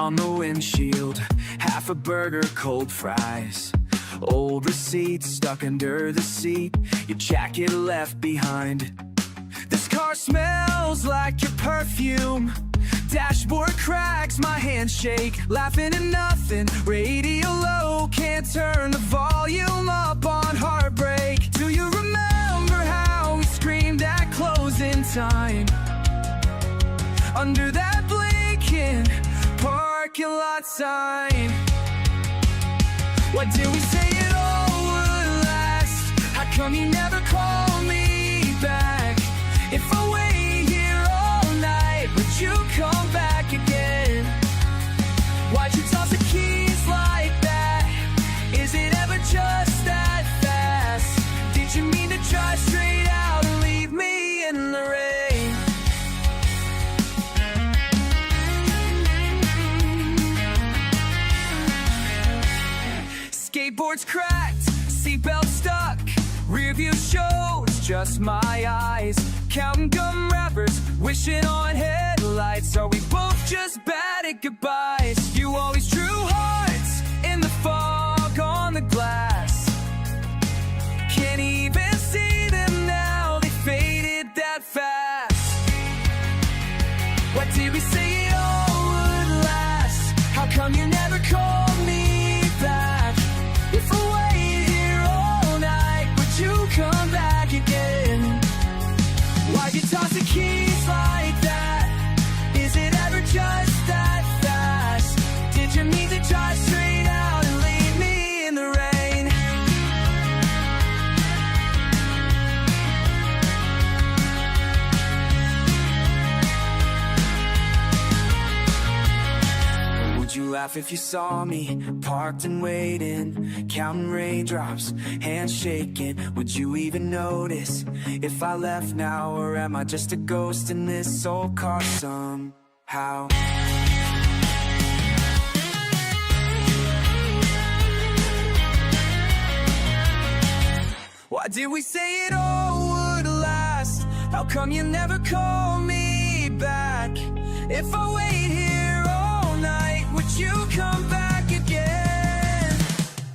on the windshield, half a burger, cold fries. Old receipts stuck under the seat, your jacket left behind. This car smells like your perfume. Dashboard cracks, my handshake, laughing at nothing. Radio low, can't turn the volume up on heartbreak. Do you remember how we screamed at closing time? Under that blinking parking lot sign. What did we say it all would last? How come you never call me back? If I wait here all night, would you come back again? Why'd you toss the keys like that? Is it ever just that fast? Did you mean to drive straight out and leave me in the rain? Skateboards cracked, seatbelt stuck, rear view shows just my eyes. Counting gum wrappers, wishing on headlights. Are we both just bad at goodbyes? You always drew hearts in the fog on the glass. Can't even see them now, they faded that fast. What did we say it all would last? How come you never called me back? If I wait here all night, would you come back again? Why'd you toss the keys like that? Is it ever just that fast? Did you mean to drive straight out and leave me in the rain? Would you laugh if you saw me parked and waiting, counting raindrops, hands shaking? Would you even notice if I left now, or am I just a ghost in this old car somehow? Why did we say it all would last? How come you never call me back? If I wait here all night, would you come back again?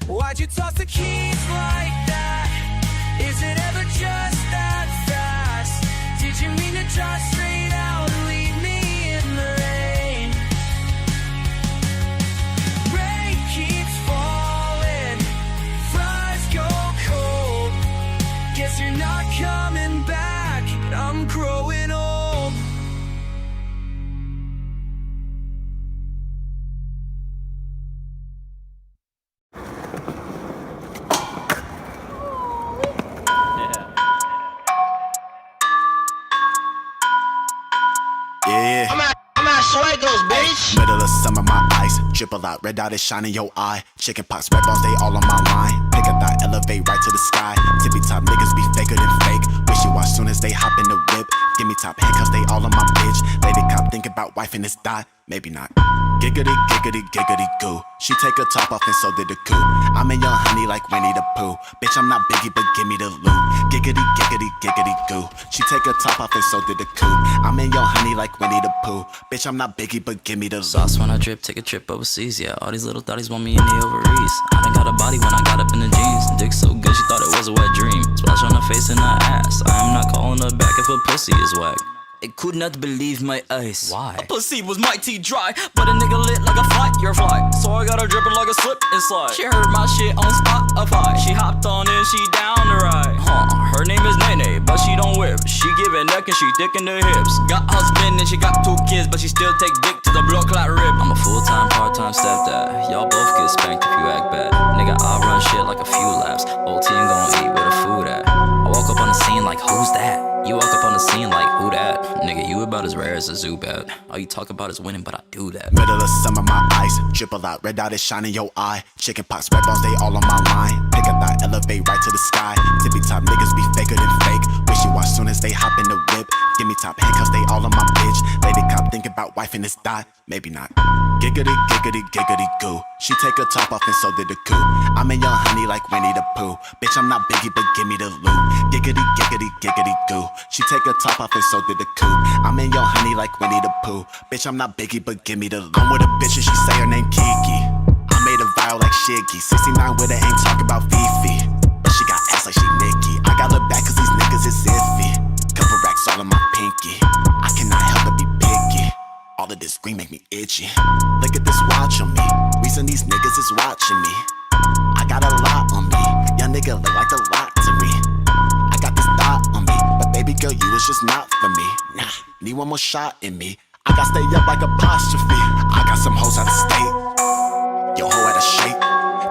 Why'd you toss the keys like that? Is it ever just that fast? Did you mean to drive straight out and leave me in the rain? Rain keeps falling, fries go cold. Guess you're not coming back, I'm growing old. Yeah. I'm at Suegos, bitch. Middle of summer, my eyes drip a lot. Red dot is shining your eye. Chicken pox, red balls, they all on my line. Pick a thought, elevate right to the sky. Tippy top niggas be faker than fake. Wish you watch soon as they hop in the whip. Give me top handcuffs, they all on my bitch. Lady cop think about wifing this dot. Maybe not. Giggity, giggity, giggity, goo. She take her top off and so did the coupe. I'm a young honey like Winnie the Pooh. Bitch, I'm not Biggie, but give me the loot. Giggity, giggity, giggity, goo. She take her top off and so did the coupe. I'm a young honey like Winnie the Pooh. Bitch, I'm not Biggie, but give me the loot. Sauce when I drip, take a trip overseas. Yeah, all these little thotties want me in the ovaries. I done got a body when I got up in the jeans. Dick so good, she thought it was a wet dream. Splash on her face and her ass. I am not calling her back if her pussy is whack. I could not believe my eyes. Why? A pussy was mighty dry, but a nigga lit like a fly. So I got her dripping like a slip and slide. She heard my shit on Spotify. She hopped on and she down the ride. Her name is Nene, but she don't whip. She giving neck and she thick in the hips. Got husband and she got 2 kids, but she still take dick to the blood clot rib. I'm a full-time, part-time stepdad. Y'all both get spanked if you act bad. Nigga, I run shit like a few laps. Whole team gon' eat where the food at. I woke up on the scene like, who's that? You walk up on the scene like, who that? Nigga, you about as rare as a zoo bat. All you talk about is winning, but I do that. Middle of summer, my eyes drip a lot. Red dot is shining your eye. Chicken pox, red balls, they all on my line. Pick a thought, elevate right to the sky. Tippy top niggas be faker than fake. Wish you watch soon as they hop in the whip. Give me top handcuffs, they all on my bitch. Lady cop think about wifing this dot. Maybe not. Giggity, giggity, giggity, goo. She take her top off and so did the coupe. I'm a young honey like Winnie the Pooh. Bitch, I'm not Biggie, but give me the loot. Giggity, giggity, giggity, goo. She take her top off and so did the coupe. I'm a in your honey like Winnie the Pooh. Bitch, I'm not Biggie, but give me the loot. I'm with a bitch and she say her name Kiki. I made a viral like Shiggy. 69 with her, ain't talk about Fifi. But she got ass like she Nicki. I got her back cause these niggas is iffy. Couple racks all on my pinky. I cannot help but be picky. All of this green make me itchy. Look at this watch on me. Reason these niggas is watching me. I got a lot on me. Young nigga look like a lot to me. I got this thought on me, but baby girl, you was just not for me. Nah, need one more shot in me. I got stay up like apostrophe. I got some hoes out of state. Yo, hoe out of shape.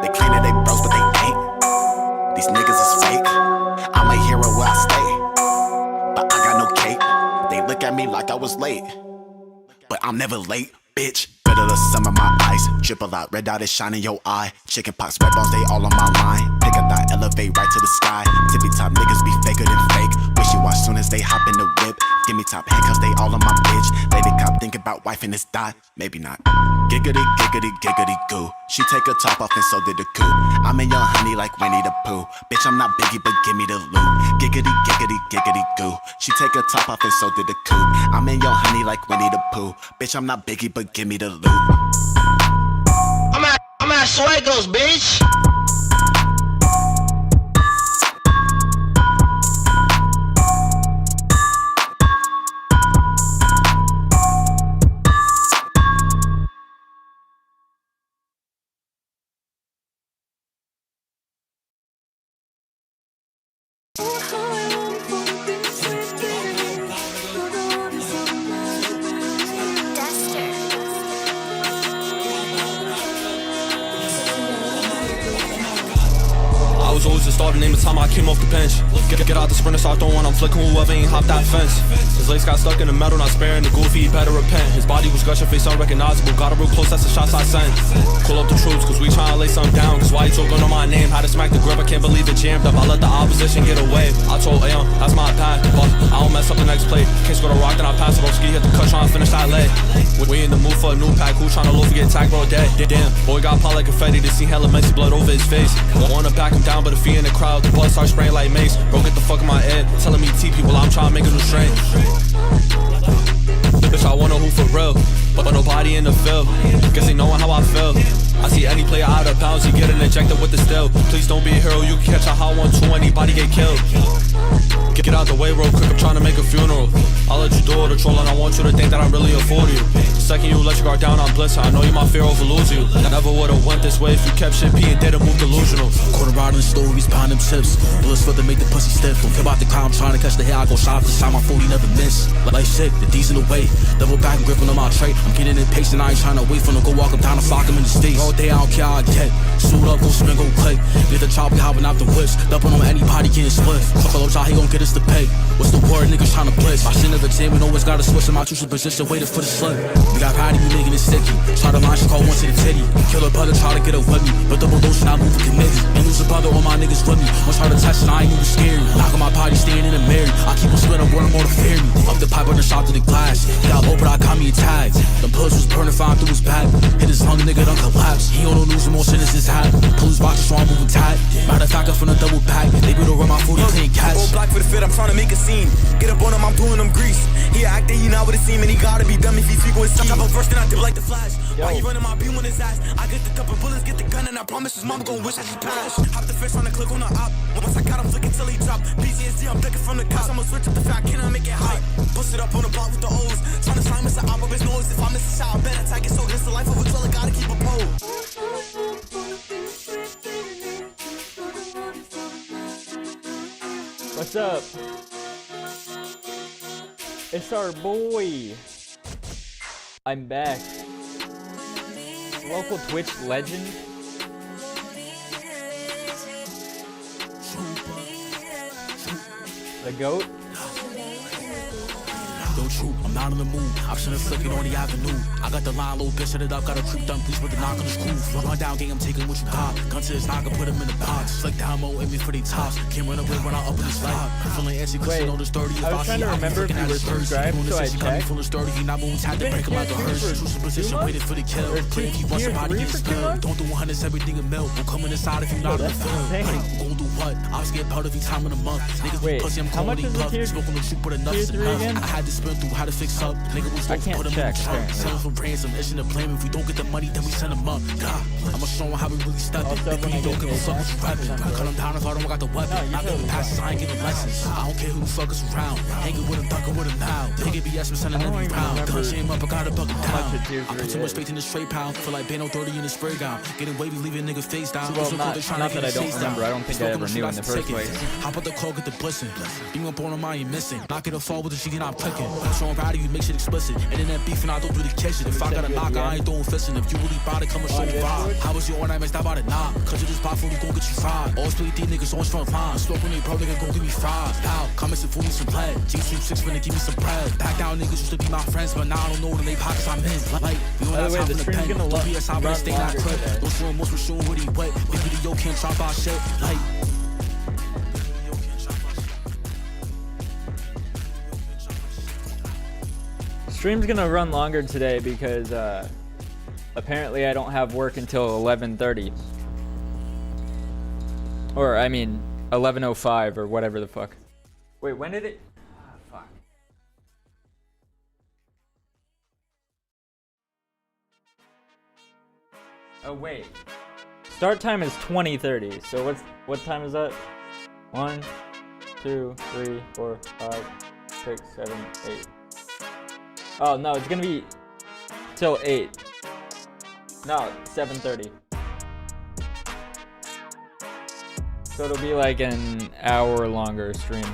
They claim that they bros, but they ain't. These niggas is fake. I'm a hero where I stay, but I got no cape. They look at me like I was late, but I'm never late, bitch. Better the sum of my eyes. Drip a lot, red dot is shining your eye. Chicken pox, red bones, they all on my line. Pick a thought, elevate right to the sky. Tippy top niggas be faker than fake. Wish you watch soon as they hop in the whip. Give me top handcuffs, they all on my bitch. Lady cop think about wife in this dot. Maybe not. Giggity, giggity, giggity goo. She take her top off and so did the coop. I'm in your honey like Winnie the Pooh. Bitch, I'm not Biggie, but give me the loot. Giggity, giggity, giggity goo. She take her top off and so did the coop. I'm in your honey like Winnie the Pooh. Bitch, I'm not Biggie, but give me the loot. I'm at Suegos, bitch. I was always the starter, name the time I came off the bench. Get out the sprinter, start throwing, I'm flicking whoever ain't hop that fence. His legs got stuck in the metal, not sparing the goofy, he better repent. His body was gushing, face unrecognizable, got it real close, that's the shots I sent. Call up the troops, cause we tryna lay something down. Cause why you talking on my name, how to smack the grip, I can't believe it jammed up. I let the opposition get away, I told Aeon, that's my path. But I don't mess up the next play, can't score the rock, then I pass it on ski, hit the cut, tryna finish that leg. We in the mood for a new pack, who tryna loaf and get tagged, bro, dead. Damn, boy got pot like confetti, to see hella messy blood over his face. Wanna back him down, but if he in the crowd, the blood starts spraying like mace. Bro, get the fuck in my head, telling me T people, I'm trying to make a new strain. Bitch, I wanna who for real, but nobody in the field. Guess they knowin' how I feel. I see any player out of bounds, he getting ejected with the still. Please don't be a hero, you can catch a hot 1-2, anybody get killed. Get out the way real quick, I'm trying to make a funeral. I'll let you do all the trolling, I want you to think that I really afford you. The second you let your guard down, I'm blissed, I know you my fear over lose you. I never would've went this way if you kept shit P and didn't move delusional. Quarter ride in the stories, pound them chips. Bullets for to make the pussy stiff. Don't care about the crowd, I'm trying to catch the hair, I go shot off the side, my 40 never miss. Like shit, the D's in the way. Double back and gripping on my tray. I'm getting impatient, I ain't trying to wait for them to go walk up down and sock him in the stage. All day I don't care how I get. Suit up, go spin, go click. Get the chop, we hopping out the whips. Dumping on anybody getting split. Couple up, he gon' get us to pay. What's the word, niggas tryna blitz? My shit never examined, always gotta switch in my crucial position, waiting for the slip. We got Patty, we making it sticky. Try to line, she call one to the titty. Kill her brother, try to get her with me. But double motion, I move a committee. And lose a brother, all my niggas with me. Once try to test it, I ain't even scary. Knock on my party, staying in the Mary. I keep on spinning, word more to fear me. Up the pipe, on the shot to the glass. Got low, but I got me a tag. The puss was burning, fine through his back. Hit his lung, nigga done collapse. He on no lose emotion, it's his hat. Pull his boxes, so I'm moving tight. Matter of fact, I'm from the double back. They beat over my 40 clean catch. Go black for the fit, I'm trying to make a scene. Get up on him, I'm doing him grease. He acting, he not with a seam, and he gotta be dumb if he speak with his type of verse, then I dip like the Flash. Why he running my beam on his ass? I get the couple bullets, get the gun, and I promise his mama gon' wish that she passed. Hop the fish on the click on the op. Once I got him flicking till he drop. PTSD, I'm ducking from the cops. I'ma switch up the fat, can I make it hot? Bust it up on the block with the O's. Trying to slime us out of his nose. If I miss a shot, I bet I take it so this the life of a driller, gotta keep a pole. What's up? It's our boy. I'm back. Local Twitch legend. The GOAT. Yo, true, I'm not in the mood. I'm sitting flicking on the avenue. I got the line, little bitch, set it up. Got a creep done, please with the knock on the screw. Run down, gang, I'm taking what you got. Gun to his knock, I put him in the box. Flick down, mo, aim me for the tops. Can't run away when I up in the slide. Feeling antsy, cause you know this 30. I was trying to remember if you were subscribed, so I checked. Full of sturdy, he not moving, had to break him out the hearse. Choose position, waiting for the kill. Play if you want somebody get spilled. Don't do 100s, everything in milk. Won't come in inside if you not in the field. Hey, gon' do what? I was getting part of your time in a month. Niggas be pussy, I'm calling these puffs. Smoking the shoot, but enough is enough. I had to spin went through how to fix up. Nigga was I over, can't put him check, in the trunk. apparently. Sell him for ransom, itching to blame. If we don't get the money, then we send him up. God, I'ma show him how we really step it. Also, If when we I don't get give a fuck paid, what you rapping. Cut him down if I don't got the weapon. Not giving passes, I ain't giving lessons. I don't care who the fuck is around. Hanging with him, ducking with him now. Nigga BS, I'm sending every round. Punch him up, I gotta buck him down. I put too much faith in the straight pound. Feel like Bano 30 in the spray gown. Getting wavy, leaving niggas face down. Well, So not they tryna that I get don't chased remember. down. I don't think I ever knew in the first place. Hop out the car, get the blessing. Beam up on him, I ain't missing. Knock it a fall with the shit, I'm clicking. Showing rowdy, you make shit explicit. And then that beef, and I don't really catch it. If I got a knock, I ain't throwing fisting. If you really bout it, come and show me vibe. How was your all night, man? Stop out it, nah. Cause you just pop food, we gon' get you fried. Always play these niggas on strong line. Smoke when they bro, nigga gon' give me fries. Now, comments and fool me some bread. G26 finna give me some bread. Back down niggas used to be my friends, but now I don't know when they pockets I'm in. Like, we don't By have the way, time the for the stream's pen. gonna Don't be a side, but stay not clip. today. Don't show him most, we're showing what he wet. Big video can't drop our shit. Like, Stream's gonna run longer today because apparently I don't have work until 11:30. Or I mean 11:05 or whatever the fuck. Wait, when did it? Oh, fuck. Oh wait. Start time is 20:30. So what time is that? 1, 2, 3, 4, 5, 6, 7, 8. Oh no, it's gonna be till 8. No, 7:30. So it'll be like an hour longer stream.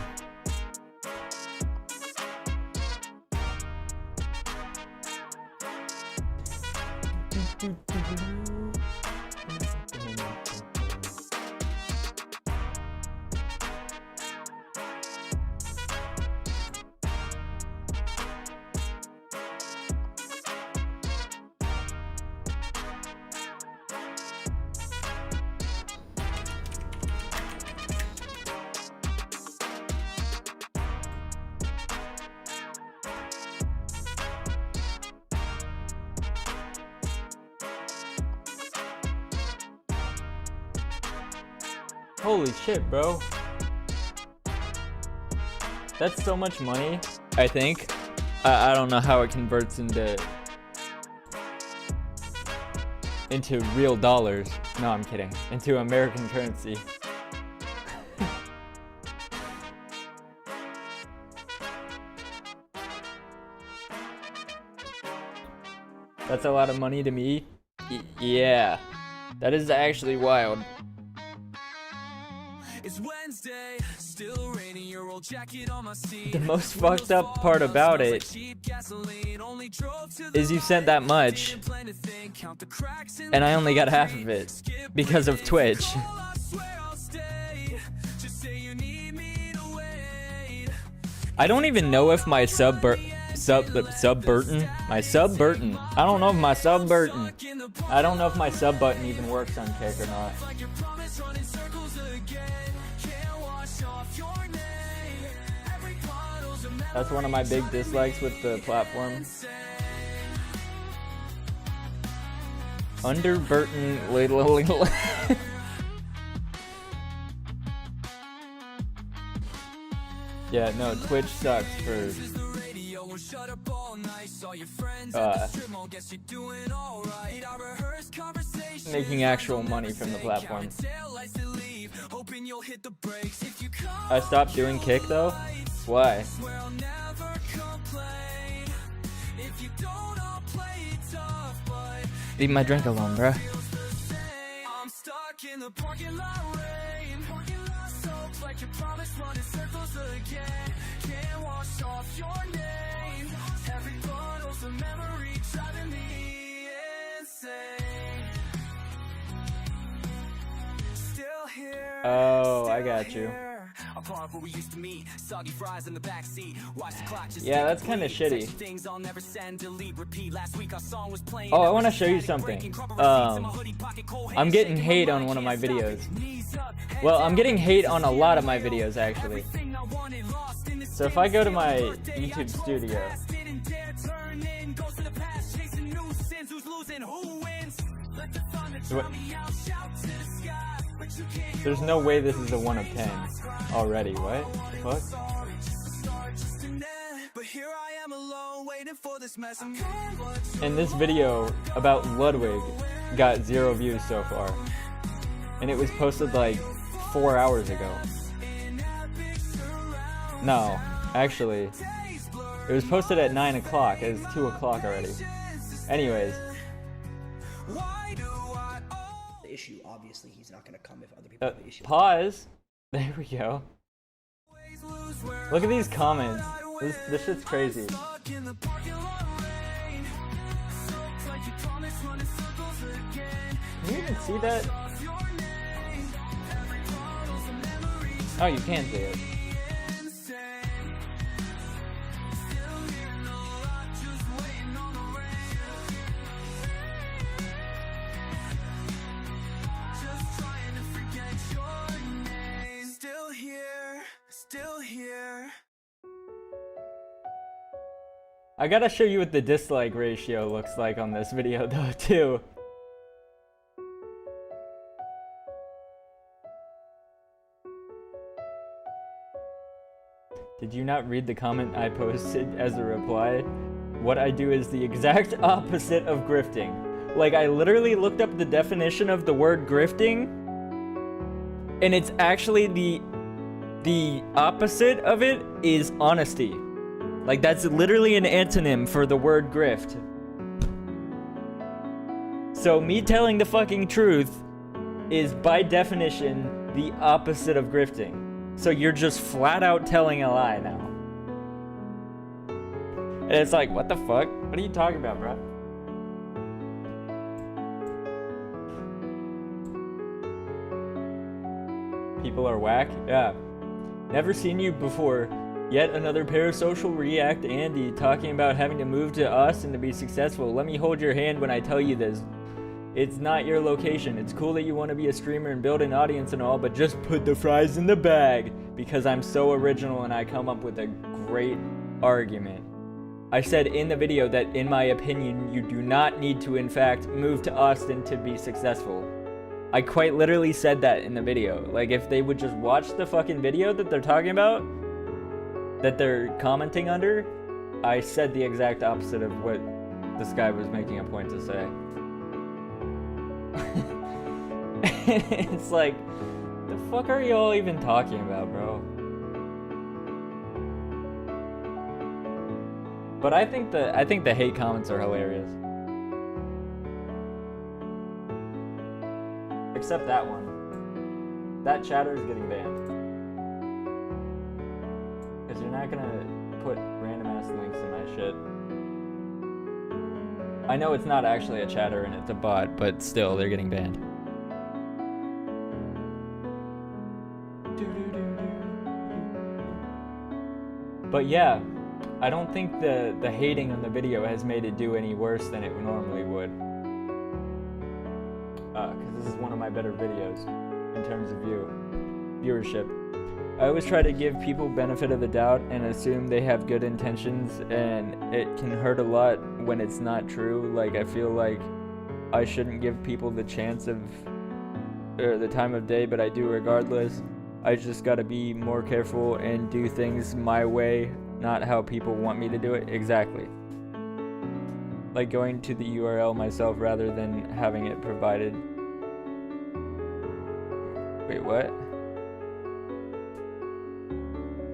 Holy shit, bro. That's so much money, I think. I don't know how it converts into real dollars. No, I'm kidding. Into American currency. That's a lot of money to me. Yeah. That is actually wild. It's Wednesday, still raining, your old jacket on my seat. The most fucked up part about it is you sent that much and I only got half of it because of Twitch. I don't even know if my Subburton. I don't know if my Subburton. I don't know if my sub button even works on Kick or not. That's one of my big dislikes with the platform. Under Burton, yeah, no, Twitch sucks for making actual money from the platform. I stopped doing Kick though. Why? Leave my drink alone, bruh. I'm stuck in the parking lot rain. Parking lot soaked like your promise, running circles again. Can't wash off your name. Every bottle's a memory driving me insane. Still here. Oh, I got you. Yeah, that's kind of shitty. Oh, I want to show you something. I'm getting hate on one of my videos. Well, I'm getting hate on a lot of my videos, actually. So if I go to my YouTube studio. There's no way this is a 1 of 10 already. What? The fuck? waiting for this mess. And this video about Ludwig got 0 views so far. And it was posted like 4 hours ago. No, actually, it was posted at 9 o'clock. It's 2 o'clock already. Anyways. The issue, obviously, he's not gonna come if other people have the issue. Pause. There we go. Look at these comments. This shit's crazy. Can you even see that? Oh, you can see it. Still here. I gotta show you what the dislike ratio looks like on this video though too. Did you not read the comment I posted as a reply? What I do is the exact opposite of grifting. Like, I literally looked up the definition of the word grifting, and it's actually the opposite of it is honesty. Like, that's literally an antonym for the word grift. So me telling the fucking truth is by definition the opposite of grifting. So you're just flat out telling a lie now. And it's like, what the fuck? What are you talking about, bro? People are whack? Yeah. Never seen you before. Yet another parasocial react Andy talking about having to move to Austin to be successful. Let me hold your hand when I tell you this. It's not your location. It's cool that you want to be a streamer and build an audience and all, but just put the fries in the bag because I'm so original and I come up with a great argument. I said in the video that in my opinion, you do not need to in fact move to Austin to be successful. I quite literally said that in the video. Like, if they would just watch the fucking video that they're talking about, that they're commenting under, I said the exact opposite of what this guy was making a point to say. It's like, the fuck are y'all even talking about, bro? But I think the hate comments are hilarious. Except that one. That chatter is getting banned. Because you're not gonna put random ass links in my shit. I know it's not actually a chatter and it's a bot, but still, they're getting banned. But yeah, I don't think the hating on the video has made it do any worse than it normally would. Because this is one of my better videos in terms of viewership. I always try to give people benefit of the doubt and assume they have good intentions, and it can hurt a lot when it's not true. Like, I feel like I shouldn't give people the chance of, or the time of day, but I do regardless. I just gotta be more careful and do things my way, not how people want me to do it. Exactly. Like going to the URL myself rather than having it provided. Wait, what?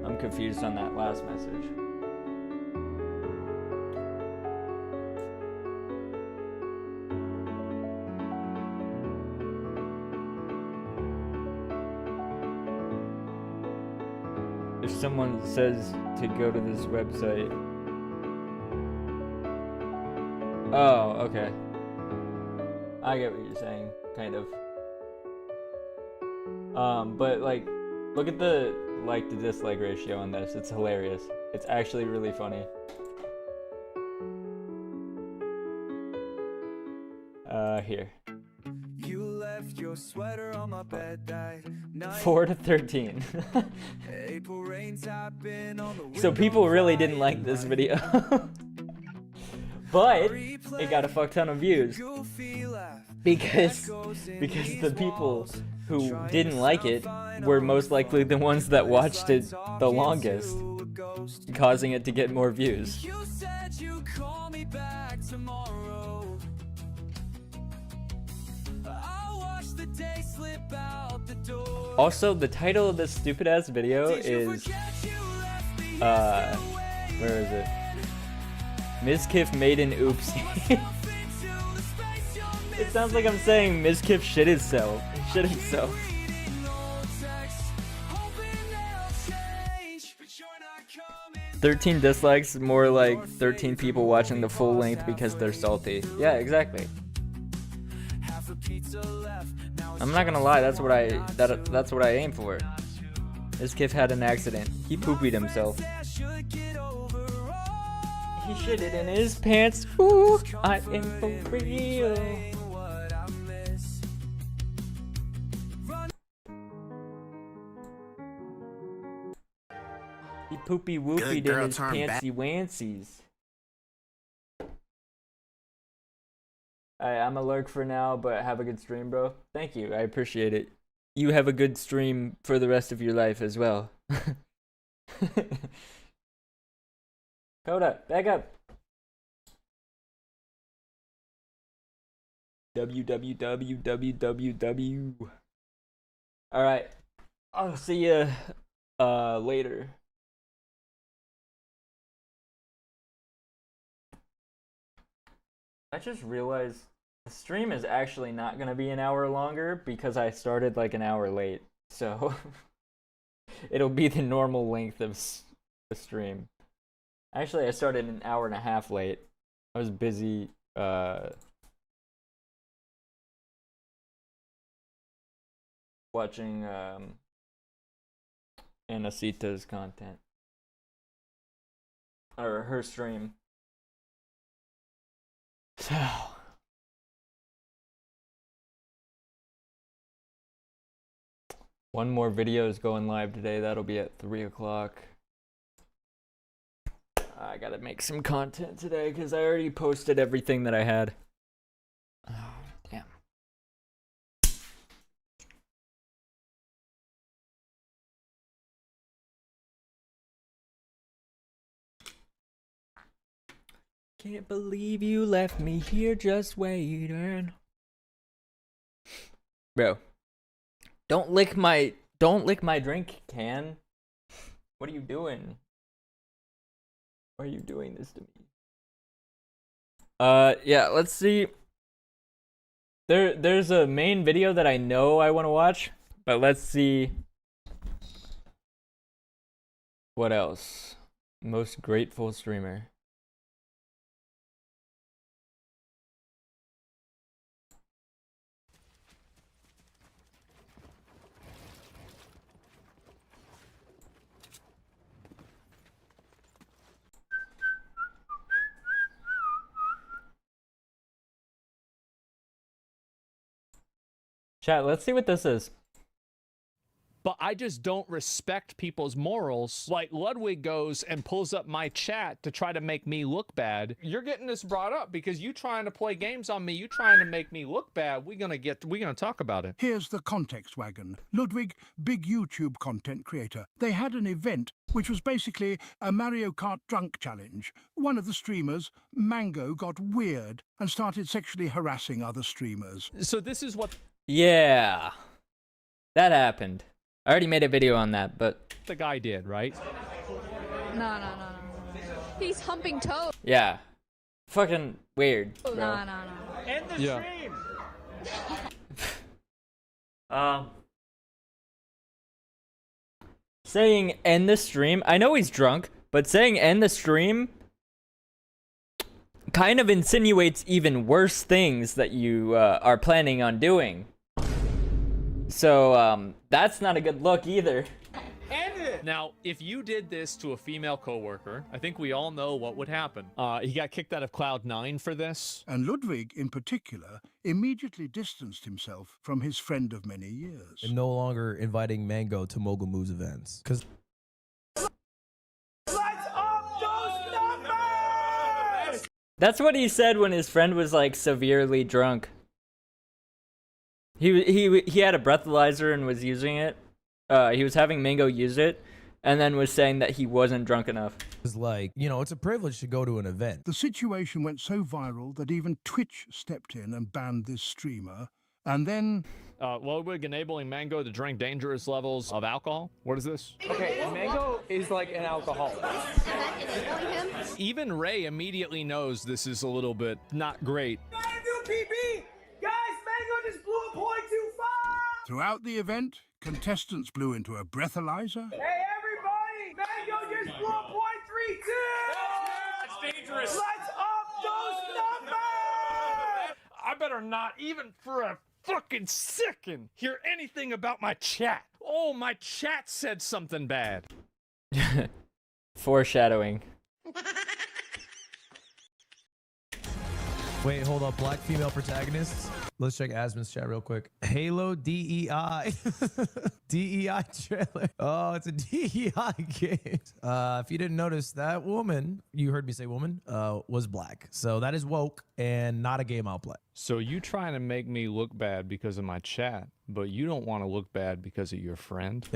I'm confused on that last message. If someone says to go to this website. Oh, okay. I get what you're saying, kind of. But like, look at the like to dislike ratio on this. It's hilarious. It's actually really funny. Here. You left your sweater on my bed that night. 4 to 13. April rains happen on the So people really didn't like this video. But it got a fuck ton of views. Because the people who didn't like it were most likely the ones that watched it the longest, causing it to get more views. You said you Also, the title of this stupid ass video is where is it? Mizkif made an oopsie. It sounds like I'm saying Mizkif shit himself. Shit himself. 13 dislikes, more like 13 people watching the full length because they're salty. Yeah, exactly. I'm not gonna lie, that's what I aim for. This kid had an accident. He poopied himself. He shitted in his pants. Ooh, I am for real. He poopy whooped in his pantsy wansies. Alright, I'm a lurk for now, but have a good stream, bro. Thank you, I appreciate it. You have a good stream for the rest of your life as well. Coda, back up. www. Alright, I'll see you later. I just realized the stream is actually not gonna be an hour longer because I started like an hour late. So it'll be the normal length of the stream. Actually, I started an hour and a half late. I was busy watching Anasita's content. Or her stream. So one more video is going live today. That'll be at 3 o'clock. I gotta make some content today because I already posted everything that I had. Oh, damn. Can't believe you left me here just waiting. Bro, don't lick my drink can. What are you doing? Why are you doing this to me? Yeah, let's see. There's a main video that I know I want to watch, but let's see what else. Most grateful streamer. Chat, let's see what this is. But I just don't respect people's morals. Like Ludwig goes and pulls up my chat to try to make me look bad. You're getting this brought up because you trying to play games on me. You trying to make me look bad. We're gonna talk about it. Here's the context wagon. Ludwig, big YouTube content creator. They had an event which was basically a Mario Kart drunk challenge. One of the streamers, Mango, got weird and started sexually harassing other streamers. So this is what Yeah, that happened. I already made a video on that, but the guy did, right? No. He's humping toes. Yeah, fucking weird. Bro. No. End the stream. Saying end the stream. I know he's drunk, but saying end the stream kind of insinuates even worse things that you are planning on doing. So that's not a good look either. End it! Now, if you did this to a female coworker, I think we all know what would happen. He got kicked out of Cloud9 for this. And Ludwig, in particular, immediately distanced himself from his friend of many years. And no longer inviting Mango to Mogul Moves events. Because that's what he said when his friend was like severely drunk. He had a breathalyzer and was using it. He was having Mango use it, and then was saying that he wasn't drunk enough. it's like, you know, it's a privilege to go to an event. The situation went so viral that even Twitch stepped in and banned this streamer. And then Ludwig enabling Mango to drink dangerous levels of alcohol. What is this? Okay, Mango is like an alcoholic. Even Ray immediately knows this is a little bit not great. Gotta do PB! Guys, Mango just blew a point too far! Throughout the event, contestants blew into a breathalyzer. Hey, everybody! Mango just blew a .32! That's dangerous! Let's up those numbers! I better not even for a fucking second hear anything about my chat. Oh, my chat said something bad. Foreshadowing. Wait, hold up. Black female protagonists. Let's check Asmon's chat real quick. Halo DEI. DEI trailer. Oh, it's a DEI game. If you didn't notice, that woman, you heard me say woman, was black. So that is woke and not a game I'll play. So you trying to make me look bad because of my chat, but you don't want to look bad because of your friend?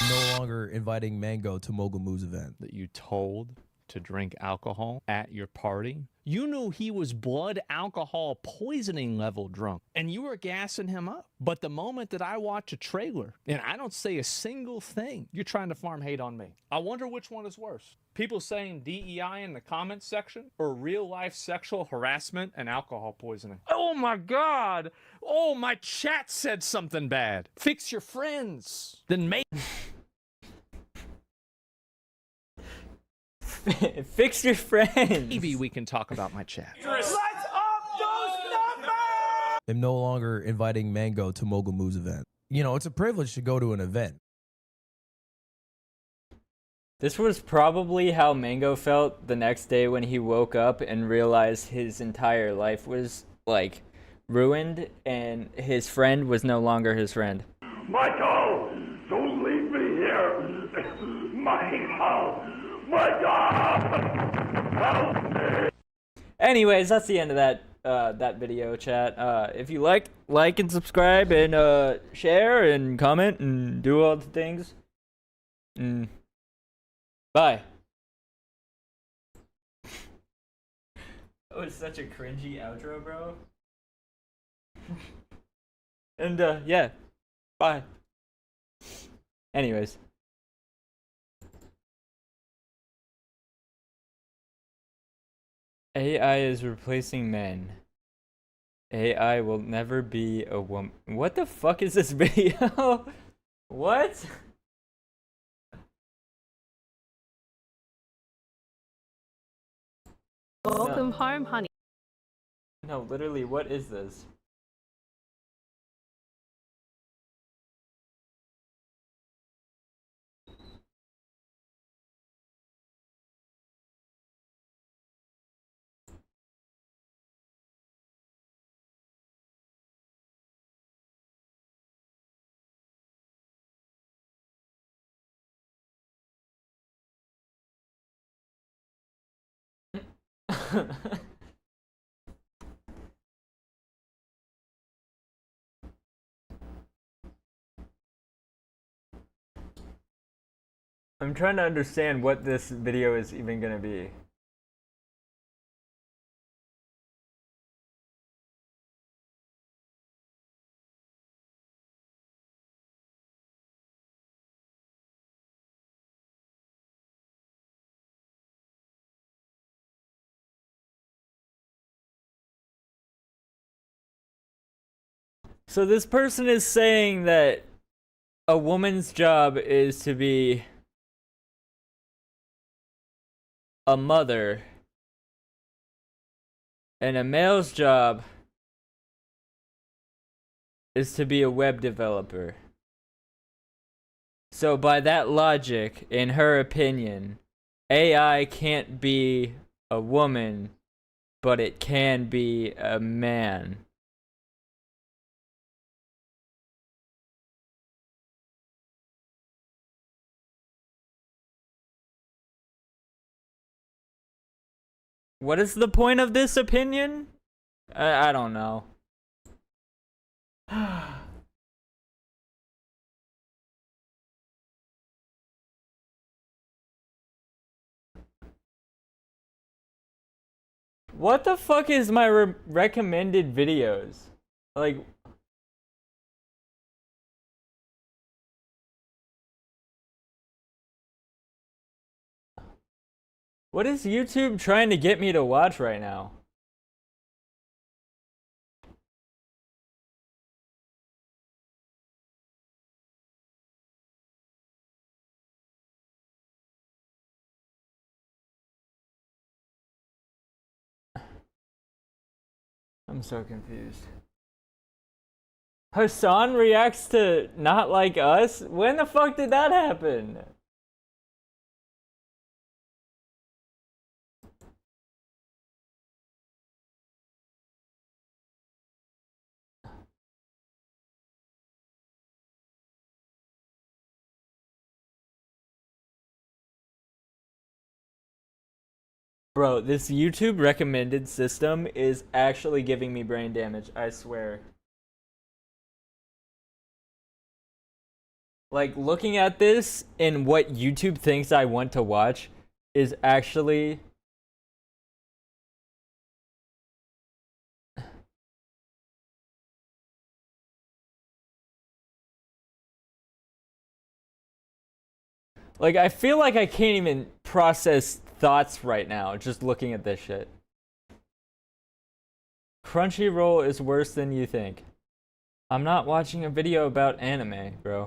No longer inviting Mango to Mogul Moo's event. That you told to drink alcohol at your party? You knew he was blood alcohol poisoning level drunk, and you were gassing him up. But the moment that I watch a trailer and I don't say a single thing, you're trying to farm hate on me. I wonder which one is worse. People saying DEI in the comments section or real life sexual harassment and alcohol poisoning. Oh my God. Oh, my chat said something bad. Fix your friends. Then make... Fix your friends. Maybe we can talk about my chat. Let's up those numbers! I'm no longer inviting Mango to Mogul Moo's event. You know, it's a privilege to go to an event. This was probably how Mango felt the next day when he woke up and realized his entire life was, like, ruined and his friend was no longer his friend. Michael, don't leave me here. Michael, help me. Anyways, that's the end of that video, chat. If you like and subscribe and share and comment and do all the things. Bye. That was such a cringy outro, bro. And yeah. Bye. Anyways. AI is replacing men. AI will never be a woman. What the fuck is this video? What? Welcome home, honey. No, literally, what is this? I'm trying to understand what this video is even gonna be. So this person is saying that a woman's job is to be a mother, and a male's job is to be a web developer. So by that logic, in her opinion, AI can't be a woman, but it can be a man. What is the point of this opinion? I don't know. What the fuck is my recommended videos? Like, what is YouTube trying to get me to watch right now? I'm so confused. Hassan reacts to Not Like Us? When the fuck did that happen? Bro, this YouTube recommended system is actually giving me brain damage, I swear. Like, looking at this and what YouTube thinks I want to watch is actually... Like, I feel like I can't even process thoughts right now just looking at this shit. Crunchyroll is worse than you think. I'm not watching a video about anime, bro.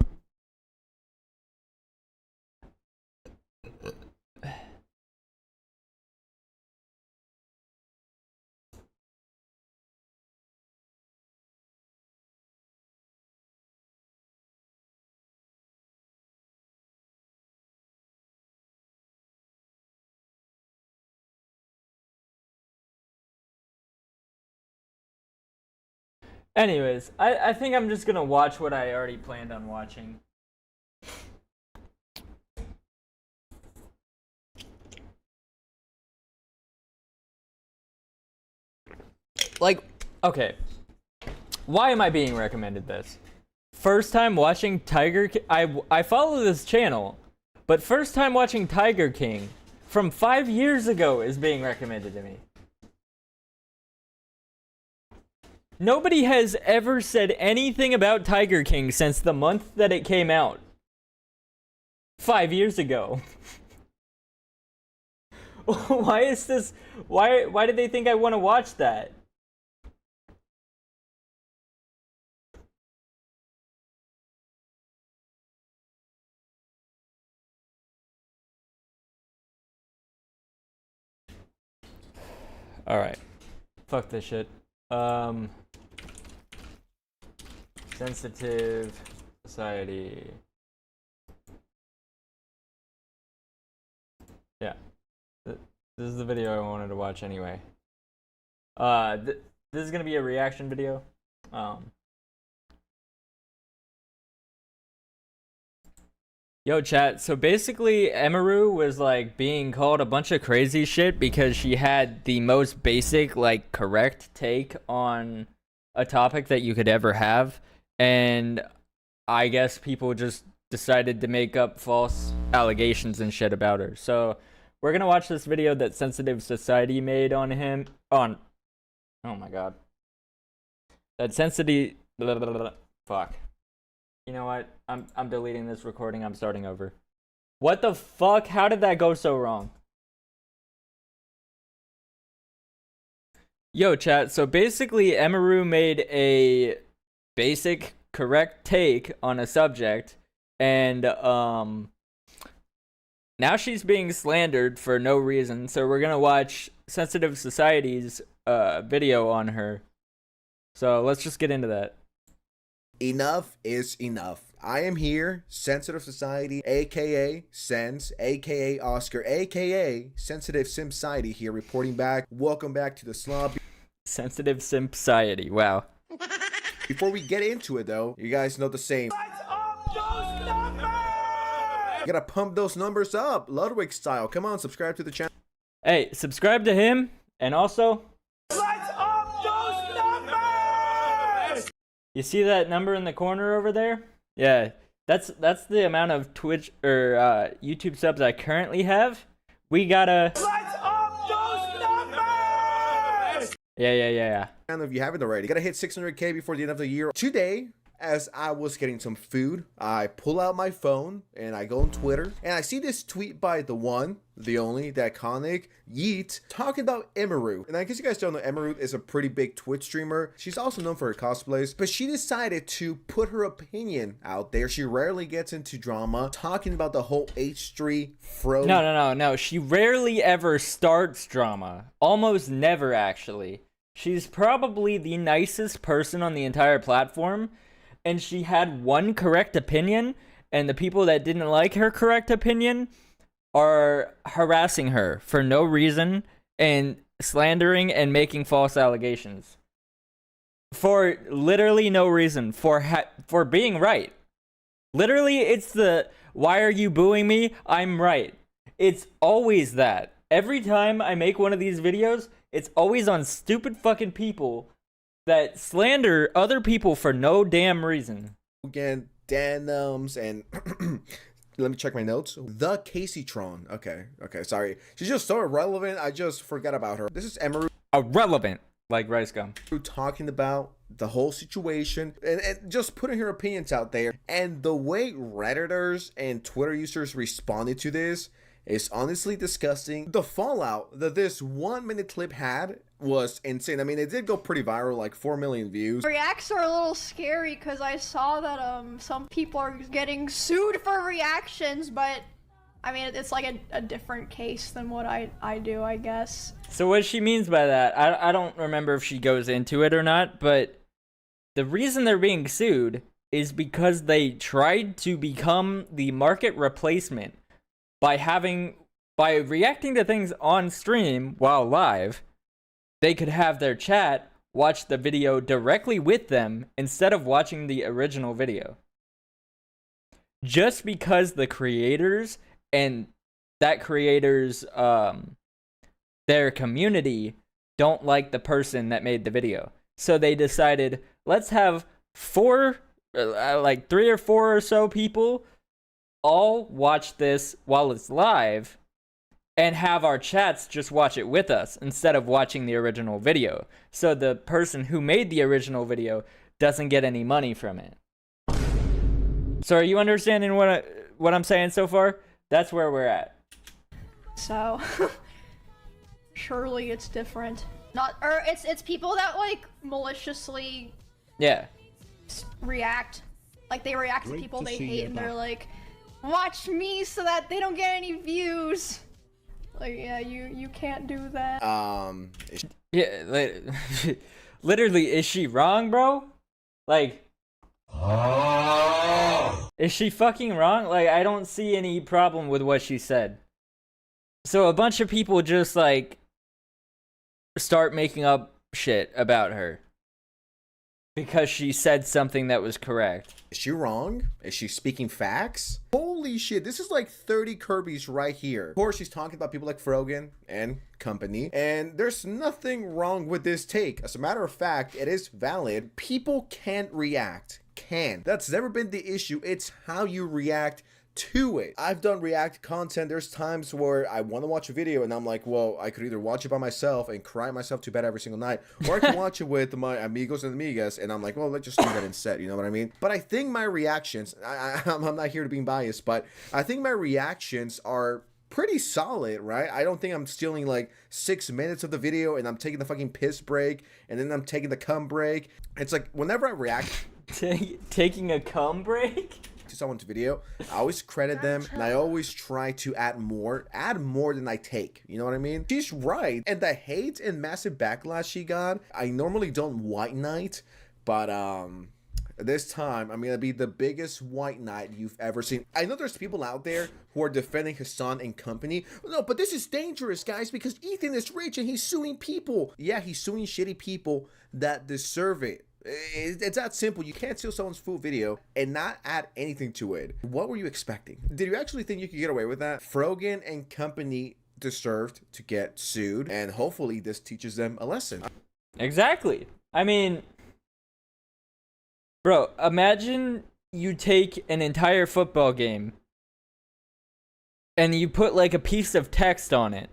Anyways, I think I'm just gonna watch what I already planned on watching. Like, okay. Why am I being recommended this? First time watching Tiger King. I follow this channel, but first time watching Tiger King from 5 years ago is being recommended to me. Nobody has ever said anything about Tiger King since the month that it came out. 5 years ago. Why is this? Why did they think I want to watch that? Alright. Fuck this shit. Sensitive society. Yeah. This is the video I wanted to watch anyway. This is gonna be a reaction video. Yo, chat, so basically Emiru was like being called a bunch of crazy shit because she had the most basic, like, correct take on a topic that you could ever have, and I guess people just decided to make up false allegations and shit about her. So we're gonna watch this video that Sensitive Society made on him, oh my god. That Sensitive, fuck. You know what? I'm deleting this recording. I'm starting over. What the fuck? How did that go so wrong? Yo, chat. So basically, Emiru made a basic, correct take on a subject, and now she's being slandered for no reason. So we're gonna watch Sensitive Society's video on her. So let's just get into that. Enough is enough. I am here, Sensitive Society, aka Sense, aka Oscar, aka Sensitive Simp Society here reporting back. Welcome back to the slump. Sensitive Simp Society, wow. Before we get into it though, you guys know the same. You gotta pump those numbers up, Ludwig style. Come on, subscribe to the channel. Hey, subscribe to him, and also... You see that number in the corner over there? Yeah, that's the amount of Twitch or YouTube subs I currently have. We gotta Yeah. And if you haven't already, gotta hit 600K before the end of the year. Today, as I was getting some food, I pull out my phone and I go on Twitter and I see this tweet by the one, the only, the iconic Yeet talking about Emiru. And I guess you guys don't know, Emiru is a pretty big Twitch streamer. She's also known for her cosplays, but she decided to put her opinion out there. She rarely gets into drama, talking about the whole H3 fro. No. She rarely ever starts drama. Almost never, actually. She's probably the nicest person on the entire platform. And she had one correct opinion, and the people that didn't like her correct opinion are harassing her for no reason and slandering and making false allegations for literally no reason, for being right. Literally, it's the "why are you booing me? I'm right." It's always that. Every time I make one of these videos, it's always on stupid fucking people that slander other people for no damn reason. Again, denims and let me check my notes. The Caseytron. Okay, sorry. She's just so irrelevant. I just forgot about her. This is Emiru. Irrelevant, like rice gum. Talking about the whole situation and just putting her opinions out there. And the way Redditors and Twitter users responded to this is honestly disgusting. The fallout that this 1 minute clip had was insane. I mean, it did go pretty viral, like 4 million views. Reacts are a little scary because I saw that some people are getting sued for reactions, but I mean, it's like a different case than what I do, I guess. So what she means by that, I don't remember if she goes into it or not, but the reason they're being sued is because they tried to become the market replacement by reacting to things on stream while live. They could have their chat watch the video directly with them instead of watching the original video. Just because the creators and that creator's their community don't like the person that made the video. So they decided, let's have 3 or 4 or so people all watch this while it's live and have our chats just watch it with us instead of watching the original video. So the person who made the original video doesn't get any money from it. So are you understanding what I'm saying so far? That's where we're at. So surely it's different. It's people that like maliciously react. Like they react to people they hate and they're like, watch me so that they don't get any views. Like, yeah, you can't do that. Literally, is she wrong, bro? Like, is she fucking wrong? Like, I don't see any problem with what she said. So a bunch of people just like start making up shit about her because she said something that was correct. Is she wrong? Is she speaking facts? Holy shit, this is like 30 Kirby's right here. Of course, she's talking about people like Frogan and company, and there's nothing wrong with this take. As a matter of fact, it is valid. People can't react. That's never been the issue. It's how you react to it. I've done react content. There's times where I want to watch a video and I'm like, well, I could either watch it by myself and cry myself to bed every single night, or I can watch it with my amigos and amigas, and I'm like, well, let's just do that instead. You know what I mean? But I think my reactions, I'm not here to be biased, but I think my reactions are pretty solid, right? I don't think I'm stealing like 6 minutes of the video and I'm taking the fucking piss break and then I'm taking the cum break. It's like whenever I react, taking a cum break to someone's video, I always credit them and I always try to add more than I take. You know what I mean? She's right. And the hate and massive backlash she got, I normally don't white knight, but this time I'm gonna be the biggest white knight you've ever seen. I know there's people out there who are defending Hassan and company. No, but this is dangerous, guys, because Ethan is rich and he's suing people. Yeah, he's suing shitty people that deserve it. It's that simple. You can't steal someone's full video and not add anything to it. What were you expecting? Did you actually think you could get away with that? Frogan and company deserved to get sued, and hopefully this teaches them a lesson. Exactly. I mean, bro, imagine you take an entire football game and you put like a piece of text on it.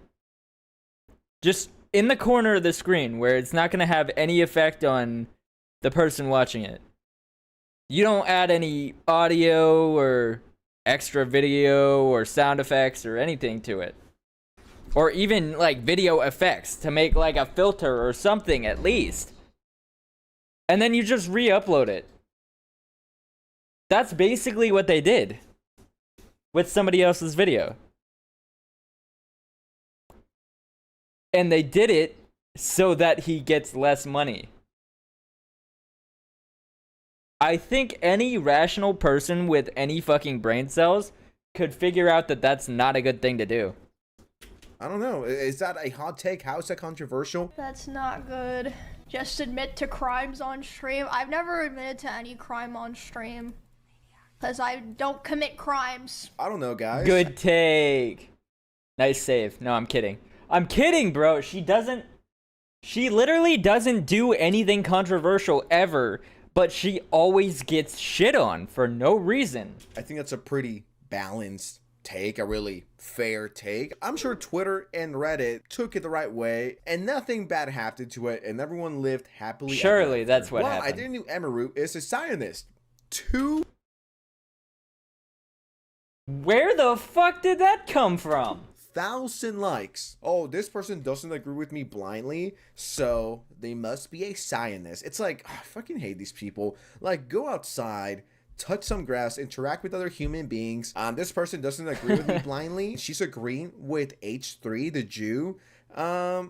Just in the corner of the screen where it's not going to have any effect on the person watching it. You don't add any audio or extra video or sound effects or anything to it. Or even like video effects to make like a filter or something at least. And then you just re-upload it. That's basically what they did with somebody else's video. And they did it so that he gets less money. I think any rational person with any fucking brain cells could figure out that that's not a good thing to do. I don't know. Is that a hot take? How is that controversial? That's not good. Just admit to crimes on stream. I've never admitted to any crime on stream. Because I don't commit crimes. I don't know, guys. Good take. Nice save. No, I'm kidding. I'm kidding, bro. She literally doesn't do anything controversial ever, but she always gets shit on for no reason. I think that's a pretty balanced take, a really fair take. I'm sure Twitter and Reddit took it the right way, and nothing bad happened to it, and everyone lived happily ever Surely after. that's what Well, happened. I didn't know Emiru is a Zionist. Where the fuck did that come from? 2,000 likes. Oh, this person doesn't agree with me blindly, so they must be a Zionist. It's like, I fucking hate these people. Like, go outside, touch some grass, interact with other human beings. This person doesn't agree with me blindly. She's agreeing with H3, the Jew.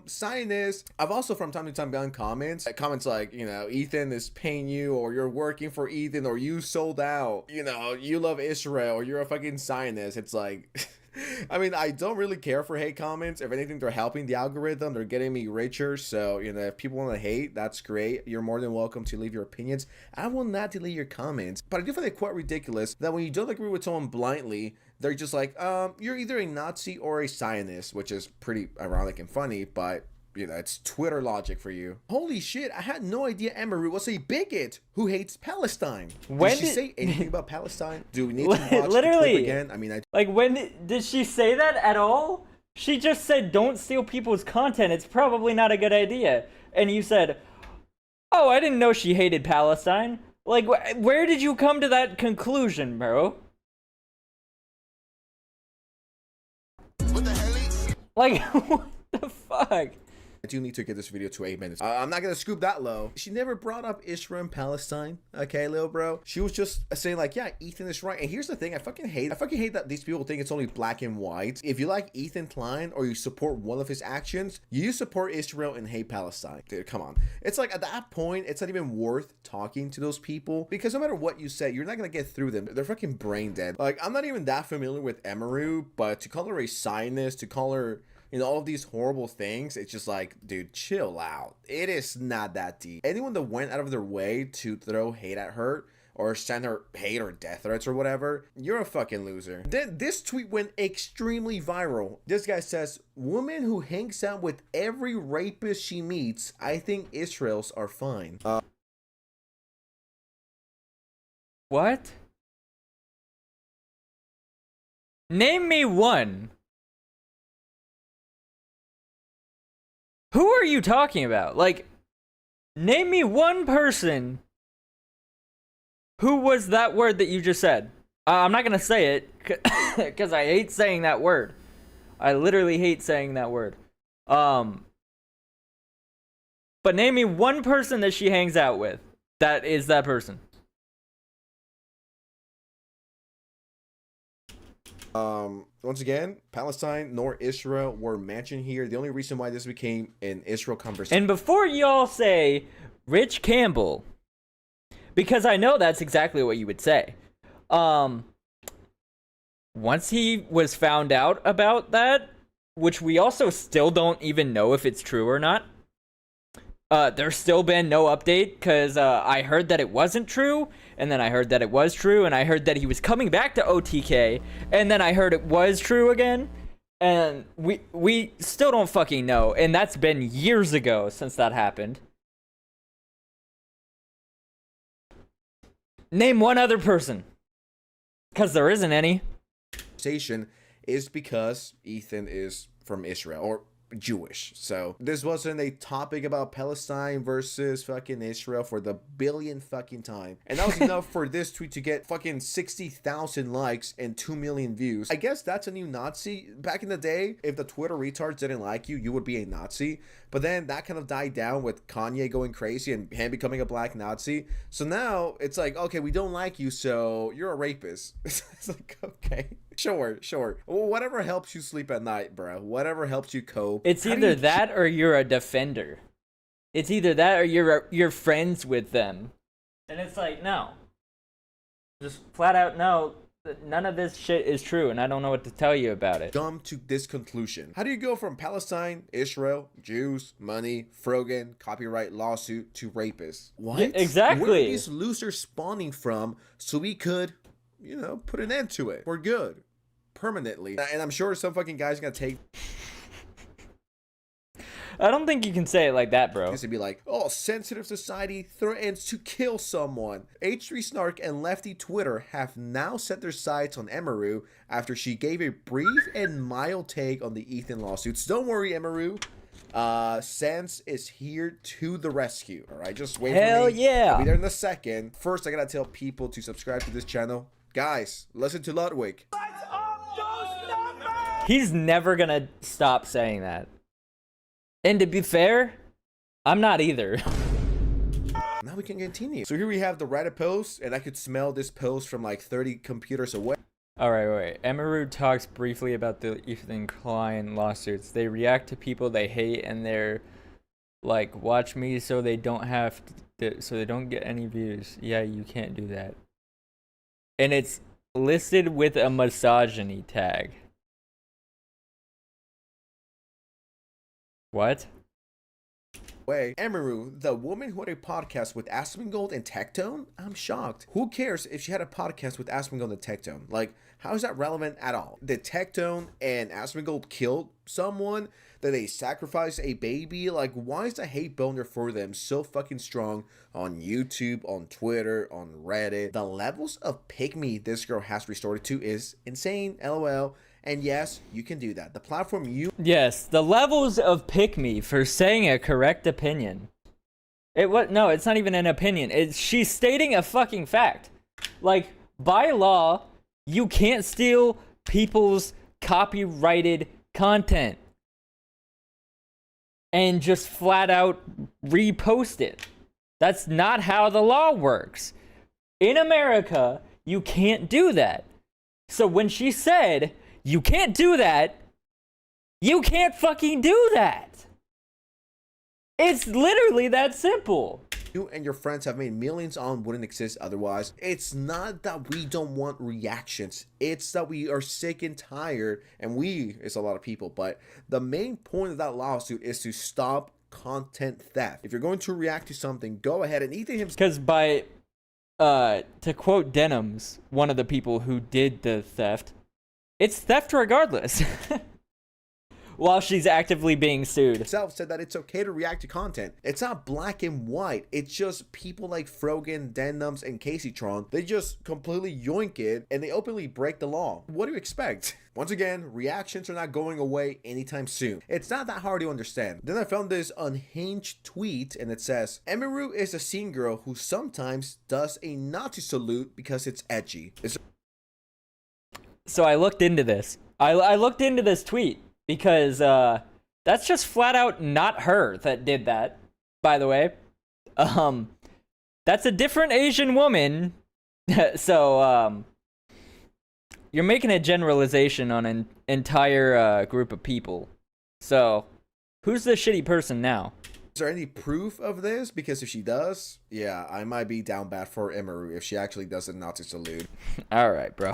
Zionist. I've also from time to time gotten comments like, you know, Ethan is paying you, or you're working for Ethan, or you sold out, you know, you love Israel, or you're a fucking Zionist. It's like, I mean, I don't really care for hate comments. If anything, they're helping the algorithm. They're getting me richer. So, you know, if people want to hate, that's great. You're more than welcome to leave your opinions. I will not delete your comments. But I do find it quite ridiculous that when you don't agree with someone blindly, they're just like, you're either a Nazi or a Zionist, which is pretty ironic and funny, but you know, it's Twitter logic for you. Holy shit, I had no idea Emiru was a bigot who hates Palestine. Did she say anything about Palestine? Do we need to watch literally the clip again? I mean, like, when did she say that at all? She just said, don't steal people's content. It's probably not a good idea. And you said, oh, I didn't know she hated Palestine. Like, where did you come to that conclusion, bro? What the hell? Like, what the fuck? I do need to get this video to 8 minutes. I'm not gonna scoop that low. She never brought up Israel and Palestine, okay, little bro? She was just saying like, yeah, Ethan is right. And here's the thing, I fucking hate that these people think it's only black and white. If you like Ethan Klein or you support one of his actions, you support Israel and hate Palestine. Dude, come on. It's like at that point, it's not even worth talking to those people, because no matter what you say, you're not gonna get through them. They're fucking brain dead. Like, I'm not even that familiar with Emiru, but to call her a Zionist, to call her, you know, all of these horrible things, it's just like, dude, chill out. It is not that deep. Anyone that went out of their way to throw hate at her or send her hate or death threats or whatever, you're a fucking loser. Then this tweet went extremely viral. This guy says, woman who hangs out with every rapist she meets, I think Israel's are fine. What? Name me one. Who are you talking about? Like, name me one person who was that word that you just said. I'm not gonna say it, because I hate saying that word. I literally hate saying that word. But name me one person that she hangs out with. That is that person. Once again, Palestine nor Israel were mentioned here. The only reason why this became an Israel conversation. And before y'all say Rich Campbell, because I know that's exactly what you would say. Once he was found out about that, which we also still don't even know if it's true or not. There's still been no update, because I heard that it wasn't true, and then I heard that it was true, and I heard that he was coming back to OTK, and then I heard it was true again, and we still don't fucking know, and that's been years ago since that happened. Name one other person, because there isn't any. Is because Ethan is from Israel, or Jewish. So this wasn't a topic about Palestine versus fucking Israel for the billionth fucking time. And that was enough for this tweet to get fucking 60,000 likes and 2 million views. I guess that's a new Nazi. Back in the day, if the Twitter retards didn't like you, you would be a Nazi. But then that kind of died down with Kanye going crazy and him becoming a black Nazi. So now it's like, okay, we don't like you, so you're a rapist. It's like, okay. Sure. Well, whatever helps you sleep at night, bro. Whatever helps you cope. It's either that or you're a defender. It's either that or you're friends with them. And it's like, no. Just flat out, no. None of this shit is true, and I don't know what to tell you about it. Come to this conclusion. How do you go from Palestine, Israel, Jews, money, Frogan, copyright lawsuit to rapists? What? Yeah, exactly. Where are these losers spawning from so we could, you know, put an end to it? We're good. Permanently. And I'm sure some fucking guy's gonna take... I don't think you can say it like that, bro. It's to be like, oh, sensitive society threatens to kill someone. H3 Snark and Lefty Twitter have now set their sights on Emiru after she gave a brief and mild take on the Ethan lawsuits. Don't worry, Emiru. Sense is here to the rescue. All right, just wait for me. Hell yeah. I'll be there in a second. First, I gotta tell people to subscribe to this channel. Guys, listen to Ludwig. He's never gonna stop saying that. And to be fair, I'm not either. Now we can continue. So here we have the Reddit post, and I could smell this post from like 30 computers away. Alright, wait. Emiru talks briefly about the Ethan Klein lawsuits. They react to people they hate, and they're like, watch me so they don't have to, so they don't get any views. Yeah, you can't do that. And it's listed with a misogyny tag. What? Emiru, the woman who had a podcast with Asmongold and Tectone? I'm shocked. Who cares if she had a podcast with Asmongold and Tectone? Like, how is that relevant at all? Did Tectone and Asmongold kill someone? Did they sacrifice a baby? Like, why is the hate boner for them so fucking strong on YouTube, on Twitter, on Reddit? The levels of pygmy this girl has resorted to is insane, lol. And yes, you can do that. The platform you... Yes, the levels of pick me for saying a correct opinion. No, it's not even an opinion. She's stating a fucking fact. Like, by law, you can't steal people's copyrighted content and just flat out repost it. That's not how the law works. In America, you can't do that. So when she said... you can't do that. You can't fucking do that. It's literally that simple. You and your friends have made millions on wouldn't exist otherwise. It's not that we don't want reactions. It's that we are sick and tired, and we is a lot of people, but the main point of that lawsuit is to stop content theft. If you're going to react to something, go ahead and Ethan himself. Because by, to quote Denims, one of the people who did the theft, it's theft regardless. While she's actively being sued. Himself said that it's okay to react to content. It's not black and white. It's just people like Frogan, Denims, and Caseytron. They just completely yoink it and they openly break the law. What do you expect? Once again, reactions are not going away anytime soon. It's not that hard to understand. Then I found this unhinged tweet and it says, Emiru is a scene girl who sometimes does a Nazi salute because it's edgy. So I looked into this. I looked into this tweet because that's just flat out not her that did that, by the way. That's a different Asian woman. So you're making a generalization on an entire group of people. So who's the shitty person now? Is there any proof of this? Because if she does, yeah, I might be down bad for Emiru if she actually does a Nazi salute. All right, bro.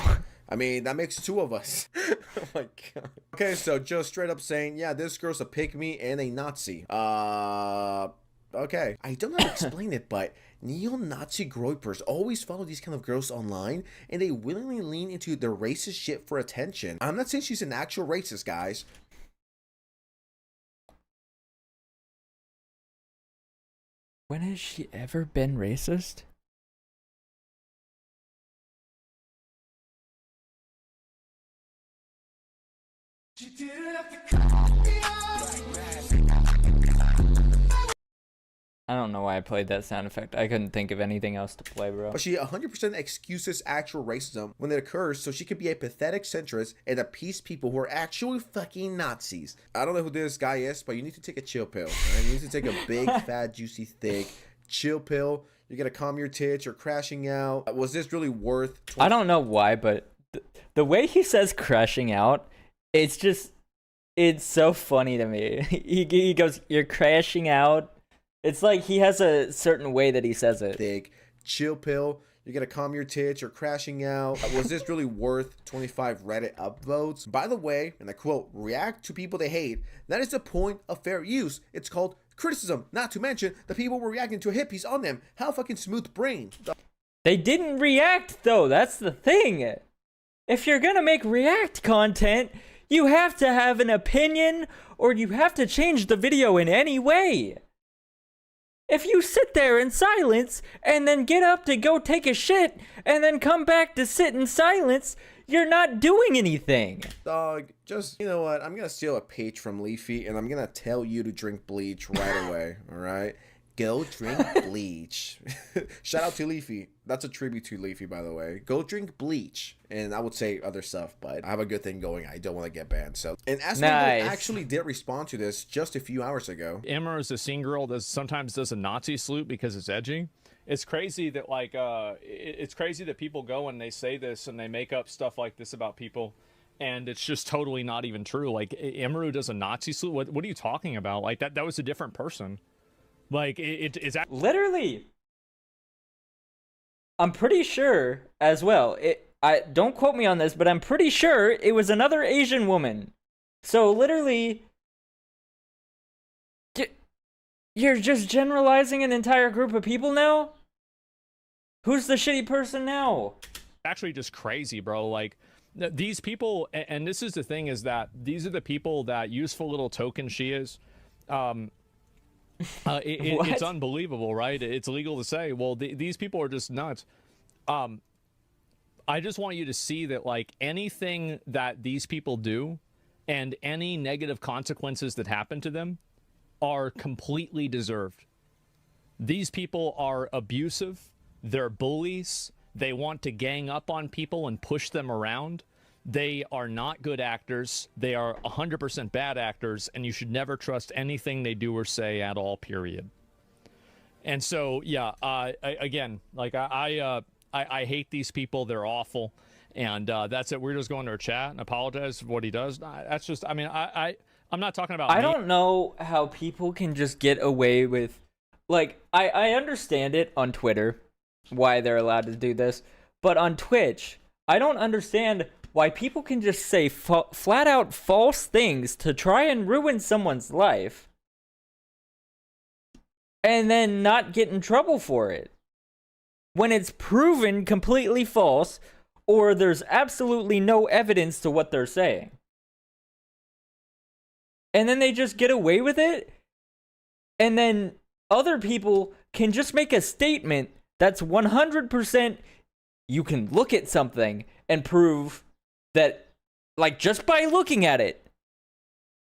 I mean, that makes two of us. Oh my god. Okay, so just straight up saying, yeah, this girl's a pick-me and a Nazi. Okay. I don't know how to explain it, but neo-Nazi groypers always follow these kind of girls online, and they willingly lean into their racist shit for attention. I'm not saying she's an actual racist, guys. When has she ever been racist? She didn't have to cut me off. I don't know why I played that sound effect. I couldn't think of anything else to play, bro. But she 100% excuses actual racism when it occurs so she could be a pathetic centrist and appease people who are actually fucking Nazis. I don't know who this guy is, but you need to take a chill pill. Right? You need to take a big, fat, juicy, thick chill pill. You're going to calm your tits. You're crashing out. Was this really worth... I don't know why, but the way he says crashing out, it's so funny to me. He goes, you're crashing out. It's like he has a certain way that he says it. Thick chill pill. You're gonna calm your tits. You're crashing out. Was this really worth 25 Reddit upvotes? By the way, and I quote, react to people they hate. That is the point of fair use. It's called criticism. Not to mention the people were reacting to a hit piece on them. How fucking smooth brain. They didn't react though. That's the thing. If you're gonna make react content, you have to have an opinion or you have to change the video in any way. If you sit there in silence and then get up to go take a shit and then come back to sit in silence, you're not doing anything. Dog, just, you know what? I'm going to steal a page from Leafy and I'm going to tell you to drink bleach right away, all right? Go drink bleach. Shout out to Leafy. That's a tribute to Leafy, by the way. Go drink bleach. And I would say other stuff, but I have a good thing going. I don't want to get banned. So, and Asmongo actually did respond to this just a few hours ago. Emiru is a scene girl that sometimes does a Nazi salute because it's edgy. It's crazy that it's crazy that people go and they say this and they make up stuff like this about people. And it's just totally not even true. Like Emiru does a Nazi salute. What are you talking about? Like that was a different person. Like it's literally. I'm pretty sure as well. I don't quote me on this, but I'm pretty sure it was another Asian woman. So literally, you're just generalizing an entire group of people now? Who's the shitty person now? Actually just crazy, bro. Like these people, and this is the thing, is that these are the people that useful little token she is. It's unbelievable, right? It's illegal to say. Well, these people are just nuts. I just want you to see that, like, anything that these people do and any negative consequences that happen to them are completely deserved. These people are abusive. They're bullies. They want to gang up on people and push them around. They are not good actors. They are 100% bad actors, and you should never trust anything they do or say at all, period. And so, yeah, again, like, I hate these people. They're awful. And that's it. We're just going to our chat and apologize for what he does. That's just, I mean, I'm not talking about I don't know how people can just get away with, like, I understand it on Twitter, why they're allowed to do this. But on Twitch, I don't understand why people can just say flat out false things to try and ruin someone's life and then not get in trouble for it when it's proven completely false or there's absolutely no evidence to what they're saying. And then they just get away with it, and then other people can just make a statement that's 100%, you can look at something and prove that, like, just by looking at it,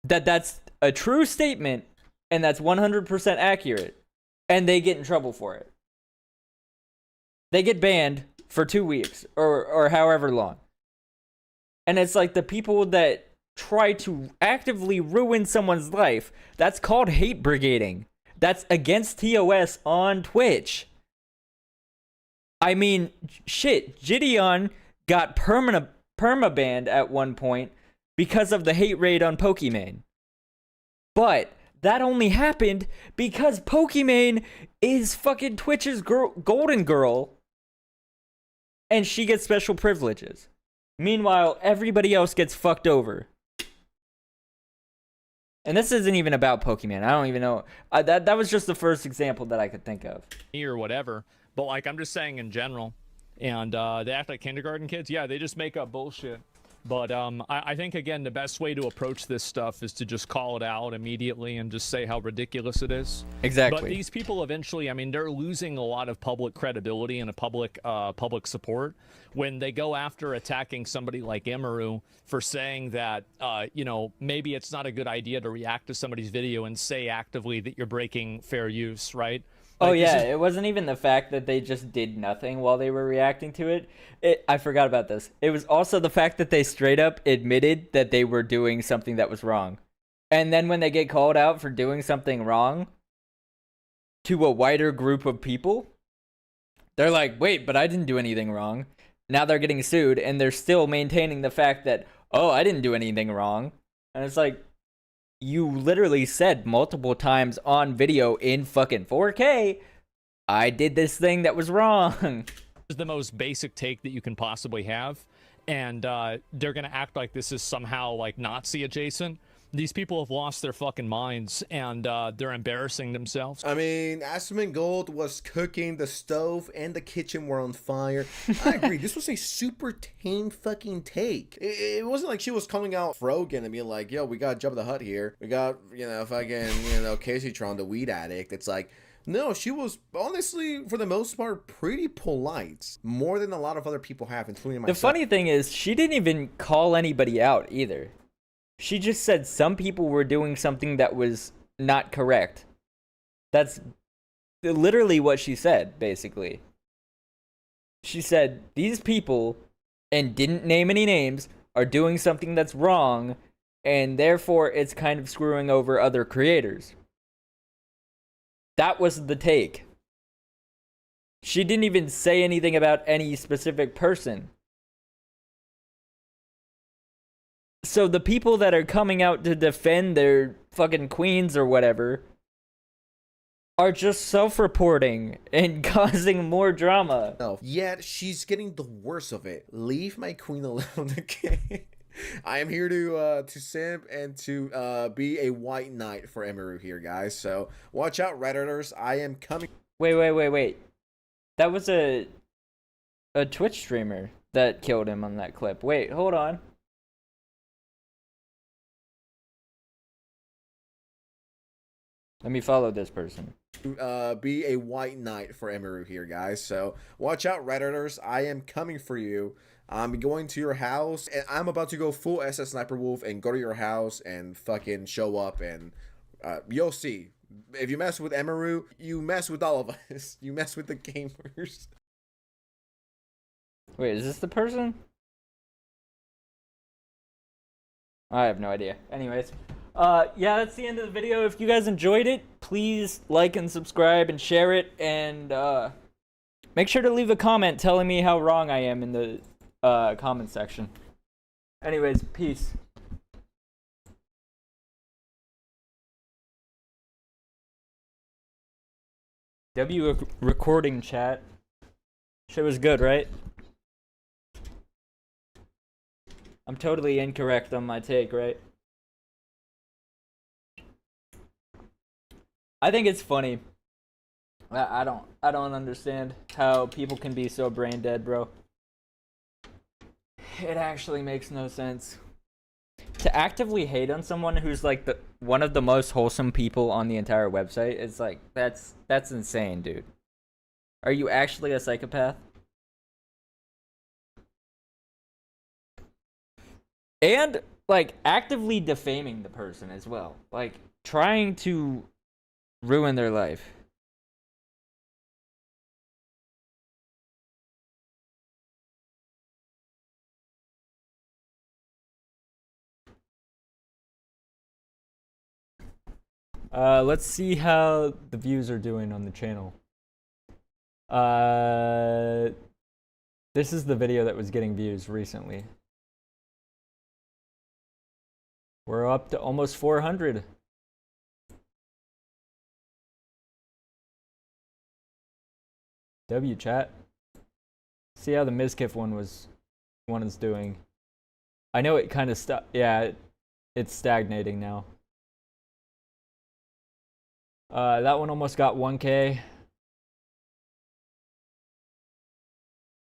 that's a true statement and that's 100% accurate, and they get in trouble for it. They get banned for 2 weeks or however long. And it's like the people that try to actively ruin someone's life, that's called hate brigading. That's against TOS on Twitch. I mean, shit, Gideon got permabanned at one point because of the hate raid on Pokimane. But that only happened because Pokimane is fucking Twitch's golden girl, and she gets special privileges. Meanwhile, everybody else gets fucked over. And this isn't even about Pokemon. I don't even know. That was just the first example that I could think of. Or whatever. But, like, I'm just saying in general. And they act like kindergarten kids. Yeah, they just make up bullshit. But I think, again, the best way to approach this stuff is to just call it out immediately and just say how ridiculous it is. Exactly. But these people eventually, I mean, they're losing a lot of public credibility and a public support when they go after attacking somebody like Emiru for saying that, you know, maybe it's not a good idea to react to somebody's video and say actively that you're breaking fair use, right? Oh Like, this yeah, is- it wasn't even the fact that they just did nothing while they were reacting to it. I forgot about this. It was also the fact that they straight up admitted that they were doing something that was wrong. And then when they get called out for doing something wrong to a wider group of people, they're like, "Wait, but I didn't do anything wrong." Now they're getting sued and they're still maintaining the fact that, "Oh, I didn't do anything wrong." And it's like, you literally said multiple times on video in fucking 4K, I did this thing that was wrong. is the most basic take that you can possibly have, and they're gonna act like this is somehow like Nazi adjacent. These people have lost their fucking minds, and they're embarrassing themselves. I mean, Aspen Gold was cooking, the stove and the kitchen were on fire. I agree. This was a super tame fucking take. It wasn't like she was coming out Frogan and being like, yo, we got Jabba the Hutt here. We got, fucking, Casey Tron, the weed addict. It's like, no, she was honestly, for the most part, pretty polite. More than a lot of other people have, including myself. The funny thing is, she didn't even call anybody out either. She just said some people were doing something that was not correct. That's literally what she said, basically. She said, these people, and didn't name any names, are doing something that's wrong, and therefore it's kind of screwing over other creators. That was the take. She didn't even say anything about any specific person. So the people that are coming out to defend their fucking queens or whatever are just self-reporting and causing more drama. No, yet she's getting the worst of it. Leave my queen alone, okay? I am here to simp and to be a white knight for Emiru here, guys. So watch out, Redditors. I am coming. Wait. That was a Twitch streamer that killed him on that clip. Wait, hold on. Let me follow this person. Be a white knight for Emiru here, guys. So watch out, Redditors. I am coming for you. I'm going to your house, and I'm about to go full SS Sniper Wolf and go to your house and fucking show up, and you'll see. If you mess with Emiru, you mess with all of us. You mess with the gamers. Wait, is this the person? I have no idea. Anyways, yeah, that's the end of the video. If you guys enjoyed it, please like and subscribe and share it, and make sure to leave a comment telling me how wrong I am in the comment section. Anyways, peace. Recording chat. Shit was good, right? I'm totally incorrect on my take, right? I think it's funny. I don't understand how people can be so brain dead, bro. It actually makes no sense. To actively hate on someone who's like one of the most wholesome people on the entire website, it's like that's insane, dude. Are you actually a psychopath? And like actively defaming the person as well. Like trying to ruin their life. Let's see how the views are doing on the channel. This is the video that was getting views recently. We're up to almost 400. W chat. See how the Mizkif one is doing. I know it kind of it's stagnating now. That one almost got 1K.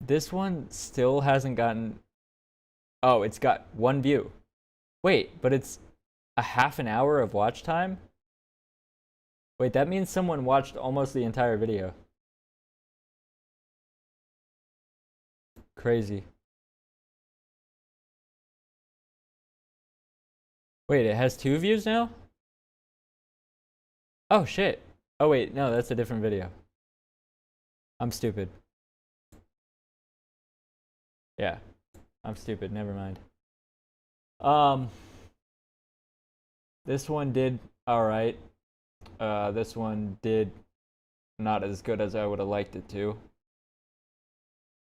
This one still hasn't gotten... Oh, it's got 1 view. Wait, but it's a half an hour of watch time? Wait, that means someone watched almost the entire video. Crazy. Wait, it has 2 views now? Oh shit. Oh wait, no, that's a different video. I'm stupid. Yeah, I'm stupid. Never mind. This one did all right. This one did not as good as I would have liked it to.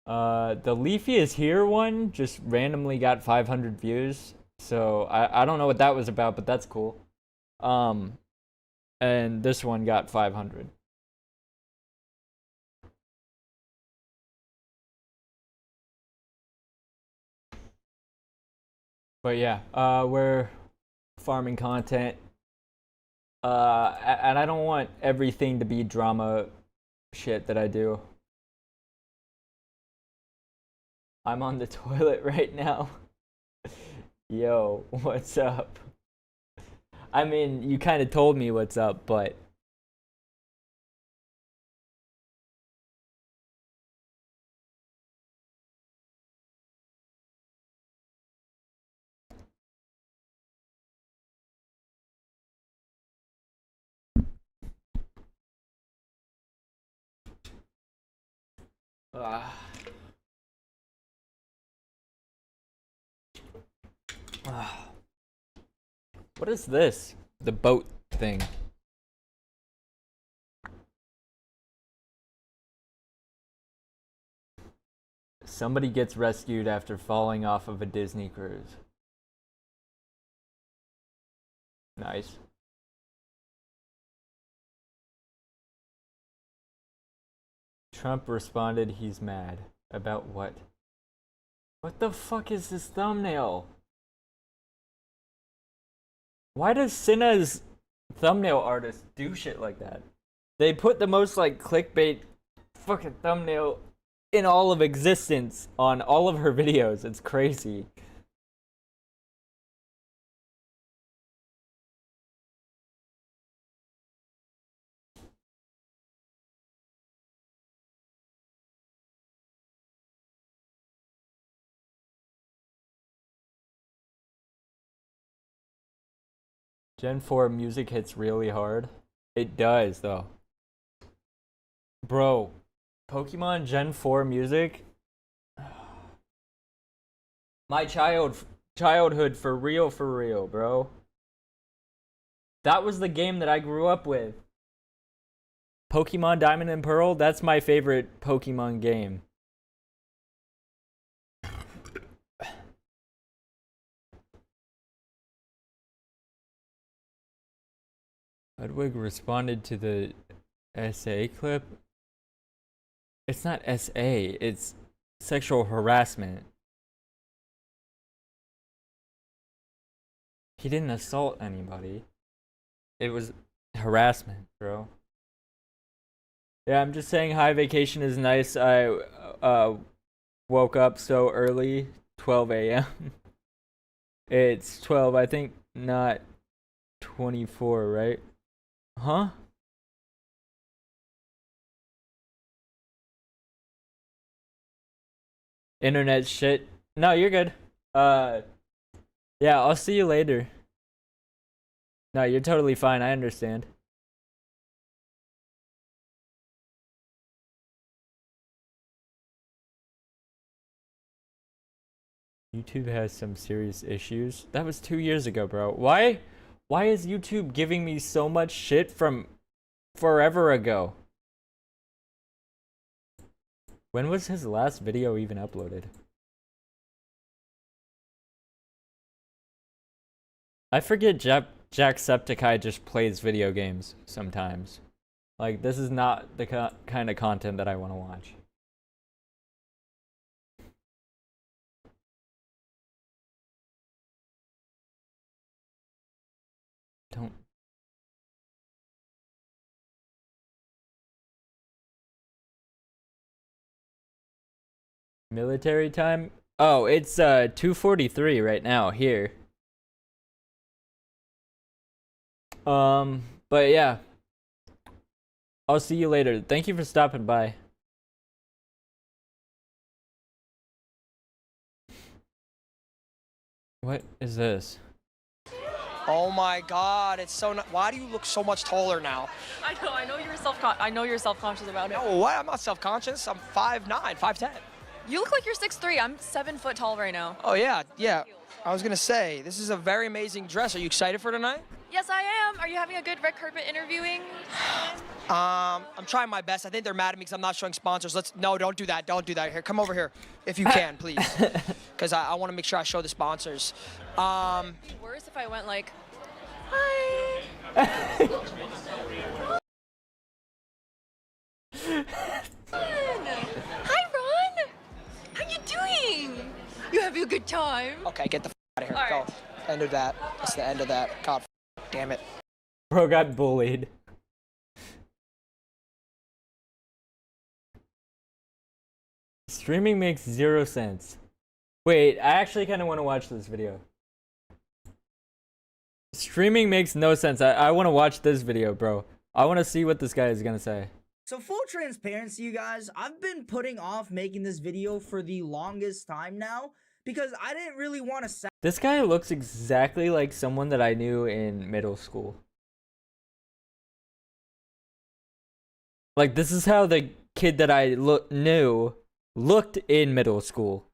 The Leafy is Here one just randomly got 500 views. So I don't know what that was about, but that's cool. And this one got 500. But yeah, we're farming content. And I don't want everything to be drama shit that I do. I'm on the toilet right now. Yo, what's up? I mean, you kind of told me what's up, but... What is this? The boat thing. Somebody gets rescued after falling off of a Disney cruise. Nice. Trump responded he's mad. About what? What the fuck is this thumbnail? Why does Cinna's thumbnail artist do shit like that? They put the most like clickbait fucking thumbnail in all of existence on all of her videos. It's crazy. Gen 4 music hits really hard. It does, though. Bro, Pokemon Gen 4 music? My childhood for real, bro. That was the game that I grew up with. Pokemon Diamond and Pearl, that's my favorite Pokemon game. Ludwig responded to the SA clip. It's not SA, it's sexual harassment. He didn't assault anybody. It was harassment, bro. Yeah, I'm just saying high vacation is nice. I woke up so early, 12 a.m. It's 12, I think, not 24, right? Huh? Internet shit. No, you're good. Yeah, I'll see you later. No, you're totally fine. I understand. YouTube has some serious issues. That was 2 years ago, bro. Why is YouTube giving me so much shit from forever ago? When was his last video even uploaded? I forget Jacksepticeye just plays video games sometimes. Like, this is not the kind of content that I want to watch. Don't. Military time? Oh, it's 2:43 right now here. But yeah. I'll see you later. Thank you for stopping by. What is this? Oh my God, it's so. Why do you look so much taller now? I know you're self-conscious about it. No, what? I'm not self-conscious. I'm 5'9", 5'10". You look like you're 6'3". I'm 7 foot tall right now. Oh yeah. I was gonna say, this is a very amazing dress. Are you excited for tonight? Yes, I am. Are you having a good red carpet interviewing? I'm trying my best. I think they're mad at me because I'm not showing sponsors. No, don't do that. Don't do that. Here, come over here, if you can, please, because I want to make sure I show the sponsors. It'd be worse if I went like, hi. Hi, Ron. How you doing? You having a good time? Okay, get the out of here. All Go. right. End of that. That's the end of that. God damn it. Bro got bullied. Streaming makes 0 sense. Wait, I actually kind of want to watch this video. Streaming makes no sense. I want to watch this video, bro. I want to see what this guy is gonna say. So full transparency, you guys, I've been putting off making this video for the longest time now because I didn't really want to This guy looks exactly like someone that I knew in middle school. Like, this is how the kid that I knew looked in middle school.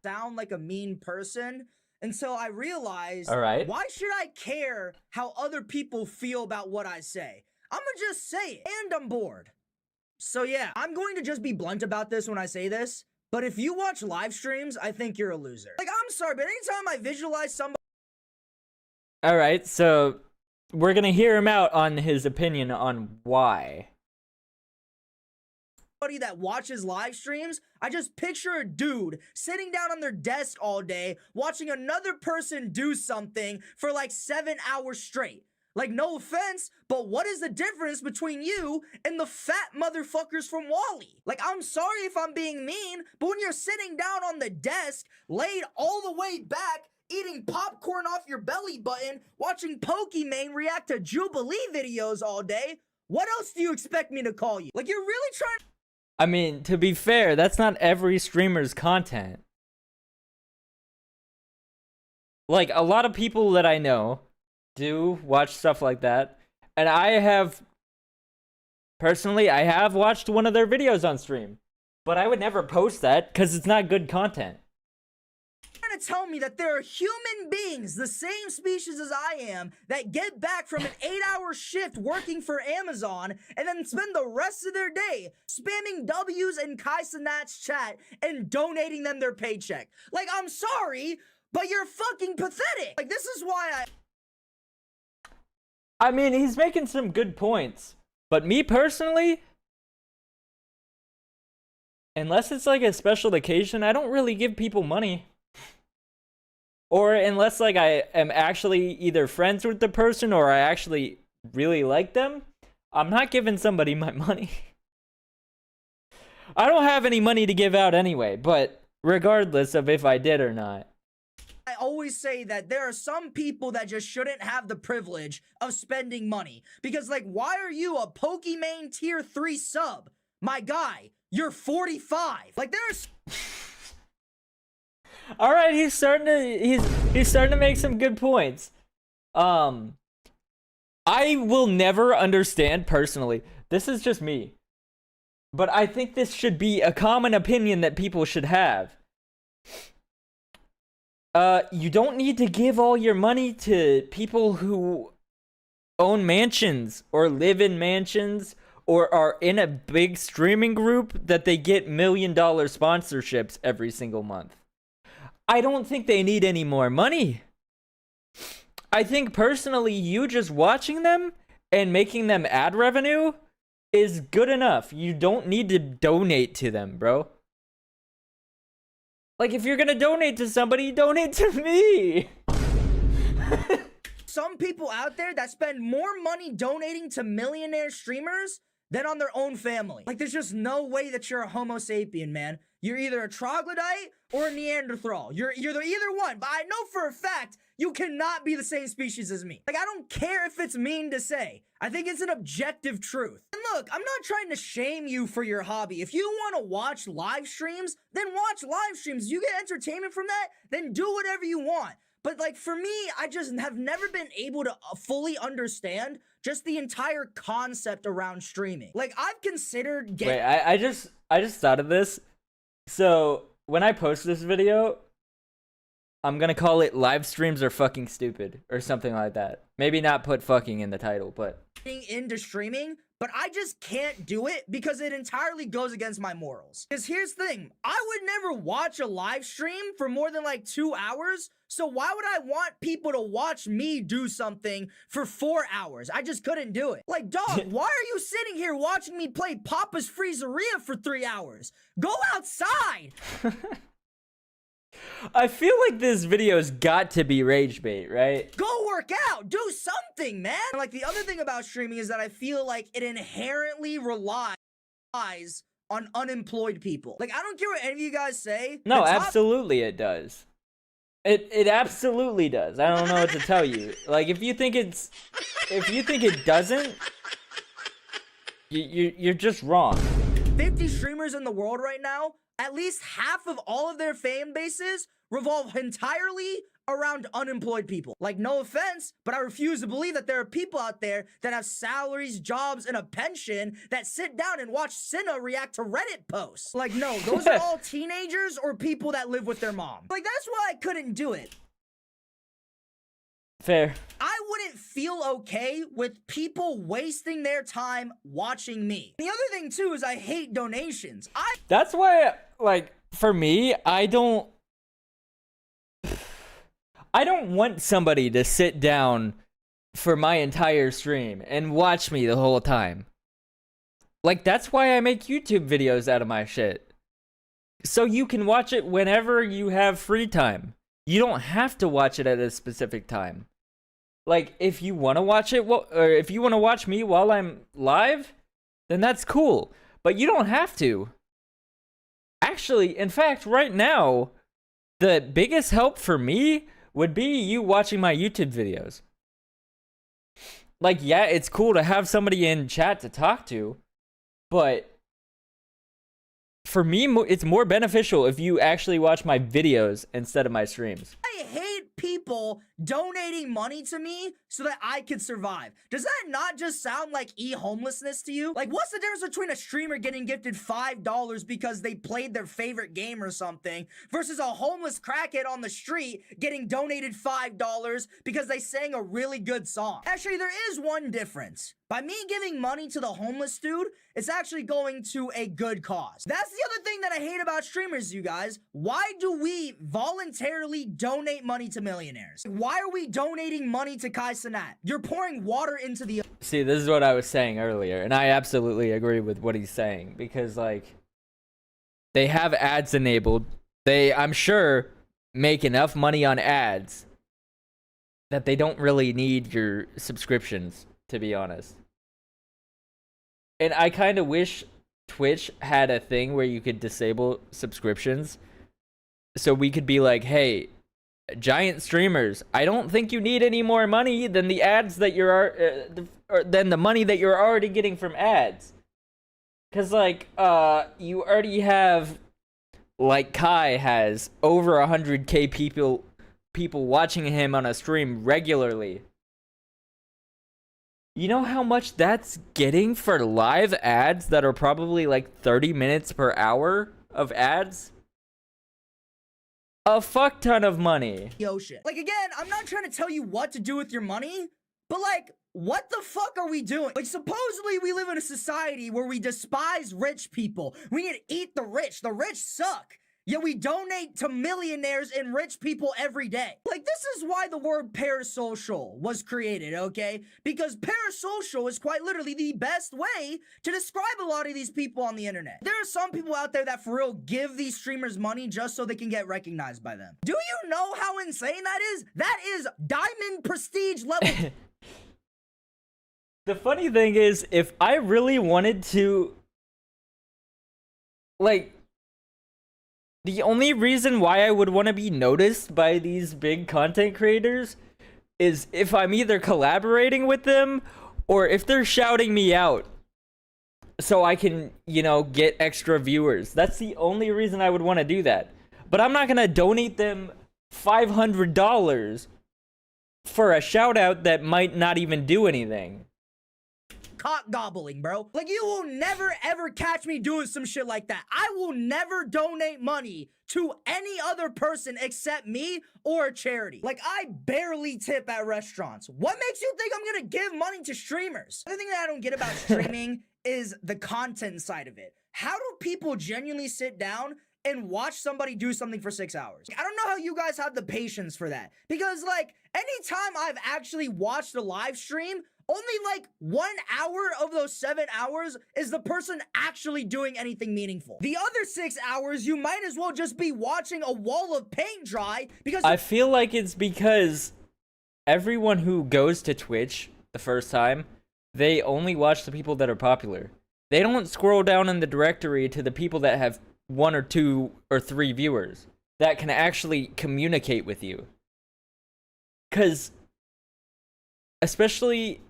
sound like a mean person. And so I realized, all right, why should I care how other people feel about what I say? I'm gonna just say it, and I'm bored. So yeah, I'm going to just be blunt about this when I say this, but if you watch live streams, I think you're a loser. Like, I'm sorry, but anytime I visualize somebody... All right, so we're gonna hear him out on his opinion on why. that watches live streams, I just picture a dude sitting down on their desk all day watching another person do something for like 7 hours straight. Like, no offense, but what is the difference between you and the fat motherfuckers from Wall-E? Like, I'm sorry if I'm being mean, but when you're sitting down on the desk, laid all the way back, eating popcorn off your belly button, watching Pokimane react to Jubilee videos all day, what else do you expect me to call you? Like, you're really trying to... I mean, to be fair, that's not every streamer's content. Like, a lot of people that I know do watch stuff like that, and I have watched one of their videos on stream, but I would never post that because it's not good content. Trying to tell me that there are human beings, the same species as I am, that get back from an 8-hour shift working for Amazon and then spend the rest of their day spamming W's in Kai Cenat's chat and donating them their paycheck. Like, I'm sorry, but you're fucking pathetic. Like, this is why I mean, he's making some good points, but me personally, unless it's like a special occasion, I don't really give people money. Or unless like I am actually either friends with the person or I actually really like them, I'm not giving somebody my money. I don't have any money to give out anyway, but regardless of if I did or not. I always say that there are some people that just shouldn't have the privilege of spending money. Because, like, why are you a Pokimane tier 3 sub? My guy, you're 45. Like, there's... All right, he's starting to make some good points. I will never understand personally. This is just me. But I think this should be a common opinion that people should have. You don't need to give all your money to people who own mansions or live in mansions or are in a big streaming group that they get $1 million sponsorships every single month. I don't think they need any more money. I think personally, you just watching them and making them ad revenue is good enough. You don't need to donate to them, bro. Like, if you're gonna donate to somebody, donate to me. Some people out there that spend more money donating to millionaire streamers than on their own family. Like, there's just no way that you're a Homo sapien, man. You're either a troglodyte or a Neanderthal. You're either one. But I know for a fact you cannot be the same species as me. Like, I don't care if it's mean to say. I think it's an objective truth. And look, I'm not trying to shame you for your hobby. If you want to watch live streams, then watch live streams. You get entertainment from that, then do whatever you want. But like for me, I just have never been able to fully understand just the entire concept around streaming. Like I've considered Wait, I just thought of this. So when I post this video, I'm gonna call it live streams are fucking stupid or something like that. Maybe not put fucking in the title, but into streaming, but I just can't do it because it entirely goes against my morals. Because here's the thing, I would never watch a live stream for more than like 2 hours. So why would I want people to watch me do something for 4 hours? I just couldn't do it. Like, dog, why are you sitting here watching me play Papa's Freezeria for 3 hours? Go outside! I feel like this video's got to be rage bait, right? Go work out! Do something, man! Like, the other thing about streaming is that I feel like it inherently relies on unemployed people. Like, I don't care what any of you guys say. No, absolutely it does. It absolutely does. I don't know what to tell you. Like, if you think it doesn't, you're just wrong. 50 streamers in the world right now, at least half of all of their fan bases revolve entirely around unemployed people. Like, no offense, but I refuse to believe that there are people out there that have salaries, jobs, and a pension that sit down and watch Cinna react to Reddit posts. Like, no, those are all teenagers or people that live with their mom. Like, that's why I couldn't do it. Fair. I wouldn't feel okay with people wasting their time watching me. The other thing, too, is I hate donations. That's why, like, for me, I don't want somebody to sit down for my entire stream and watch me the whole time. Like, that's why I make YouTube videos out of my shit. So you can watch it whenever you have free time. You don't have to watch it at a specific time. Like, if you want to watch it, or if you want to watch me while I'm live, then that's cool. But you don't have to. Actually, in fact, right now, the biggest help for me would be you watching my YouTube videos. Like, yeah, it's cool to have somebody in chat to talk to, but for me, it's more beneficial if you actually watch my videos instead of my streams. I hate people donating money to me so that I could survive. Does that not just sound like e-homelessness to you? Like, what's the difference between a streamer getting gifted $5 because they played their favorite game or something versus a homeless crackhead on the street getting donated $5 because they sang a really good song? Actually, there is one difference. By me giving money to the homeless dude, it's actually going to a good cause. That's the other thing that I hate about streamers, you guys. Why do we voluntarily donate money to millionaires? Why are we donating money to Kai Cenat? You're pouring water into the... See, this is what I was saying earlier, and I absolutely agree with what he's saying, because, like, they have ads enabled. They, I'm sure, make enough money on ads that they don't really need your subscriptions, to be honest. And I kind of wish Twitch had a thing where you could disable subscriptions, so we could be like, hey, giant streamers, I don't think you need any more money than the ads that than the money that you're already getting from ads. Cause like, you already have, like Kai has over 100K people watching him on a stream regularly. You know how much that's getting for live ads that are probably like 30 minutes per hour of ads? A fuck ton of money. Ocean. Like, again, I'm not trying to tell you what to do with your money, but like, what the fuck are we doing? Like, supposedly we live in a society where we despise rich people. We need to eat the rich. The rich suck. Yet we donate to millionaires and rich people every day. Like, this is why the word parasocial was created, okay? Because parasocial is quite literally the best way to describe a lot of these people on the internet. There are some people out there that for real give these streamers money just so they can get recognized by them. Do you know how insane that is? That is diamond prestige level. The funny thing is, if I really wanted to, like, The only reason why I would want to be noticed by these big content creators is if I'm either collaborating with them or if they're shouting me out so I can, you know, get extra viewers. That's the only reason I would want to do that. But I'm not going to donate them $500 for a shout out that might not even do anything. Cock gobbling, bro. Like, you will never ever catch me doing some shit like that. I will never donate money to any other person except me or a charity. Like, I barely tip at restaurants. What makes you think I'm gonna give money to streamers? The thing that I don't get about streaming is the content side of it. How do people genuinely sit down and watch somebody do something for 6 hours? I don't know how you guys have the patience for that. Because, like, anytime I've actually watched a live stream, only like 1 hour of those 7 hours is the person actually doing anything meaningful. The other 6 hours, you might as well just be watching a wall of paint dry because— I feel like it's because everyone who goes to Twitch the first time, they only watch the people that are popular. They don't scroll down in the directory to the people that have 1 or 2 or 3 viewers that can actually communicate with you. Because, especially,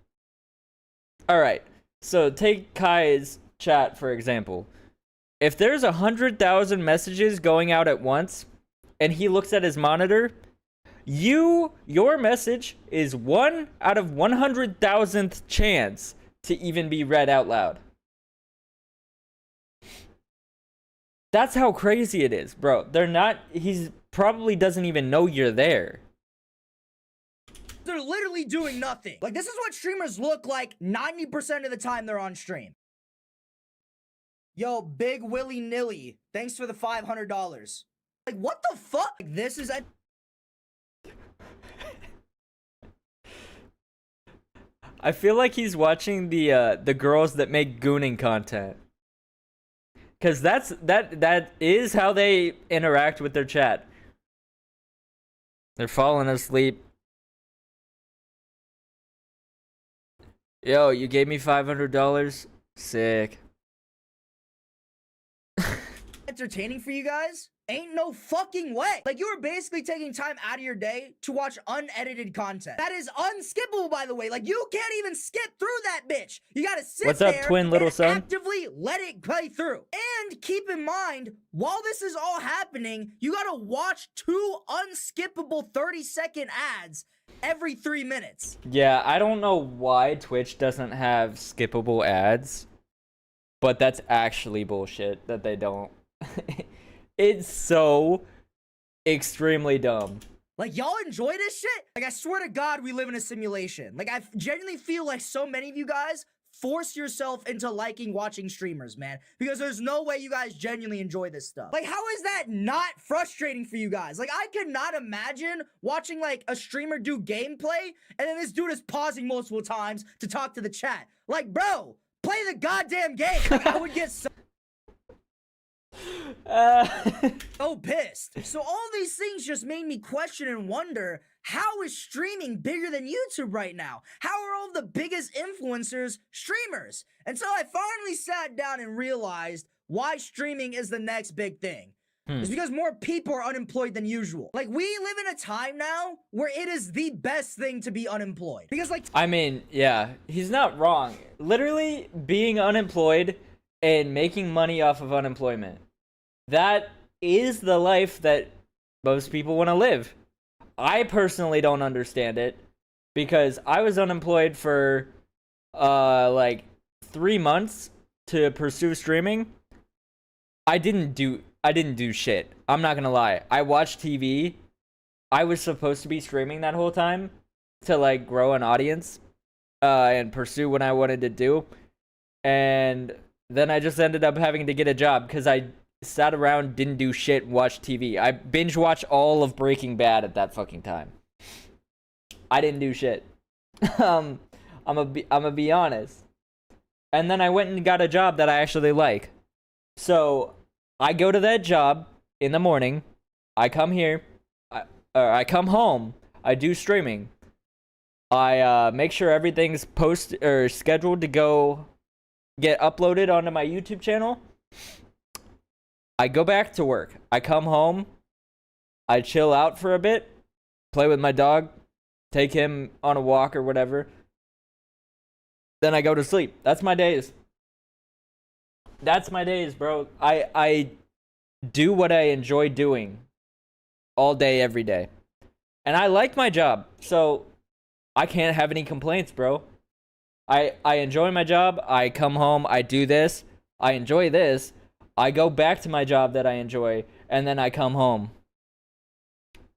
alright, so take Kai's chat for example. If there's 100,000 messages going out at once, and he looks at his monitor, your message is 1 out of 100,000th chance to even be read out loud. That's how crazy it is, bro. He's probably doesn't even know you're there. they're literally doing nothing. Like, this is what streamers look like 90% of the time they're on stream. Yo, Big Willy Nilly, thanks for the $500. Like, what the fuck? This is a— I feel like he's watching the girls that make gooning content. Cause that is how they interact with their chat. They're falling asleep. Yo, you gave me $500? Sick. entertaining for you guys? Ain't no fucking way. Like, you are basically taking time out of your day to watch unedited content. That is unskippable, by the way. Like, you can't even skip through that bitch. You gotta sit What's there up, twin little and son? actively let it play through. And keep in mind, while this is all happening, you gotta watch 2 unskippable 30-second ads every 3 minutes. Yeah, I don't know why Twitch doesn't have skippable ads, but that's actually bullshit that they don't. It's so extremely dumb. Like, y'all enjoy this shit? Like, I swear to God, we live in a simulation. Like, I genuinely feel like so many of you guys force yourself into liking watching streamers, man. Because there's no way you guys genuinely enjoy this stuff. Like, how is that not frustrating for you guys? Like, I could not imagine watching, like, a streamer do gameplay, and then this dude is pausing multiple times to talk to the chat. Like, bro, play the goddamn game. Like, I would get so pissed. So all these things just made me question and wonder, how is streaming bigger than YouTube right now? How are all the biggest influencers streamers? And so I finally sat down and realized why streaming is the next big thing. It's because more people are unemployed than usual. Like, we live in a time now where it is the best thing to be unemployed. Because, like, I mean, yeah, he's not wrong. Literally, being unemployed and making money off of unemployment, that is the life that most people want to live. I personally don't understand it because I was unemployed for like 3 months to pursue streaming. I didn't do shit. I'm not gonna lie. I watched TV. I was supposed to be streaming that whole time to like grow an audience and pursue what I wanted to do. And then I just ended up having to get a job because I sat around, didn't do shit, watched TV. I binge watched all of Breaking Bad at that fucking time. I didn't do shit. I'm gonna be honest. And then I went and got a job that I actually like. So I go to that job in the morning. I come here. I come home. I do streaming. I make sure everything's scheduled to go get uploaded onto my YouTube channel. I go back to work. I come home. I chill out for a bit, play with my dog, take him on a walk or whatever. Then I go to sleep. That's my days. That's my days, bro. I do what I enjoy doing all day, every day. And I like my job, so I can't have any complaints, bro. I enjoy my job. I come home. I do this. I enjoy this. I go back to my job that I enjoy, and then I come home.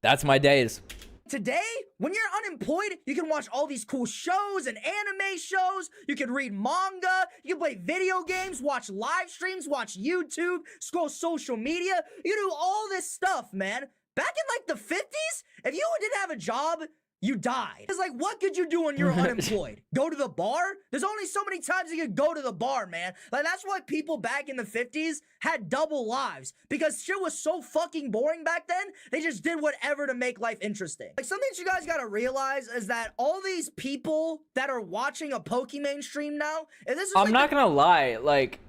That's my days. Today, when you're unemployed, you can watch all these cool shows and anime shows. You can read manga. You can play video games, watch live streams, watch YouTube, scroll social media. You do all this stuff, man. Back in like the 50s, if you didn't have a job, you died. It's like, what could you do when you're unemployed? Go to the bar? There's only so many times you could go to the bar, man. Like, that's why people back in the 50s had double lives. Because shit was so fucking boring back then, they just did whatever to make life interesting. Like, something that you guys gotta realize is that all these people that are watching a Pokemon stream now, and this is I'm not gonna lie, like,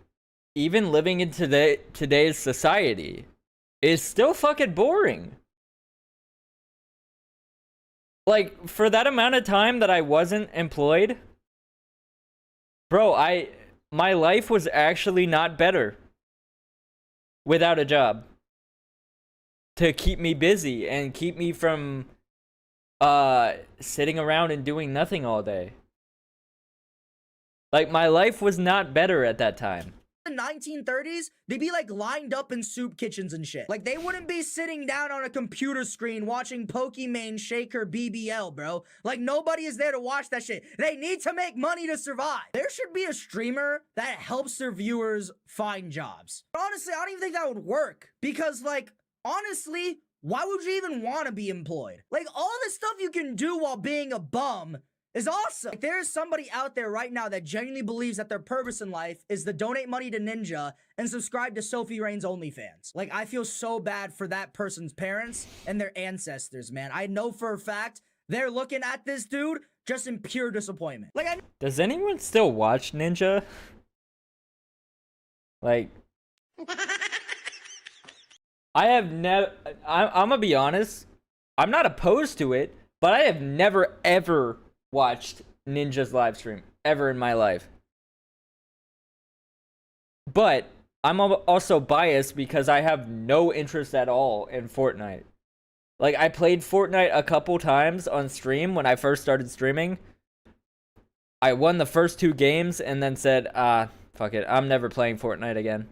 even living in today's society is still fucking boring. Like, for that amount of time that I wasn't employed, bro, my life was actually not better without a job to keep me busy and keep me from sitting around and doing nothing all day. Like, my life was not better at that time. The 1930s, they'd be like lined up in soup kitchens and shit. Like, they wouldn't be sitting down on a computer screen watching Pokemon Shaker BBL, bro. Like, nobody is there to watch that shit. They need to make money to survive. There should be a streamer that helps their viewers find jobs. But honestly, I don't even think that would work. Because, like, honestly, why would you even want to be employed? Like, all the stuff you can do while being a bum is awesome. Like, there's somebody out there right now that genuinely believes that their purpose in life is to donate money to Ninja and subscribe to Sophie Rain's OnlyFans. Like, I feel so bad for that person's parents and their ancestors, man. I know for a fact they're looking at this dude just in pure disappointment. Like, Does anyone still watch Ninja? Like, I have never, I'm gonna be honest, I'm not opposed to it, but I have never ever watched Ninja's live stream ever in my life. But I'm also biased because I have no interest at all in Fortnite. Like, I played Fortnite a couple times on stream when I first started streaming. I won the first 2 games and then said, fuck it, I'm never playing Fortnite again.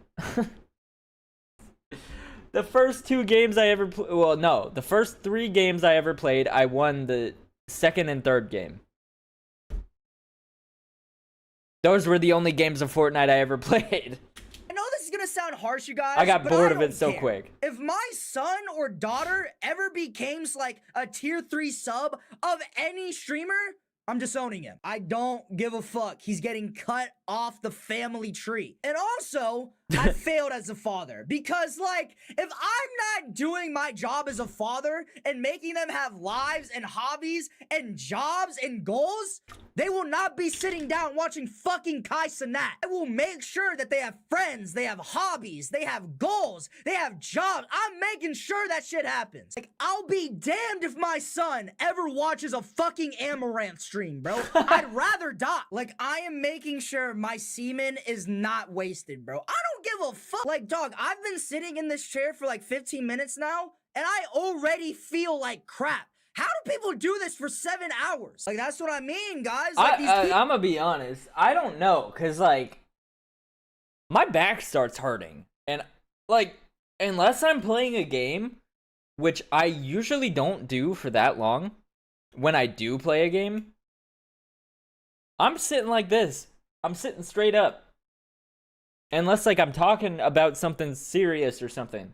The first 2 games I ever the first 3 games I ever played, I won the 2nd and 3rd game. Those were the only games of Fortnite I ever played. I know this is gonna sound harsh, you guys. I got but bored I of it don't so care. quick. If my son or daughter ever becomes like a tier 3 sub of any streamer, I'm disowning him. I don't give a fuck. He's getting cut off the family tree. And also, I failed as a father because, like, if I'm not doing my job as a father and making them have lives and hobbies and jobs and goals, they will not be sitting down watching fucking Kai Cenat. I will make sure that they have friends, they have hobbies, they have goals, they have jobs. I'm making sure that shit happens. Like, I'll be damned if my son ever watches a fucking Amaranth stream, bro. I'd rather die. Like, I am making sure my semen is not wasted, bro. I don't give a fuck. Like, dog, I've been sitting in this chair for like 15 minutes now, and I already feel like crap. How do people do this for 7 hours? Like, that's what I mean, guys. Like, I'm gonna be honest. I don't know, cause like my back starts hurting, and like unless I'm playing a game, which I usually don't do for that long. When I do play a game, I'm sitting like this. I'm sitting straight up. Unless like I'm talking about something serious or something.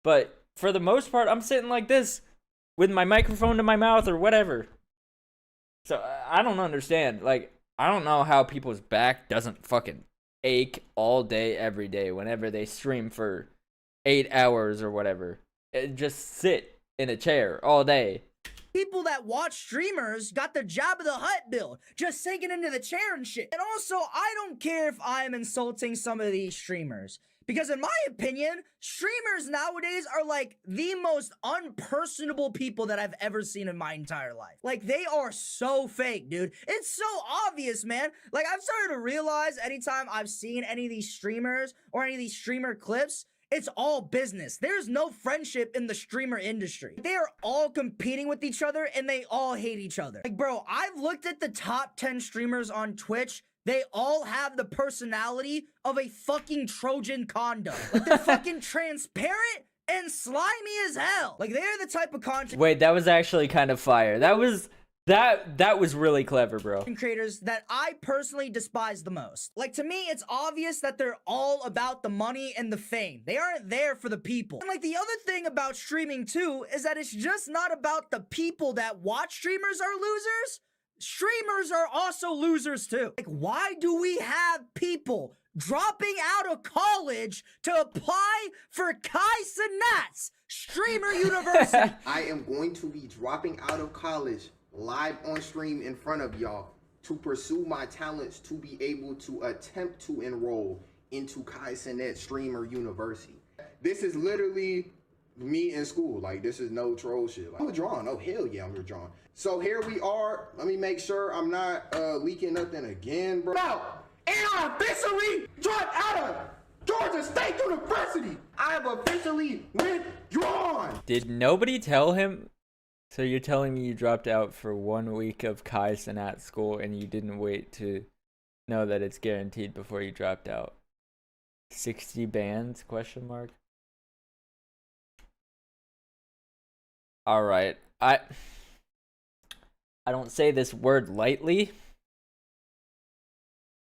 But for the most part, I'm sitting like this with my microphone to my mouth or whatever. So I don't understand. Like, I don't know how people's back doesn't fucking ache all day, every day, whenever they stream for 8 hours or whatever. Just sit in a chair all day. People that watch streamers got the Jabba the Hutt build, just sinking into the chair and shit. And also, I don't care if I'm insulting some of these streamers, because in my opinion, streamers nowadays are like the most unpersonable people that I've ever seen in my entire life. Like, they are so fake, dude. It's so obvious, man. Like, I've started to realize anytime I've seen any of these streamers or any of these streamer clips, it's all business. There's no friendship in the streamer industry. They are all competing with each other and they all hate each other. Like, bro, I've looked at the top 10 streamers on Twitch. They all have the personality of a fucking Trojan condom. Like, they're fucking transparent and slimy as hell. Like, they're the type of content. Wait, that was actually kind of fire. That was really clever, bro. Creators that I personally despise the most. Like, to me, it's obvious that they're all about the money and the fame. They aren't there for the people. And like, the other thing about streaming too is that it's just not about the people that watch streamers are losers. Streamers are also losers too. Like, why do we have people dropping out of college to apply for Kai Cenat's Streamer University? I am going to be dropping out of college live on stream in front of y'all to pursue my talents to be able to attempt to enroll into Kai Cenat Streamer University. This is literally me in school. Like, this is no troll shit. Like, I'm withdrawn. Oh, hell yeah, I'm withdrawn. So here we are. Let me make sure I'm not leaking nothing again, bro. No, and I officially dropped out of Georgia State University. I have officially withdrawn. Did nobody tell him? So you're telling me you dropped out for 1 week of Kai Cenat school and you didn't wait to know that it's guaranteed before you dropped out? 60 bans? Question mark. All right. I don't say this word lightly.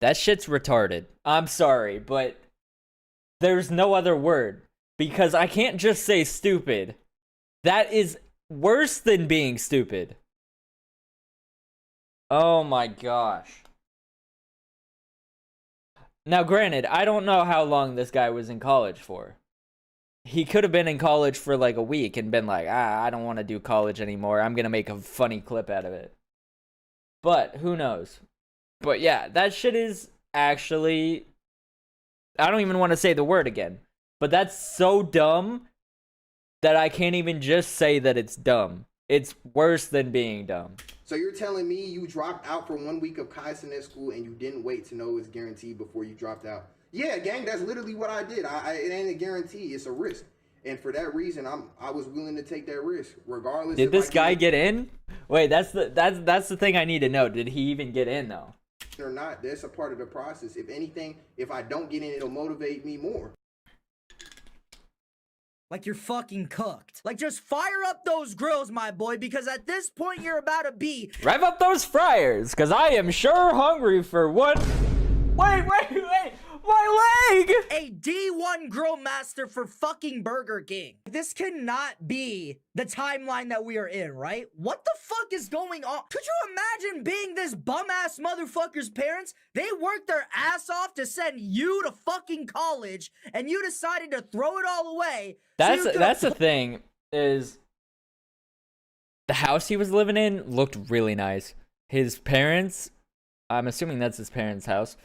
That shit's retarded. I'm sorry, but there's no other word, because I can't just say stupid. That is worse than being stupid. Oh my gosh. Now, granted, I don't know how long this guy was in college for. He could have been in college for like a week and been like, I don't want to do college anymore. I'm going to make a funny clip out of it. But who knows? But yeah, that shit is actually, I don't even want to say the word again. But that's so dumb that I can't even just say that it's dumb. It's worse than being dumb. So you're telling me you dropped out for 1 week of Kai Cenat school and you didn't wait to know it was guaranteed before you dropped out? Yeah, gang, that's literally what I did. It ain't a guarantee, it's a risk. And for that reason, I was willing to take that risk, regardless. Did this guy get in? Wait, that's the thing I need to know. Did he even get in though? Or not? That's a part of the process. If anything, if I don't get in, it'll motivate me more. Like, you're fucking cooked. Like, just fire up those grills, my boy, because at this point you're about to be. Rev up those fryers, because I am sure hungry for one. Wait, my leg! A D1 grill master for fucking Burger King. This cannot be the timeline that we are in, right? What the fuck is going on? Could you imagine being this bum-ass motherfucker's parents? They worked their ass off to send you to fucking college, and you decided to throw it all away. That's the thing, is the house he was living in looked really nice. His parents, I'm assuming that's his parents' house,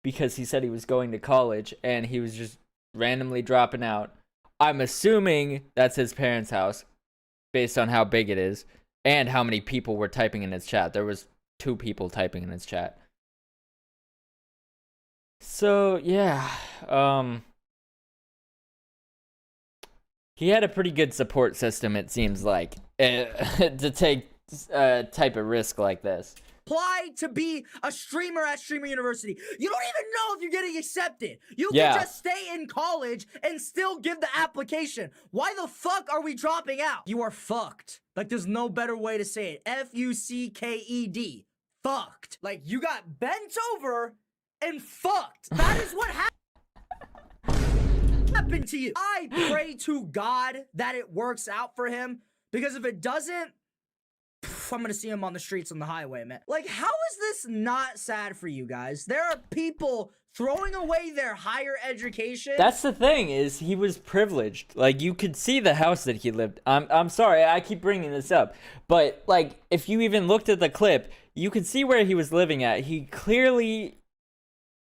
because he said he was going to college and he was just randomly dropping out. I'm assuming that's his parents' house based on how big it is and how many people were typing in his chat. There was 2 people typing in his chat. So, yeah. He had a pretty good support system, it seems like, to take type of risk like this. Apply to be a streamer at Streamer University. You don't even know if you're getting accepted. You Yeah. can just stay in college and still give the application. Why the fuck are we dropping out? You are fucked. Like, there's no better way to say it. F-U-C-K-E-D. Fucked. Like, you got bent over and fucked. That is what happened to you. I pray to God that it works out for him, because if it doesn't, I'm gonna see him on the streets on the highway, man. Like, how is this not sad for you guys? There are people throwing away their higher education. That's the thing, is he was privileged. Like, you could see the house that he lived. I'm sorry, I keep bringing this up, but like, if you even looked at the clip, you could see where he was living at. He clearly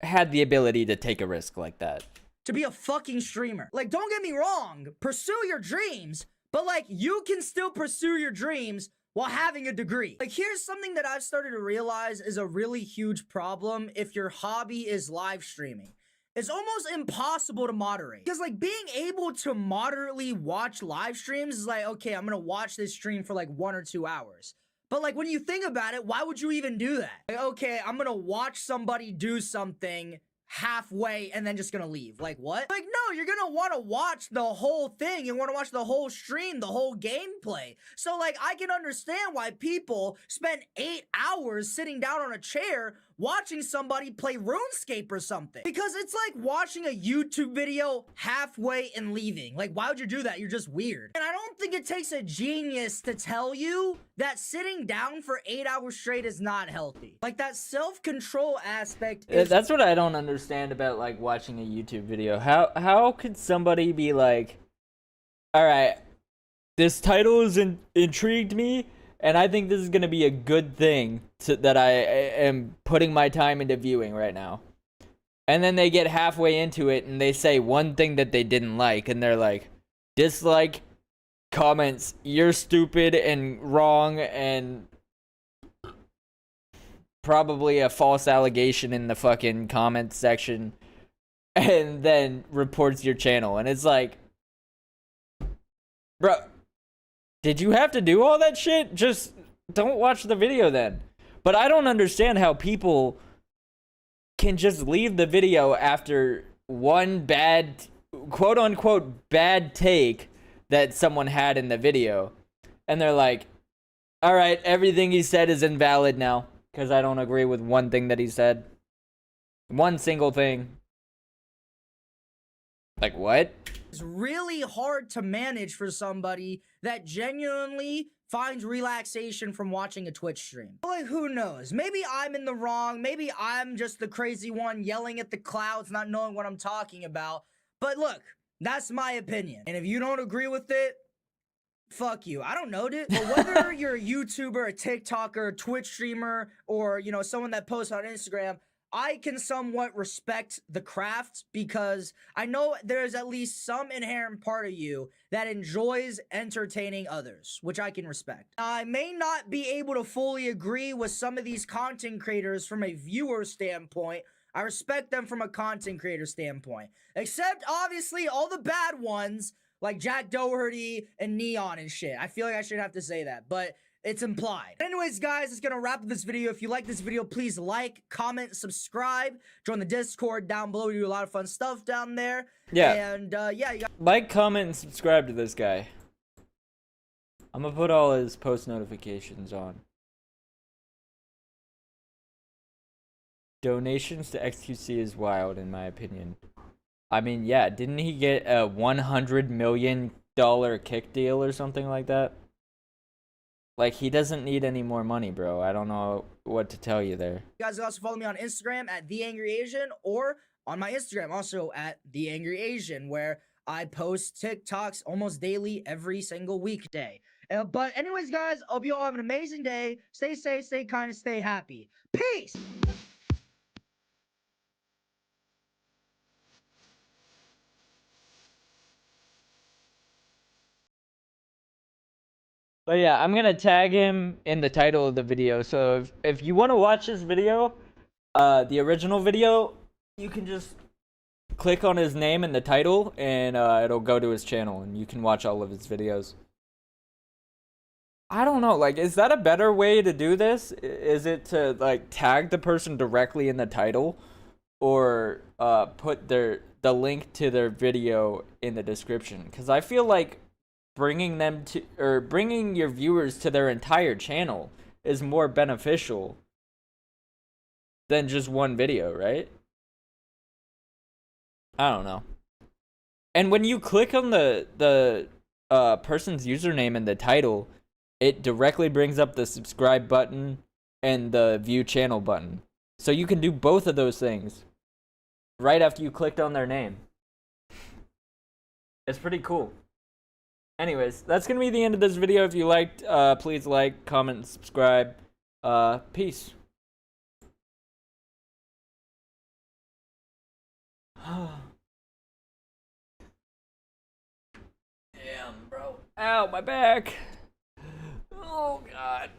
had the ability to take a risk like that. To be a fucking streamer. Like, don't get me wrong, pursue your dreams, but like, you can still pursue your dreams while having a degree. Like, here's something that I've started to realize is a really huge problem if your hobby is live streaming. It's almost impossible to moderate. Because like, being able to moderately watch live streams is like, okay, I'm gonna watch this stream for like 1 or 2 hours. But like, when you think about it, why would you even do that? Like, okay, I'm gonna watch somebody do something halfway and then just gonna leave. Like, what? Like, no, you're gonna want to watch the whole thing. You want to watch the whole stream, the whole gameplay. So like, I can understand why people spend 8 hours sitting down on a chair watching somebody play RuneScape or something, because it's like watching a YouTube video halfway and leaving. Like, why would you do that? You're just weird. And I don't think it takes a genius to tell you that sitting down for 8 hours straight is not healthy. Like, that self-control aspect is— That's what I don't understand about like watching a YouTube video. How could somebody be like, all right, this title is intrigued me, and I think this is gonna be a good thing that I am putting my time into viewing right now. And then they get halfway into it and they say one thing that they didn't like, and they're like, dislike, comments, you're stupid and wrong, and probably a false allegation in the fucking comments section, and then reports your channel. And it's like, bro, did you have to do all that shit? Just don't watch the video then. But I don't understand how people can just leave the video after one bad, quote unquote, bad take that someone had in the video. And they're like, all right, everything he said is invalid now because I don't agree with one thing that he said. One single thing. Like, what? It's really hard to manage for somebody that genuinely finds relaxation from watching a Twitch stream. Like, who knows? Maybe I'm in the wrong. Maybe I'm just the crazy one yelling at the clouds, not knowing what I'm talking about. But look, that's my opinion. And if you don't agree with it, fuck you. I don't know, dude. But whether you're a YouTuber, a TikToker, a Twitch streamer, or, you know, someone that posts on Instagram, I can somewhat respect the craft because I know there's at least some inherent part of you that enjoys entertaining others, which I can respect. I may not be able to fully agree with some of these content creators from a viewer standpoint. I respect them from a content creator standpoint, except obviously all the bad ones like Jack Doherty and Neon and shit. I feel like I should have to say that, but it's implied. Anyways, guys, it's gonna wrap up this video. If you like this video, please like, comment, subscribe, join the Discord down below. We do a lot of fun stuff down there. Yeah. And yeah, you got— like, comment, and subscribe to this guy. I'm gonna put all his post notifications on. Donations to XQC is wild, in my opinion. I mean, yeah, didn't he get a $100 million kick deal or something like that? Like, he doesn't need any more money, bro. I don't know what to tell you there. You guys can also follow me on Instagram at TheAngryAsian, or on my Instagram also at TheAngryAsian, where I post TikToks almost daily every single weekday. But anyways, guys, hope you all have an amazing day. Stay safe, stay kind, and stay happy. Peace! But yeah, I'm gonna tag him in the title of the video. So if you want to watch this video, the original video, you can just click on his name in the title, and it'll go to his channel, and you can watch all of his videos. I don't know, like, is that a better way to do this? Is it to like tag the person directly in the title, or put the link to their video in the description? Because I feel like bringing them to, or bringing your viewers to their entire channel is more beneficial than just one video, right? I don't know. And when you click on the person's username in the title, it directly brings up the subscribe button and the view channel button. So you can do both of those things right after you clicked on their name. It's pretty cool. Anyways, that's going to be the end of this video. If you liked, please like, comment, and subscribe. Peace. Damn, bro. Ow, my back. Oh, God.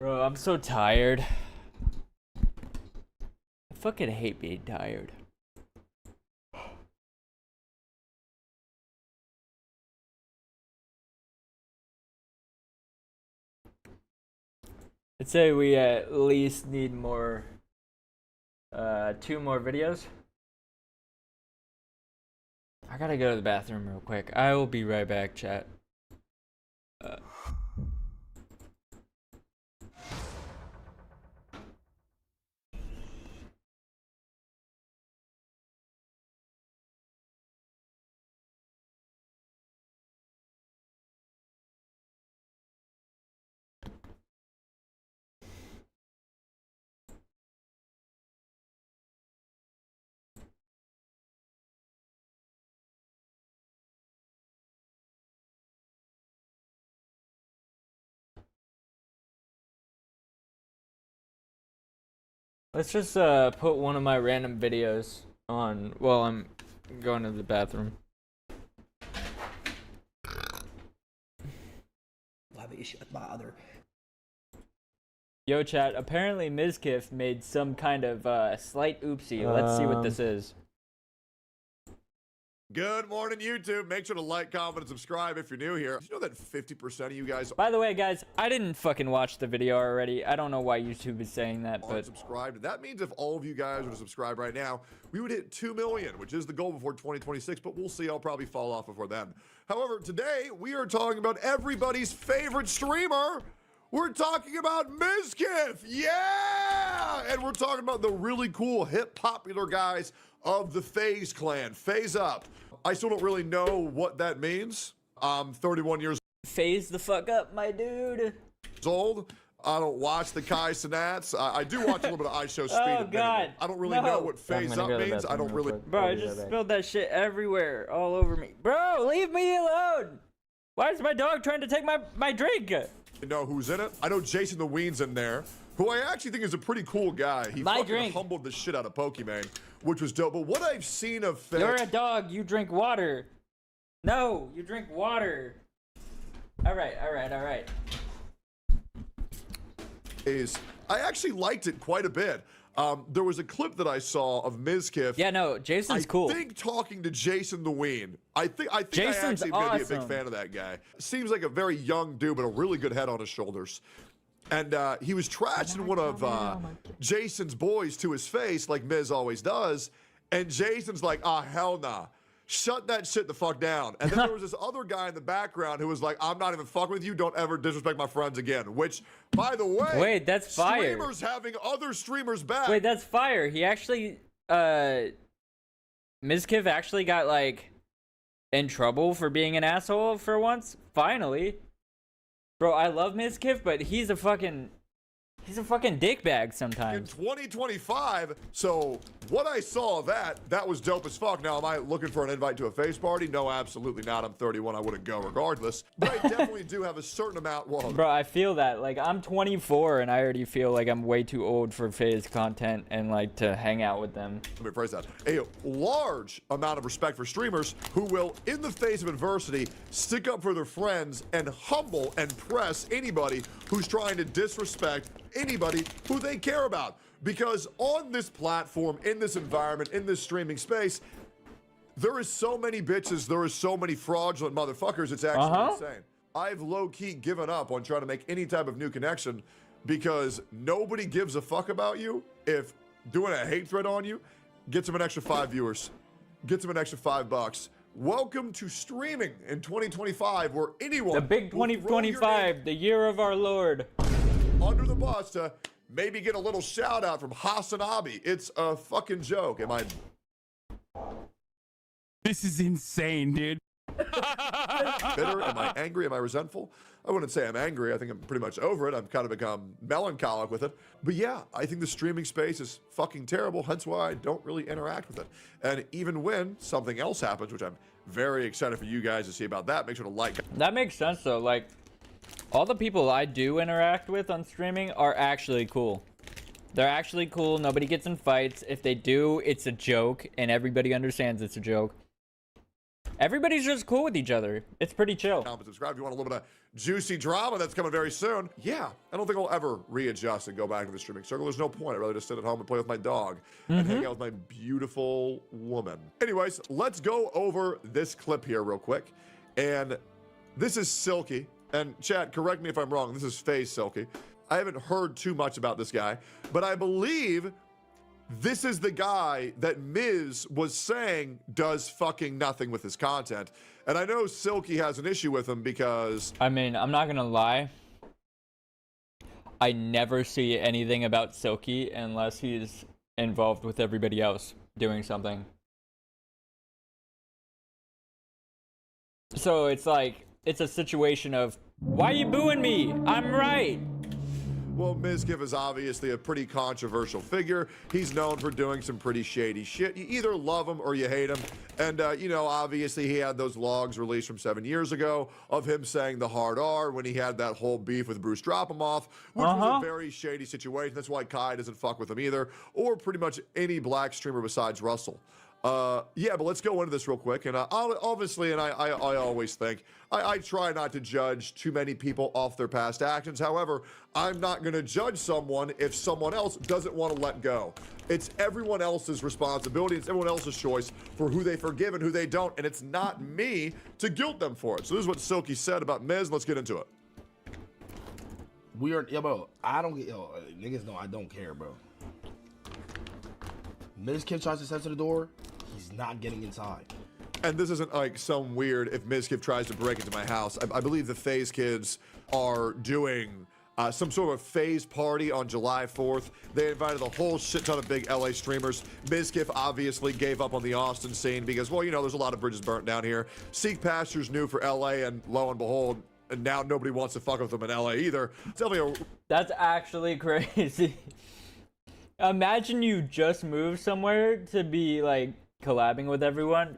Bro, I'm so tired. I fucking hate being tired. I'd say we at least need more, 2 more videos. I gotta go to the bathroom real quick. I will be right back, chat. Let's just put one of my random videos on while I'm going to the bathroom. We'll have an issue with my other. Yo, chat. Apparently, Mizkif made some kind of slight oopsie. Let's see what this is. Good morning, YouTube. Make sure to like, comment, and subscribe if you're new here. Did you know that 50% of you guys By the way, guys, I didn't fucking watch the video already. I don't know why YouTube is saying that, but subscribed? That means if all of you guys were to subscribe right now, we would hit 2 million, which is the goal before 2026, but we'll see. I'll probably fall off before then. However, today we are talking about everybody's favorite streamer. We're talking about Mizkif. Yeah! And we're talking about the really cool, hip, popular guys of the FaZe clan. FaZe up. I still don't really know what that means. I'm 31 years FaZe the fuck up, my dude. old. I don't watch the Kai Cenats. I do watch a little bit of iShow Speed. Oh, God. I don't really know what I'm FaZe gonna up go to the means. I don't bathroom really. real quick. Bro, I just spilled that shit everywhere, all over me. Bro, leave me alone. Why is my dog trying to take my drink? You know who's in it? I know Jason the Ween's in there, who I actually think is a pretty cool guy. He fucking humbled the shit out of Pokemon, which was dope. But what I've seen of FaZe... You're a dog. You drink water. No, you drink water. All right. Is I actually liked it quite a bit. There was a clip that I saw of Mizkif. Yeah, no, Jason's cool. I think talking to Jason the Ween. I think Jason's I actually gonna be a awesome. big fan of that guy. Seems like a very young dude, but a really good head on his shoulders. And he was trashing one of Jason's boys to his face, like Miz always does. And Jason's like, "Ah, hell nah. Shut that shit the fuck down." And then there was this other guy in the background who was like, "I'm not even fucking with you. Don't ever disrespect my friends again." Which, by the way, wait, that's fire. Streamers having other streamers back. Wait, that's fire. He actually Mizkif actually got like in trouble for being an asshole for once. Finally. Bro, I love Mizkif, but he's a fucking dickbag sometimes. In 2025, so what I saw that was dope as fuck. Now, am I looking for an invite to a face party? No, absolutely not. I'm 31. I wouldn't go regardless. But I definitely do have a certain amount. Well, Bro, I feel that. Like, I'm 24 and I already feel like I'm way too old for FaZe content and like to hang out with them. Let me phrase that. A large amount of respect for streamers who will, in the face of adversity, stick up for their friends and humble and press anybody who's trying to disrespect anybody who they care about. Because on this platform, in this environment, in this streaming space, there is so many bitches, there is so many fraudulent motherfuckers, it's actually insane. I've low-key given up on trying to make any type of new connection because nobody gives a fuck about you if doing a hate thread on you gets them an extra 5 viewers, gets them an extra $5. Welcome to streaming in 2025, where anyone— the big 2025, the year of our Lord— under the bus to maybe get a little shout out from Hasanabi. It's a fucking joke. Am I? This is insane, dude. Bitter? Am I angry? Am I resentful? I wouldn't say I'm angry. I think I'm pretty much over it. I've kind of become melancholic with it. But yeah, I think the streaming space is fucking terrible, hence why I don't really interact with it. And even when something else happens, which I'm very excited for you guys to see about that, make sure to like. That makes sense though. Like, all the people I do interact with on streaming are actually cool. They're actually cool. Nobody gets in fights. If they do, it's a joke, and everybody understands it's a joke. Everybody's just cool with each other. It's pretty chill. Subscribe if you want a little bit of juicy drama that's coming very soon. Yeah, I don't think I'll ever readjust and go back to the streaming circle. There's no point. I'd rather just sit at home and play with my dog and hang out with my beautiful woman. Anyways, let's go over this clip here real quick. And this is Silky. And chat, correct me if I'm wrong. This is FaZe Silky. I haven't heard too much about this guy, but I believe this is the guy that Miz was saying does fucking nothing with his content. And I know Silky has an issue with him because— I mean, I'm not gonna lie. I never see anything about Silky unless he's involved with everybody else doing something. So it's like, it's a situation of, why you booing me? I'm right. Well, Mizkif is obviously a pretty controversial figure. He's known for doing some pretty shady shit. You either love him or you hate him. And, you know, obviously he had those logs released from 7 years ago of him saying the hard R when he had that whole beef with Bruce Drop-Em-Off, which was a very shady situation. That's why Kai doesn't fuck with him either, or pretty much any black streamer besides Russell. Yeah, but let's go into this real quick. And obviously, and I always think, I try not to judge too many people off their past actions. However, I'm not going to judge someone if someone else doesn't want to let go. It's everyone else's responsibility. It's everyone else's choice for who they forgive and who they don't. And it's not me to guilt them for it. So this is what Silky said about Miz. Let's get into it. Yeah, bro, I don't get, niggas know I don't care, bro. Mizkif tries to censor the door, he's not getting inside. And this isn't like some weird, if Mizkif tries to break into my house. I believe the FaZe kids are doing some sort of FaZe party on July 4th. They invited a whole shit ton of big LA streamers. Mizkif obviously gave up on the Austin scene because, well, you know, there's a lot of bridges burnt down here. Seek Pasture's new for LA, and lo and behold, and now nobody wants to fuck with them in LA either. It's definitely That's actually crazy. Imagine you just moved somewhere to be like collabing with everyone,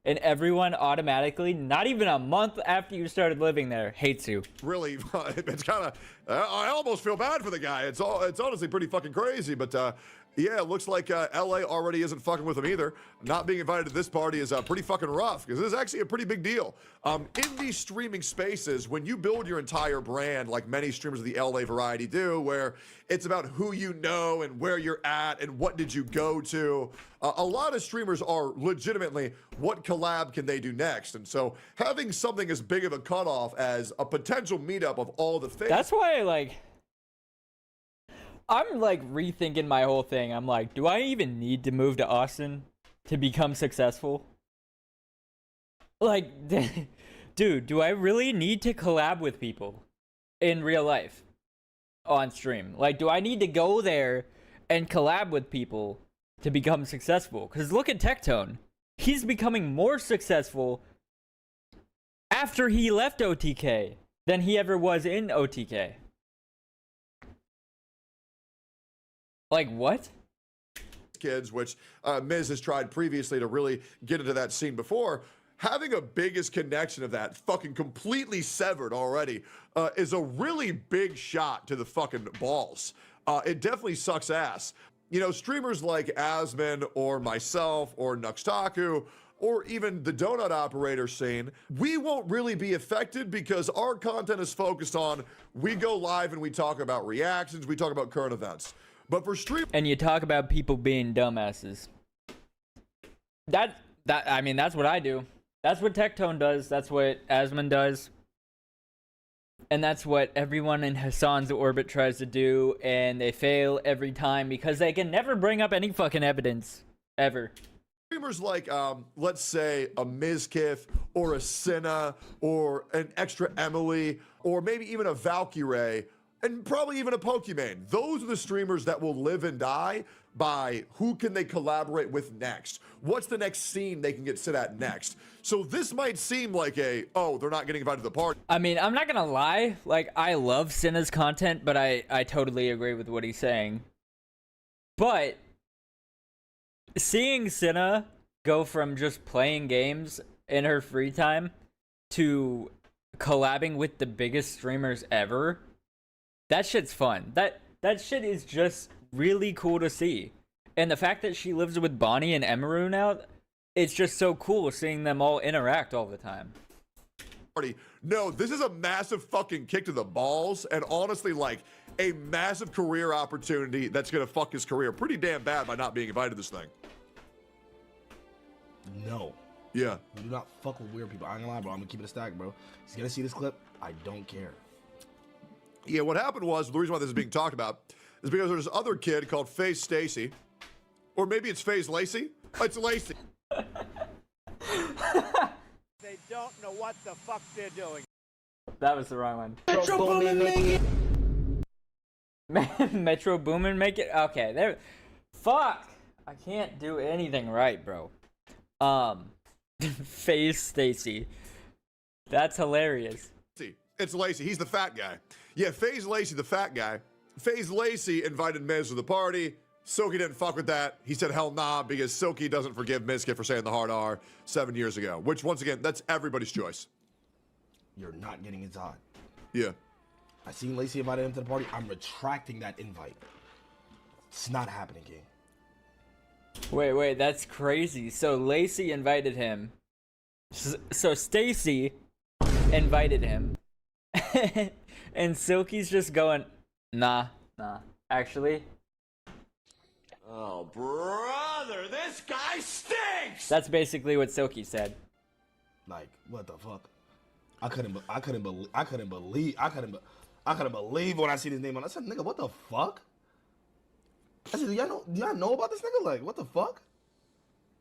and everyone automatically, not even a month after you started living there, hates you. Really, it's kind of, I almost feel bad for the guy. It's honestly pretty fucking crazy, but yeah, it looks like LA already isn't fucking with him either. Not being invited to this party is pretty fucking rough, because this is actually a pretty big deal. In these streaming spaces, when you build your entire brand, like many streamers of the LA variety do, where it's about who you know and where you're at and what did you go to, a lot of streamers are legitimately, what collab can they do next? And so having something as big of a cutoff as a potential meetup of all the things— That's why, like, I'm like rethinking my whole thing. I'm like, do I even need to move to Austin to become successful? Like, dude, do I really need to collab with people in real life on stream? Like, do I need to go there and collab with people to become successful? Because look at Tectone. he's becoming more successful after he left OTK than he ever was in OTK. Like, what? Kids, which Miz has tried previously to really get into that scene before. Having a biggest connection of that fucking completely severed already is a really big shot to the fucking balls. It definitely sucks ass. You know, streamers like Asman or myself or Nuxtaku or even the donut operator scene, we won't really be affected because our content is focused on, we go live and we talk about reactions, we talk about current events. But for stream, and you talk about people being dumbasses. I mean, that's what I do. That's what Tectone does. That's what Asman does. And that's what everyone in Hassan's orbit tries to do, and they fail every time because they can never bring up any fucking evidence ever. Streamers like, let's say, a Mizkif or a Cinna or an Extra Emily or maybe even a Valkyrie and probably even a Pokimane. Those are the streamers that will live and die by who can they collaborate with next. What's the next scene they can get sit at next? So this might seem like oh, they're not getting invited to the party. I mean, I'm not gonna lie. Like, I love Cinna's content, but I totally agree with what he's saying. But seeing Cinna go from just playing games in her free time to collabing with the biggest streamers ever, that shit's fun. That shit is just really cool to see. And the fact that she lives with Bonnie and Emiru now, it's just so cool seeing them all interact all the time. No, this is a massive fucking kick to the balls, and honestly, like, a massive career opportunity that's gonna fuck his career pretty damn bad by not being invited to this thing. No. Yeah. We do not fuck with weird people. I ain't gonna lie, bro. I'm gonna keep it a stack, bro. He's gonna see this clip. I don't care. Yeah, what happened was, the reason why this is being talked about is because there's this other kid called FaZe Stacy. Or maybe it's FaZe Lacey. It's Lacey. They don't know what the fuck they're doing. That was the wrong one. Metro Boomin, make it. Metro Boomin, make it. Okay, there. Fuck. I can't do anything right, bro. FaZe Stacy. That's hilarious. It's Lacey. He's the fat guy. Yeah, FaZe Lacey, the fat guy. FaZe Lacey invited Miz to the party. Silky didn't fuck with that. He said hell nah because Silky doesn't forgive Mizkit for saying the hard R 7 years ago. Which, once again, that's everybody's choice. You're not getting inside. Yeah. I seen Lacey invited him to the party. I'm retracting that invite. It's not happening, King. Wait, that's crazy. So Lacey invited him. So Stacy invited him. And Silky's just going, nah, actually. Oh, brother, this guy stinks! That's basically what Silky said. Like, what the fuck? I couldn't believe when I see this name on. I said, nigga, what the fuck? I said, do y'all know about this nigga? Like, what the fuck?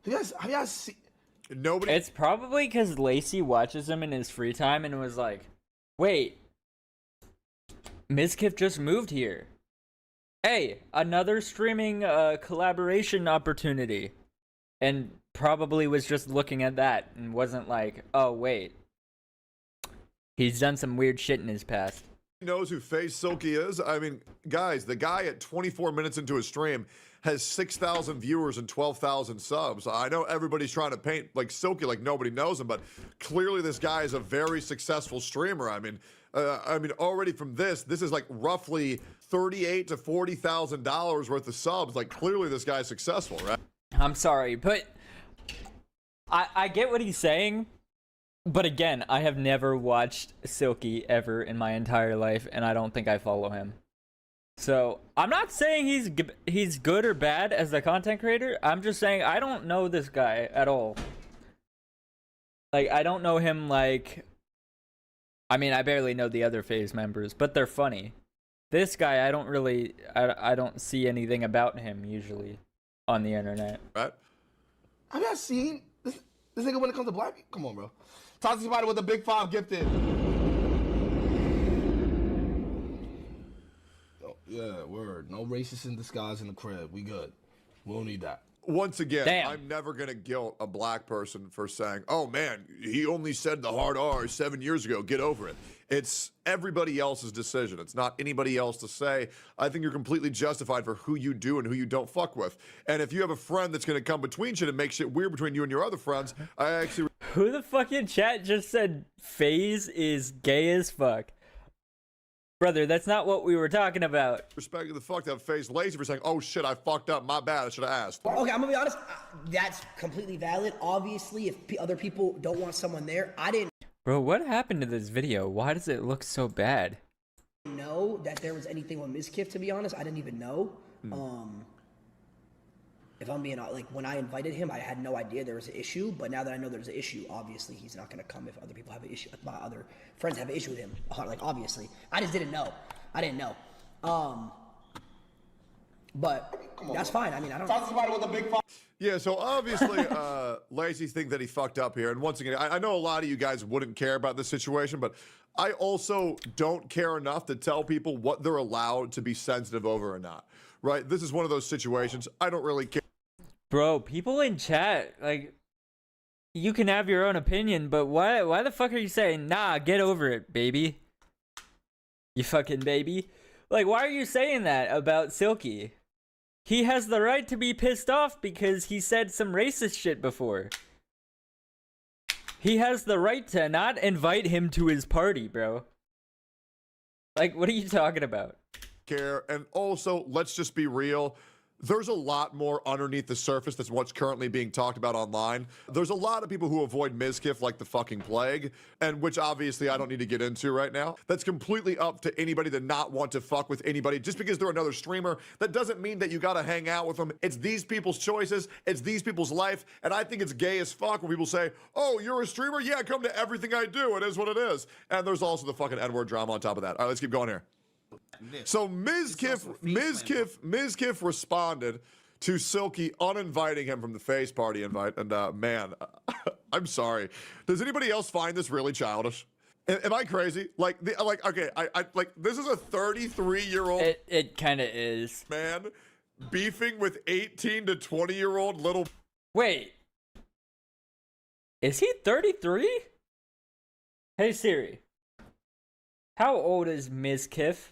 Have y'all seen? Nobody. It's probably because Lacey watches him in his free time and was like, wait, Mizkif just moved here. Hey, another streaming collaboration opportunity. And probably was just looking at that and wasn't like, oh, wait. He's done some weird shit in his past. Knows who FaZe Silky is? I mean, guys, the guy at 24 minutes into his stream has 6,000 viewers and 12,000 subs. I know everybody's trying to paint like Silky like nobody knows him, but clearly this guy is a very successful streamer. I mean, already from this is like roughly $38,000 to $40,000 worth of subs. Like, clearly this guy's successful, right? I'm sorry, but I get what he's saying. But again, I have never watched Silky ever in my entire life, and I don't think I follow him. So, I'm not saying he's good or bad as a content creator. I'm just saying I don't know this guy at all. Like, I don't know him like... I mean, I barely know the other FaZe members, but they're funny. This guy, I don't really... I don't see anything about him, usually, on the internet. Right. Have y'all seen this nigga when it comes to black people? Come on, bro. Talk to somebody with a big 5 gifted. Oh, yeah, word. No racist in disguise in the crib. We good. We don't need that. Once again, Damn. I'm never going to guilt a black person for saying, oh man, he only said the hard R 7 years ago, get over it. It's everybody else's decision. It's not anybody else to say. I think you're completely justified for who you do and who you don't fuck with. And if you have a friend that's going to come between shit and make shit weird between you and your other friends, I actually... Who the fuck in chat just said FaZe is gay as fuck? Brother, that's not what we were talking about. Respect the fuck that FaZe lazy for saying, oh shit, I fucked up, my bad, I should have asked. Okay, I'm gonna be honest, that's completely valid. Obviously, if other people don't want someone there, I didn't Bro, what happened to this video? Why does it look so bad? know that there was anything with Mizkif, to be honest. I didn't even know. If I'm being like, when I invited him, I had no idea there was an issue. But now that I know there's an issue, obviously he's not gonna come if other people have an issue. If my other friends have an issue with him, like obviously, I just didn't know. I didn't know. But that's fine. I mean, I don't. Talk to somebody with a big phone. Yeah, so obviously, Lazy think that he fucked up here. And once again, I know a lot of you guys wouldn't care about this situation, but I also don't care enough to tell people what they're allowed to be sensitive over or not. Right? This is one of those situations. I don't really care. Bro, people in chat, like, you can have your own opinion, but why the fuck are you saying, nah, get over it, baby? You fucking baby. Like, why are you saying that about Silky? He has the right to be pissed off because he said some racist shit before. He has the right to not invite him to his party, bro. Like, what are you talking about? Care. And also, let's just be real. There's a lot more underneath the surface that's what's currently being talked about online. There's a lot of people who avoid Mizkif like the fucking plague, and which obviously I don't need to get into right now. That's completely up to anybody to not want to fuck with anybody. Just because they're another streamer, that doesn't mean that you gotta hang out with them. It's these people's choices, it's these people's life, and I think it's gay as fuck when people say, oh, you're a streamer? Yeah, come to everything I do. It is what it is. And there's also the fucking N-word drama on top of that. All right, let's keep going here. So Mizkif responded to Silky uninviting him from the FaZe party invite, and man, I'm sorry. Does anybody else find this really childish? Am I crazy? Like, okay, I like this is a 33-year-old. It kind of is. Man, beefing with 18 to 20-year-old little. Wait, is he 33? Hey Siri, how old is Mizkif?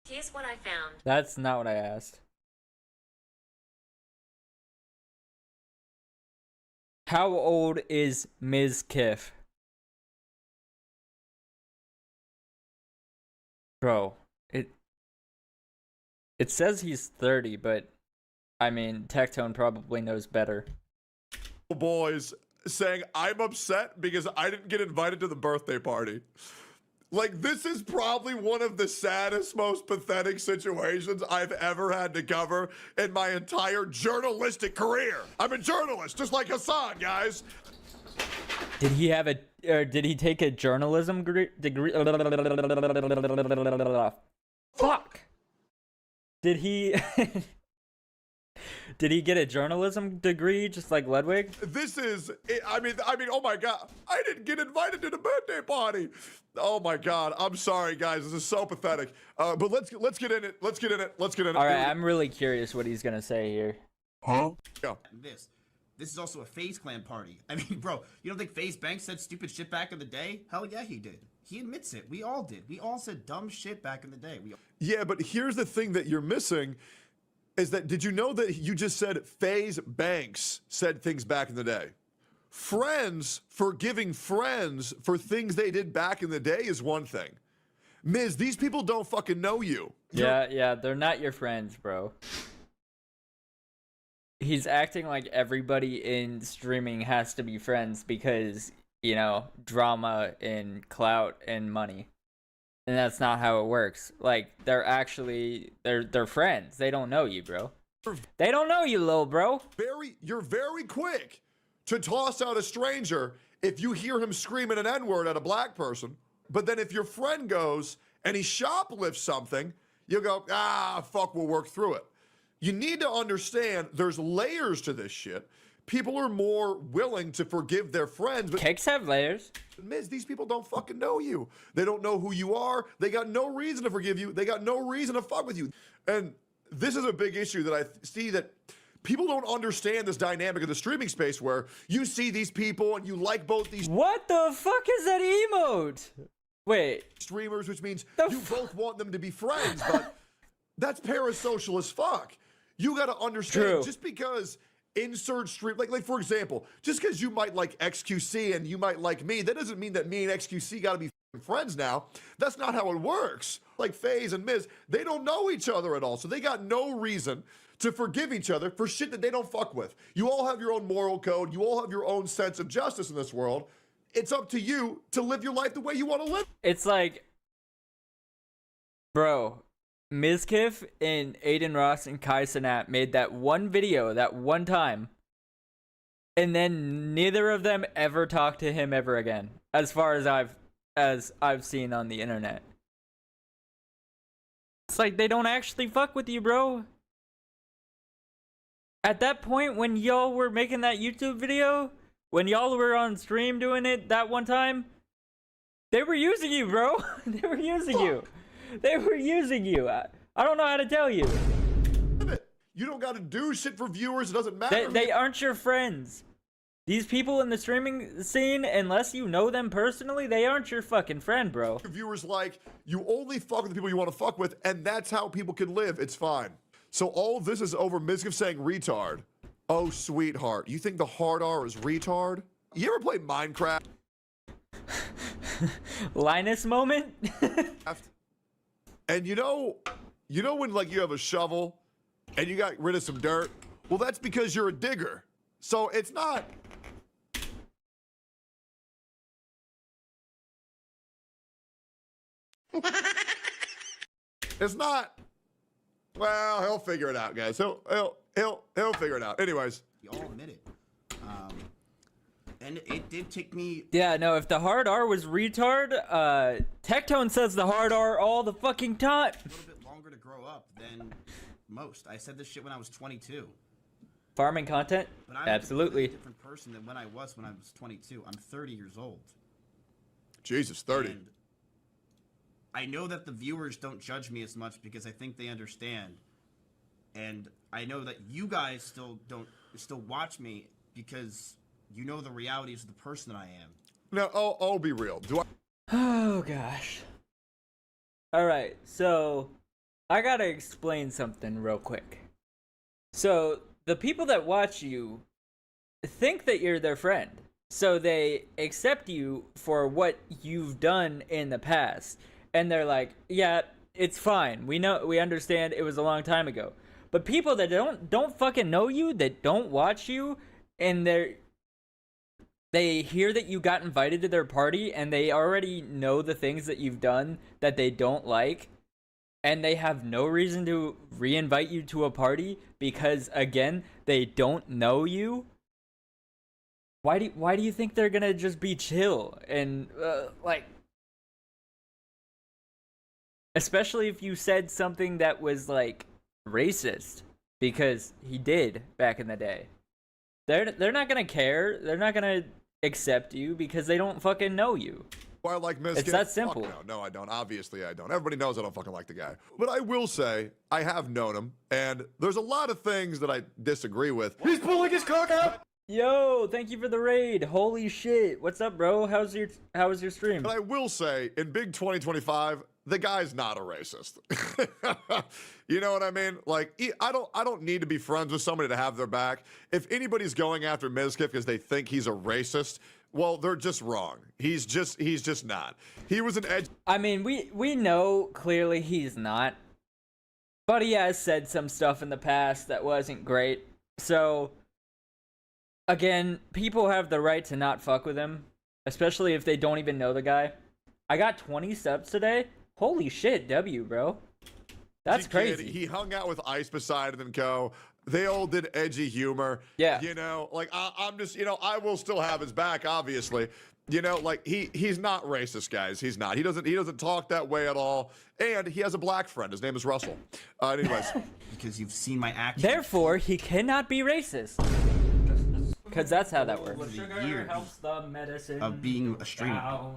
Here's what I found. That's not what I asked. How old is Mizkif? Bro, it says he's 30, but I mean, Tectone probably knows better. Boys saying, I'm upset because I didn't get invited to the birthday party. Like, this is probably one of the saddest, most pathetic situations I've ever had to cover in my entire journalistic career. I'm a journalist, just like Hassan, guys. Did he have a, or did he take a journalism degree? Fuck. Did he, did he get a journalism degree just like Ludwig? This is, I mean, oh my God, I didn't get invited to the birthday party. Oh my God, I'm sorry guys, this is so pathetic. But let's get in it. Let's get in it. All right, I'm really curious what he's gonna say here. Huh? Yeah. This is also a FaZe Clan party. I mean, bro, you don't think FaZe Banks said stupid shit back in the day? Hell yeah, he did. He admits it. We all did. We all said dumb shit back in the day. Yeah, but here's the thing that you're missing is that, did you know that you just said FaZe Banks said things back in the day? Friends forgiving friends for things they did back in the day is one thing. Miz, these people don't fucking know you. Yeah, they're not your friends, bro. He's acting like everybody in streaming has to be friends because, you know, drama and clout and money. And that's not how it works. Like, they're actually, they're friends. They don't know you, bro. They don't know you, little bro. You're very quick to toss out a stranger if you hear him screaming an N-word at a black person. But then if your friend goes and he shoplifts something, you'll go, fuck, we'll work through it. You need to understand there's layers to this shit. People are more willing to forgive their friends. But cakes have layers. Miz, these people don't fucking know you. They don't know who you are. They got no reason to forgive you. They got no reason to fuck with you. And this is a big issue that I see that people don't understand this dynamic of the streaming space where you see these people and you like both these. What the fuck is that emote? Wait. Streamers, which means you both want them to be friends, but that's parasocial as fuck. You got to understand, True. just because insert stream, like for example, just because you might like XQC and you might like me, that doesn't mean that me and XQC got to be friends now. That's not how it works. Like FaZe and Miz, they don't know each other at all, so they got no reason to forgive each other for shit that they don't fuck with. You all have your own moral code. You all have your own sense of justice in this world. It's up to you to live your life the way you want to live. It's like, bro, Mizkif and Aiden Ross and Kai Cenat made that one video that one time, and then neither of them ever talked to him ever again, as far as I've seen on the internet. It's like they don't actually fuck with you, bro. At that point, when y'all were making that YouTube video, when y'all were on stream doing it that one time, they were using you, bro. They were using you. They were using you. I don't know how to tell you. You don't got to do shit for viewers. It doesn't matter. They aren't your friends. These people in the streaming scene, unless you know them personally, they aren't your fucking friend, bro. Viewers like, you only fuck with the people you want to fuck with, and that's how people can live. It's fine. So all of this is over Mizkif saying retard. Oh, sweetheart. You think the hard R is retard? You ever play Minecraft? Linus moment? And you know when like you have a shovel and you got rid of some dirt? Well, that's because you're a digger. So it's not... It's not... Well, he'll figure it out, guys. He'll figure it out. Anyways. You all admit it. And it did take me... Yeah, no, if the hard R was retard, Tectone says the hard R all the fucking time. A little bit longer to grow up than most. I said this shit when I was 22. Farming content? But I'm Absolutely. a different person than when I was 22. I'm 30 years old. Jesus, 30. And I know that the viewers don't judge me as much because I think they understand. And I know that you guys still watch me because you know the realities of the person that I am. No, I'll be real. Oh, gosh. Alright, so I gotta explain something real quick. So, the people that watch you think that you're their friend. So they accept you for what you've done in the past. And they're like, yeah, it's fine. We understand it was a long time ago. But people that don't fucking know you, that don't watch you, and they hear that you got invited to their party and they already know the things that you've done that they don't like, and they have no reason to re-invite you to a party because, again, they don't know you. Why do you think they're gonna just be chill and like, especially if you said something that was like racist, because he did back in the day. They're not gonna care. They're not gonna accept you because they don't fucking know you. I like Mizkif. It's that simple. Fuck no, I don't. Obviously, I don't. Everybody knows I don't fucking like the guy. But I will say, I have known him, and there's a lot of things that I disagree with. He's pulling his cock out! Yo, thank you for the raid. Holy shit. What's up, bro? How was your stream? But I will say, in big 2025, the guy's not a racist. You know what I mean? Like, I don't need to be friends with somebody to have their back. If anybody's going after Mizkif because they think he's a racist, well, they're just wrong. He's just not. He was an edge. I mean, we know clearly he's not. But he has said some stuff in the past that wasn't great. So, again, people have the right to not fuck with him, especially if they don't even know the guy. I got 20 subs today. Holy shit, W, bro. That's crazy. He hung out with Ice Poseidon and Co. They all did edgy humor. Yeah. You know, like, I'm just, you know, I will still have his back, obviously. You know, like, he's not racist, guys. He's not. He doesn't talk that way at all. And he has a black friend. His name is Russell. Anyways. Because you've seen my actions. Therefore, he cannot be racist. Because that's how that works. Years helps the medicine of being a streamer.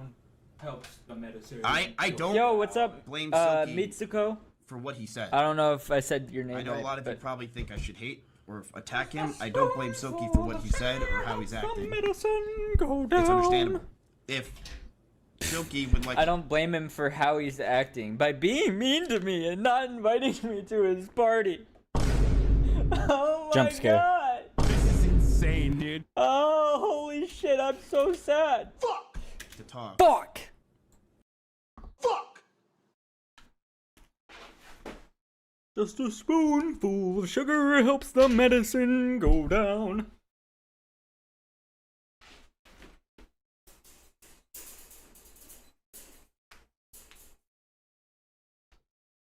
Helps the medicine. I don't Yo, what's up? Blame Silky Mitsuko. for what he said. I don't know if I said your name I know right, a lot of you but- probably think I should hate or attack him. I don't blame Silky for what he said or how he's acting. It's understandable. If Silky would like... I don't blame him for how he's acting by being mean to me and not inviting me to his party. Oh my Jump scare. God. This is insane, dude. Oh, holy shit, I'm so sad. Fuck! To talk. Fuck! Fuck! Just a spoonful of sugar helps the medicine go down.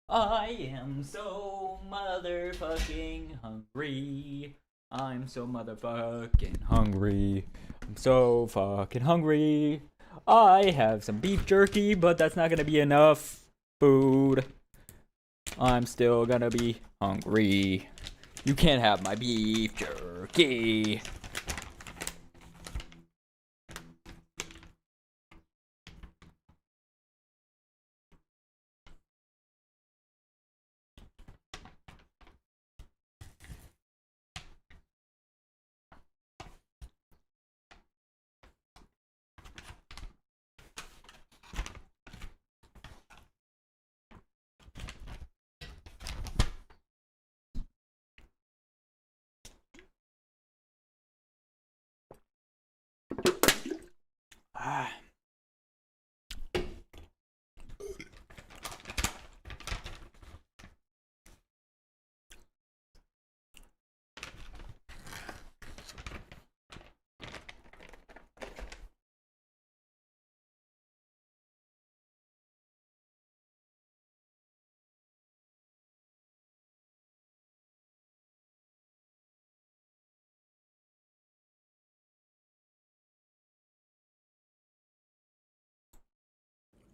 I am so motherfucking hungry. I'm so motherfucking hungry. I'm so fucking hungry. I have some beef jerky, but that's not gonna be enough food. I'm still gonna be hungry. You can't have my beef jerky. Ah.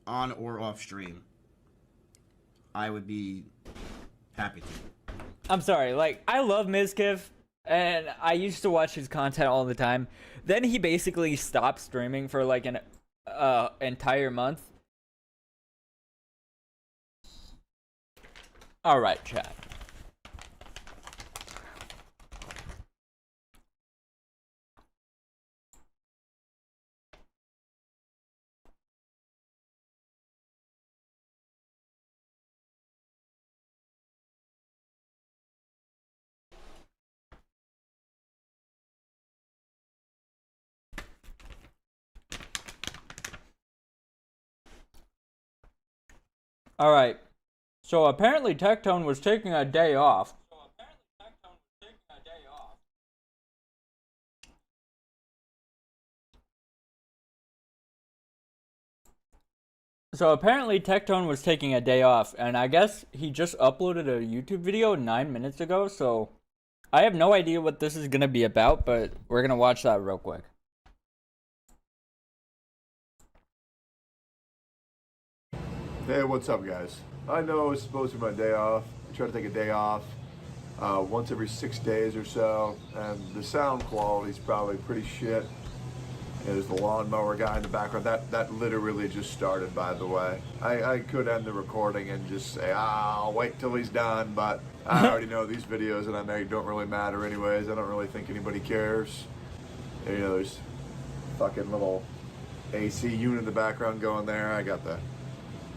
On or off stream, I would be happy to. I'm sorry, like, I love Mizkiff, and I used to watch his content all the time. Then he basically stopped streaming for like an entire month. Alright, chat. Alright, so apparently Tectone was taking a day off. So apparently Tectone was taking a day off, and I guess he just uploaded a YouTube video 9 minutes ago, so I have no idea what this is gonna be about, but we're gonna watch that real quick. Hey, what's up, guys? I know it's supposed to be my day off. I try to take a day off once every 6 days or so, and the sound quality is probably pretty shit. There's the lawnmower guy in the background. That literally just started, by the way. I could end the recording and just say, I'll wait till he's done, but I already know these videos that I make don't really matter anyways. I don't really think anybody cares. You know, there's fucking little AC unit in the background going there. I got the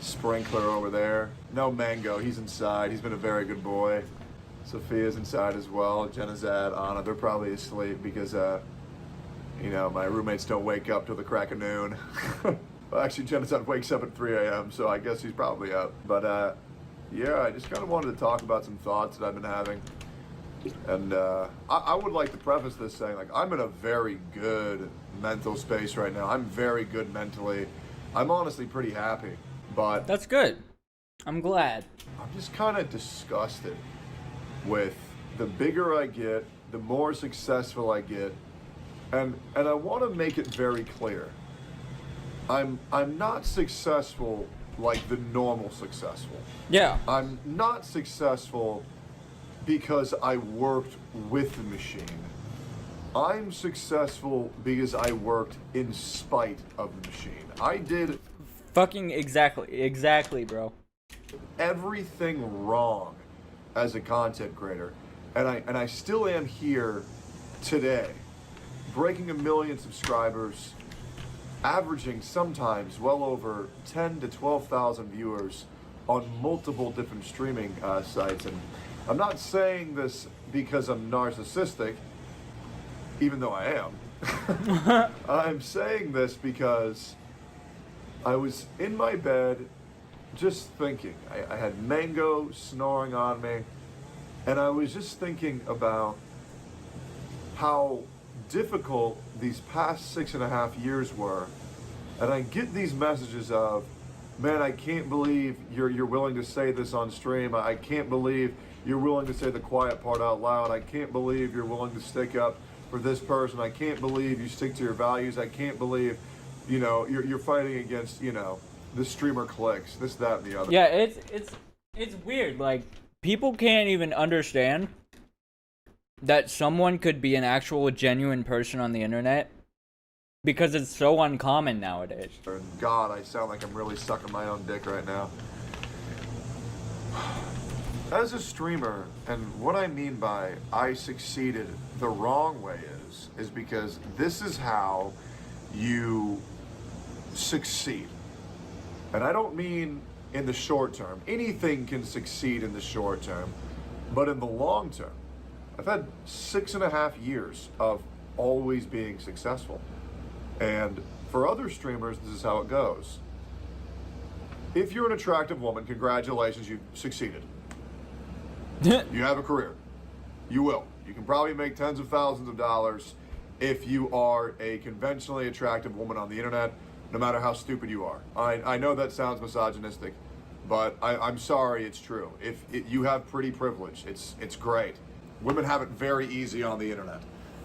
sprinkler over there. No Mango, he's inside. He's been a very good boy. Sophia's inside as well. Jenazad, Anna, they're probably asleep because, you know, my roommates don't wake up till the crack of noon. Well, actually, Jenazad wakes up at 3 a.m., so I guess he's probably up. But, yeah, I just kind of wanted to talk about some thoughts that I've been having. And I would like to preface this saying, like, I'm in a very good mental space right now. I'm very good mentally. I'm honestly pretty happy. But that's good. I'm glad. I'm just kind of disgusted with the bigger I get, the more successful I get, and I want to make it very clear. I'm not successful like the normal successful. Yeah. I'm not successful because I worked with the machine. I'm successful because I worked in spite of the machine. I did fucking exactly, bro. everything wrong as a content creator, and I still am here today, breaking 1 million subscribers, averaging sometimes well over 10 to 12,000 viewers on multiple different streaming sites. And I'm not saying this because I'm narcissistic, even though I am. I'm saying this because I was in my bed just thinking. I had Mango snoring on me, and I was just thinking about how difficult these past 6.5 years were. And I get these messages of, man, I can't believe you're willing to say this on stream. I can't believe you're willing to say the quiet part out loud. I can't believe you're willing to stick up for this person. I can't believe you stick to your values. I can't believe, you know, you're fighting against, you know, the streamer clicks, this, that, and the other. Yeah, it's weird. Like, people can't even understand that someone could be an actual genuine person on the internet because it's so uncommon nowadays. God, I sound like I'm really sucking my own dick right now. As a streamer, and what I mean by I succeeded the wrong way is because this is how you succeed. And I don't mean in the short term. Anything can succeed in the short term, but in the long term, I've had 6.5 years of always being successful. And for other streamers, this is how it goes. If you're an attractive woman, congratulations, you've succeeded. You have a career. You will. You can probably make tens of thousands of dollars if you are a conventionally attractive woman on the internet, no matter how stupid you are. I know that sounds misogynistic, but I'm sorry, it's true. If you have pretty privilege, it's great. Women have it very easy on the internet.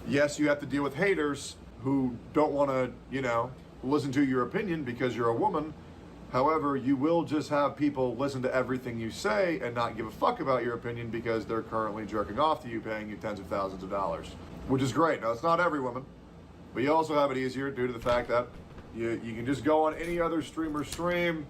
Yes, you have to deal with haters who don't want to, you know, listen to your opinion because you're a woman. However, you will just have people listen to everything you say and not give a fuck about your opinion because they're currently jerking off to you, paying you tens of thousands of dollars, which is great. Now, it's not every woman, but you also have it easier due to the fact that you can just go on any other streamer stream.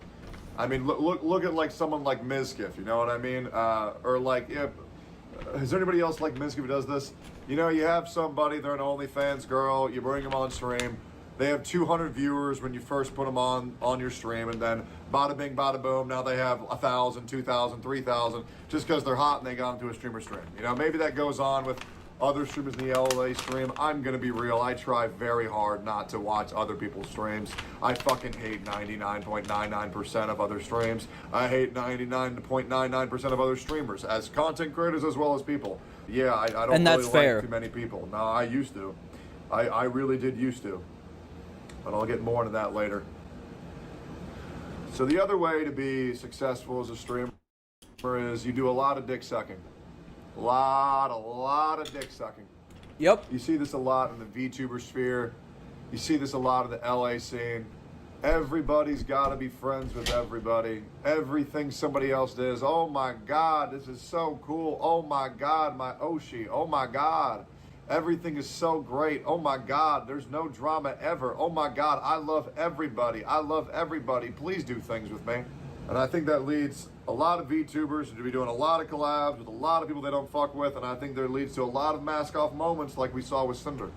I mean, look at like someone like Mizkif, you know what I mean? Or like, is there anybody else like Mizkif who does this? You know, you have somebody, they're an OnlyFans girl, you bring them on stream, they have 200 viewers when you first put them on your stream, and then bada bing, bada boom, now they have 1,000, 2,000, 3,000, just because they're hot and they got into a streamer stream. You know, maybe that goes on with other streamers in the LA stream. I'm gonna be real, I try very hard not to watch other people's streams. I fucking hate 99.99% of other streams. I hate 99.99% of other streamers, as content creators as well as people. Yeah, I don't and that's really fair. like too many people. No, I used to. I really did used to. But I'll get more into that later. So the other way to be successful as a streamer is you do a lot of dick sucking. A lot of dick sucking. Yep. You see this a lot in the VTuber sphere. You see this a lot in the LA scene. Everybody's got to be friends with everybody. Everything somebody else does. Oh my God, this is so cool. Oh my God, my Oshi. Oh my God, everything is so great. Oh my God, there's no drama ever. Oh my God, I love everybody. I love everybody. Please do things with me. And I think that leads a lot of VTubers to be doing a lot of collabs with a lot of people they don't fuck with. And I think that leads to a lot of mask off moments like we saw with Cinder.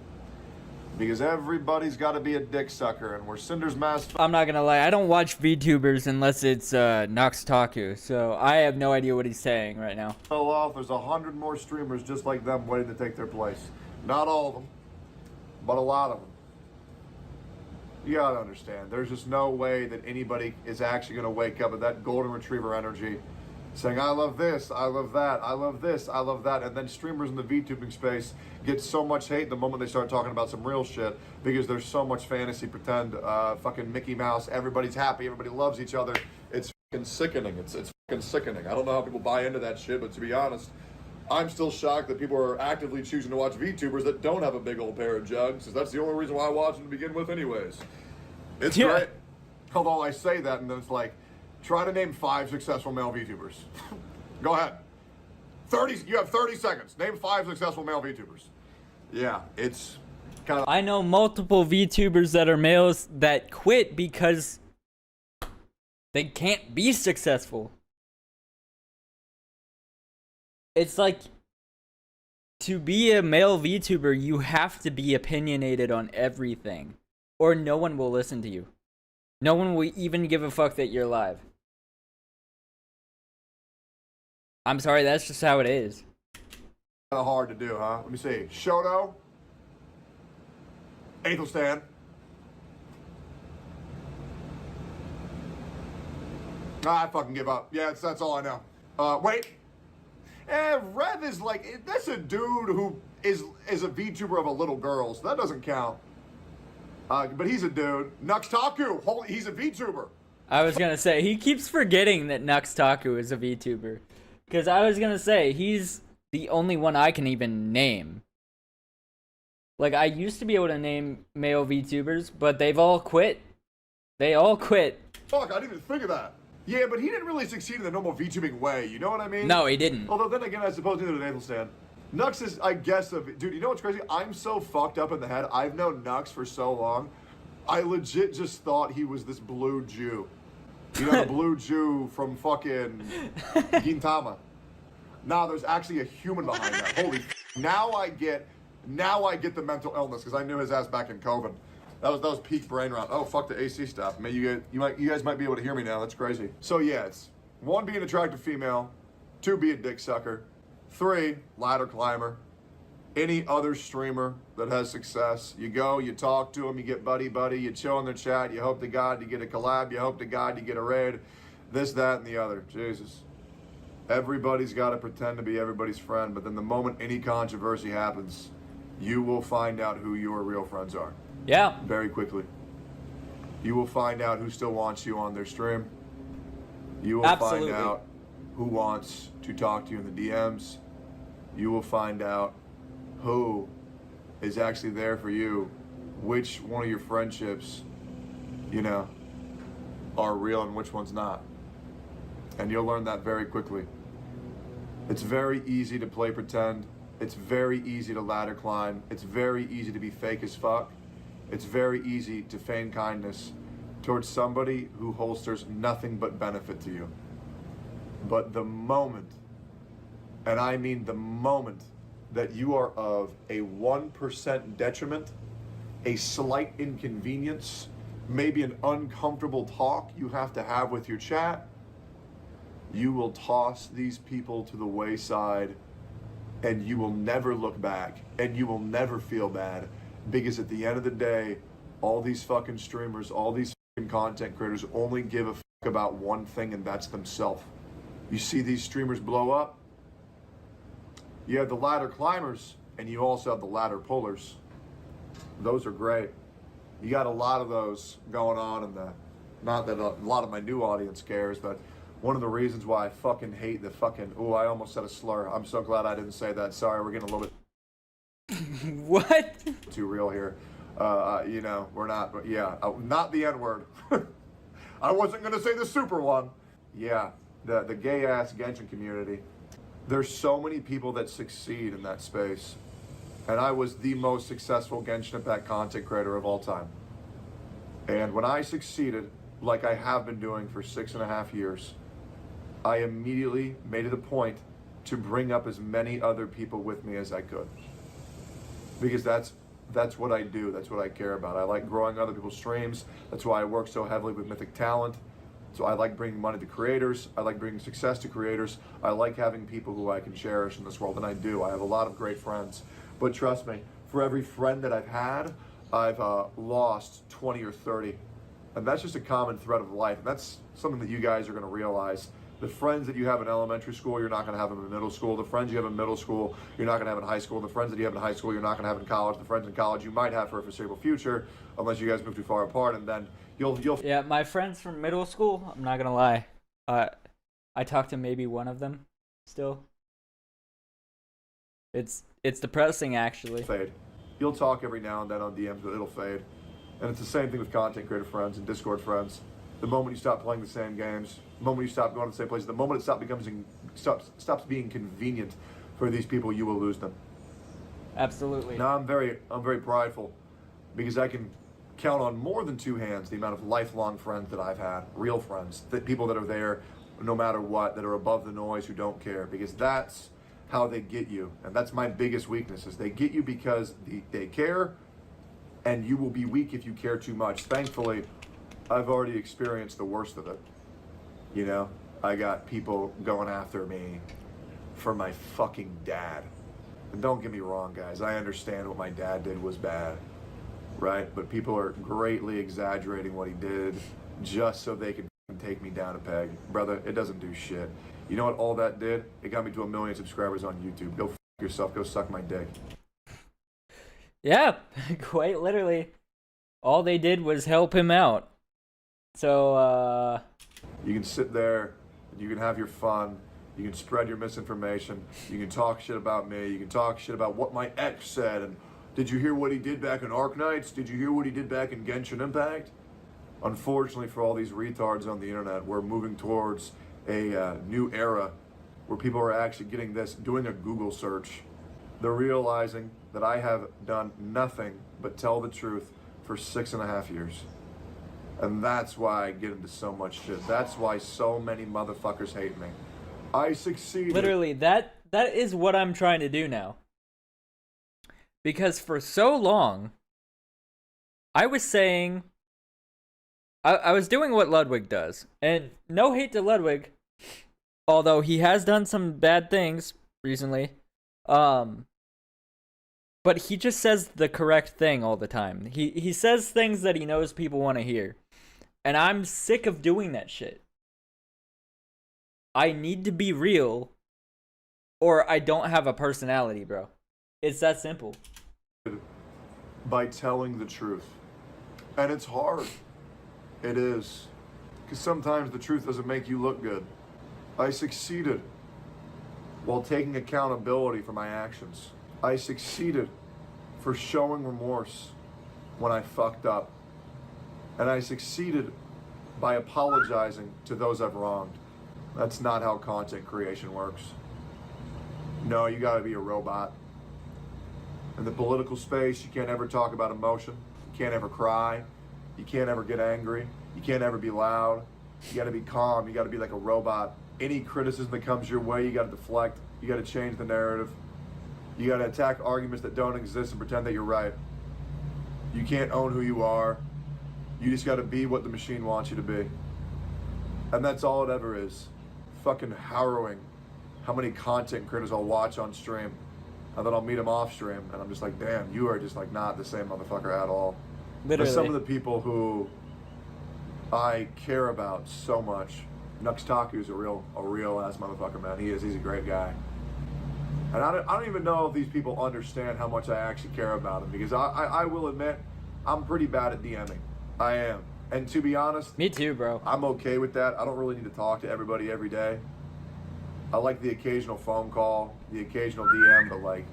Because everybody's got to be a dick sucker, and where Cinder's mask. I'm not gonna lie, I don't watch VTubers unless it's Nox Taku, so I have no idea what he's saying right now. Fell off. There's 100 more streamers just like them waiting to take their place. Not all of them, but a lot of them. You gotta understand, there's just no way that anybody is actually gonna wake up with that golden retriever energy saying, I love this, I love that, I love this, I love that, and then streamers in the VTubing space get so much hate the moment they start talking about some real shit because there's so much fantasy, pretend, fucking Mickey Mouse, everybody's happy, everybody loves each other. It's fucking sickening, it's fucking sickening. I don't know how people buy into that shit, but to be honest, I'm still shocked that people are actively choosing to watch VTubers that don't have a big old pair of jugs, because that's the only reason why I watch them to begin with anyways. It's great. Although I say that and then it's like, try to name 5 successful male VTubers. Go ahead. You have 30 seconds. Name 5 successful male VTubers. Yeah, it's kind of... I know multiple VTubers that are males that quit because they can't be successful. It's like, to be a male VTuber, you have to be opinionated on everything, or no one will listen to you. No one will even give a fuck that you're live. I'm sorry, that's just how it is. Kind of hard to do, huh? Let me see. Shoto. Athelstan. I fucking give up. Yeah, that's all I know. Wait. Rev is like, that's a dude who is a VTuber of a little girl, so that doesn't count. But he's a dude. Nuxtaku, holy, he's a VTuber. I was gonna say, he keeps forgetting that Nuxtaku is a VTuber. Because I was gonna say, he's the only one I can even name. Like, I used to be able to name male VTubers, but they've all quit. They all quit. Fuck, I didn't even think of that. Yeah, but he didn't really succeed in the normal VTubing way, you know what I mean? No, he didn't. Although then again, I suppose neither did Athelstan. Nux is, I guess, dude, you know what's crazy? I'm so fucked up in the head. I've known Nux for so long. I legit just thought he was this blue Jew. You know, the blue Jew from fucking Gintama. Nah, there's actually a human behind that. Holy now I get the mental illness, because I knew his ass back in COVID. That was peak brain rot. Oh, fuck the AC stuff. Man, you guys might be able to hear me now. That's crazy. So yeah, it's 1, be an attractive female, 2, be a dick sucker, 3, ladder climber, any other streamer that has success. You go, you talk to them, you get buddy, you chill in their chat, you hope to God you get a collab, you hope to God you get a raid, this, that, and the other. Jesus. Everybody's got to pretend to be everybody's friend, but then the moment any controversy happens, you will find out who your real friends are. Yeah. Very quickly. You will find out who still wants you on their stream. You will Absolutely. find out who wants to talk to you in the DMs. You will find out who is actually there for you, which one of your friendships, you know, are real and which one's not. And you'll learn that very quickly. It's very easy to play pretend. It's very easy to ladder climb. It's very easy to be fake as fuck. It's very easy to feign kindness towards somebody who holsters nothing but benefit to you. But the moment, and I mean the moment, that you are of a 1% detriment, a slight inconvenience, maybe an uncomfortable talk you have to have with your chat, you will toss these people to the wayside, and you will never look back, and you will never feel bad, because at the end of the day, all these fucking streamers, all these fucking content creators only give a fuck about one thing, and that's themselves. You see these streamers blow up, you have the ladder climbers, and you also have the ladder pullers. Those are great. You got a lot of those going on in the, not that a lot of my new audience cares, but one of the reasons why I fucking hate the fucking, ooh, I almost said a slur. I'm so glad I didn't say that. Sorry, we're getting a little bit what? Too real here. You know, we're not, yeah, not the N-word. I wasn't gonna say the super one. Yeah, the gay ass Genshin community. There's so many people that succeed in that space. And I was the most successful Genshin Impact content creator of all time. And when I succeeded, like I have been doing for 6.5 years, I immediately made it a point to bring up as many other people with me as I could. Because that's what I do, that's what I care about. I like growing other people's streams. That's why I work so heavily with Mythic Talent. So I like bringing money to creators. I like bringing success to creators. I like having people who I can cherish in this world, and I do. I have a lot of great friends. But trust me, for every friend that I've had, I've lost 20 or 30. And that's just a common thread of life. And that's something that you guys are going to realize. The friends that you have in elementary school, you're not going to have them in middle school. The friends you have in middle school, you're not going to have in high school. The friends that you have in high school, you're not going to have in college. The friends in college you might have for a foreseeable future, unless you guys move too far apart, and then you'll. Yeah, my friends from middle school, I'm not gonna lie, I talked to maybe one of them still. It's depressing, actually. Fade. You'll talk every now and then on DMs, but it'll fade. And it's the same thing with content creator friends and Discord friends. The moment you stop playing the same games, the moment you stop going to the same places, the moment it stops being convenient for these people, you will lose them. Absolutely. Now I'm very prideful, because I can count on more than 2 hands the amount of lifelong friends that I've had, real friends, that people that are there no matter what, that are above the noise, who don't care, because that's how they get you. And that's my biggest weakness, is they get you because they care, and you will be weak if you care too much. Thankfully, I've already experienced the worst of it. You know, I got people going after me for my fucking dad. And don't get me wrong, guys, I understand what my dad did was bad, right? But people are greatly exaggerating what he did just so they can take me down a peg. Brother, it doesn't do shit. You know what all that did? It got me to 1 million subscribers on YouTube. Go f yourself. Go suck my dick. Yeah, quite literally. All they did was help him out. So, You can sit there, you can have your fun, you can spread your misinformation, you can talk shit about me, you can talk shit about what my ex said, and did you hear what he did back in Arknights? Did you hear what he did back in Genshin Impact? Unfortunately for all these retards on the internet, we're moving towards a new era where people are actually getting this, doing a Google search. They're realizing that I have done nothing but tell the truth for 6.5 years. And that's why I get into so much shit. That's why so many motherfuckers hate me. I succeeded. literally, that is what I'm trying to do now. Because for so long, I was saying, I was doing what Ludwig does. And no hate to Ludwig, although he has done some bad things recently. But he just says the correct thing all the time. He says things that he knows people want to hear. And I'm sick of doing that shit. I need to be real, or I don't have a personality, bro. It's that simple. By telling the truth. And it's hard. It is. Because sometimes the truth doesn't make you look good. I succeeded while taking accountability for my actions. I succeeded for showing remorse when I fucked up. And I succeeded by apologizing to those I've wronged. That's not how content creation works. No, you gotta be a robot. In the political space, you can't ever talk about emotion. You can't ever cry. You can't ever get angry. You can't ever be loud. You gotta be calm. You gotta be like a robot. Any criticism that comes your way, you gotta deflect. You gotta change the narrative. You gotta attack arguments that don't exist and pretend that you're right. You can't own who you are. You just gotta be what the machine wants you to be. And that's all it ever is. Fucking harrowing how many content creators I'll watch on stream, and then I'll meet them off stream, and I'm just like, damn, you are just like not the same motherfucker at all. Literally. But some of the people who I care about so much, Nuxtaku's a real ass motherfucker, man. He's a great guy. And I don't even know if these people understand how much I actually care about him, because I will admit, I'm pretty bad at DMing. I am. And to be honest, me too, bro. I'm okay with that. I don't really need to talk to everybody every day. I like the occasional phone call, the occasional DM, but like,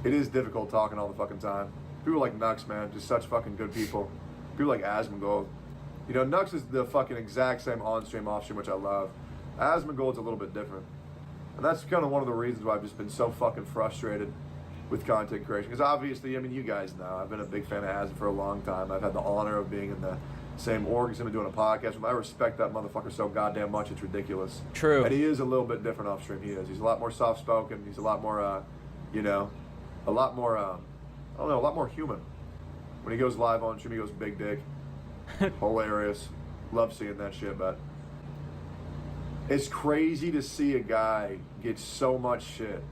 it is difficult talking all the fucking time. People like Nux, man, just such fucking good people. People like Asmongold. You know, Nux is the fucking exact same on-stream, off-stream, which I love. Asmongold's a little bit different. And that's kind of one of the reasons why I've just been so fucking frustrated with content creation. Because obviously, I mean, you guys know, I've been a big fan of Asm for a long time. I've had the honor of being in the same org as him and doing a podcast with him. I respect that motherfucker so goddamn much, it's ridiculous. True. And he is a little bit different off stream. He is. He's a lot more soft spoken. He's a lot more, you know, a lot more, I don't know, a lot more human. When he goes live on stream, he goes big dick. Hilarious. Love seeing that shit, but it's crazy to see a guy get so much shit.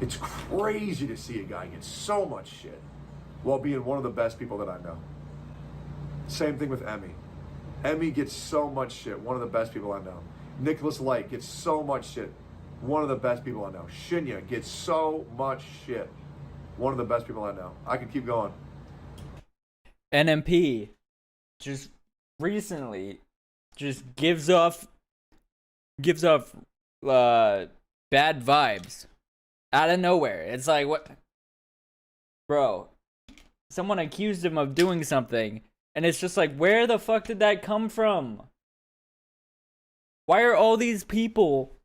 It's crazy to see a guy get so much shit while being one of the best people that I know. Same thing with Emmy. Emmy gets so much shit, one of the best people I know. Nicholas Light gets so much shit, one of the best people I know. Shinya gets so much shit, one of the best people I know. I could keep going. NMP just recently just gives off bad vibes out of nowhere. It's like, what, bro, someone accused him of doing something, and it's just like, where the fuck did that come from? Why are all these people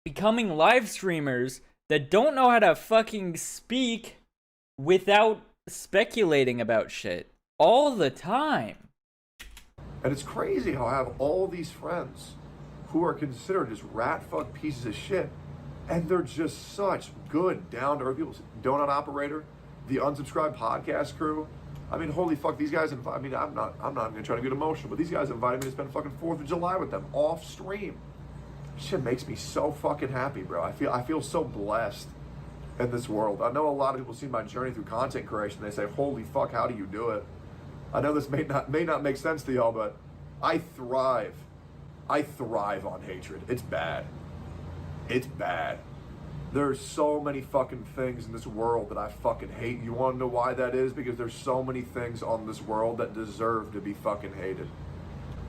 becoming live streamers that don't know how to fucking speak without speculating about shit all the time? And it's crazy how I have all these friends who are considered just rat fuck pieces of shit, And they're just such good, down-to-earth people. Donut Operator, the Unsubscribed Podcast crew. I mean, holy fuck, these guys invite. I mean, I'm not gonna try to get emotional, but these guys invited me to spend fucking 4th of July with them off stream. Shit makes me so fucking happy, bro. I feel so blessed in this world. I know a lot of people see my journey through content creation. They say, holy fuck, how do you do it? I know this may not make sense to y'all, but I thrive on hatred. It's bad. It's bad. There's so many fucking things in this world that I fucking hate. You want to know why that is? Because there's so many things on this world that deserve to be fucking hated.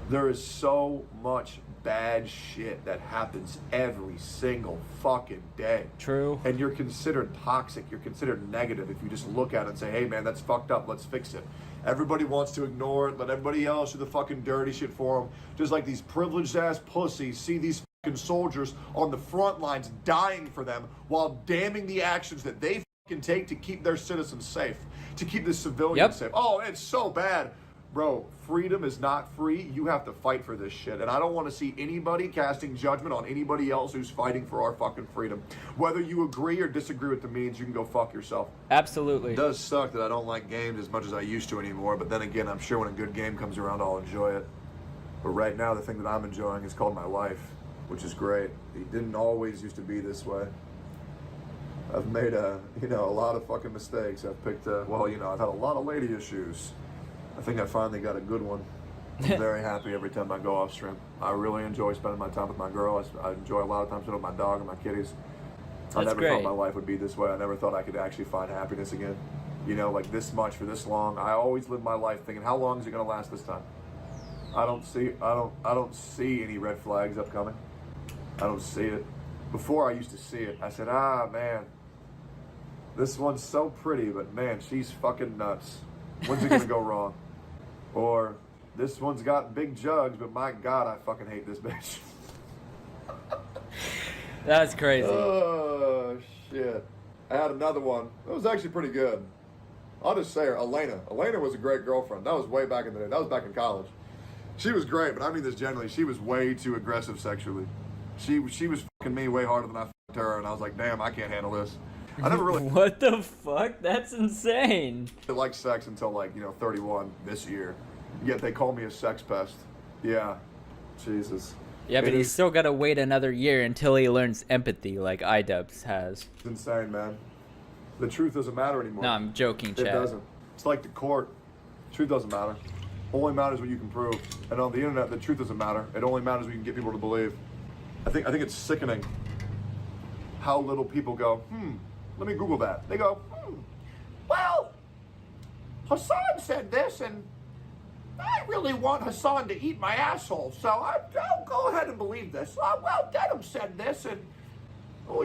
There is so much bad shit that happens every single fucking day. True. And you're considered toxic. You're considered negative if you just look at it and say, hey man, that's fucked up. Let's fix it. Everybody wants to ignore it. Let everybody else do the fucking dirty shit for them. Just like these privileged ass pussies see these soldiers on the front lines dying for them while damning the actions that they fucking take to keep their citizens safe, to keep the civilians safe. Oh, it's so bad. Bro, freedom is not free. You have to fight for this shit. And I don't want to see anybody casting judgment on anybody else who's fighting for our fucking freedom. Whether you agree or disagree with the means, you can go fuck yourself. Absolutely. It does suck that I don't like games as much as I used to anymore, but then again, I'm sure when a good game comes around, I'll enjoy it. But right now, the thing that I'm enjoying is called my life, which is great. It didn't always used to be this way. I've made a lot of fucking mistakes. I've picked I've had a lot of lady issues. I think I finally got a good one. I'm very happy every time I go off stream. I really enjoy spending my time with my girl. I enjoy a lot of time spending with my dog and my kitties. I never thought my life would be this way. I never thought I could actually find happiness again. You know, like this much for this long. I always live my life thinking, how long is it gonna last this time? I don't see any red flags upcoming. I don't see it. Before I used to see it. I said, man, this one's so pretty, but man, she's fucking nuts. When's it gonna go wrong? Or this one's got big jugs, but my God, I fucking hate this bitch. That's crazy. Oh, shit. I had another one. That was actually pretty good. I'll just say her, Elena. Elena was a great girlfriend. That was way back in the day. That was back in college. She was great, but I mean this generally. She was way too aggressive sexually. She was fucking me way harder than I fucked her, and I was like, damn, I can't handle this. I never really... What the fuck? That's insane. I liked sex until 31 this year. Yet they call me a sex pest. Yeah. Jesus. Yeah, but he's still gotta wait another year until he learns empathy like iDubbbz has. It's insane, man. The truth doesn't matter anymore. No, I'm joking, Chad. It doesn't. It's like the court. Truth doesn't matter. Only matters what you can prove. And on the internet, the truth doesn't matter. It only matters what you can get people to believe. I think it's sickening how little people go, let me Google that. They go, well, Hassan said this, and I really want Hassan to eat my asshole, so I'll go ahead and believe this. Well, Dedham said this, and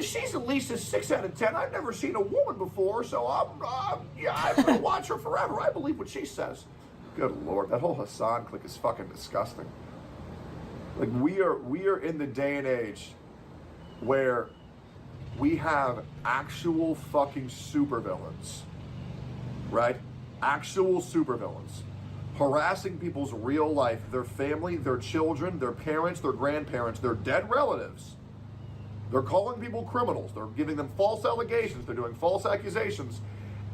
she's at least a 6 out of 10. I've never seen a woman before, so I'm going to watch her forever. I believe what she says. Good Lord, that whole Hassan clique is fucking disgusting. Like, we are in the day and age where we have actual fucking supervillains, right? Actual supervillains harassing people's real life, their family, their children, their parents, their grandparents, their dead relatives. They're calling people criminals. They're giving them false allegations. They're doing false accusations.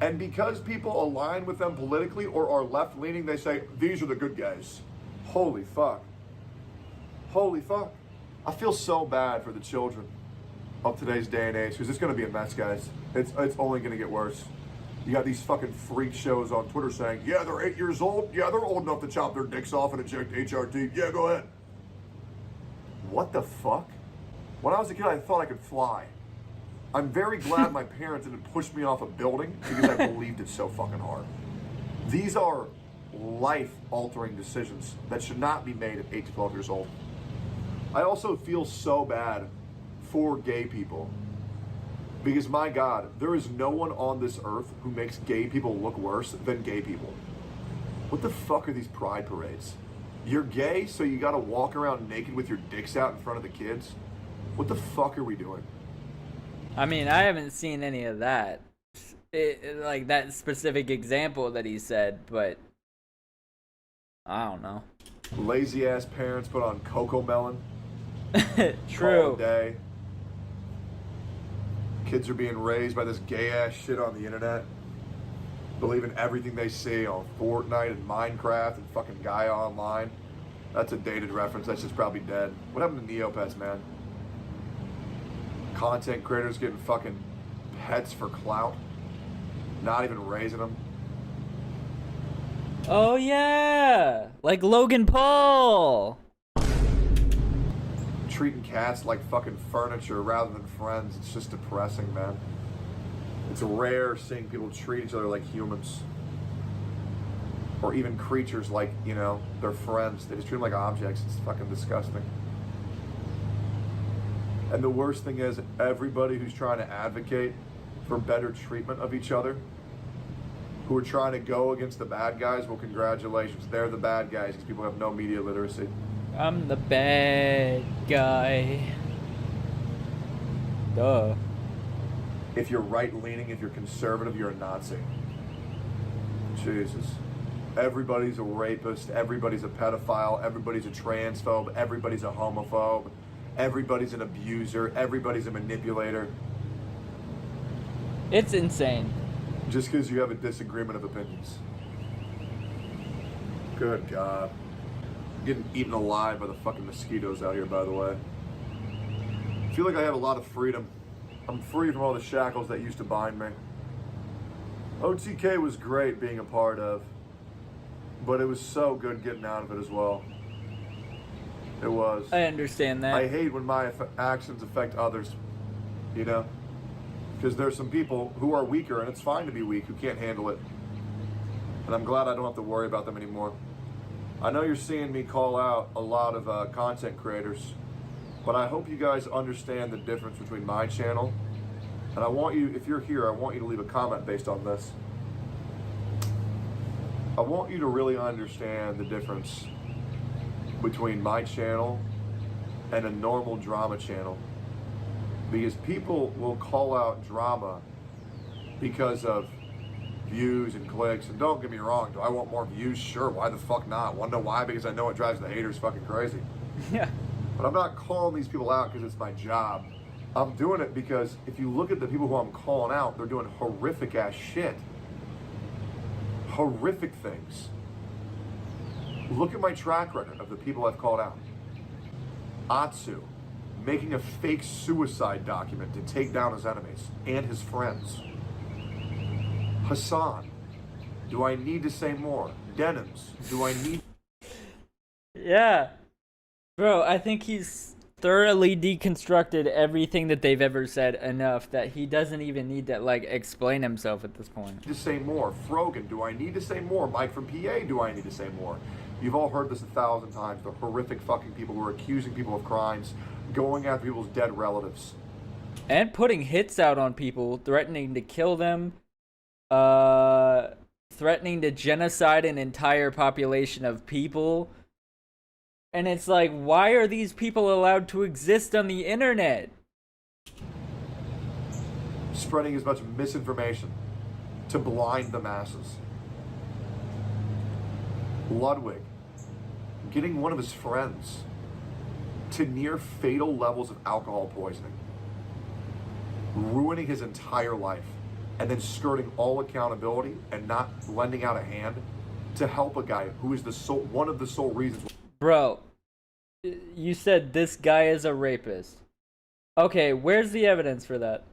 And because people align with them politically or are left-leaning, they say, these are the good guys. Holy fuck. Holy fuck. I feel so bad for the children of today's day and age, because it's going to be a mess, guys. It's only going to get worse. You got these fucking freak shows on Twitter saying, yeah, they're 8 years old. Yeah, they're old enough to chop their dicks off and inject HRT. Yeah, go ahead. What the fuck? When I was a kid, I thought I could fly. I'm very glad my parents didn't push me off a building because I believed it so fucking hard. These are life-altering decisions that should not be made at 8 to 12 years old. I also feel so bad for gay people. Because, my God, there is no one on this earth who makes gay people look worse than gay people. What the fuck are these pride parades? You're gay, so you gotta walk around naked with your dicks out in front of the kids? What the fuck are we doing? I mean, I haven't seen any of that. Like, that specific example that he said, but... I don't know. Lazy-ass parents put on Coco Melon. True. All day. Kids are being raised by this gay ass shit on the internet. Believing everything they see on Fortnite and Minecraft and fucking Gaia Online. That's a dated reference. That's just probably dead. What happened to Neopets, man? Content creators getting fucking pets for clout. Not even raising them. Oh yeah, like Logan Paul. Treating cats like fucking furniture rather than friends. It's just depressing, man. It's rare seeing people treat each other like humans. Or even creatures like, you know, they're friends. They just treat them like objects. It's fucking disgusting. And the worst thing is, everybody who's trying to advocate for better treatment of each other, who are trying to go against the bad guys, well, congratulations. They're the bad guys because people have no media literacy. I'm the bad guy. Duh. If you're right-leaning, if you're conservative, you're a Nazi. Jesus. Everybody's a rapist, everybody's a pedophile, everybody's a transphobe, everybody's a homophobe, everybody's an abuser, everybody's a manipulator. It's insane. Just because you have a disagreement of opinions. Good God. I'm getting eaten alive by the fucking mosquitoes out here, by the way. I feel like I have a lot of freedom. I'm free from all the shackles that used to bind me. OTK was great being a part of, but it was so good getting out of it as well. It was. I understand that. I hate when my actions affect others, you know? Because there's some people who are weaker, and it's fine to be weak, who can't handle it. And I'm glad I don't have to worry about them anymore. I know you're seeing me call out a lot of content creators, but I hope you guys understand the difference between my channel. And I want you, if you're here, I want you to leave a comment based on this. I want you to really understand the difference between my channel and a normal drama channel. Because people will call out drama because of views and clicks. And don't get me wrong, do I want more views? Sure, why the fuck not? Wanna know why? Because I know it drives the haters fucking crazy. Yeah. But I'm not calling these people out because it's my job. I'm doing it because if you look at the people who I'm calling out, they're doing horrific ass shit. Horrific things. Look at my track record of the people I've called out. Atsu, making a fake suicide document to take down his enemies and his friends. Hassan, do I need to say more? Denims, do I need... Yeah. Bro, I think he's thoroughly deconstructed everything that they've ever said enough that he doesn't even need to, like, explain himself at this point. to say more? Frogan, do I need to say more? Mike from PA, do I need to say more? You've all heard this 1,000 times. The horrific fucking people who are accusing people of crimes, going after people's dead relatives. And putting hits out on people, threatening to kill them, threatening to genocide an entire population of people. And it's like, why are these people allowed to exist on the internet? Spreading as much misinformation to blind the masses. Ludwig, getting one of his friends to near fatal levels of alcohol poisoning, ruining his entire life, and then skirting all accountability and not lending out a hand to help a guy who is one of the sole reasons. Bro, you said this guy is a rapist. Okay, where's the evidence for that?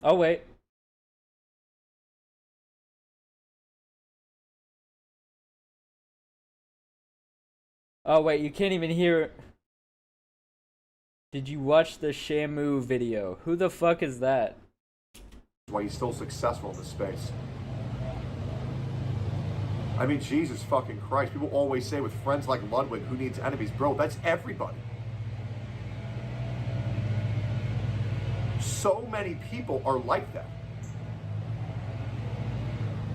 Oh, wait. Oh, wait, you can't even hear... Did you watch the Shamu video? Who the fuck is that? Why he's still successful in this space. I mean, Jesus fucking Christ. People always say with friends like Ludwig, who needs enemies? Bro, that's everybody. So many people are like that.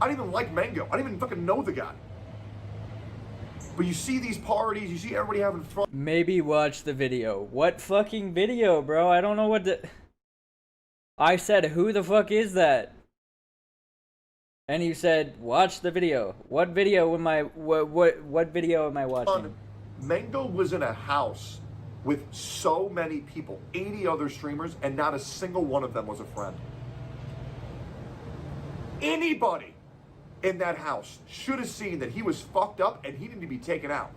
I don't even like Mango. I don't even fucking know the guy. But you see these parties, you see everybody having fun. Maybe watch the video. What fucking video, bro? I don't know what the... I said, who the fuck is that? And you said, watch the video. What video am I... What video am I watching? Mango was in a house with so many people, 80 other streamers, and not a single one of them was a friend. Anybody in that house should have seen that he was fucked up and he needed to be taken out.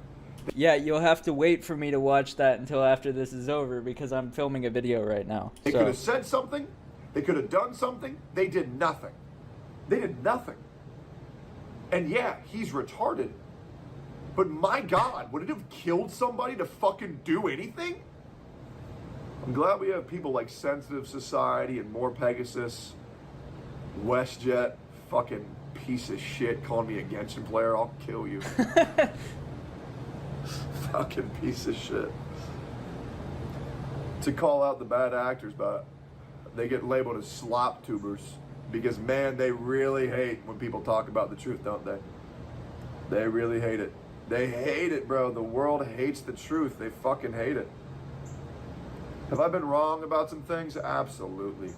Yeah, you'll have to wait for me to watch that until after this is over because I'm filming a video right now. They could have said something. They could have done something. They did nothing. They did nothing. And yeah, he's retarded. But my God, would it have killed somebody to fucking do anything? I'm glad we have people like Sensitive Society and More Pegasus, WestJet, fucking piece of shit calling me a Genshin player. I'll kill you. Fucking piece of shit. To call out the bad actors, but they get labeled as slop tubers because, man, they really hate when people talk about the truth, don't they? They really hate it. They hate it, bro. The world hates the truth. They fucking hate it. Have I been wrong about some things? Absolutely.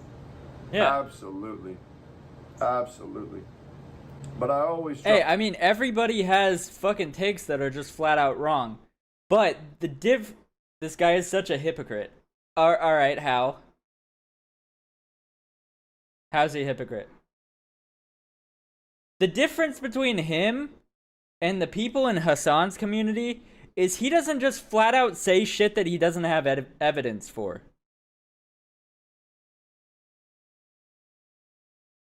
Yeah. Absolutely. Absolutely. But I always Hey, I mean, everybody has fucking takes that are just flat out wrong. But this guy is such a hypocrite. Alright, how? How's he a hypocrite? The difference between him and the people in Hassan's community is he doesn't just flat out say shit that he doesn't have evidence for.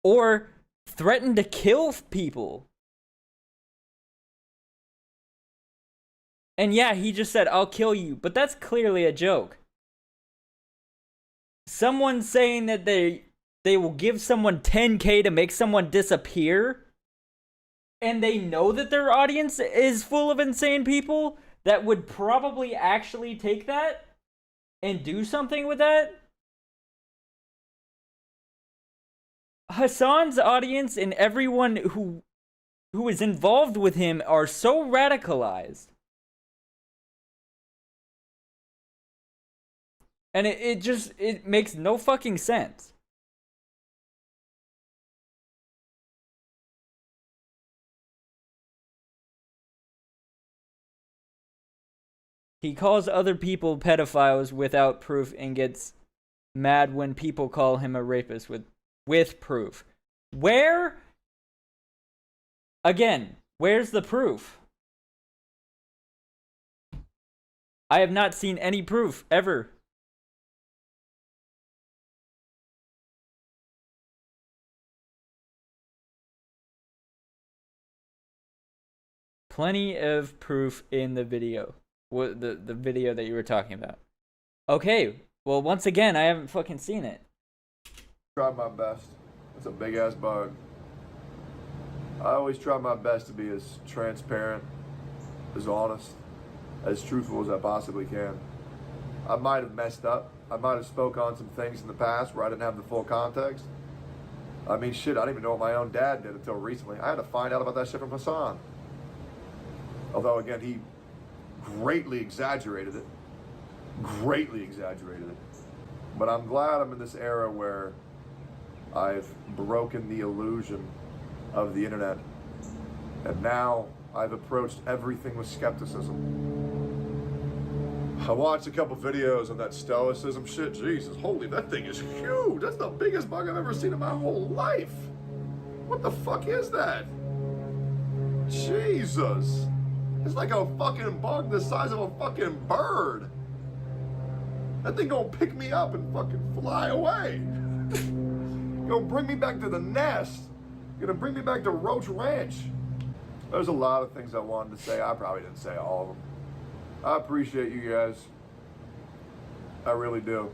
Or threaten to kill people. And yeah, he just said, I'll kill you, but that's clearly a joke. Someone saying that they will give someone 10K to make someone disappear, and they know that their audience is full of insane people that would probably actually take that and do something with that. Hassan's audience and everyone who is involved with him are so radicalized. And it makes no fucking sense. He calls other people pedophiles without proof and gets mad when people call him a rapist with proof. Where? Again, where's the proof? I have not seen any proof, ever. Plenty of proof in the video. The video that you were talking about. Okay, well, once again, I haven't fucking seen it. Try my best. It's a big ass bug. I always try my best to be as transparent, as honest, as truthful as I possibly can. I might have messed up. I might have spoke on some things in the past where I didn't have the full context. I mean, shit, I didn't even know what my own dad did until recently. I had to find out about that shit from Hassan. Although, again, he greatly exaggerated it. Greatly exaggerated it. But I'm glad I'm in this era where I've broken the illusion of the internet. And now I've approached everything with skepticism. I watched a couple videos on that stoicism shit. Jesus, holy, that thing is huge. That's the biggest bug I've ever seen in my whole life. What the fuck is that? Jesus. It's like a fucking bug the size of a fucking bird. That thing gonna pick me up and fucking fly away. Gonna bring me back to the nest. Gonna bring me back to Roach Ranch. There's a lot of things I wanted to say. I probably didn't say all of them. I appreciate you guys. I really do.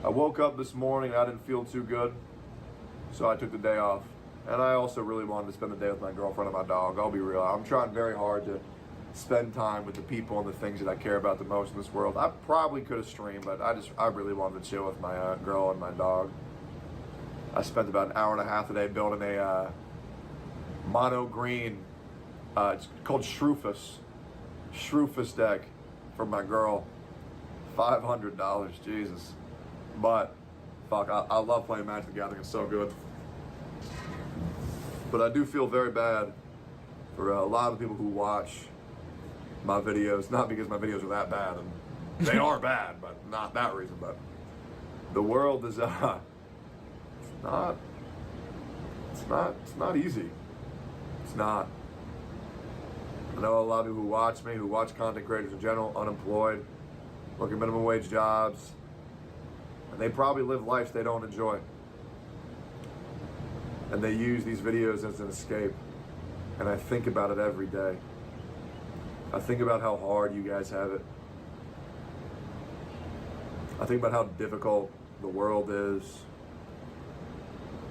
I woke up this morning, I didn't feel too good, so I took the day off. And I also really wanted to spend the day with my girlfriend and my dog. I'll be real. I'm trying very hard to spend time with the people and the things that I care about the most in this world. I probably could have streamed, but I really wanted to chill with my girl and my dog. I spent about an hour and a half today building a mono green, it's called Shroofus deck for my girl. $500, Jesus. But, fuck, I love playing Magic the Gathering, it's so good. But I do feel very bad for a lot of people who watch my videos, not because my videos are that bad, and They are bad, but not that reason. But the world is it's not easy. It's not. I know a lot of people who watch me, who watch content creators in general, unemployed, working minimum wage jobs, and they probably live lives they don't enjoy. And they use these videos as an escape. And I think about it every day. I think about how hard you guys have it. I think about how difficult the world is.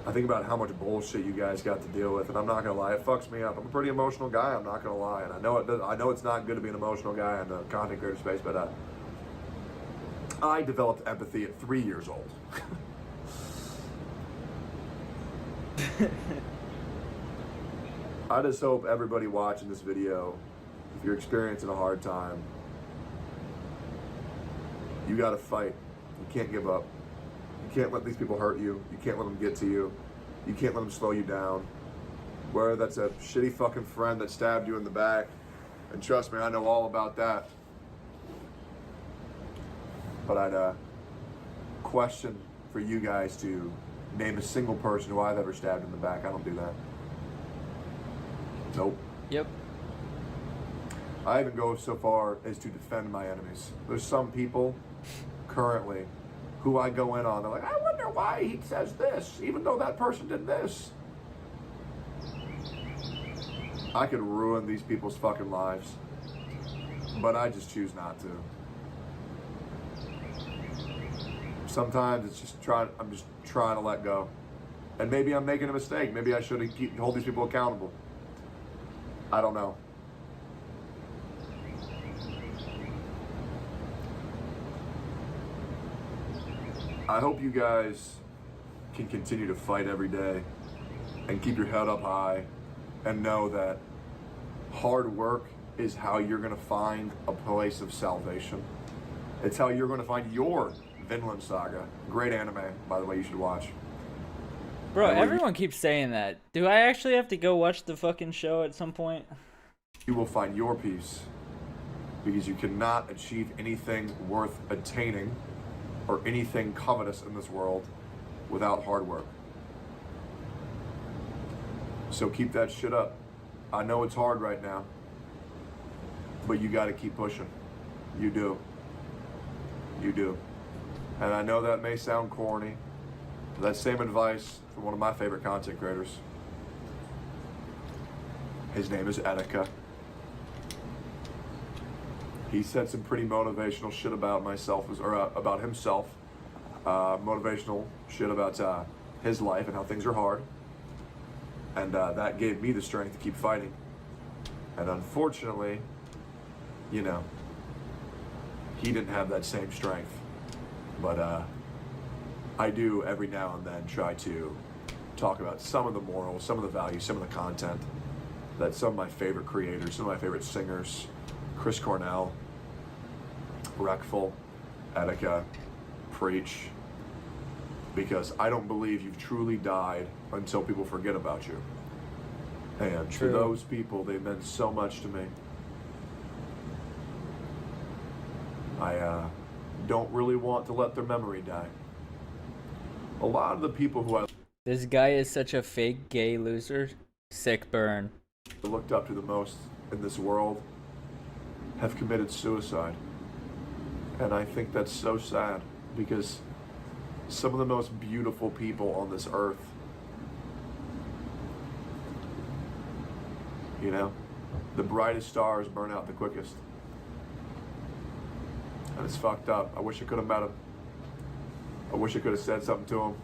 I think about how much bullshit you guys got to deal with, and I'm not gonna lie, it fucks me up. I'm a pretty emotional guy, I'm not gonna lie, and I know it does, I know it's not good to be an emotional guy in the content creator space, but I developed empathy at 3 years old. I just hope everybody watching this video, if you're experiencing a hard time, you gotta fight. You can't give up. You can't let these people hurt you. You can't let them get to you. You can't let them slow you down. Whether that's a shitty fucking friend that stabbed you in the back, and trust me, I know all about that. But I'd question for you guys to name a single person who I've ever stabbed in the back. I don't do that. Nope. Yep. I even go so far as to defend my enemies. There's some people currently who I go in on. They're like, I wonder why he says this, even though that person did this. I could ruin these people's fucking lives, but I just choose not to. Sometimes it's just I'm just trying to let go. And maybe I'm making a mistake. Maybe I should hold these people accountable. I don't know. I hope you guys can continue to fight every day and keep your head up high and know that hard work is how you're going to find a place of salvation. It's how you're going to find your Vinland Saga. Great anime, by the way, you should watch. Bro, everyone keeps saying that. Do I actually have to go watch the fucking show at some point? You will find your peace, because you cannot achieve anything worth attaining or anything covetous in this world without hard work. So keep that shit up. I know it's hard right now, but you gotta keep pushing. You do. You do. And I know that may sound corny, but that same advice from one of my favorite content creators. His name is Etika. He said some pretty motivational shit about about himself. Motivational shit about his life and how things are hard. And that gave me the strength to keep fighting. And unfortunately, you know, he didn't have that same strength. But I do every now and then try to talk about some of the morals, some of the values, some of the content that some of my favorite creators, some of my favorite singers, Chris Cornell, Reckful, Etika, preach, because I don't believe you've truly died until people forget about you. And to those people, they've meant so much to me. I don't really want to let their memory die. A lot of the people who I This guy is such a fake gay loser. Sick burn. looked up to the most in this world have committed suicide. And I think that's so sad, because some of the most beautiful people on this earth, you know, the brightest stars burn out the quickest. And it's fucked up. I wish I could have met him. I wish I could have said something to him.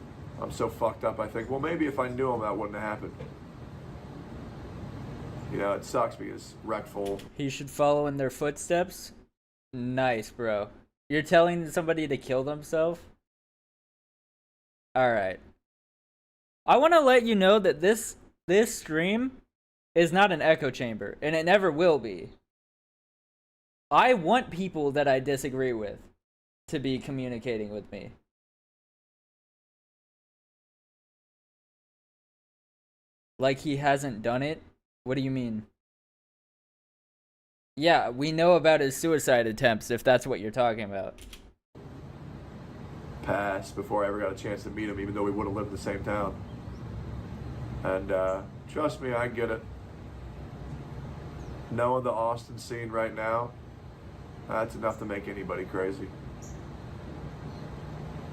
I'm so fucked up, I think, well, maybe if I knew him, that wouldn't have happened. You know, it sucks because Reckful. He should follow in their footsteps? Nice, bro. You're telling somebody to kill themselves? Alright. I want to let you know that this stream is not an echo chamber, and it never will be. I want people that I disagree with to be communicating with me. Like he hasn't done it? What do you mean? Yeah, we know about his suicide attempts, if that's what you're talking about. Pass before I ever got a chance to meet him, even though we would have lived in the same town. And trust me, I get it. Knowing the Austin scene right now, that's enough to make anybody crazy.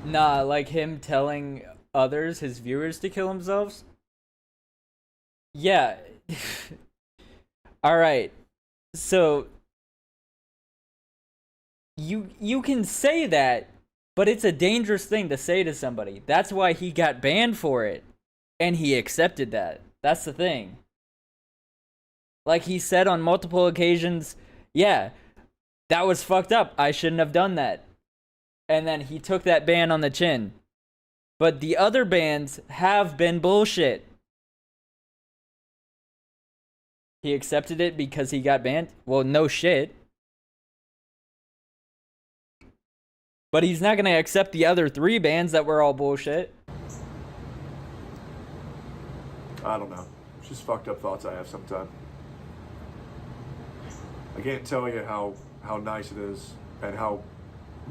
Nah, like him telling others, his viewers, to kill themselves? Yeah. Alright. So, you can say that, but it's a dangerous thing to say to somebody. That's why he got banned for it. And he accepted that. That's the thing. Like he said on multiple occasions, yeah, that was fucked up. I shouldn't have done that. And then he took that ban on the chin. But the other bans have been bullshit. He accepted it because he got banned? Well, no shit. But he's not gonna accept the other 3 bans that were all bullshit. I don't know. It's just fucked up thoughts I have sometimes. I can't tell you how nice it is and how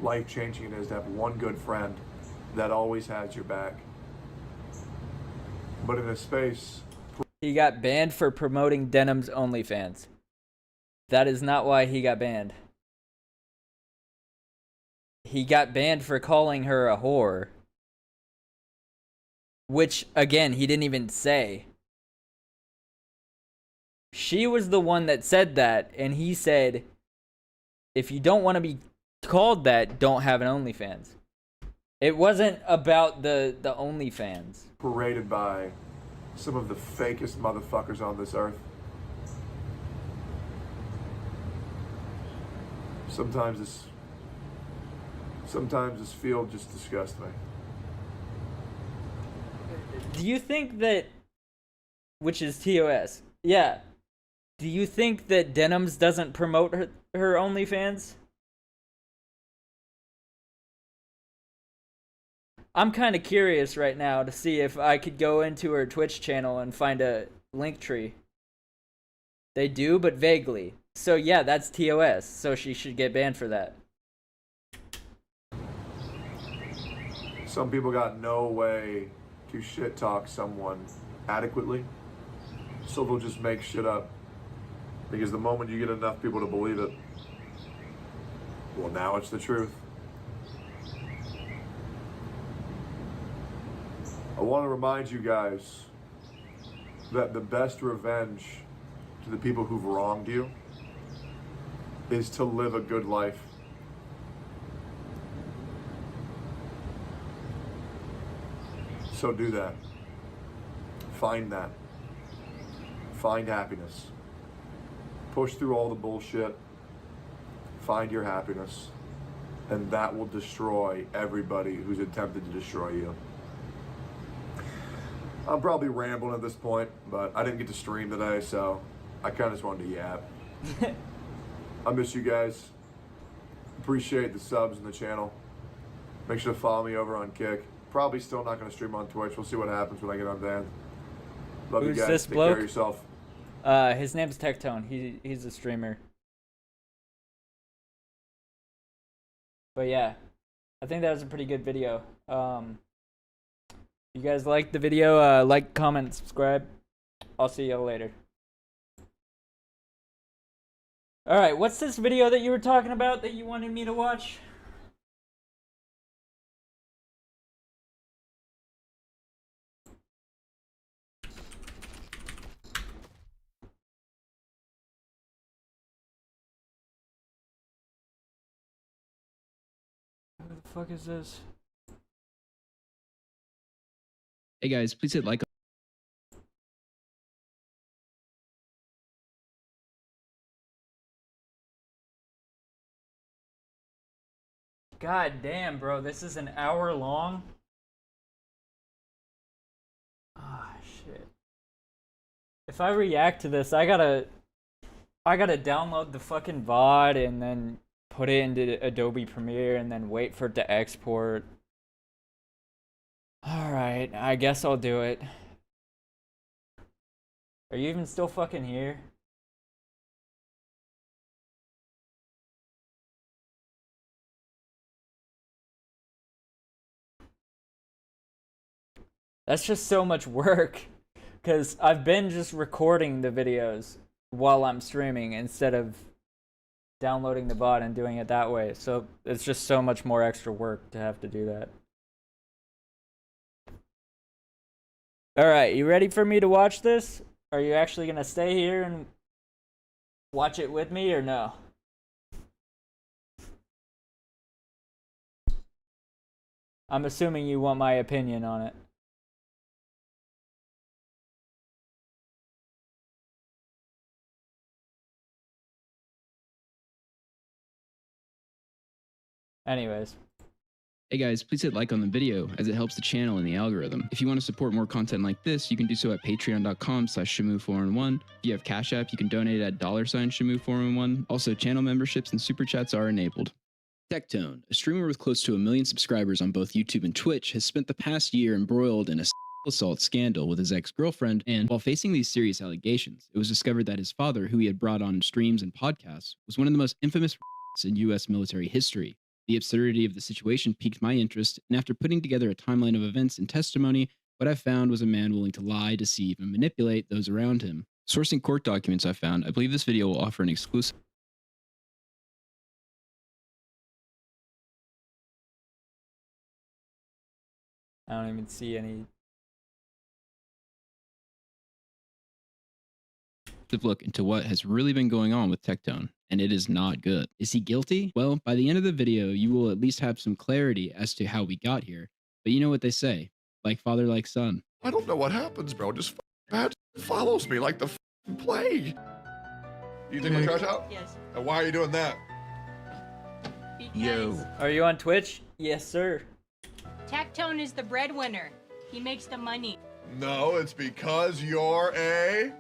life-changing it is to have one good friend that always has your back. But in a space... He got banned for promoting Denim's OnlyFans. That is not why he got banned. He got banned for calling her a whore. Which, again, he didn't even say. She was the one that said that, and he said, if you don't want to be called that, don't have an OnlyFans. It wasn't about the OnlyFans. Paraded by some of the fakest motherfuckers on this earth. Sometimes this field just disgusts me. Do you think that, which is TOS, yeah, do you think that Denims doesn't promote her OnlyFans? I'm kind of curious right now to see if I could go into her Twitch channel and find a link tree. They do, but vaguely. So yeah, that's TOS, so she should get banned for that. Some people got no way to shit talk someone adequately, so they'll just make shit up. Because the moment you get enough people to believe it, well, now it's the truth. I want to remind you guys that the best revenge to the people who've wronged you is to live a good life. So do that. Find that. Find happiness. Push through all the bullshit. Find your happiness. And that will destroy everybody who's attempted to destroy you. I'm probably rambling at this point, but I didn't get to stream today, so I kind of just wanted to yap. I miss you guys. Appreciate the subs in the channel. Make sure to follow me over on Kick. Probably still not going to stream on Twitch. We'll see what happens when I get unbanned. Love Who's you guys. this Take bloke? care of yourself. His name's Tectone. He's a streamer. But yeah, I think that was a pretty good video. You guys liked the video, like, comment, subscribe. I'll see y'all later. Alright, what's this video that you were talking about that you wanted me to watch? What the fuck is this? Hey guys, please hit like. God damn, bro, this is an hour long? Ah, shit. If I react to this, I gotta download the fucking VOD and then put it into Adobe Premiere and then wait for it to export. Alright, I guess I'll do it. Are you even still fucking here? That's just so much work. Because I've been just recording the videos while I'm streaming instead of downloading the bot and doing it that way. So it's just so much more extra work to have to do that. Alright, you ready for me to watch this? Are you actually going to stay here and watch it with me or no? I'm assuming you want my opinion on it. Anyways. Hey guys, please hit like on the video as it helps the channel and the algorithm. If you want to support more content like this, you can do so at patreon.com/Shamu411. If you have Cash App, you can donate at $Shamu411. Also, channel memberships and super chats are enabled. Tectone, a streamer with close to 1 million subscribers on both YouTube and Twitch, has spent the past year embroiled in a assault scandal with his ex-girlfriend, and while facing these serious allegations, it was discovered that his father, who he had brought on streams and podcasts, was one of the most infamous in U.S. military history. The absurdity of the situation piqued my interest, and after putting together a timeline of events and testimony, what I found was a man willing to lie, deceive, and manipulate those around him. Sourcing court documents I found, I believe this video will offer an exclusive I don't even see any. look into what has really been going on with Tectone, and it is not good. Is he guilty? Well, by the end of the video, you will at least have some clarity as to how we got here. But you know what they say, like father, like son. I don't know what happens, bro. Just bad follows me like the plague. You take my trash out? Yes. And why are you doing that? Yo. Are you on Twitch? Yes, sir. Tectone is the breadwinner. He makes the money. No, it's because you're a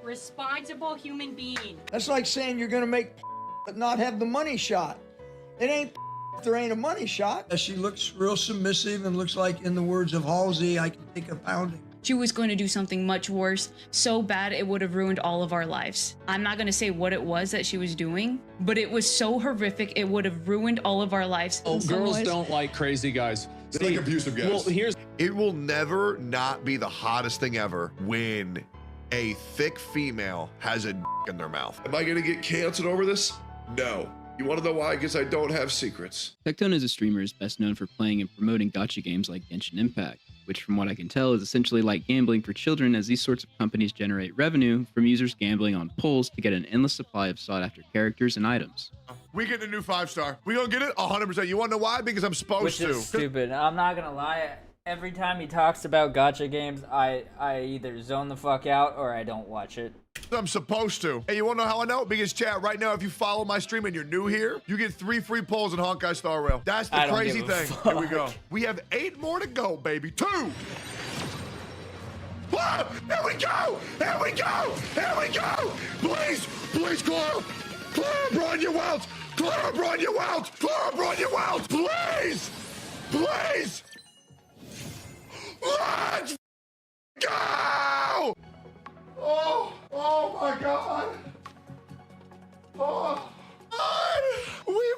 Responsible human being. That's like saying you're gonna make but not have the money shot. It ain't if there ain't a money shot. She looks real submissive and looks like, in the words of Halsey, I can take a pounding. She was going to do something much worse, so bad it would have ruined all of our lives. I'm not going to say what it was that she was doing, but it was so horrific it would have ruined all of our lives. Oh, girls don't like crazy guys. They like abusive guys. Well, it will never not be the hottest thing ever when a thick female has a in their mouth. Am I gonna get canceled over this? No. You wanna know why? Because I don't have secrets. Tectone as a streamer is best known for playing and promoting gacha games like Genshin Impact, which from what I can tell is essentially like gambling for children, as these sorts of companies generate revenue from users gambling on pulls to get an endless supply of sought after characters and items. We get a new 5-star. We gonna get it 100%. You wanna know why? Because I'm supposed Which to. is stupid. I'm not gonna lie. Every time he talks about gacha games, I either zone the fuck out or I don't watch it. I'm supposed to. Hey, you wanna know how I know? Because chat, right now, if you follow my stream and you're new here, you get 3 free polls in Honkai Star Rail. That's the crazy thing. Here we go. We have 8 more to go, baby. 2. Ah, here we go! Here we go! Here we go! Please! Please, Clara! Clara, Bronya Wells! Clara, Bronya Wells! Clara, Bronya Wells! Please! Please! Let's go! Oh my God! Oh, God! We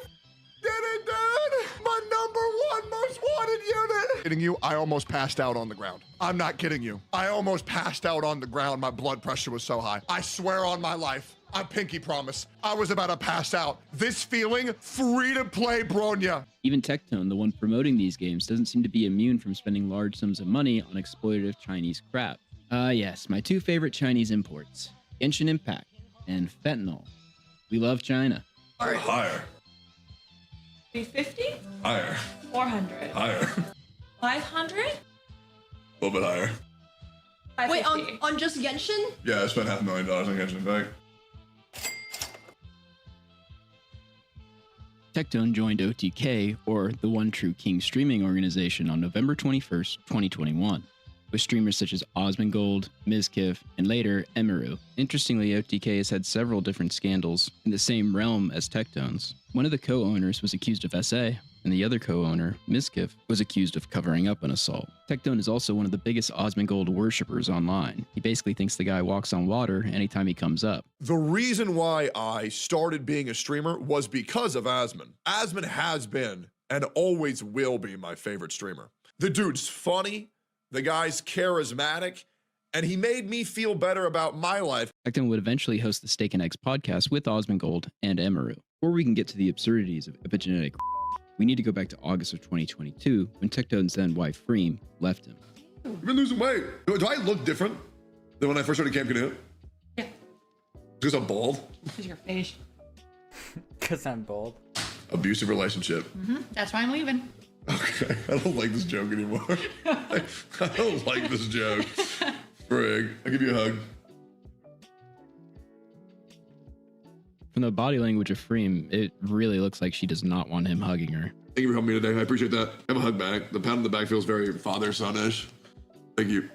did it, dude! My #1 most wanted unit! Kidding you? I almost passed out on the ground. I'm not kidding you. I almost passed out on the ground. My blood pressure was so high. I swear on my life. I pinky promise. I was about to pass out. This feeling, free to play Bronya. Even Tectone, the one promoting these games, doesn't seem to be immune from spending large sums of money on exploitative Chinese crap. Yes, my 2 favorite Chinese imports, Genshin Impact and fentanyl. We love China. Higher. 350? Higher. 400. Higher. 500? A little bit higher. Wait, on just Genshin? Yeah, I spent $500,000 on Genshin Impact. Tectone joined OTK, or the One True King streaming organization, on November 21st, 2021, with streamers such as Osmongold, Mizkif, and later Emiru. Interestingly, OTK has had several different scandals in the same realm as Tectone's. One of the co-owners was accused of SA, and the other co-owner, Mizkif, was accused of covering up an assault. Tectone is also one of the biggest Osmongold worshippers online. He basically thinks the guy walks on water anytime he comes up. The reason why I started being a streamer was because of Asmon. Asmon has been and always will be my favorite streamer. The dude's funny, The guy's charismatic, and he made me feel better about my life. Tectone would eventually host the Steak and Eggs podcast with Osmongold and Emiru. Before we can get to the absurdities of epigenetic, we need to go back to August of 2022 when Tectone's then wife Freem left him. You've been losing weight. Do I look different than when I first started Camp Canoe? Yeah. Because I'm bald? Because your face. Because I'm bald. Abusive relationship. That's why I'm leaving. Okay, I don't like this joke anymore. I don't like this joke. Frig, I'll give you a hug. From the body language of Freem, it really looks like she does not want him hugging her. Thank you for helping me today. I appreciate that. Have a hug back. The pound in the back feels very father-son-ish. Thank you.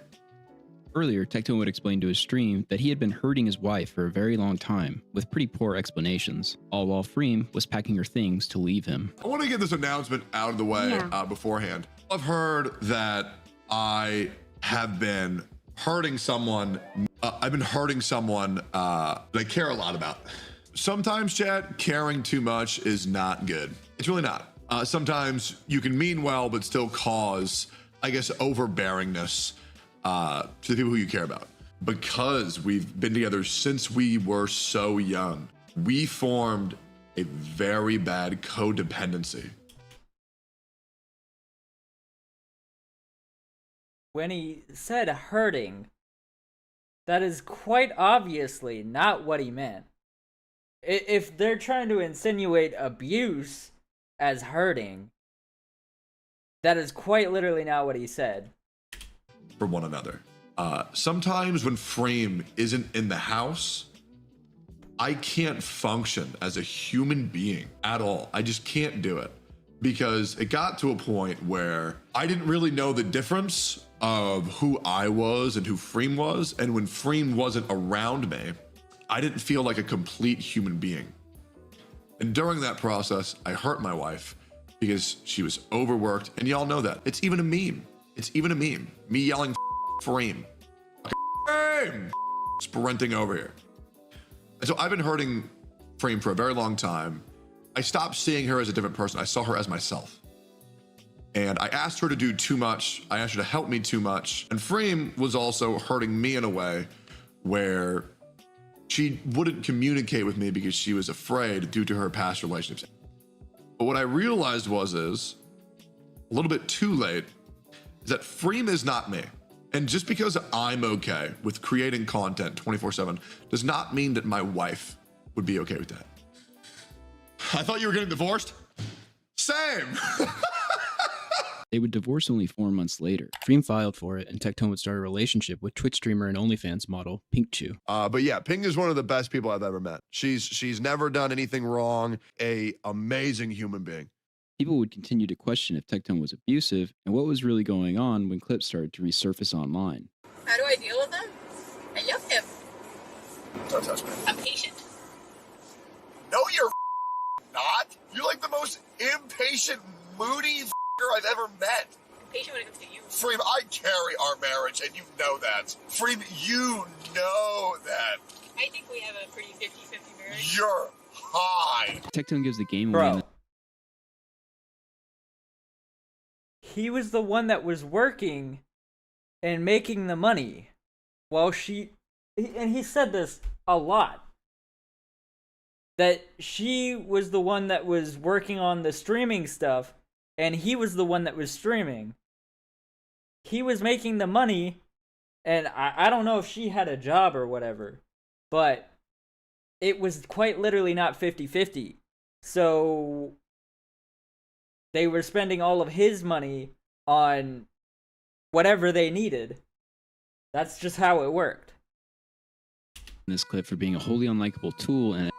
Earlier, Tectone would explain to his stream that he had been hurting his wife for a very long time, with pretty poor explanations, all while Freem was packing her things to leave him. I want to get this announcement out of the way beforehand. I've heard that I have been hurting someone. I've been hurting someone that I care a lot about. Sometimes, chat, caring too much is not good. It's really not. Sometimes you can mean well, but still cause, I guess, overbearingness to the people who you care about. Because we've been together since we were so young, we formed a very bad codependency. When he said hurting, that is quite obviously not what he meant. If they're trying to insinuate abuse as hurting, that is quite literally not what he said. For one another. Sometimes when Freem isn't in the house, I can't function as a human being at all. I just can't do it. Because it got to a point where I didn't really know the difference of who I was and who Freem was. And when Freem wasn't around me, I didn't feel like a complete human being. And during that process, I hurt my wife because she was overworked. And y'all know that. It's even a meme. It's even a meme. Me yelling Freem. Freem! Sprinting over here. And so I've been hurting Freem for a very long time. I stopped seeing her as a different person. I saw her as myself. And I asked her to do too much. I asked her to help me too much. And Freem was also hurting me in a way where she wouldn't communicate with me because she was afraid due to her past relationships. But what I realized is a little bit too late, is that Freem is not me. And just because I'm okay with creating content 24/7 does not mean that my wife would be okay with that. I thought you were getting divorced? Same. They would divorce only 4 months later. Freem filed for it, and Tectone would start a relationship with Twitch streamer and OnlyFans model Pink Chew. But yeah, Ping is one of the best people I've ever met. She's never done anything wrong. A amazing human being. People would continue to question if Tectone was abusive and what was really going on when clips started to resurface online. How do I deal with them? I love him. Don't touch me. I'm patient. No, you're not. You're like the most impatient, moody I've ever met. I'm patient when it comes to you. Freem, I carry our marriage, and you know that. Freem, you know that. I think we have a pretty 50-50 marriage. You're high. Tectone gives the game away. Bro. He was the one that was working and making the money while and he said this a lot, that she was the one that was working on the streaming stuff and he was the one that was streaming. He was making the money, and I don't know if she had a job or whatever, but it was quite literally not 50-50. So they were spending all of his money on whatever they needed. That's just how it worked. In this clip for being a wholly unlikable tool and a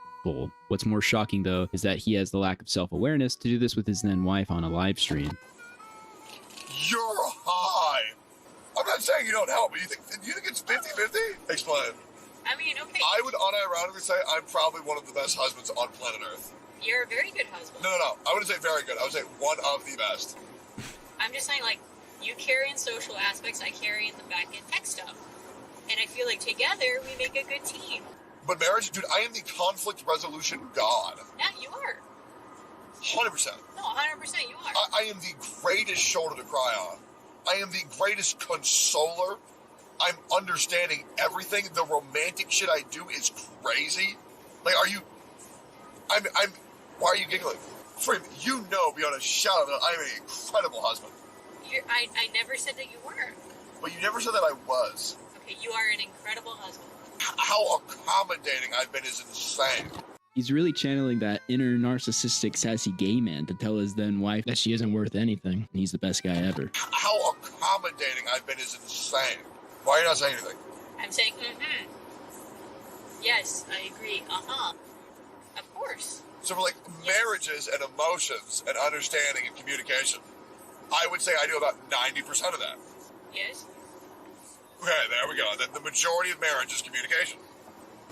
What's more shocking, though, is that he has the lack of self-awareness to do this with his then wife on a live stream. You're high. I'm not saying you don't help, but you think it's 50-50? Explain. I mean, okay. I would unironically say I'm probably one of the best husbands on planet Earth. You're a very good husband. No. I wouldn't say very good. I would say one of the best. I'm just saying, like, you carry in social aspects, I carry in the back-end tech stuff. And I feel like together, we make a good team. But marriage, dude, I am the conflict resolution god. Yeah, you are. 100%. No, 100% you are. I am the greatest shoulder to cry on. I am the greatest consoler. I'm understanding everything. The romantic shit I do is crazy. Like, are you... Why are you giggling? Freem, you know beyond a shadow that I'm an incredible husband. I never said that you weren't. But you never said that I was. Okay, you are an incredible husband. How accommodating I've been is insane. He's really channeling that inner narcissistic sassy gay man to tell his then wife that she isn't worth anything and he's the best guy ever. How accommodating I've been is insane. Why are you not saying anything? I'm saying, Yes, I agree. Of course. So for like marriages and emotions and understanding and communication, I would say I do about 90% of that. Yes. Okay, there we go. The majority of marriage is communication.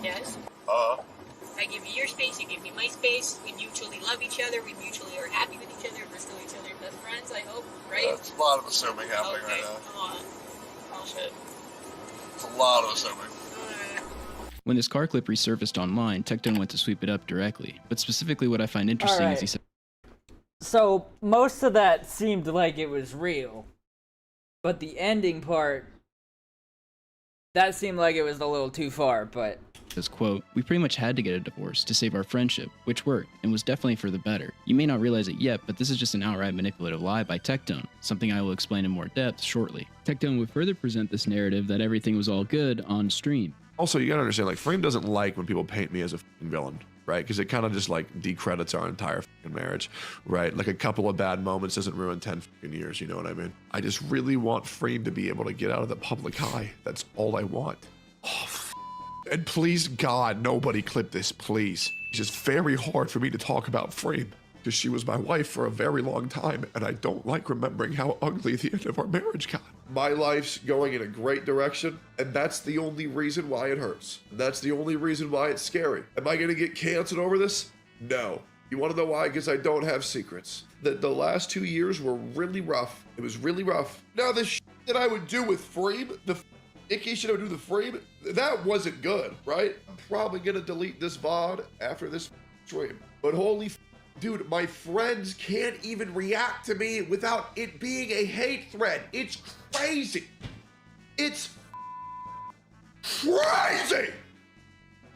Yes. I give you your space, you give me my space. We mutually love each other. We mutually are happy with each other. We're still each other's best friends, I hope, right? That's a lot of assuming happening right now. Come on. Oh, shit. It's a lot of assuming. When this car clip resurfaced online, Tectone went to sweep it up directly. But specifically what I find interesting is he said... So, most of that seemed like it was real. But the ending part... That seemed like it was a little too far, but... Says, quote, "We pretty much had to get a divorce to save our friendship, which worked, and was definitely for the better. You may not realize it yet, but this is just an outright manipulative lie by Tectone, something I will explain in more depth shortly." Tectone would further present this narrative that everything was all good on stream. Also, you gotta understand, like, Freem doesn't like when people paint me as a f***ing villain, right? Because it kind of just, like, decredits our entire f***ing marriage, right? Like, a couple of bad moments doesn't ruin 10 f***ing years, you know what I mean? I just really want Freem to be able to get out of the public eye. That's all I want. Oh, and please, God, nobody clip this, please. It's just very hard for me to talk about Freem, because she was my wife for a very long time, and I don't like remembering how ugly the end of our marriage got. My life's going in a great direction, and that's the only reason why it hurts. That's the only reason why it's scary. Am I gonna get canceled over this? No. You wanna know why? Because I don't have secrets. The last 2 years were really rough. It was really rough. Now, the shit that I would do with Freem, the icky shit I would do with Freem, that wasn't good, right? I'm probably gonna delete this VOD after this stream. But holy dude, my friends can't even react to me without it being a hate thread. It's crazy. It's crazy.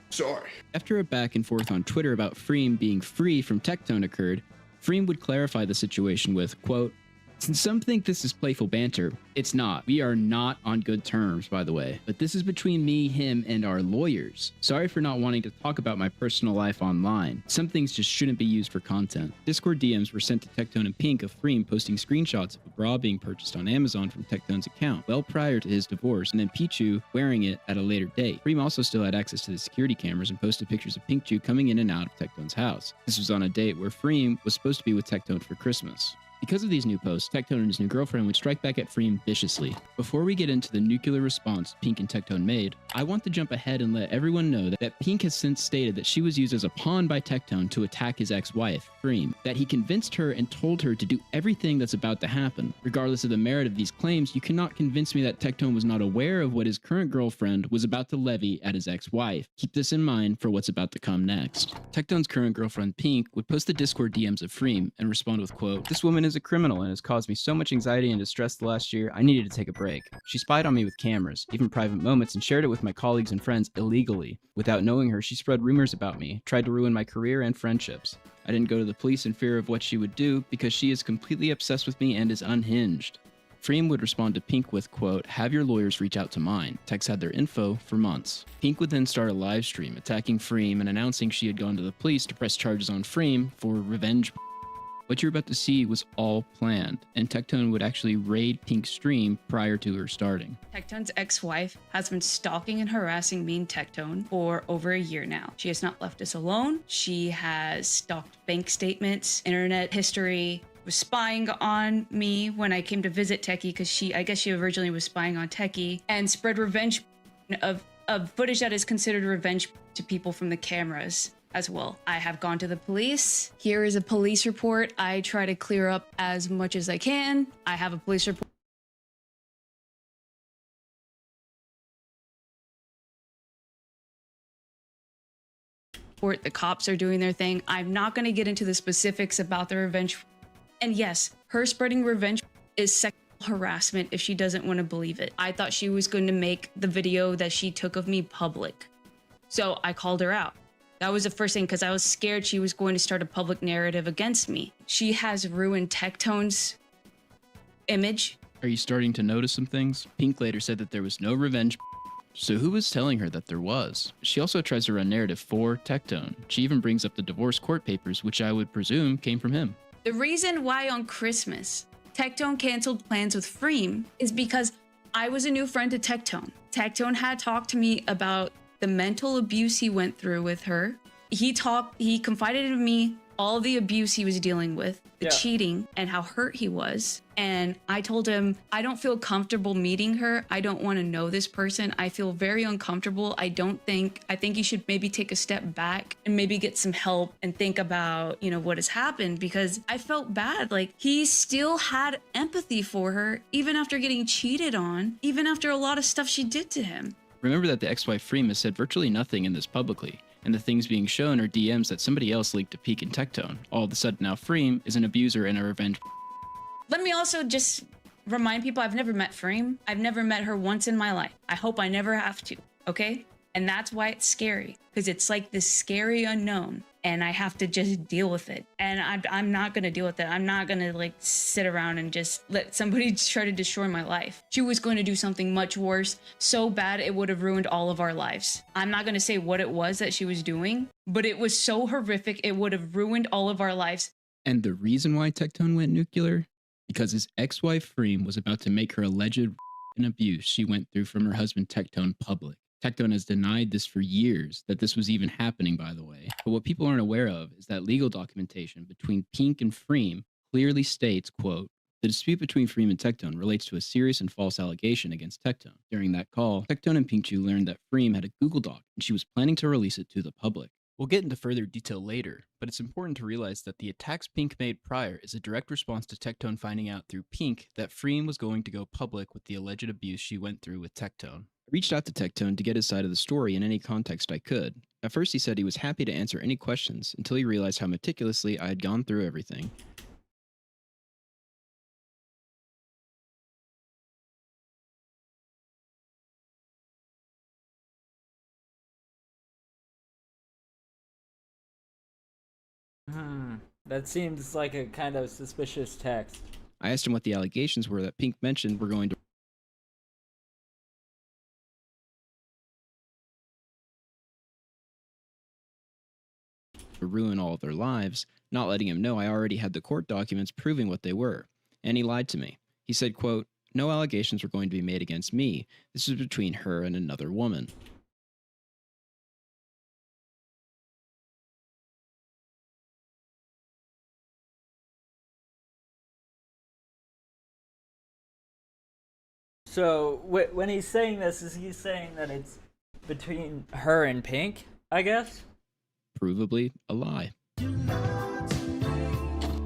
Sorry. After a back and forth on Twitter about Freem being free from Tectone occurred, Freem would clarify the situation with, quote, "Since some think this is playful banter, it's not. We are not on good terms, by the way. But this is between me, him, and our lawyers. Sorry for not wanting to talk about my personal life online. Some things just shouldn't be used for content." Discord DMs were sent to Tectone and Pink of Freem posting screenshots of a bra being purchased on Amazon from Tectone's account well prior to his divorce, and then Pichu wearing it at a later date. Freem also still had access to the security cameras and posted pictures of Pinkchu coming in and out of Tectone's house. This was on a date where Freem was supposed to be with Tectone for Christmas. Because of these new posts, Tectone and his new girlfriend would strike back at Freem viciously. Before we get into the nuclear response Pink and Tectone made, I want to jump ahead and let everyone know that Pink has since stated that she was used as a pawn by Tectone to attack his ex-wife, Freem, that he convinced her and told her to do everything that's about to happen. Regardless of the merit of these claims, you cannot convince me that Tectone was not aware of what his current girlfriend was about to levy at his ex-wife. Keep this in mind for what's about to come next. Tectone's current girlfriend, Pink, would post the Discord DMs of Freem and respond with, quote, "This woman is a criminal and has caused me so much anxiety and distress the last year, I needed to take a break. She spied on me with cameras, even private moments, and shared it with my colleagues and friends illegally. Without knowing her, she spread rumors about me, tried to ruin my career and friendships. I didn't go to the police in fear of what she would do because she is completely obsessed with me and is unhinged." Freem would respond to Pink with, quote, "Have your lawyers reach out to mine." Tex had their info for months. Pink would then start a live stream attacking Freem and announcing she had gone to the police to press charges on Freem for revenge. What you're about to see was all planned, and Tectone would actually raid Pink's stream prior to her starting. Tectone's ex-wife has been stalking and harassing me and Tectone for over a year now. She has not left us alone. She has stalked bank statements, internet history, was spying on me when I came to visit Techie because I guess she originally was spying on Techie, and spread revenge of footage that is considered revenge to people from the cameras as well. I have gone to the police. Here is a police report. I try to clear up as much as I can. I have a police report. The cops are doing their thing. I'm not going to get into the specifics about the revenge. And yes, her spreading revenge is harassment if she doesn't want to believe it. I thought she was going to make the video that she took of me public. So I called her out. That was the first thing, because I was scared she was going to start a public narrative against me. She has ruined Tectone's image. Are you starting to notice some things? Pink later said that there was no revenge. So who was telling her that there was? She also tries to run narrative for Tectone. She even brings up the divorce court papers, which I would presume came from him. The reason why on Christmas Tectone canceled plans with Freem is because I was a new friend to Tectone. Tectone had talked to me about the mental abuse he went through with her. He confided in me all the abuse he was dealing with, the cheating, and how hurt he was. And I told him, I don't feel comfortable meeting her. I don't want to know this person. I feel very uncomfortable. I think you should maybe take a step back and maybe get some help and think about, what has happened, because I felt bad. Like, he still had empathy for her, even after getting cheated on, even after a lot of stuff she did to him. Remember that the ex-wife Freem has said virtually nothing in this publicly, and the things being shown are DMs that somebody else leaked to Peak and Tectone. All of a sudden now Freem is an abuser and a revenge. Let me also just remind people, I've never met Freem. I've never met her once in my life. I hope I never have to, okay? And that's why it's scary, because it's like this scary unknown, and I have to just deal with it. And I'm not gonna deal with it. I'm not gonna sit around and just let somebody try to destroy my life. She was going to do something much worse, so bad it would have ruined all of our lives. I'm not gonna say what it was that she was doing, but it was so horrific, it would have ruined all of our lives. And the reason why Tectone went nuclear? Because his ex-wife Freem was about to make her alleged and abuse she went through from her husband Tectone public. Tectone has denied this for years, that this was even happening, by the way. But what people aren't aware of is that legal documentation between Pink and Freem clearly states, quote, the dispute between Freem and Tectone relates to a serious and false allegation against Tectone. During that call, Tectone and Pinkchu learned that Freem had a Google Doc and she was planning to release it to the public. We'll get into further detail later, but it's important to realize that the attacks Pink made prior is a direct response to Tectone finding out through Pink that Freem was going to go public with the alleged abuse she went through with Tectone. I reached out to Tectone to get his side of the story in any context I could. At first he said he was happy to answer any questions until he realized how meticulously I had gone through everything. That seems like a kind of suspicious text. I asked him what the allegations were that Pink mentioned were going to ruin all of their lives, not letting him know I already had the court documents proving what they were. And he lied to me. He said, quote, no allegations were going to be made against me. This was between her and another woman. So when he's saying this, is he saying that it's between her and Pink, I guess? Provably a lie. It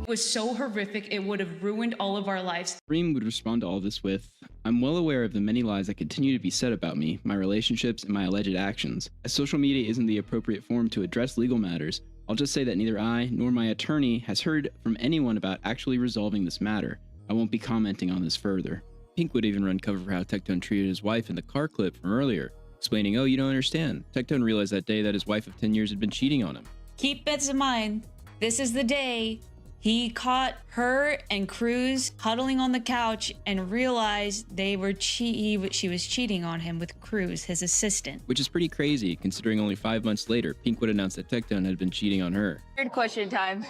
was so horrific, it would have ruined all of our lives. Freem would respond to all this with, I'm well aware of the many lies that continue to be said about me, my relationships, and my alleged actions. As social media isn't the appropriate forum to address legal matters, I'll just say that neither I nor my attorney has heard from anyone about actually resolving this matter. I won't be commenting on this further. Pink would even run cover for how Tectone treated his wife in the car clip from earlier, explaining, oh, you don't understand. Tectone realized that day that his wife of 10 years had been cheating on him. Keep this in mind. This is the day he caught her and Cruz huddling on the couch and realized she was cheating on him with Cruz, his assistant. Which is pretty crazy, considering only 5 months later, Pink would announce that Tectone had been cheating on her. Weird question time.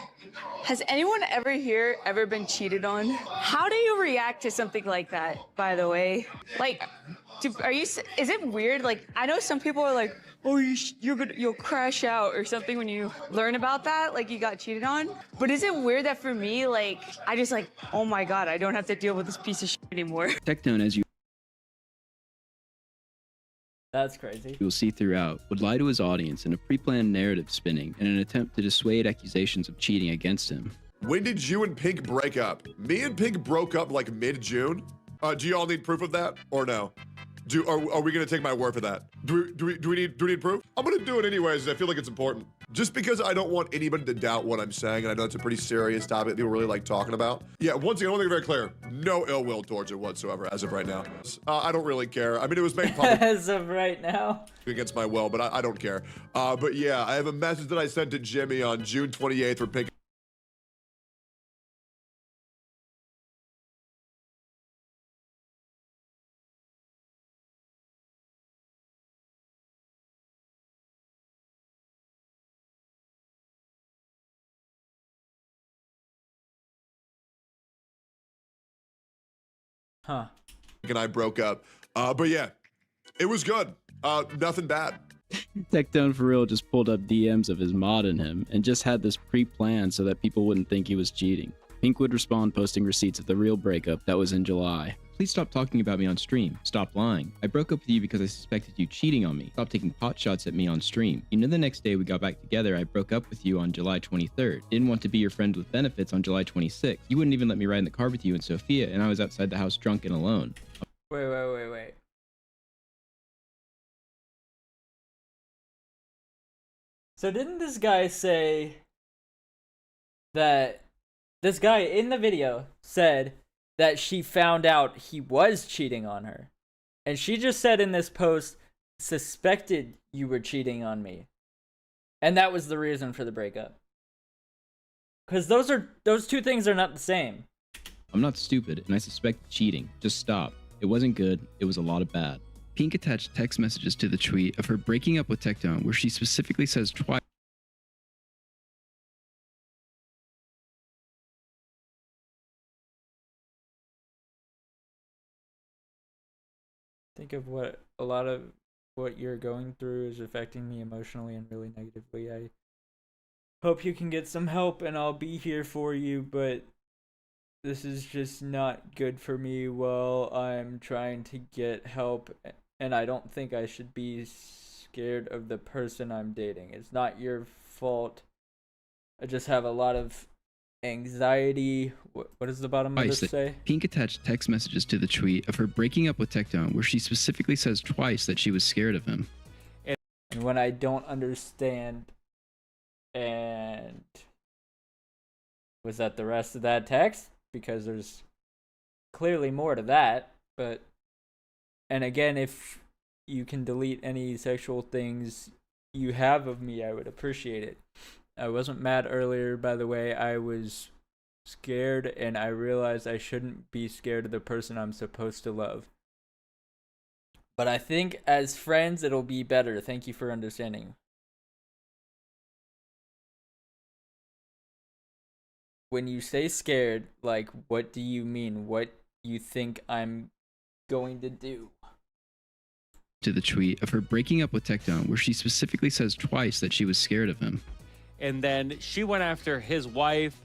Has anyone here ever been cheated on? How do you react to something like that, by the way? Like, is it weird? Like, I know some people are like, oh, you'll crash out or something when you learn about that, like you got cheated on. But is it weird that for me, like, I just like, oh my God, I don't have to deal with this piece of shit anymore. Tectone, as you That's crazy. will see throughout, would lie to his audience in a pre-planned narrative spinning in an attempt to dissuade accusations of cheating against him. When did you and Pink break up? Me and Pink broke up like mid-June. Do you all need proof of that or no? Are we gonna take my word for that? Do we need proof? I'm gonna do it anyways. I feel like it's important. Just because I don't want anybody to doubt what I'm saying, and I know it's a pretty serious topic people really like talking about. Yeah, once again, I want to make it very clear, no ill will towards it whatsoever as of right now. I don't really care. I mean, it was made public as of right now against my will, but I don't care. But yeah, I have a message that I sent to Jimmy on June 28th for Pink. Huh. And I broke up. But yeah, it was good. Nothing bad. Tectone for real just pulled up DMs of his modding him and just had this pre-planned so that people wouldn't think he was cheating. Pink would respond posting receipts of the real breakup that was in July. Please stop talking about me on stream. Stop lying. I broke up with you because I suspected you cheating on me. Stop taking pot shots at me on stream. You know the next day we got back together, I broke up with you on July 23rd. Didn't want to be your friend with benefits on July 26th. You wouldn't even let me ride in the car with you and Sophia, and I was outside the house drunk and alone. Wait. So didn't this guy say that this guy in the video said that she found out he was cheating on her? And she just said in this post, suspected you were cheating on me. And that was the reason for the breakup. Because those two things are not the same. I'm not stupid, and I suspect cheating. Just stop. It wasn't good. It was a lot of bad. Pink attached text messages to the tweet of her breaking up with Tectone, where she specifically says twice. Think of what a lot of what you're going through is affecting me emotionally and really negatively. I hope you can get some help and I'll be here for you, but this is just not good for me while I'm trying to get help, and I don't think I should be scared of the person I'm dating. It's not your fault. I just have a lot of anxiety. What does the bottom of this say? Pink attached text messages to the tweet of her breaking up with Tectone, where she specifically says twice that she was scared of him. And when I don't understand, and was that the rest of that text? Because there's clearly more to that, but, and again, if you can delete any sexual things you have of me, I would appreciate it. I wasn't mad earlier, by the way. I was scared, and I realized I shouldn't be scared of the person I'm supposed to love. But I think as friends, it'll be better. Thank you for understanding. When you say scared, like, what do you mean? What you think I'm going to do? To the tweet of her breaking up with Tectone, where she specifically says twice that she was scared of him. And then she went after his wife,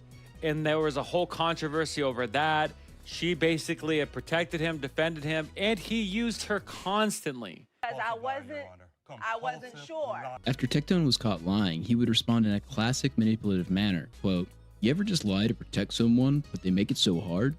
and there was a whole controversy over that. She basically had protected him, defended him, and he used her constantly. Because I wasn't sure. After Tectone was caught lying, he would respond in a classic manipulative manner. Quote, "You ever just lie to protect someone, but they make it so hard?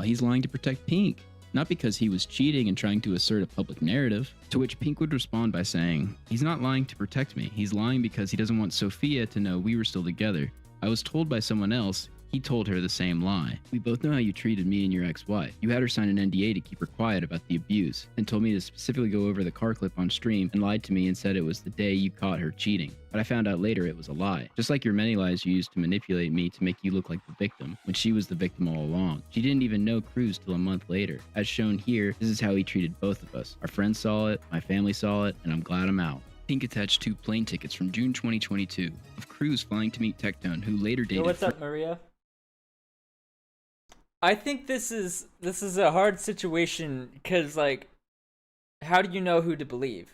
He's lying to protect Pink. Not because he was cheating and trying to assert a public narrative." To which Pink would respond by saying, "He's not lying to protect me. He's lying because he doesn't want Sophia to know we were still together. I was told by someone else. He told her the same lie. We both know how you treated me and your ex-wife. You had her sign an NDA to keep her quiet about the abuse, and told me to specifically go over the car clip on stream, and lied to me and said it was the day you caught her cheating. But I found out later it was a lie. Just like your many lies you used to manipulate me to make you look like the victim, when she was the victim all along. She didn't even know Cruz till a month later. As shown here, this is how he treated both of us. Our friends saw it, my family saw it, and I'm glad I'm out." Pink attached 2 plane tickets from June 2022 of Cruz flying to meet Tectone, who later dated... Yo, what's up, Maria? I think this is a hard situation, because, like, how do you know who to believe?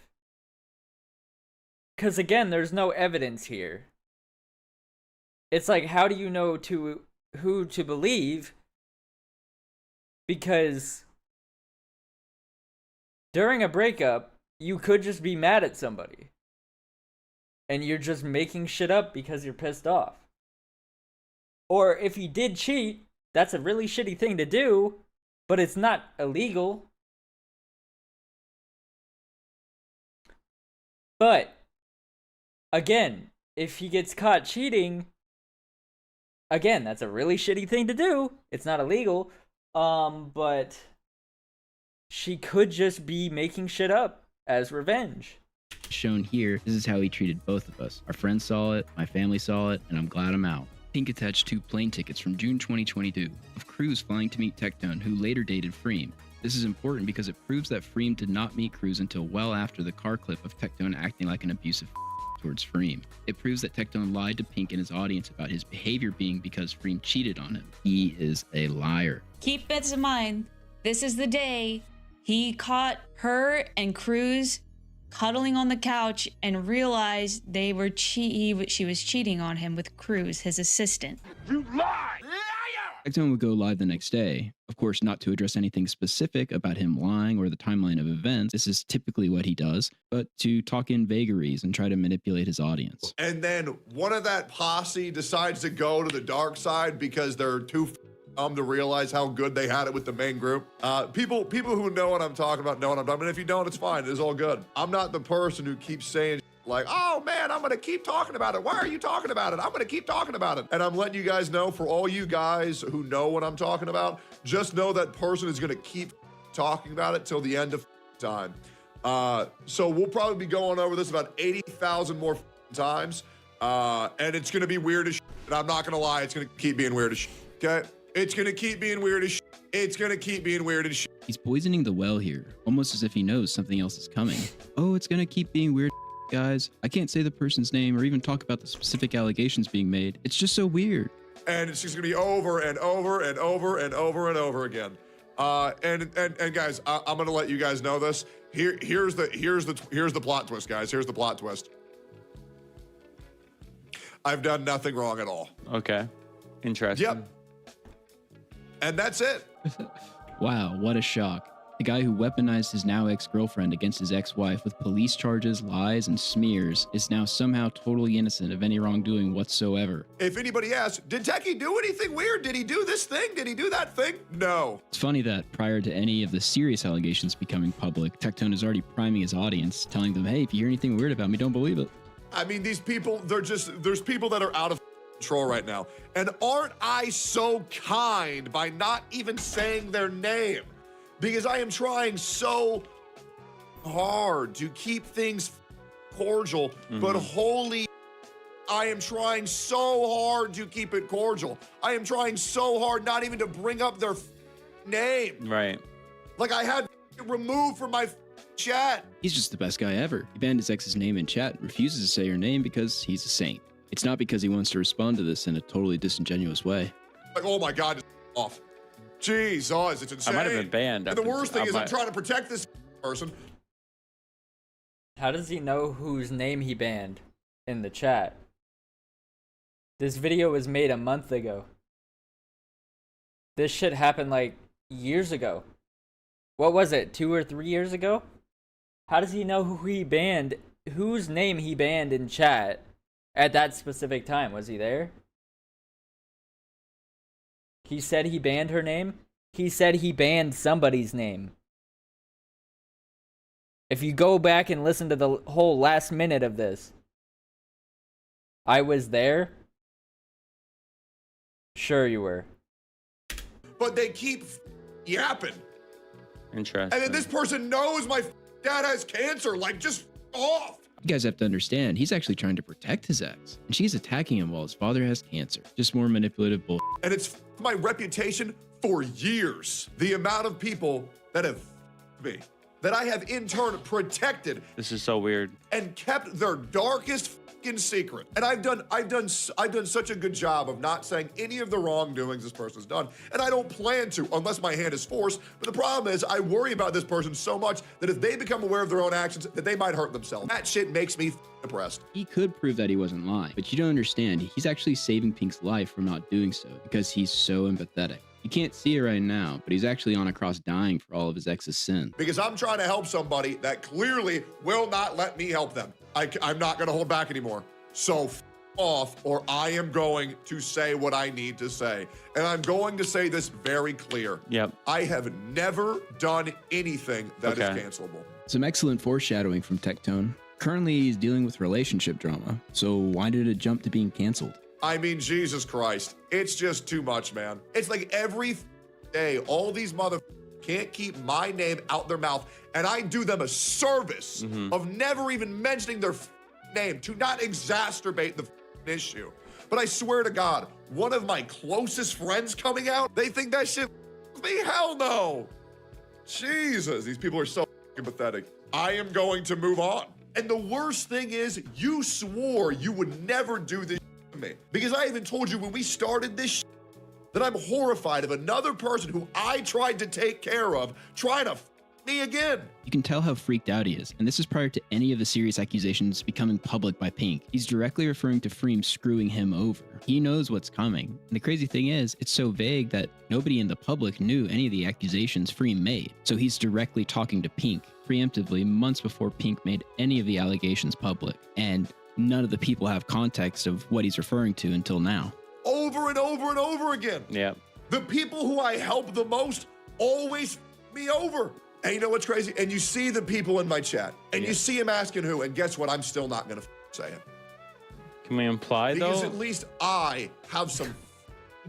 Because, again, there's no evidence here. It's like, how do you know who to believe? Because during a breakup, you could just be mad at somebody. And you're just making shit up because you're pissed off. Or if you did cheat, that's a really shitty thing to do, but it's not illegal. But, again, if he gets caught cheating, again, that's a really shitty thing to do. It's not illegal. But she could just be making shit up as revenge. Shown here, this is how he treated both of us. Our friends saw it, my family saw it, and I'm glad I'm out. Pink attached 2 plane tickets from June 2022 of Cruz flying to meet Tectone, who later dated Freem. This is important because it proves that Freem did not meet Cruz until well after the car clip of Tectone acting like an abusive towards Freem. It proves that Tectone lied to Pink and his audience about his behavior being because Freem cheated on him. He is a liar. Keep this in mind. This is the day he caught her and Cruz cuddling on the couch and realized they were she was cheating on him with Cruz, his assistant. You lie! Tectone would go live the next day. Of course, not to address anything specific about him lying or the timeline of events. This is typically what he does, but to talk in vagaries and try to manipulate his audience. And then one of that posse decides to go to the dark side because they're too dumb to realize how good they had it with the main group. People who know what I'm talking about know what I'm talking about. And if you don't, it's fine. It is all good. I'm not the person who keeps saying like, oh man, I'm gonna keep talking about it. Why are you talking about it? I'm gonna keep talking about it. And I'm letting you guys know, for all you guys who know what I'm talking about, just know that person is gonna keep talking about it till the end of time. So we'll probably be going over this about 80,000 more times. And it's gonna be weird as shit. And I'm not gonna lie, it's gonna keep being weird as shit, okay? It's gonna keep being weird as shit. It's gonna keep being weird as shit. He's poisoning the well here, almost as if he knows something else is coming. Oh, it's gonna keep being weird, guys. I can't say the person's name or even talk about the specific allegations being made. It's just so weird. And it's just gonna be over and over and over and over and over again. And guys, I'm gonna let you guys know this. Here's the plot twist, guys. Here's the plot twist. I've done nothing wrong at all. Okay. Interesting. Yep. And that's it. Wow, what a shock. The guy who weaponized his now ex-girlfriend against his ex-wife with police charges, lies, and smears is now somehow totally innocent of any wrongdoing whatsoever. If anybody asks, did Techie do anything weird? Did he do this thing? Did he do that thing? No. It's funny that prior to any of the serious allegations becoming public, Tectone is already priming his audience, telling them, hey, if you hear anything weird about me, don't believe it. I mean, these people, there's people that are out of control right now. And aren't I so kind by not even saying their name? Because I am trying so hard to keep things cordial, but holy, I am trying so hard to keep it cordial. I am trying so hard not even to bring up their name. Right. Like I had it removed from my chat. He's just the best guy ever. He banned his ex's name in chat and refuses to say her name because he's a saint. It's not because he wants to respond to this in a totally disingenuous way. Like, oh my God, it's off. Jesus, it's insane. I might have been banned. And the worst thing is I'm trying to protect this person. How does he know whose name he banned in the chat? This video was made a month ago. This shit happened like years ago. What was it, 2 or 3 years ago? How does he know who he banned, whose name he banned in chat at that specific time? Was he there? He said he banned her name? He said he banned somebody's name. If you go back and listen to the whole last minute of this, I was there. Sure you were. But they keep yapping. Interesting. And then this person knows my dad has cancer. Like, just off. You guys have to understand, he's actually trying to protect his ex, and she's attacking him while his father has cancer. Just more manipulative bull. And it's my reputation for years. The amount of people that have me, that I have in turn protected. This is so weird. And kept their darkest fucking secret. And I've done such a good job of not saying any of the wrongdoings this person's done. And I don't plan to unless my hand is forced. But the problem is I worry about this person so much that if they become aware of their own actions, that they might hurt themselves. That shit makes me depressed. He could prove that he wasn't lying, but you don't understand. He's actually saving Pink's life from not doing so because he's so empathetic. You can't see it right now, but he's actually on a cross dying for all of his ex's sin. Because I'm trying to help somebody that clearly will not let me help them. I'm not going to hold back anymore. So off, or I am going to say what I need to say. And I'm going to say this very clear. Yep. I have never done anything that is cancelable. Some excellent foreshadowing from Tectone. Currently, he's dealing with relationship drama, so why did it jump to being canceled? I mean, Jesus Christ. It's just too much, man. It's like every day, all these can't keep my name out their mouth, and I do them a service of never even mentioning their name to not exacerbate the issue. But I swear to God, one of my closest friends coming out, they think that shit me? Hell no. Jesus, these people are so pathetic. I am going to move on. And the worst thing is, you swore you would never do this to me. Because I even told you when we started this that I'm horrified of another person who I tried to take care of trying to me again. You can tell how freaked out he is, and this is prior to any of the serious accusations becoming public by Pink. He's directly referring to Freem screwing him over. He knows what's coming. And the crazy thing is, it's so vague that nobody in the public knew any of the accusations Freem made. So he's directly talking to Pink preemptively months before Pink made any of the allegations public. And none of the people have context of what he's referring to until now. Over and over and over again. Yeah. The people who I help the most always me over. And you know what's crazy? And you see the people in my chat, and you see him asking who, and guess what? I'm still not gonna say it. Can we imply Because though? at least I have some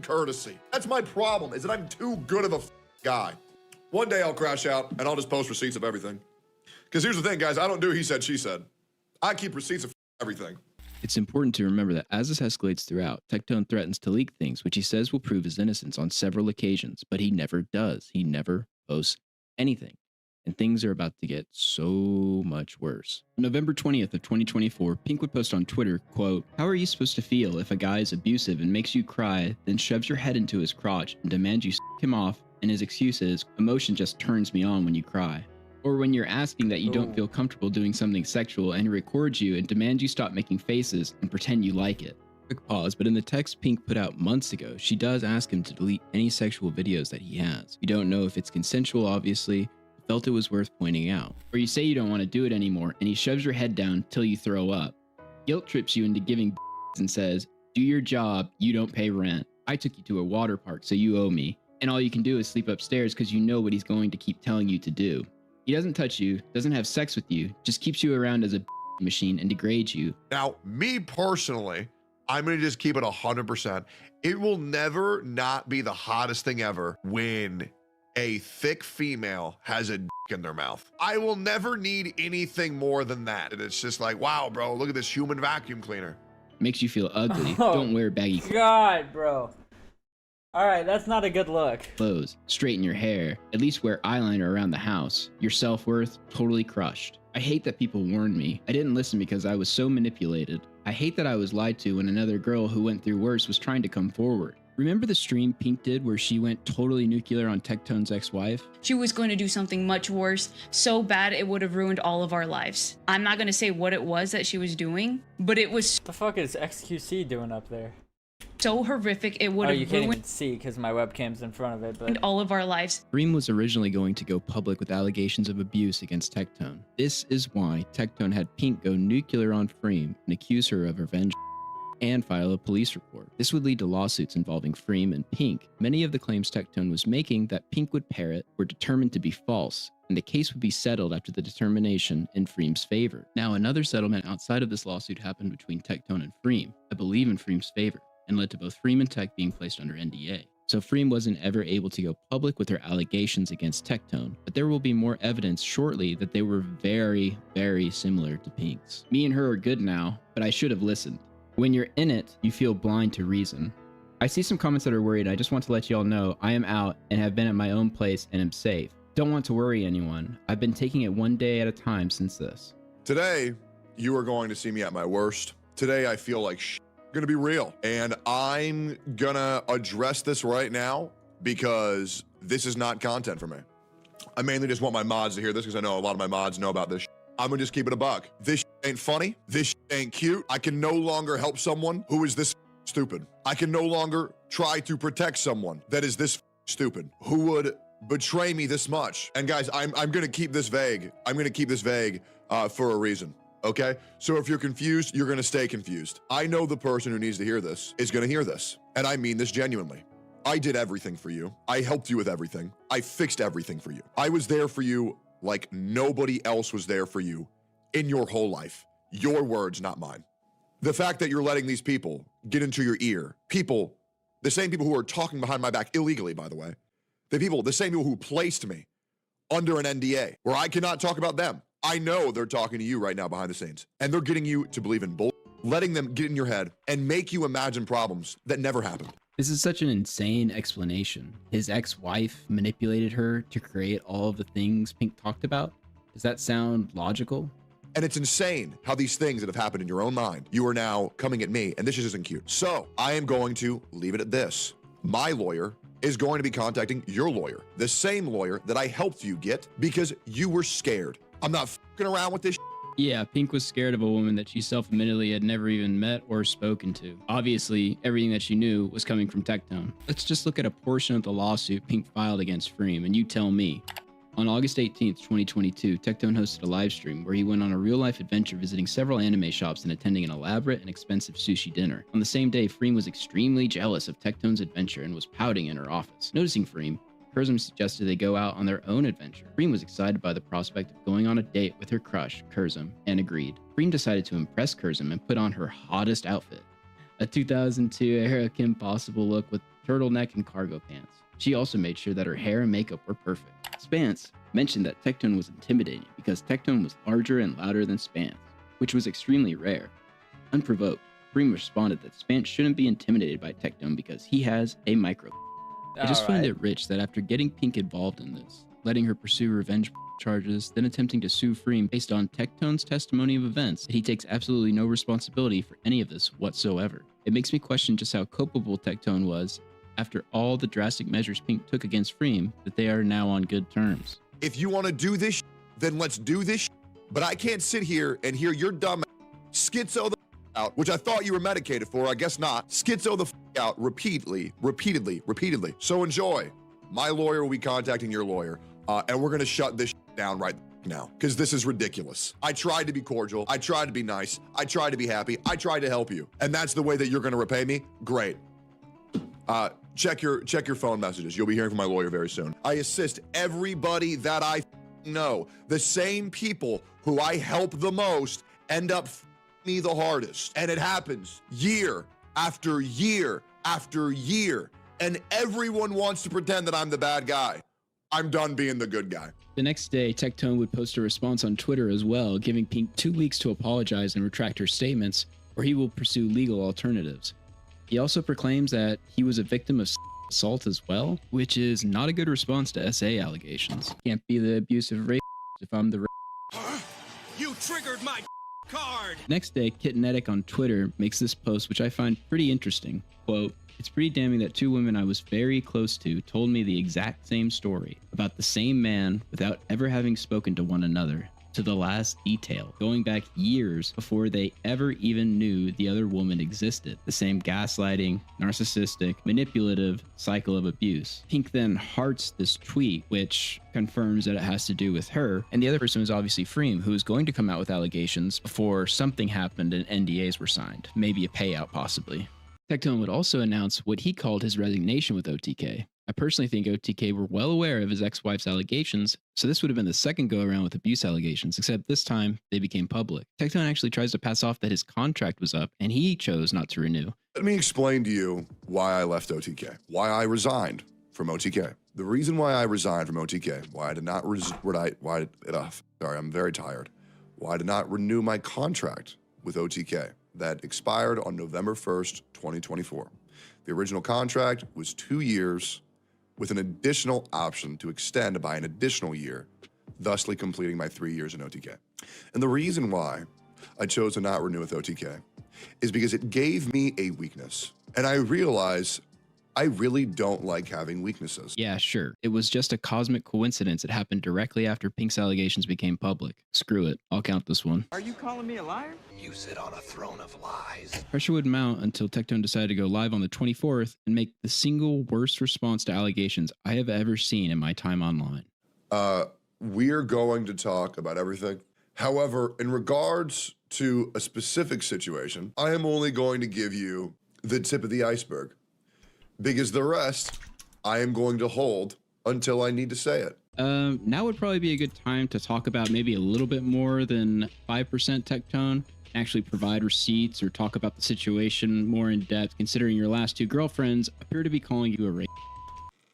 courtesy. That's my problem, is that I'm too good of a guy. One day I'll crash out, and I'll just post receipts of everything. Because here's the thing, guys, I don't do he said, she said. I keep receipts of everything. It's important to remember that as this escalates throughout, Tectone threatens to leak things, which he says will prove his innocence on several occasions, but he never does. He never posts anything. And things are about to get so much worse. On November 20th of 2024, Pink would post on Twitter, quote, "How are you supposed to feel if a guy is abusive and makes you cry, then shoves your head into his crotch and demands you him off, and his excuse is, emotion just turns me on when you cry." Or when you're asking that you don't feel comfortable doing something sexual and he records you and demands you stop making faces and pretend you like it. Quick pause, but in the text Pink put out months ago, she does ask him to delete any sexual videos that he has. You don't know if it's consensual, obviously, felt it was worth pointing out. Or you say you don't want to do it anymore and he shoves your head down till you throw up. Guilt trips you into giving and says, "Do your job, you don't pay rent. I took you to a water park, so you owe me. And all you can do is sleep upstairs because you know what he's going to keep telling you to do. He doesn't touch you, doesn't have sex with you, just keeps you around as a machine and degrades you." Now, me personally, I'm gonna just keep it 100%. It will never not be the hottest thing ever when a thick female has a in their mouth. I will never need anything more than that. And it's just like, wow, bro, look at this human vacuum cleaner. Makes you feel ugly. Oh, Don't wear baggy God, bro. All right, that's not a good look. clothes. Straighten your hair. At least wear eyeliner around the house. Your self-worth totally crushed. I hate that people warned me. I didn't listen because I was so manipulated. I hate that I was lied to when another girl who went through worse was trying to come forward. Remember the stream Pink did where she went totally nuclear on Tectone's ex-wife? She was going to do something much worse, so bad it would have ruined all of our lives. I'm not going to say what it was that she was doing, but it was What the fuck is XQC doing up there? so horrific it would Oh, have you can't even ruined see because my webcam's in front of it, but all of our lives. Freem was originally going to go public with allegations of abuse against Tectone. This is why Tectone had Pink go nuclear on Freem and accuse her of revenge and file a police report. This would lead to lawsuits involving Freem and Pink. Many of the claims Tectone was making that Pink would parrot were determined to be false, and the case would be settled after the determination in Freem's favor. Now, another settlement outside of this lawsuit happened between Tectone and Freem, I believe in Freem's favor, and led to both Freem and Tech being placed under NDA. So Freem wasn't ever able to go public with her allegations against Tectone, but there will be more evidence shortly that they were very, very similar to Pink's. Me and her are good now, but I should have listened. When you're in it, you feel blind to reason. I see some comments that are worried. I just want to let you all know I am out and have been at my own place and am safe. Don't want to worry anyone. I've been taking it one day at a time since this. Today, you are going to see me at my worst. Today, I feel like gonna be real. And I'm gonna address this right now because this is not content for me. I mainly just want my mods to hear this because I know a lot of my mods know about this. I'm gonna just keep it a buck. This ain't funny. This ain't cute. I can no longer help someone who is this stupid. I can no longer try to protect someone that is this stupid, who would betray me this much. And guys, I'm gonna keep this vague. I'm gonna keep this vague for a reason. Okay? So if you're confused, you're gonna stay confused. I know the person who needs to hear this is gonna hear this. And I mean this genuinely. I did everything for you. I helped you with everything. I fixed everything for you. I was there for you like nobody else was there for you in your whole life. Your words, not mine. The fact that you're letting these people get into your ear, people, the same people who are talking behind my back illegally, by the way, the same people who placed me under an NDA where I cannot talk about them. I know they're talking to you right now behind the scenes, and they're getting you to believe in bull, letting them get in your head and make you imagine problems that never happened. This is such an insane explanation. His ex-wife manipulated her to create all of the things Pink talked about. Does that sound logical? And it's insane how these things that have happened in your own mind, you are now coming at me, and this just isn't cute. So I am going to leave it at this. My lawyer is going to be contacting your lawyer, the same lawyer that I helped you get because you were scared. I'm not fucking around with this. Yeah, Pink was scared of a woman that she self-admittedly had never even met or spoken to. Obviously, everything that she knew was coming from Tectone. Let's just look at a portion of the lawsuit Pink filed against Freem, and you tell me. On August 18th, 2022, Tectone hosted a live stream where he went on a real-life adventure visiting several anime shops and attending an elaborate and expensive sushi dinner. On the same day, Freem was extremely jealous of Tectone's adventure and was pouting in her office. Noticing Freem, Kurzum suggested they go out on their own adventure. Freem was excited by the prospect of going on a date with her crush, Kurzum, and agreed. Freem decided to impress Kurzum and put on her hottest outfit, a 2002 era Kim Possible look with turtleneck and cargo pants. She also made sure that her hair and makeup were perfect. Spance mentioned that Tectone was intimidating because Tectone was larger and louder than Spance, which was extremely rare. Unprovoked, Freem responded that Spance shouldn't be intimidated by Tectone because he has a micro. I just find it rich that after getting Pink involved in this, letting her pursue revenge charges, then attempting to sue Freem based on Tectone's testimony of events, he takes absolutely no responsibility for any of this whatsoever. It makes me question just how culpable Tectone was after all the drastic measures Pink took against Freem, that they are now on good terms. If you want to do this, then let's do this. But I can't sit here and hear your dumb schizo the out, which I thought you were medicated for. I guess not. Schizo the out repeatedly. So enjoy. My lawyer will be contacting your lawyer, and we're going to shut this down right now because this is ridiculous. I tried to be cordial. I tried to be nice. I tried to be happy. I tried to help you. And that's the way that you're going to repay me? Great. Check your phone messages. You'll be hearing from my lawyer very soon. I assist everybody that I know. The same people who I help the most end up me the hardest. And it happens year after year after year. And everyone wants to pretend that I'm the bad guy. I'm done being the good guy. The next day, Tectone would post a response on Twitter as well, giving Pink 2 weeks to apologize and retract her statements, or he will pursue legal alternatives. He also proclaims that he was a victim of assault as well, which is not a good response to SA allegations. Can't be the abusive rape if I'm the You triggered my card! Next day, Kitnetic on Twitter makes this post, which I find pretty interesting. Quote, "It's pretty damning that 2 women I was very close to told me the exact same story about the same man without ever having spoken to one another, to the last detail, going back years before they ever even knew the other woman existed. The same gaslighting, narcissistic, manipulative cycle of abuse." Pink then hearts this tweet, which confirms that it has to do with her. And the other person was obviously Freem, who was going to come out with allegations before something happened and NDAs were signed. Maybe a payout, possibly. Tectone would also announce what he called his resignation with OTK. I personally think OTK were well aware of his ex-wife's allegations, so this would have been the second go-around with abuse allegations, except this time they became public. Tectone actually tries to pass off that his contract was up, and he chose not to renew. Let me explain to you why I left OTK, why I resigned from OTK. The reason why I resigned from OTK, why I did not sorry, I'm very tired. Why I did not renew my contract with OTK that expired on November 1st, 2024. The original contract was 2 years with an additional option to extend by an additional year, thusly completing my 3 years in OTK. And the reason why I chose to not renew with OTK is because it gave me a weakness. And I realized I really don't like having weaknesses. Yeah, sure. It was just a cosmic coincidence. It happened directly after Pink's allegations became public. Screw it. I'll count this one. Are you calling me a liar? You sit on a throne of lies. Pressure would mount until Tectone decided to go live on the 24th and make the single worst response to allegations I have ever seen in my time online. We're going to talk about everything. However, in regards to a specific situation, I am only going to give you the tip of the iceberg, because the rest I am going to hold until I need to say it. Now would probably be a good time to talk about maybe a little bit more than 5% Tectone, actually provide receipts or talk about the situation more in depth, considering your last two girlfriends appear to be calling you a rape.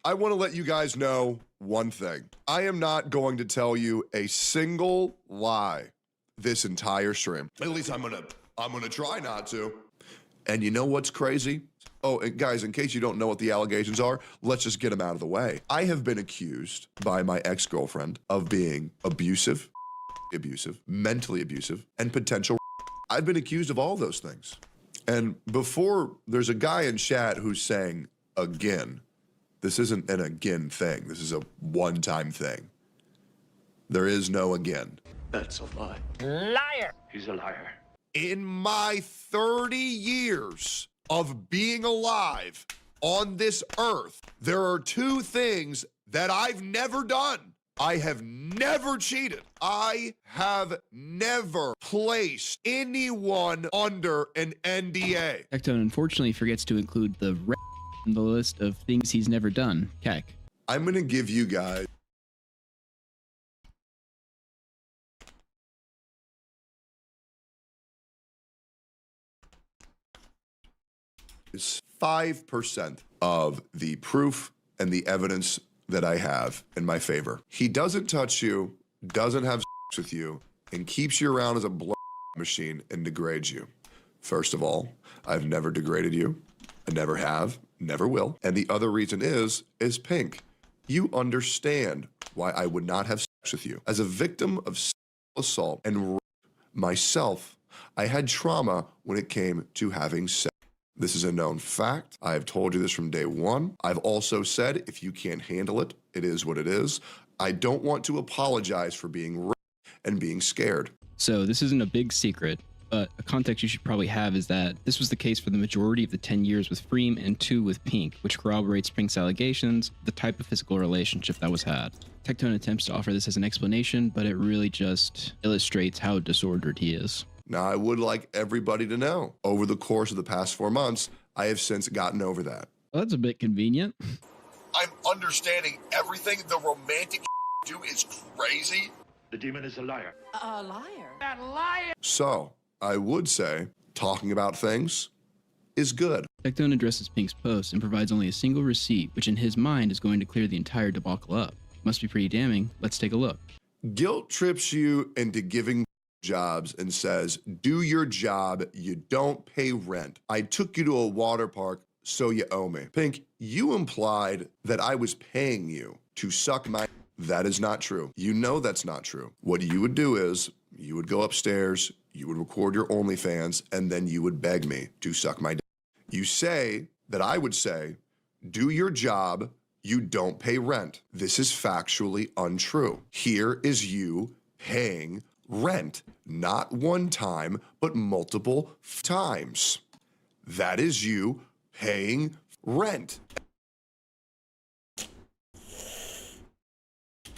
I want to let you guys know one thing. I am not going to tell you a single lie this entire stream. At least I'm gonna try not to. And you know what's crazy? Oh, and guys, in case you don't know what the allegations are, let's just get them out of the way. I have been accused by my ex-girlfriend of being abusive, mentally abusive, and potential. I've been accused of all those things. And before, there's a guy in chat who's saying, again, this isn't an again thing. This is a one-time thing. There is no again. That's a lie. Liar. He's a liar. In my 30 years of being alive on this earth, there are two things that I've never done. I have never cheated. I have never placed anyone under an NDA. Tectone unfortunately forgets to include the in the list of things he's never done. Keck. I'm gonna give you guys is 5% of the proof and the evidence that I have in my favor. He doesn't touch you, doesn't have sex with you, and keeps you around as a blood machine and degrades you. First of all, I've never degraded you. I never have, never will. And the other reason is Pink. You understand why I would not have sex with you. As a victim of sexual assault and rape myself, I had trauma when it came to having sex. This is a known fact. I have told you this from day one. I've also said, if you can't handle it, it is what it is. I don't want to apologize for being raped and being scared. So this isn't a big secret, but a context you should probably have is that this was the case for the majority of the 10 years with Freem and 2 with Pink, which corroborates Pink's allegations, the type of physical relationship that was had. Tectone attempts to offer this as an explanation, but it really just illustrates how disordered he is. Now, I would like everybody to know, over the course of the past 4 months, I have since gotten over that. Well, that's a bit convenient. I'm understanding everything the romantic do is crazy. The demon is a liar. A liar. That liar. So, I would say, talking about things is good. Tectone addresses Pink's post and provides only a single receipt, which in his mind is going to clear the entire debacle up. Must be pretty damning. Let's take a look. Guilt trips you into giving jobs and says, do your job, you don't pay rent. I took you to a water park, so you owe me. Pink, you implied that I was paying you to suck my... That is not true. You know that's not true. What you would do is, you would go upstairs, you would record your OnlyFans, and then you would beg me to suck my dick. You say that I would say, do your job, you don't pay rent. This is factually untrue. Here is you paying rent, not one time, but multiple times. That is you paying rent.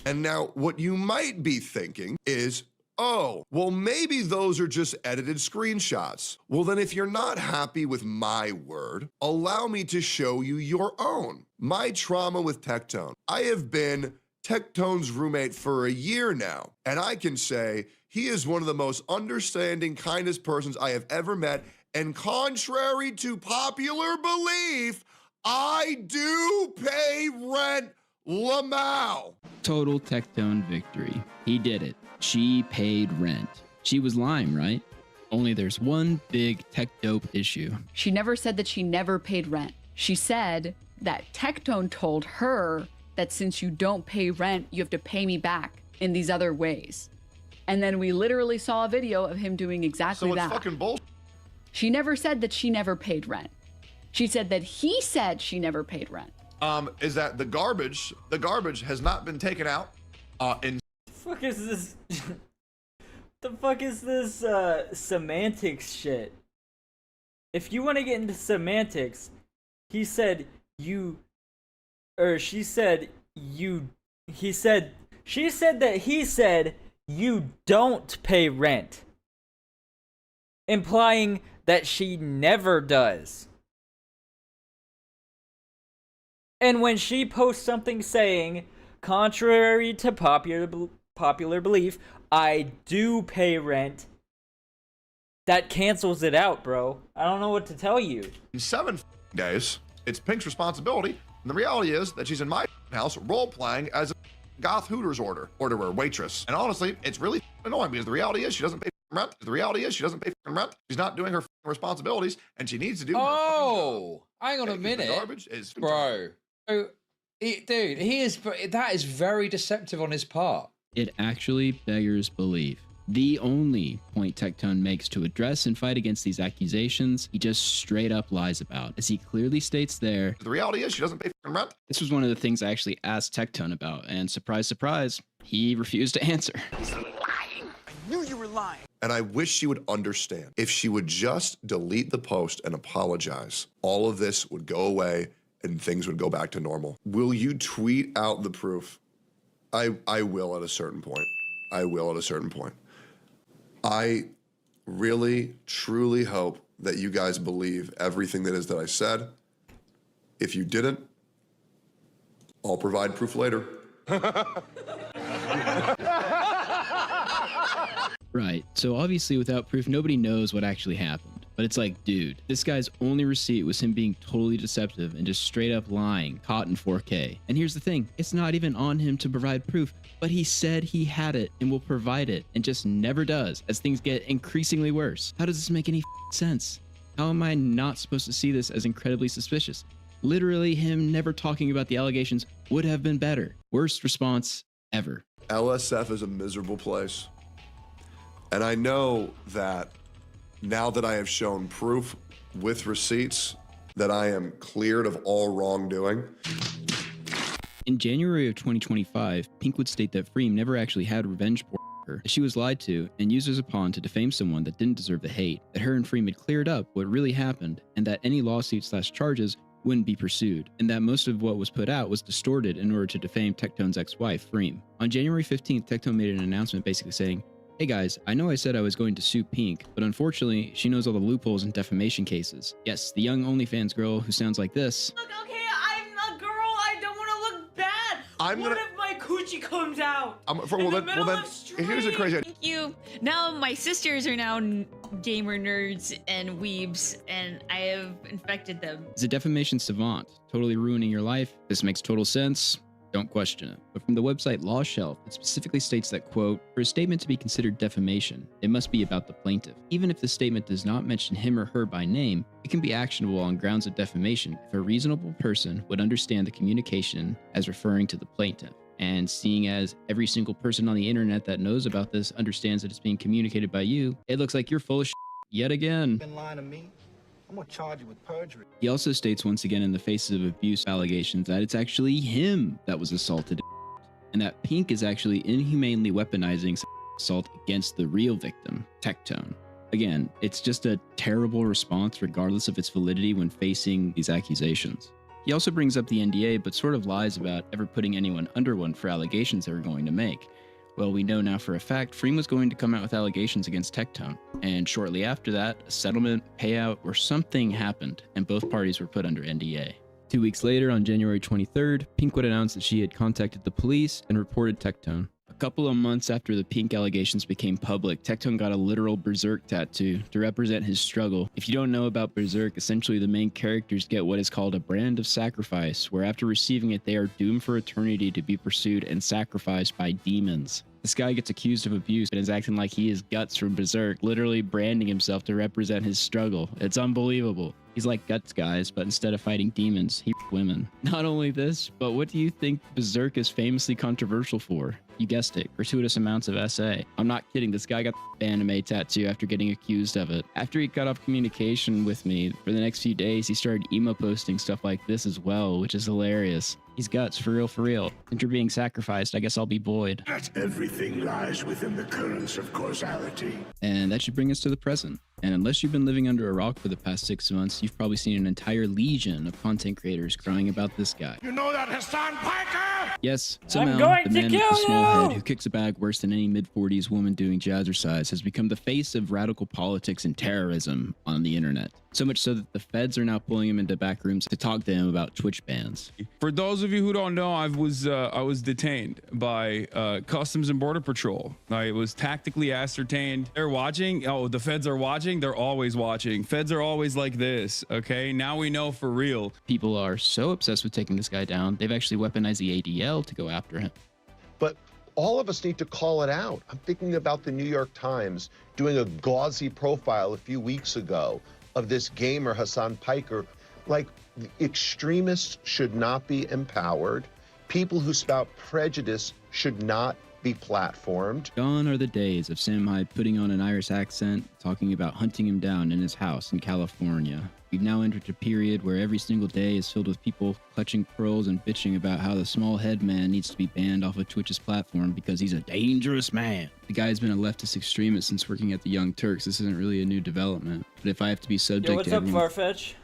And now what you might be thinking is, oh, well, maybe those are just edited screenshots. Well, then if you're not happy with my word, allow me to show you your own. My trauma with Tectone. I have been Tectone's roommate for a year now, and I can say he is one of the most understanding, kindest persons I have ever met, and contrary to popular belief, I do pay rent, Lamau. Total Tectone victory. He did it. She paid rent. She was lying, right? Only there's one big tech dope issue. She never said that she never paid rent. She said that Tectone told her that since you don't pay rent, you have to pay me back in these other ways. And then we literally saw a video of him doing exactly that. So it's fucking bullshit. She never said that she never paid rent. She said that he said she never paid rent. Is that the garbage has not been taken out in... The fuck is this? The fuck is this semantics shit? If you want to get into semantics, he said you, or she said you, he said, she said that he said you don't pay rent, implying that she never does. And when she posts something saying, contrary to popular belief, I do pay rent. That cancels it out, bro. I don't know what to tell you. In 7 days, it's Pink's responsibility. And the reality is that she's in my house role-playing as a goth Hooters order waitress. And honestly, it's really annoying because the reality is she doesn't pay rent. The reality is she doesn't pay rent. She's not doing her responsibilities, and she needs to do. Oh, hang on a minute, garbage is bro. Oh, dude, that is very deceptive on his part. It actually beggars belief. The only point Tectone makes to address and fight against these accusations, he just straight up lies about. As he clearly states there, the reality is she doesn't pay rent. This was one of the things I actually asked Tectone about, and surprise, surprise, he refused to answer. He's lying. I knew you were lying. And I wish she would understand. If she would just delete the post and apologize, all of this would go away and things would go back to normal. Will you tweet out the proof? I will at a certain point. I will at a certain point. I really, truly hope that you guys believe everything that is that I said. If you didn't, I'll provide proof later. Right, so obviously without proof, nobody knows what actually happened. But it's like, dude, this guy's only receipt was him being totally deceptive and just straight up lying, caught in 4K. And here's the thing, it's not even on him to provide proof, but he said he had it and will provide it and just never does as things get increasingly worse. How does this make any sense? How am I not supposed to see this as incredibly suspicious? Literally, him never talking about the allegations would have been better. Worst response ever. LSF is a miserable place. And I know that now that I have shown proof with receipts that I am cleared of all wrongdoing. In January of 2025, Pink would state that Freem never actually had revenge porn for her, that she was lied to and used as a pawn to defame someone that didn't deserve the hate, that her and Freem had cleared up what really happened, and that any lawsuits/charges wouldn't be pursued, and that most of what was put out was distorted in order to defame Tectone's ex-wife, Freem. On January 15th, Tectone made an announcement basically saying, "Hey guys, I know I said I was going to sue Pink, but unfortunately, she knows all the loopholes in defamation cases. Yes, the young OnlyFans girl who sounds like this." Look, okay, I'm a girl. I don't want to look bad. What if my coochie comes out? Here's a crazy idea. Thank you. Now my sisters are now gamer nerds and weebs, and I have infected them. As a defamation savant, totally ruining your life, this makes total sense. Don't question it. But from the website Law Shelf, it specifically states that, quote, for a statement to be considered defamation, it must be about the plaintiff. Even if the statement does not mention him or her by name, it can be actionable on grounds of defamation if a reasonable person would understand the communication as referring to the plaintiff. And seeing as every single person on the internet that knows about this understands that it's being communicated by you, it looks like you're full of shit yet again. Been lying to me. I'm gonna charge you with perjury. He also states once again in the face of abuse allegations that it's actually him that was assaulted, and that Pink is actually inhumanely weaponizing assault against the real victim, Tectone. Again, it's just a terrible response regardless of its validity when facing these accusations. He also brings up the NDA, but sort of lies about ever putting anyone under one for allegations they were going to make. Well, we know now for a fact Freem was going to come out with allegations against Tectone, and shortly after that, a settlement, payout, or something happened, and both parties were put under NDA. 2 weeks later, on January 23rd, Pink would announce that she had contacted the police and reported Tectone. A couple of months after the Pink allegations became public, Tectone got a literal Berserk tattoo to represent his struggle. If you don't know about Berserk, essentially the main characters get what is called a brand of sacrifice, where after receiving it, they are doomed for eternity to be pursued and sacrificed by demons. This guy gets accused of abuse and is acting like he is Guts from Berserk, literally branding himself to represent his struggle. It's unbelievable. He's like Guts, guys, but instead of fighting demons, he women. Not only this, but what do you think Berserk is famously controversial for? You guessed it, gratuitous amounts of SA. I'm not kidding, this guy got the anime tattoo after getting accused of it. After he cut off communication with me, for the next few days, he started emo posting stuff like this as well, which is hilarious. He's Guts, for real, for real. Since you're being sacrificed, I guess I'll be Boyd. Everything lies within the currents of causality. And that should bring us to the present. And unless you've been living under a rock for the past 6 months, you've probably seen an entire legion of content creators crying about this guy. You know that Hassan Piker? Yes, somehow the man with the small head who kicks a bag worse than any mid-40s woman doing jazzercise has become the face of radical politics and terrorism on the internet. So much so that the feds are now pulling him into back rooms to talk to him about Twitch bans. For those of you who don't know, I was detained by Customs and Border Patrol. I was tactically ascertained. They're watching. Oh, the feds are watching. They're always watching. Feds are always like this. Okay, now we know for real. People are so obsessed with taking this guy down, they've actually weaponized the ADL to go after him. But all of us need to call it out. I'm thinking about the New York Times doing a gauzy profile a few weeks ago of this gamer, Hassan Piker. Like, extremists should not be empowered. People who spout prejudice should not be platformed. Gone are the days of Sam Hyde putting on an Irish accent, talking about hunting him down in his house in California. We've now entered a period where every single day is filled with people clutching pearls and bitching about how the small head man needs to be banned off of Twitch's platform because he's a dangerous man. The guy's been a leftist extremist since working at the Young Turks. This isn't really a new development. But if I have to be subject Yo, what's to up, everyone Farfetch?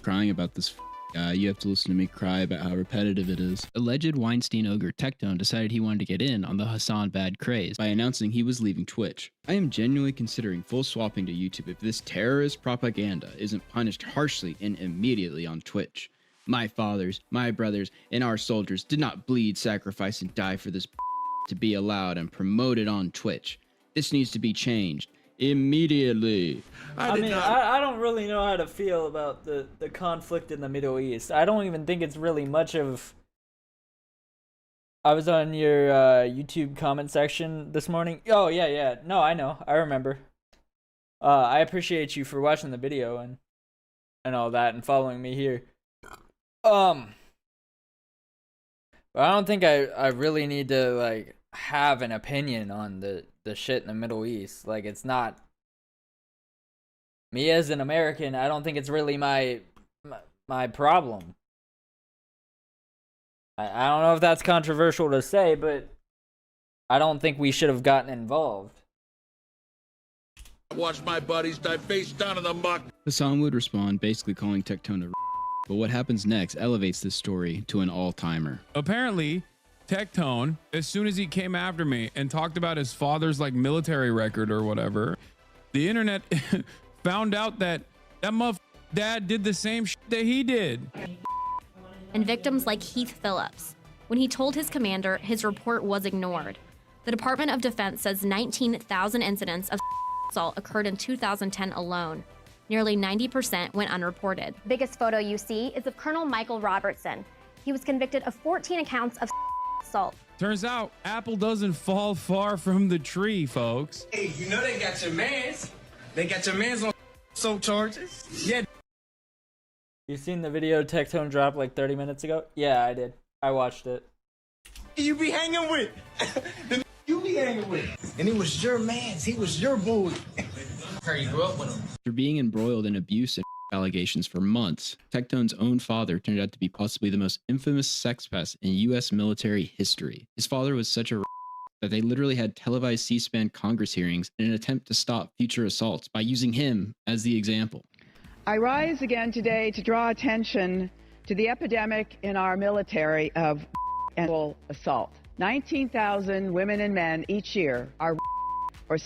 crying about this guy, you have to listen to me cry about how repetitive it is. Alleged Weinstein ogre Tectone decided he wanted to get in on the Hassan bad craze by announcing he was leaving Twitch. I am genuinely considering full swapping to YouTube if this terrorist propaganda isn't punished harshly and immediately on Twitch. My fathers, my brothers, and our soldiers did not bleed, sacrifice, and die for this to be allowed and promoted on Twitch. This needs to be changed immediately. I mean, I don't really know how to feel about the conflict in the Middle East. I don't even think it's really much of... I was on your YouTube comment section this morning. Oh, yeah. No, I know. I remember. I appreciate you for watching the video and all that and following me here. But I don't think I really need to, like, have an opinion on the shit in the Middle East. Like, it's not me as an American. I don't think it's really my problem. I don't know if that's controversial to say, but I don't think we should have gotten involved. Watch my buddies die face down in the muck. Hassan would respond, basically calling Tectone a but what happens next elevates this story to an all-timer. Apparently, Tectone, as soon as he came after me and talked about his father's like military record or whatever, the internet found out that dad did the same shit that he did. And victims like Heath Phillips. When he told his commander, his report was ignored. The Department of Defense says 19,000 incidents of assault occurred in 2010 alone. Nearly 90% went unreported. The biggest photo you see is of Colonel Michael Robertson. He was convicted of 14 accounts of assault. Turns out apple doesn't fall far from the tree, folks. Hey, you know they got your mans. They got your mans on assault charges. Yeah. You seen the video Tectone dropped like 30 minutes ago? Yeah, I did. I watched it. You be hanging with. You be hanging with. And he was your mans. He was your boy. You grew up with him. After being embroiled in abuse and allegations for months, Tectone's own father turned out to be possibly the most infamous sex pest in U.S. military history. His father was such a that they literally had televised C-SPAN Congress hearings in an attempt to stop future assaults by using him as the example. I rise again today to draw attention to the epidemic in our military of assault. 19,000 women and men each year are or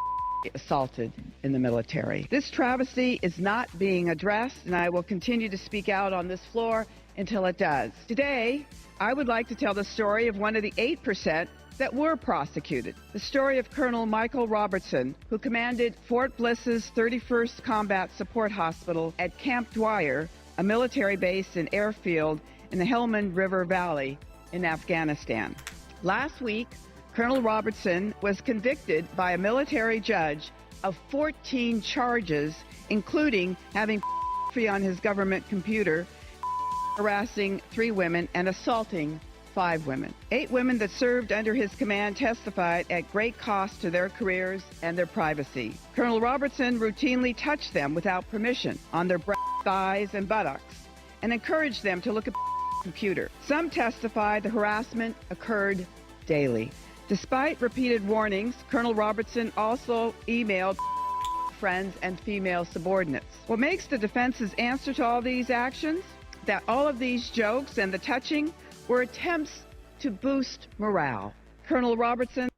assaulted in the military. This travesty is not being addressed, and I will continue to speak out on this floor until it does. Today, I would like to tell the story of one of the 8% that were prosecuted. The story of Colonel Michael Robertson, who commanded Fort Bliss's 31st Combat Support Hospital at Camp Dwyer, a military base and airfield in the Helmand River Valley in Afghanistan. Last week, Colonel Robertson was convicted by a military judge of 14 charges, including having on his government computer, harassing 3 women, and assaulting 5 women. 8 women that served under his command testified at great cost to their careers and their privacy. Colonel Robertson routinely touched them without permission on their breasts, thighs, and buttocks, and encouraged them to look at the computer. Some testified the harassment occurred daily. Despite repeated warnings, Colonel Robertson also emailed friends and female subordinates. What makes the defense's answer to all these actions? That all of these jokes and the touching were attempts to boost morale. Colonel Robertson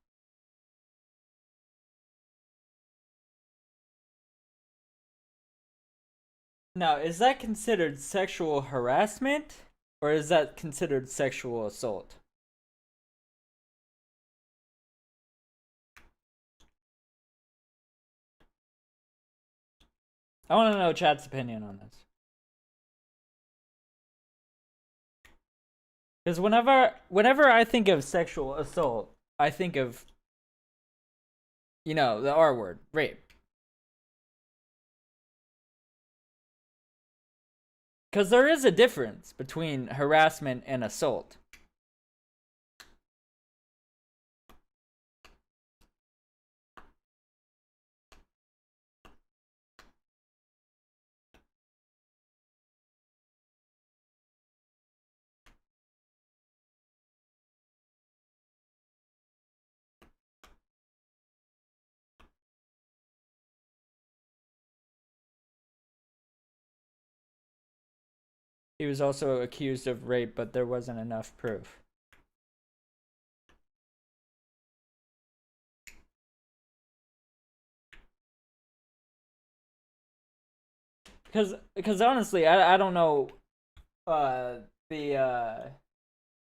Now, is that considered sexual harassment or is that considered sexual assault? I want to know chat's opinion on this. Because whenever I think of sexual assault, I think of, you know, the R word, rape. Because there is a difference between harassment and assault. He was also accused of rape, but there wasn't enough proof. Because honestly, I don't know the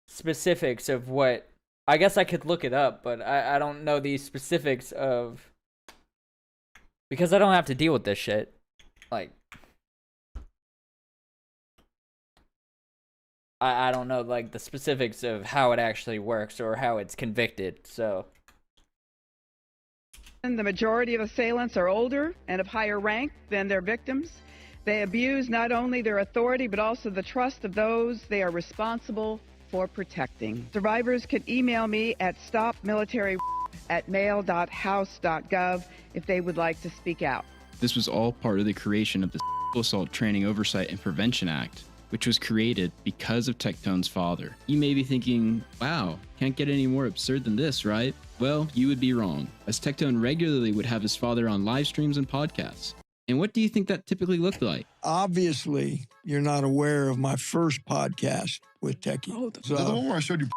specifics of what. I guess I could look it up, but I don't know the specifics of, because I don't have to deal with this shit. Like, I don't know like the specifics of how it actually works or how it's convicted, so. And the majority of assailants are older and of higher rank than their victims. They abuse not only their authority, but also the trust of those they are responsible for protecting. Survivors can email me at stopmilitary@mail.house.gov if they would like to speak out. This was all part of the creation of the Sexual Assault Training Oversight and Prevention Act, which was created because of Tectone's father. You may be thinking, wow, can't get any more absurd than this, right? Well, you would be wrong, as Tectone regularly would have his father on live streams and podcasts. And what do you think that typically looked like? Obviously, you're not aware of my first podcast with Techie. Oh, the one where I showed you.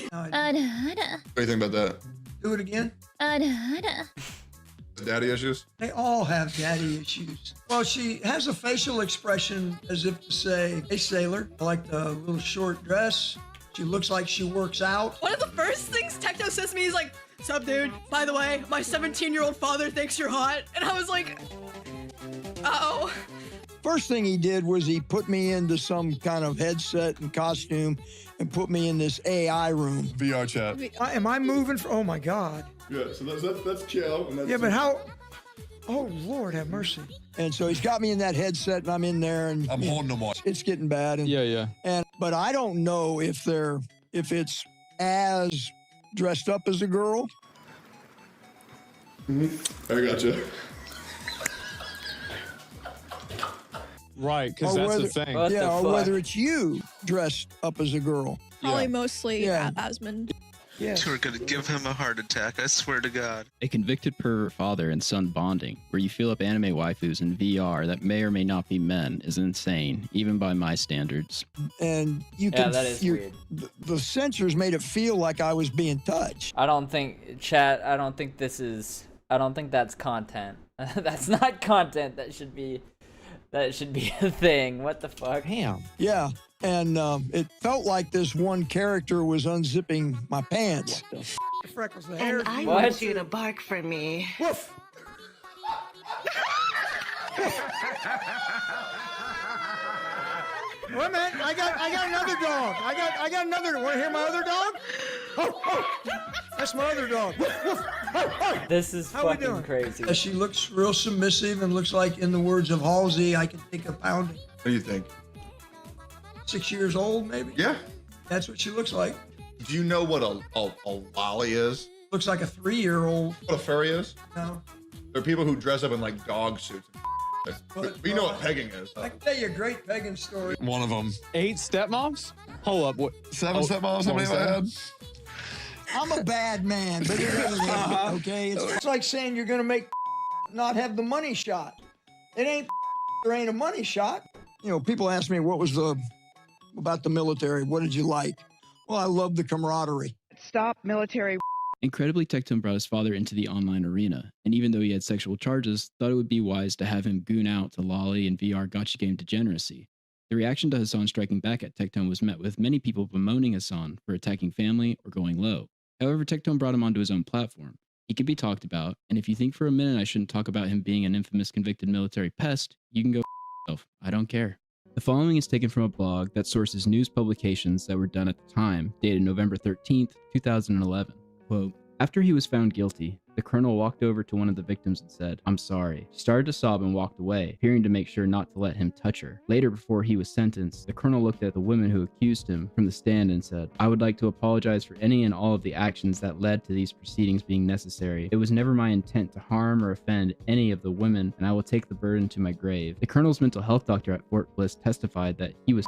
What do you think about that? Do it again. Daddy issues? They all have daddy issues. Well, she has a facial expression as if to say, hey, sailor, I like the little short dress. She looks like she works out. One of the first things Tecto says to me is like, sup, dude? By the way, my 17-year-old father thinks you're hot. And I was like, uh-oh. First thing he did was he put me into some kind of headset and costume and put me in this AI room. VR chat. Am I moving? Oh, my God. Yeah, so that's chill. And that's Yeah, but how? Oh, Lord, have mercy. And so he's got me in that headset, and I'm in there, and I'm holding them on. It's getting bad. And, Yeah. But I don't know if it's as dressed up as a girl. I gotcha. Right, because that's the thing. Or whether it's you dressed up as a girl. Probably mostly Asmund. Yes. We're gonna give him a heart attack, I swear to God. A convicted pervert father and son bonding, where you feel up anime waifus in VR that may or may not be men, is insane, even by my standards. And you can. That is weird. The censors made it feel like I was being touched. I don't think that's content. That's not content that should be a thing. What the fuck? Damn. Yeah. And it felt like this one character was unzipping my pants. Freckles, the hair. And I want you to bark for me. Woof. Wait a minute, I got another dog. I got another. Want to hear my other dog? Oh, that's my other dog. This is fucking crazy. She looks real submissive and looks like, in the words of Halsey, I can take a pounding. What do you think? 6 years old, maybe? Yeah. That's what she looks like. Do you know what a lolly is? Looks like a 3-year-old. What a furry is? No. There are people who dress up in like dog suits. But you know what pegging is. I can tell you a great pegging story. One of them. 8 stepmoms? Hold up. What? 7 stepmoms? How many have I had? I'm a bad man, but it is, okay? It's like saying you're going to make not have the money shot. It ain't there ain't a money shot. You know, people ask me what was about the military. What did you like? Well, I love the camaraderie. Stop military Incredibly, Tectone brought his father into the online arena, and even though he had sexual charges, thought it would be wise to have him goon out to lolly and VR gotcha game degeneracy. The reaction to Hassan striking back at Tectone was met with many people bemoaning Hassan for attacking family or going low. However, Tectone brought him onto his own platform. He can be talked about, and if you think for a minute I shouldn't talk about him being an infamous convicted military pest, you can go yourself. I don't care. The following is taken from a blog that sources news publications that were done at the time, dated November 13th, 2011. Quote, after he was found guilty, the colonel walked over to one of the victims and said, I'm sorry. She started to sob and walked away, appearing to make sure not to let him touch her. Later, before he was sentenced, the colonel looked at the women who accused him from the stand and said, I would like to apologize for any and all of the actions that led to these proceedings being necessary. It was never my intent to harm or offend any of the women, and I will take the burden to my grave. The colonel's mental health doctor at Fort Bliss testified that he was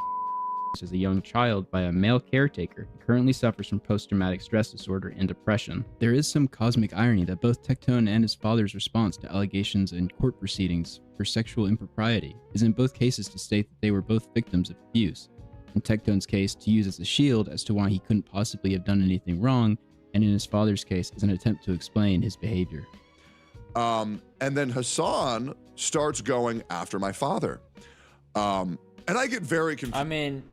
as a young child by a male caretaker and currently suffers from post-traumatic stress disorder and depression. There is some cosmic irony that both Tectone and his father's response to allegations in court proceedings for sexual impropriety is in both cases to state that they were both victims of abuse. In Tectone's case, to use as a shield as to why he couldn't possibly have done anything wrong, and in his father's case, as an attempt to explain his behavior. And then Hassan starts going after my father. And I get very confused. I mean,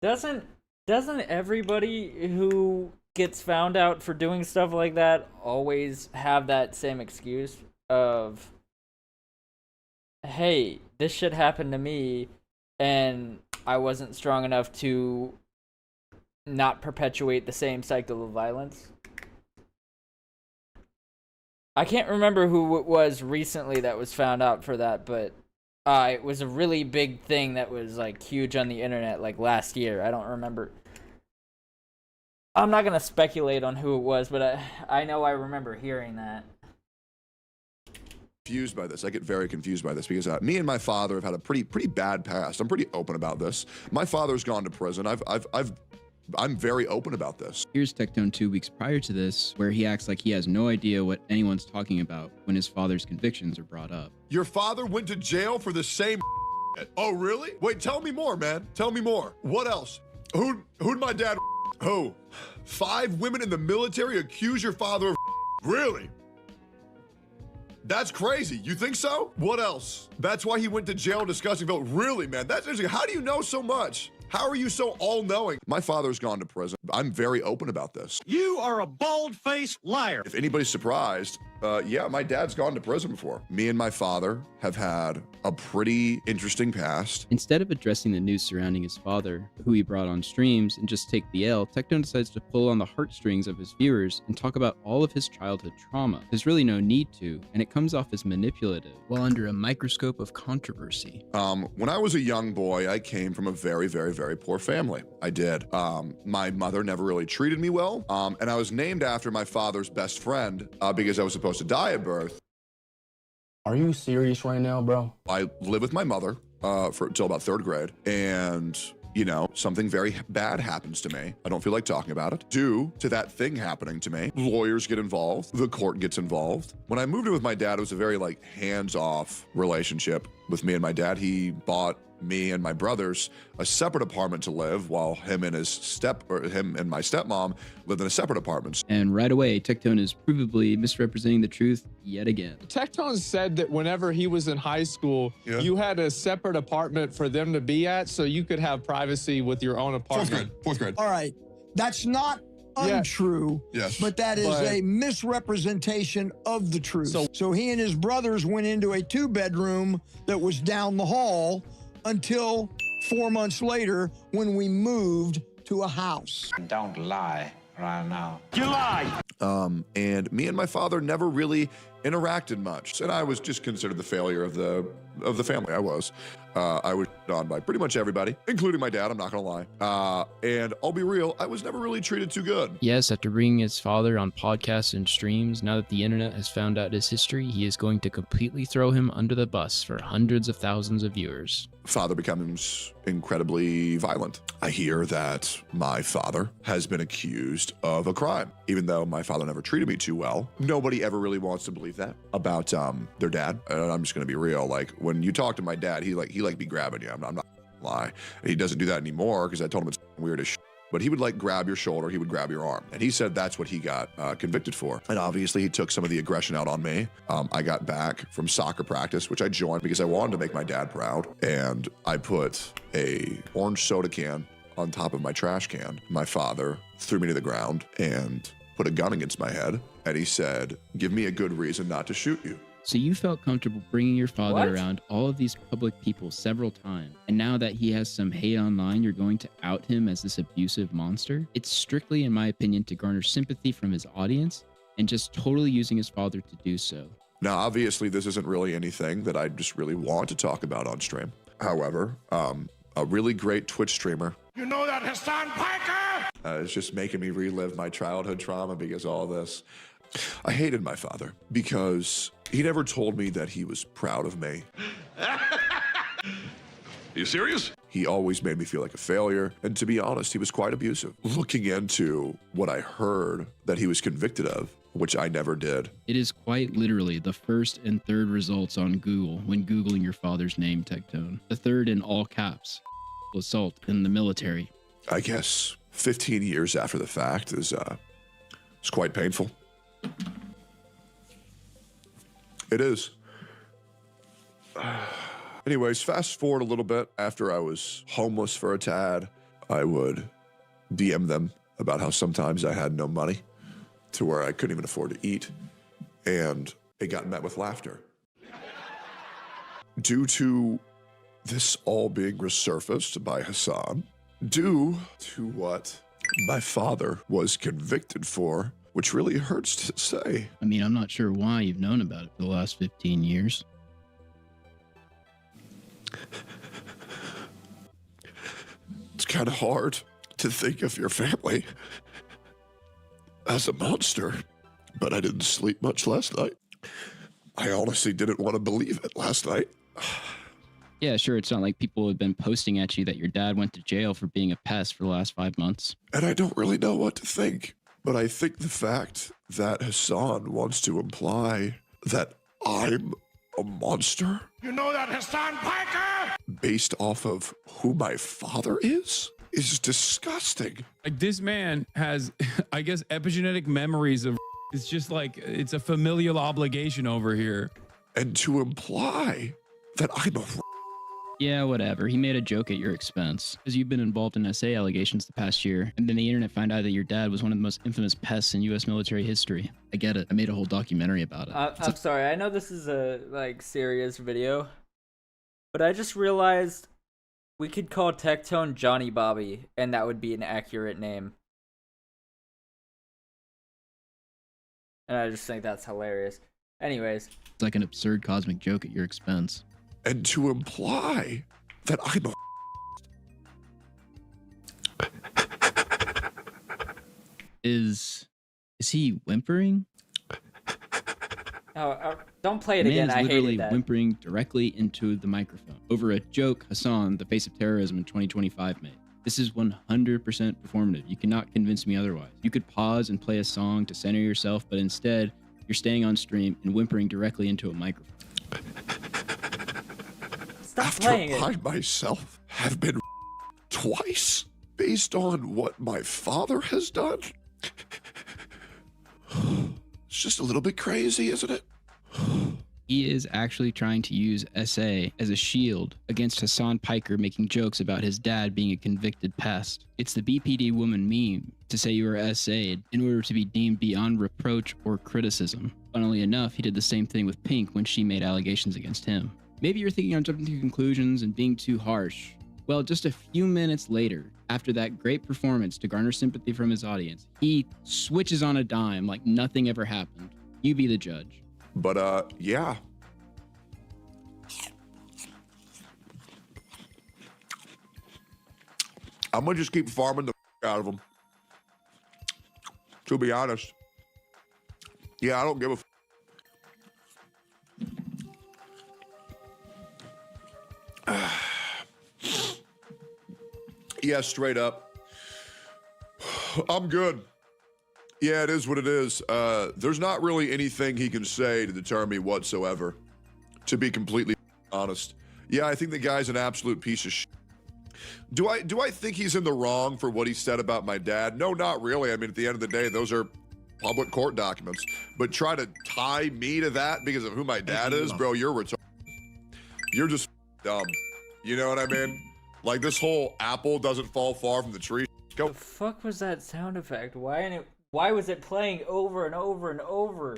doesn't everybody who gets found out for doing stuff like that always have that same excuse of, hey, this shit happened to me and I wasn't strong enough to not perpetuate the same cycle of violence? I can't remember who it was recently that was found out for that, but it was a really big thing that was like huge on the internet like last year. I don't remember. I'm not gonna speculate on who it was, but I know I remember hearing that. Confused by this. I get very confused by this because me and my father have had a pretty bad past. I'm pretty open about this. My father's gone to prison. I'm very open about this. Here's Tectone 2 weeks prior to this, where he acts like he has no idea what anyone's talking about when his father's convictions are brought up. Your father went to jail for the same Oh, really? Wait, tell me more, man. Tell me more. What else? Who'd my dad Who? 5 women in the military accuse your father of Really? That's crazy. You think so? What else? That's why he went to jail discussing vote. Really, man? That's interesting. How do you know so much? How are you so all-knowing? My father's gone to prison. I'm very open about this. You are a bald-faced liar. If anybody's surprised, yeah, my dad's gone to prison before. Me and my father have had a pretty interesting past. Instead of addressing the news surrounding his father, who he brought on streams, and just take the L, Tectone decides to pull on the heartstrings of his viewers and talk about all of his childhood trauma. There's really no need to, and it comes off as manipulative, while under a microscope of controversy. When I was a young boy, I came from a very, very, very poor family. I did. My mother never really treated me well, and I was named after my father's best friend because I was supposed to die at birth. Are you serious right now, bro? I lived with my mother until about 3rd grade, and you know, something very bad happens to me. I don't feel like talking about it. Due to that thing happening to me, lawyers get involved, the court gets involved. When I moved in with my dad, it was a very like hands-off relationship with me and my dad. He bought me and my brothers a separate apartment to live, while him and my stepmom lived in a separate apartment. And right away, Tectone is provably misrepresenting the truth yet again. Tectone said that whenever he was in high school, you had a separate apartment for them to be at, so you could have privacy with your own apartment. Fourth grade. All right, that's not untrue, but that is a misrepresentation of the truth. So he and his brothers went into a 2-bedroom that was down the hall until 4 months later when we moved to a house. Don't lie right now. You lie! And me and my father never really interacted much, and I was just considered the failure of the family. I was on by pretty much everybody, including my dad, I'm not gonna lie. And I'll be real, I was never really treated too good. Yes, after bringing his father on podcasts and streams, now that the internet has found out his history, he is going to completely throw him under the bus for hundreds of thousands of viewers. Father becomes incredibly violent. I hear that my father has been accused of a crime, even though my father never treated me too well. Nobody ever really wants to believe that about their dad. And I'm just gonna be real. Like when you talk to my dad, he like be grabbing you. I'm not gonna lie. He doesn't do that anymore because I told him it's weird as shit. but he would like grab your shoulder, he would grab your arm. And he said that's what he got convicted for. And obviously he took some of the aggression out on me. I got back from soccer practice, which I joined because I wanted to make my dad proud. And I put a orange soda can on top of my trash can. My father threw me to the ground and put a gun against my head. And he said, give me a good reason not to shoot you. So you felt comfortable bringing your father around all of these public people several times. And now that he has some hate online, you're going to out him as this abusive monster? It's strictly, in my opinion, to garner sympathy from his audience and just totally using his father to do so. Now, obviously, this isn't really anything that I just really want to talk about on stream. However, a really great Twitch streamer. You know that Hassan Piker? It's just making me relive my childhood trauma because of all this. I hated my father because he never told me that he was proud of me. You serious? He always made me feel like a failure. And to be honest, he was quite abusive. Looking into what I heard that he was convicted of, which I never did. It is quite literally the first and third results on Google when Googling your father's name, Tectone. The third in all caps, assault in the military. I guess 15 years after the fact is quite painful. It is. Anyways, fast forward a little bit. After I was homeless for a tad, I would DM them about how sometimes I had no money to where I couldn't even afford to eat. And it got met with laughter. Due to this all being resurfaced by Hassan, due to what my father was convicted for, which really hurts to say. I mean, I'm not sure why you've known about it for the last 15 years. It's kind of hard to think of your family as a monster, but I didn't sleep much last night. I honestly didn't want to believe it last night. Yeah, sure, it's not like people have been posting at you that your dad went to jail for being a pest for the last 5 months. And I don't really know what to think. But I think the fact that Hassan wants to imply that I'm a monster. You know that Hassan Piker? Based off of who my father is disgusting. Like, this man has, I guess, epigenetic memories of. It's just like, it's a familial obligation over here. And to imply that I'm a. Yeah, whatever. He made a joke at your expense because you've been involved in SA allegations the past year, and then the internet found out that your dad was one of the most infamous pests in U.S. military history. I get it. I made a whole documentary about it. I'm sorry. I know this is a serious video, but I just realized we could call Tectone Johnny Bobby, and that would be an accurate name. And I just think that's hilarious. Anyways, it's like an absurd cosmic joke at your expense. And to imply that I'm a. Is he whimpering? Don't play it again. I hated that. Literally whimpering directly into the microphone over a joke Hassan, the face of terrorism in 2025, made. This is 100% performative. You cannot convince me otherwise. You could pause and play a song to center yourself, but instead, you're staying on stream and whimpering directly into a microphone. After I myself have been twice based on what my father has done. It's just a little bit crazy, isn't it? He is actually trying to use SA as a shield against Hassan Piker making jokes about his dad being a convicted pest. It's the BPD woman meme to say you were SA'd in order to be deemed beyond reproach or criticism. Funnily enough, he did the same thing with Pink when she made allegations against him. Maybe you're thinking I'm jumping to conclusions and being too harsh. Well, just a few minutes later, after that great performance to garner sympathy from his audience, he switches on a dime like nothing ever happened. You be the judge. But, yeah. I'm gonna just keep farming the out of them. To be honest. Yeah, I don't give a Yeah, straight up. I'm good. Yeah, it is what it is. There's not really anything he can say to deter me whatsoever, to be completely honest. Yeah, I think the guy's an absolute piece of shit. Do I think he's in the wrong for what he said about my dad? No, not really. I mean, at the end of the day, those are public court documents. But try to tie me to that because of who my dad is, bro, you're retarded. You're just dumb. You know what I mean? Like, this whole apple doesn't fall far from the tree. Go. The fuck was that sound effect? Why was it playing over and over and over?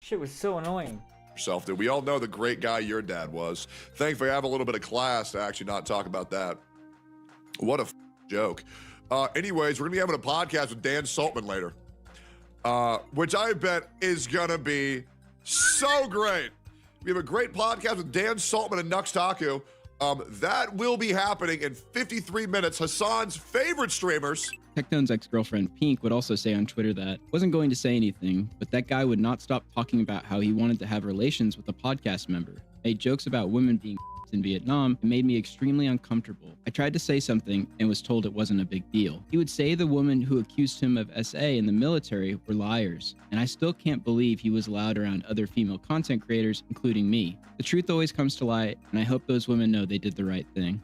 Shit was so annoying. Yourself, dude. We all know the great guy your dad was. Thankfully, I have a little bit of class to actually not talk about that. What a joke. Anyways, we're gonna be having a podcast with Dan Saltman later, which I bet is gonna be so great. We have a great podcast with Dan Saltman and Nux Taku. That will be happening in 53 minutes. Hassan's favorite streamers. Tectone's ex-girlfriend Pink would also say on Twitter that wasn't going to say anything, but that guy would not stop talking about how he wanted to have relations with a podcast member, made jokes about women being in Vietnam, and made me extremely uncomfortable. I tried to say something and was told it wasn't a big deal. He would say the women who accused him of SA in the military were liars, and I still can't believe he was allowed around other female content creators, including me. The truth always comes to light, and I hope those women know they did the right thing.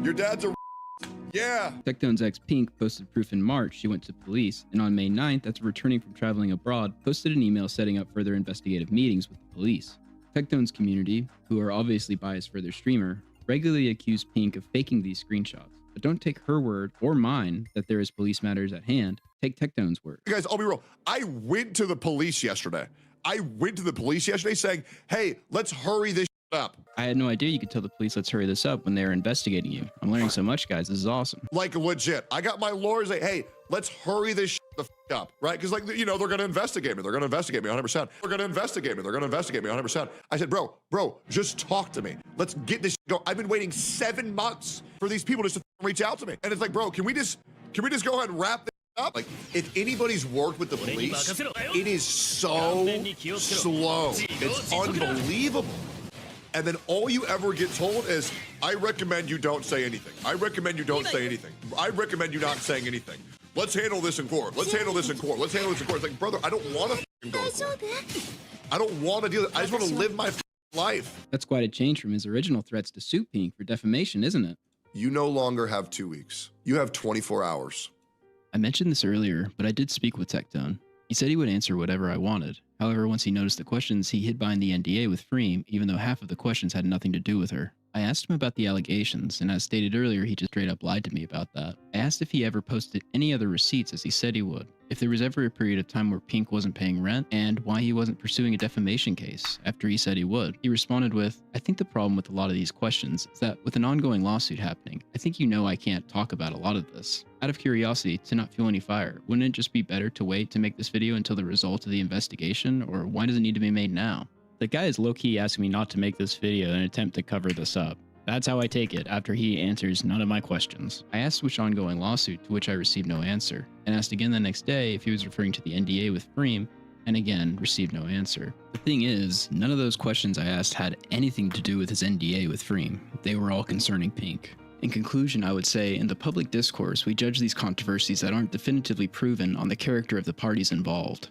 Your dad's a yeah. Tectone's ex Pink posted proof in March she went to police, and on May 9th, after returning from traveling abroad, posted an email setting up further investigative meetings with the police. Tectone's community, who are obviously biased for their streamer, regularly accuse Pink of faking these screenshots. But don't take her word or mine that there is police matters at hand. Take Tectone's word. You guys, I'll be real. I went to the police yesterday. Saying, hey, let's hurry this up. I had no idea you could tell the police, let's hurry this up when they were investigating you. I'm learning so much, guys. This is awesome. Like, legit. I got my lawyers like, hey, let's hurry this the up, right? Because, like, you know, they're going to investigate me. They're going to investigate me 100%. They're going to investigate me. They're going to investigate me 100%. I said, bro, just talk to me. Let's get this go. I've been waiting 7 months for these people just to reach out to me. And it's like, bro, can we just go ahead and wrap this up? Like, if anybody's worked with the police, it is so slow. It's unbelievable. And then all you ever get told is, I recommend you don't say anything. I recommend you don't say anything. I recommend you not saying anything. Let's handle this in court. Let's handle this in court. Let's handle this in court. It's like, brother, I don't want to go to court. I don't want to deal with it. I just want to live my life. That's quite a change from his original threats to sue Pink for defamation, isn't it? You no longer have 2 weeks. You have 24 hours. I mentioned this earlier, but I did speak with Tectone. He said he would answer whatever I wanted. However, once he noticed the questions, he hid behind the NDA with Freem, even though half of the questions had nothing to do with her. I asked him about the allegations, and as stated earlier, he just straight up lied to me about that. I asked if he ever posted any other receipts as he said he would, if there was ever a period of time where Pink wasn't paying rent, and why he wasn't pursuing a defamation case after he said he would. He responded with, I think the problem with a lot of these questions is that with an ongoing lawsuit happening, I think you know I can't talk about a lot of this. Out of curiosity, to not fuel any fire, wouldn't it just be better to wait to make this video until the result of the investigation, or why does it need to be made now? The guy is low-key asking me not to make this video in an attempt to cover this up. That's how I take it after he answers none of my questions. I asked which ongoing lawsuit, to which I received no answer, and asked again the next day if he was referring to the NDA with Freem, and again received no answer. The thing is, none of those questions I asked had anything to do with his NDA with Freem. They were all concerning Pink. In conclusion, I would say, in the public discourse, we judge these controversies that aren't definitively proven on the character of the parties involved.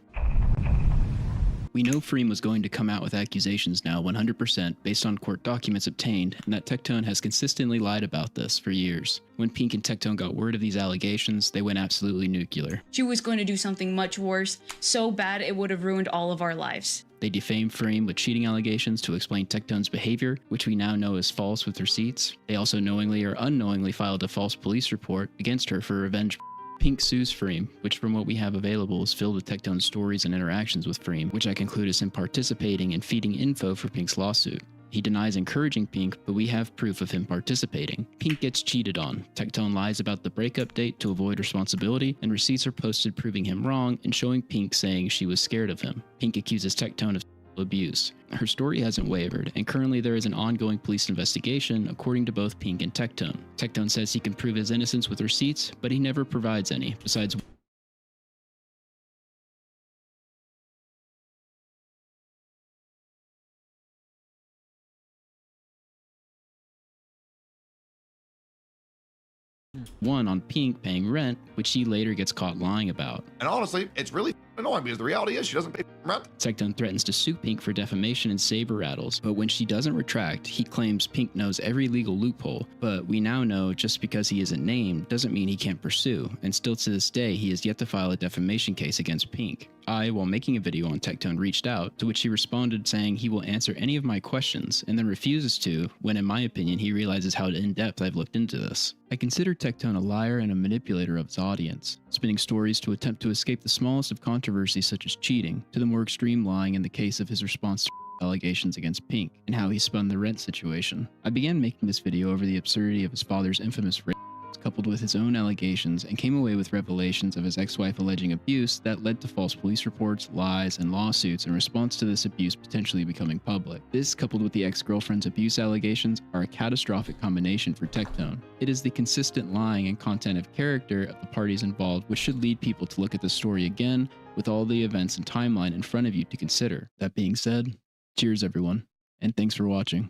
We know Freem was going to come out with accusations now 100% based on court documents obtained, and that Tectone has consistently lied about this for years. When Pink and Tectone got word of these allegations, they went absolutely nuclear. She was going to do something much worse, so bad it would have ruined all of our lives. They defamed Freem with cheating allegations to explain Tectone's behavior, which we now know is false with receipts. They also knowingly or unknowingly filed a false police report against her for revenge. Pink sues Freem, which from what we have available is filled with Tectone's stories and interactions with Freem, which I conclude is him participating and feeding info for Pink's lawsuit. He denies encouraging Pink, but we have proof of him participating. Pink gets cheated on. Tectone lies about the breakup date to avoid responsibility, and receipts are posted proving him wrong and showing Pink saying she was scared of him. Pink accuses Tectone of abuse. Her story hasn't wavered, and currently there is an ongoing police investigation according to both Pink and Tectone. Tectone says he can prove his innocence with receipts, but he never provides any, besides one on Pink paying rent, which he later gets caught lying about. And honestly, it's really annoying because the reality is she doesn't pay rent. Tectone threatens to sue Pink for defamation and saber rattles, but when she doesn't retract, he claims Pink knows every legal loophole. But we now know just because he isn't named doesn't mean he can't pursue, and still to this day he has yet to file a defamation case against Pink. I, while making a video on Tectone, reached out, to which he responded saying he will answer any of my questions, and then refuses to, when in my opinion he realizes how in-depth I've looked into this. I consider Tectone a liar and a manipulator of his audience, spinning stories to attempt to escape the smallest of controversies such as cheating, to the more extreme lying in the case of his response to allegations against Pink, and how he spun the rent situation. I began making this video over the absurdity of his father's infamous rape, coupled with his own allegations, and came away with revelations of his ex-wife alleging abuse that led to false police reports, lies, and lawsuits in response to this abuse potentially becoming public. This, coupled with the ex-girlfriend's abuse allegations, are a catastrophic combination for Tectone. It is the consistent lying and content of character of the parties involved which should lead people to look at the story again with all the events and timeline in front of you to consider. That being said, cheers everyone, and thanks for watching.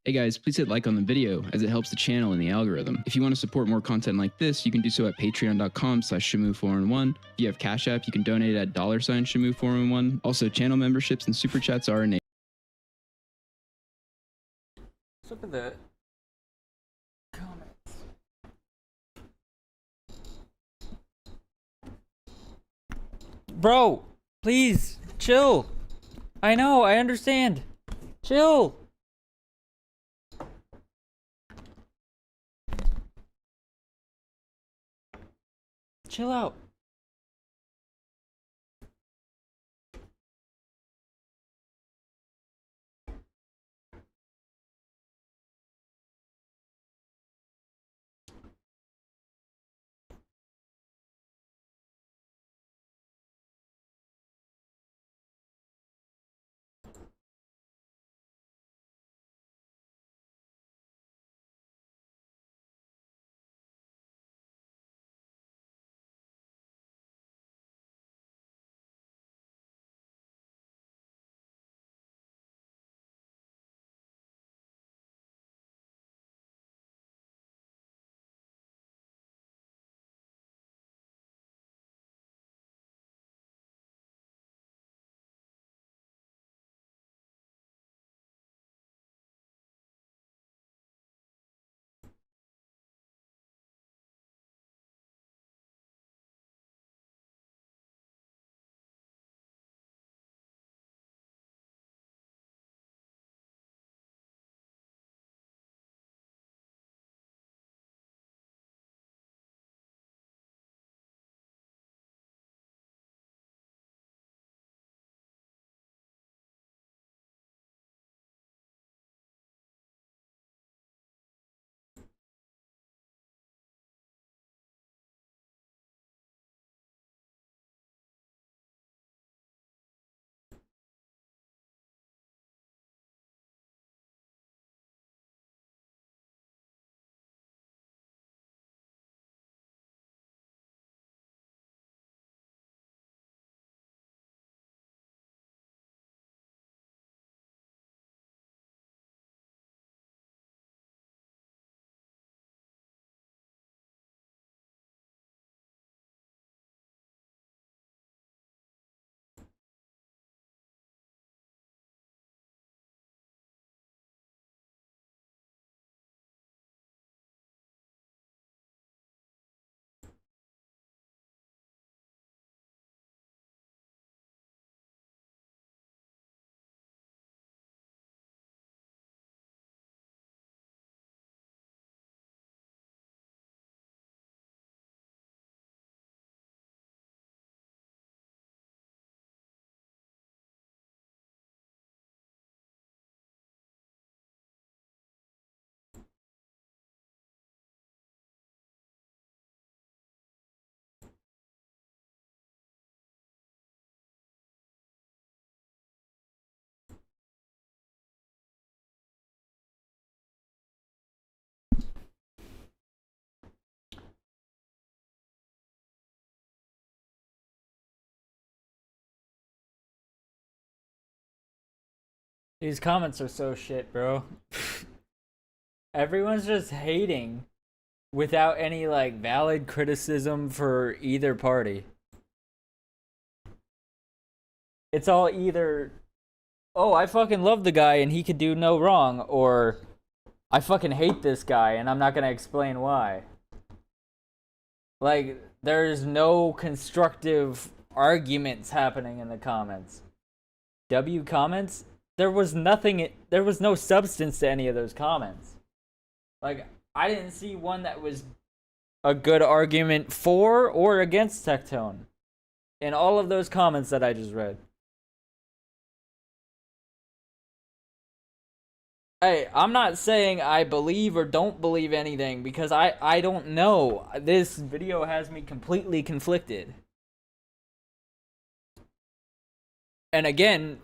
Hey guys, please hit like on the video as it helps the channel and the algorithm. If you want to support more content like this, you can do so at patreon.com/Shamu411. If you have Cash App, you can donate at $Shamu411. Also, channel memberships and super chats are enabled. Let's look at the comments. Bro, please, chill. I know, I understand. Chill. Chill out. These comments are so shit, bro. Everyone's just hating without any like valid criticism for either party. It's all either, oh, I fucking love the guy and he could do no wrong, or I fucking hate this guy and I'm not gonna explain why. Like, there's no constructive arguments happening in the comments. W comments, there was nothing, there was no substance to any of those comments. Like, I didn't see one that was a good argument for or against Tectone in all of those comments that I just read. Hey, I'm not saying I believe or don't believe anything because I don't know. This video has me completely conflicted. And again,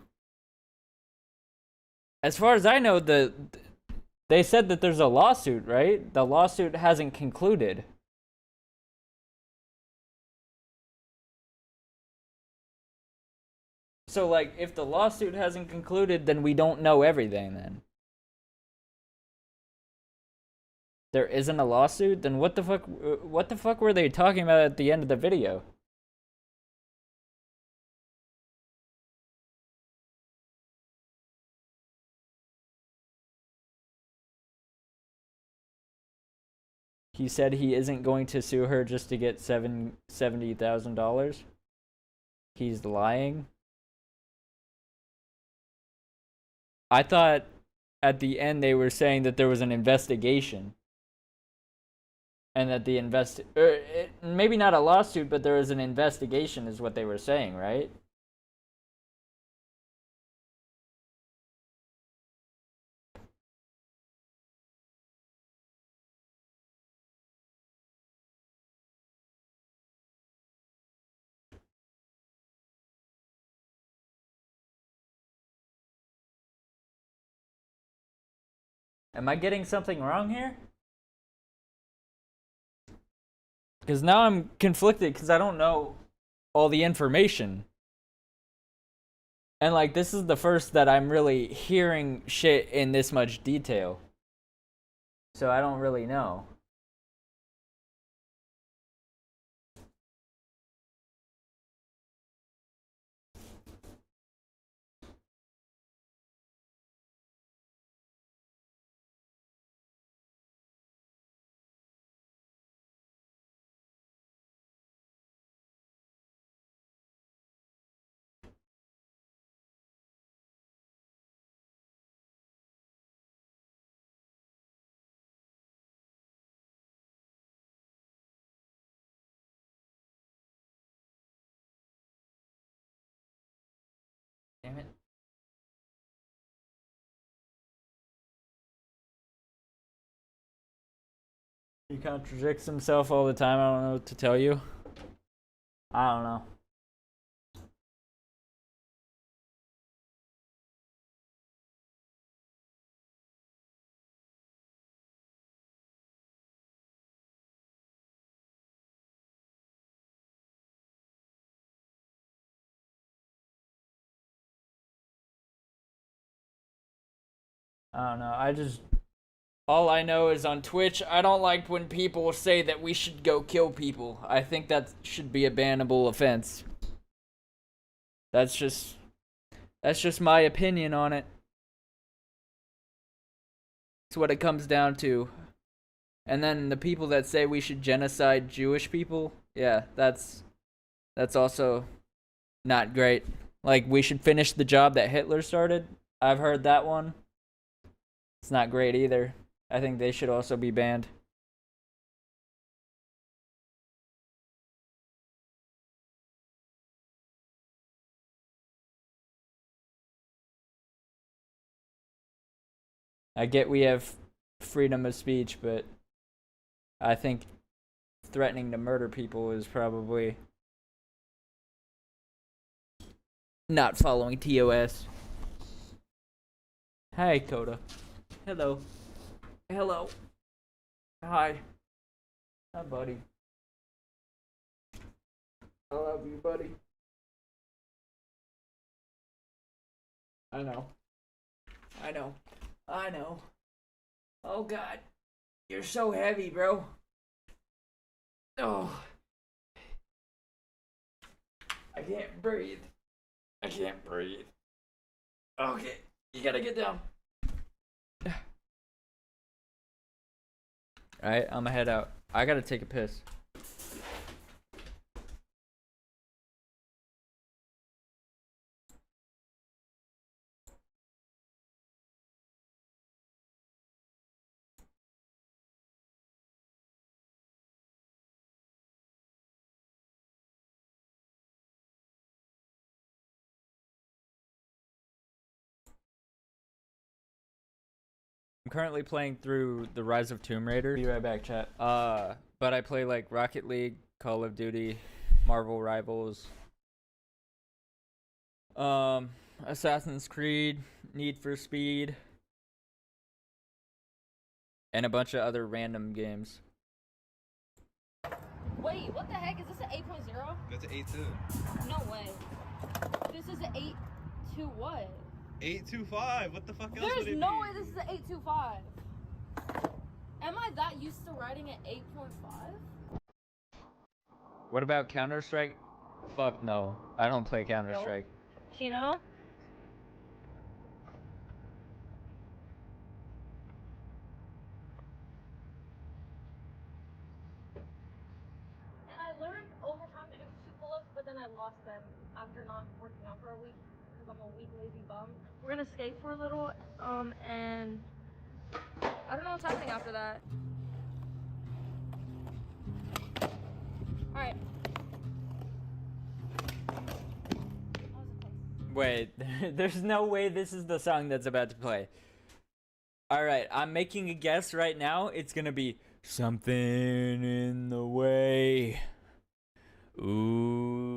as far as I know, they said that there's a lawsuit, right? The lawsuit hasn't concluded. So, like, if the lawsuit hasn't concluded, then we don't know everything then. There isn't a lawsuit? Then what the fuck were they talking about at the end of the video? He said he isn't going to sue her just to get $70,000. He's lying. I thought at the end they were saying that there was an investigation. And that the maybe not a lawsuit, but there was an investigation is what they were saying, right? Am I getting something wrong here? Because now I'm conflicted because I don't know all the information. And like, this is the first that I'm really hearing shit in this much detail. So I don't really know. Damn it. He contradicts himself all the time. I don't know what to tell you. I don't know. I don't know. All I know is on Twitch, I don't like when people say that we should go kill people. I think that should be a bannable offense. That's just my opinion on it. It's what it comes down to. And then the people that say we should genocide Jewish people, yeah, that's also not great. Like, we should finish the job that Hitler started. I've heard that one. It's not great either. I think they should also be banned. I get we have freedom of speech, but I think threatening to murder people is probably not following TOS. Hi, Coda. Hello. Hello. Hi. Hi, buddy. I love you, buddy. I know. I know. I know. Oh god. You're so heavy, bro. Oh. I can't breathe. I can't breathe. Okay. You gotta get down. Alright, I'm gonna head out. I gotta take a piss. I'm currently playing through The Rise of Tomb Raider. Be right back, chat. But I play like Rocket League, Call of Duty, Marvel Rivals, Assassin's Creed, Need for Speed, and a bunch of other random games. Wait, what the heck? Is this an 8.0? That's an 8.2. No way. This is an 8.2 what? 8.25. What the fuck else would There's it no be? way this is an 8.25. Am I that used to writing at 8.5? What about Counter-Strike? Fuck no. I don't play Counter-Strike. Chino? And I learned over time to do 2 pull-ups, but then I lost them after not working out for a week because I'm a weak, lazy bum. We're gonna skate for a little, and I don't know what's happening after that. Alright. Wait, there's no way this is the song that's about to play. Alright, I'm making a guess right now. It's gonna be Something in the Way. Ooh.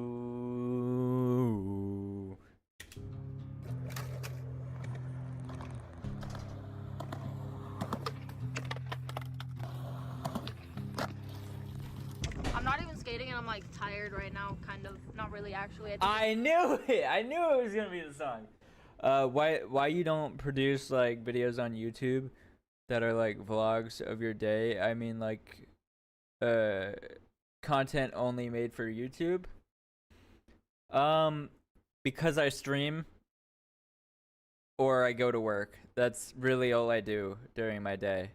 I'm not even skating and I'm like tired right now, kind of. Not really, actually. I knew it! I knew it was gonna be the song. Why you don't produce like videos on YouTube that are like vlogs of your day? I mean like content only made for YouTube? Because I stream or I go to work. That's really all I do during my day.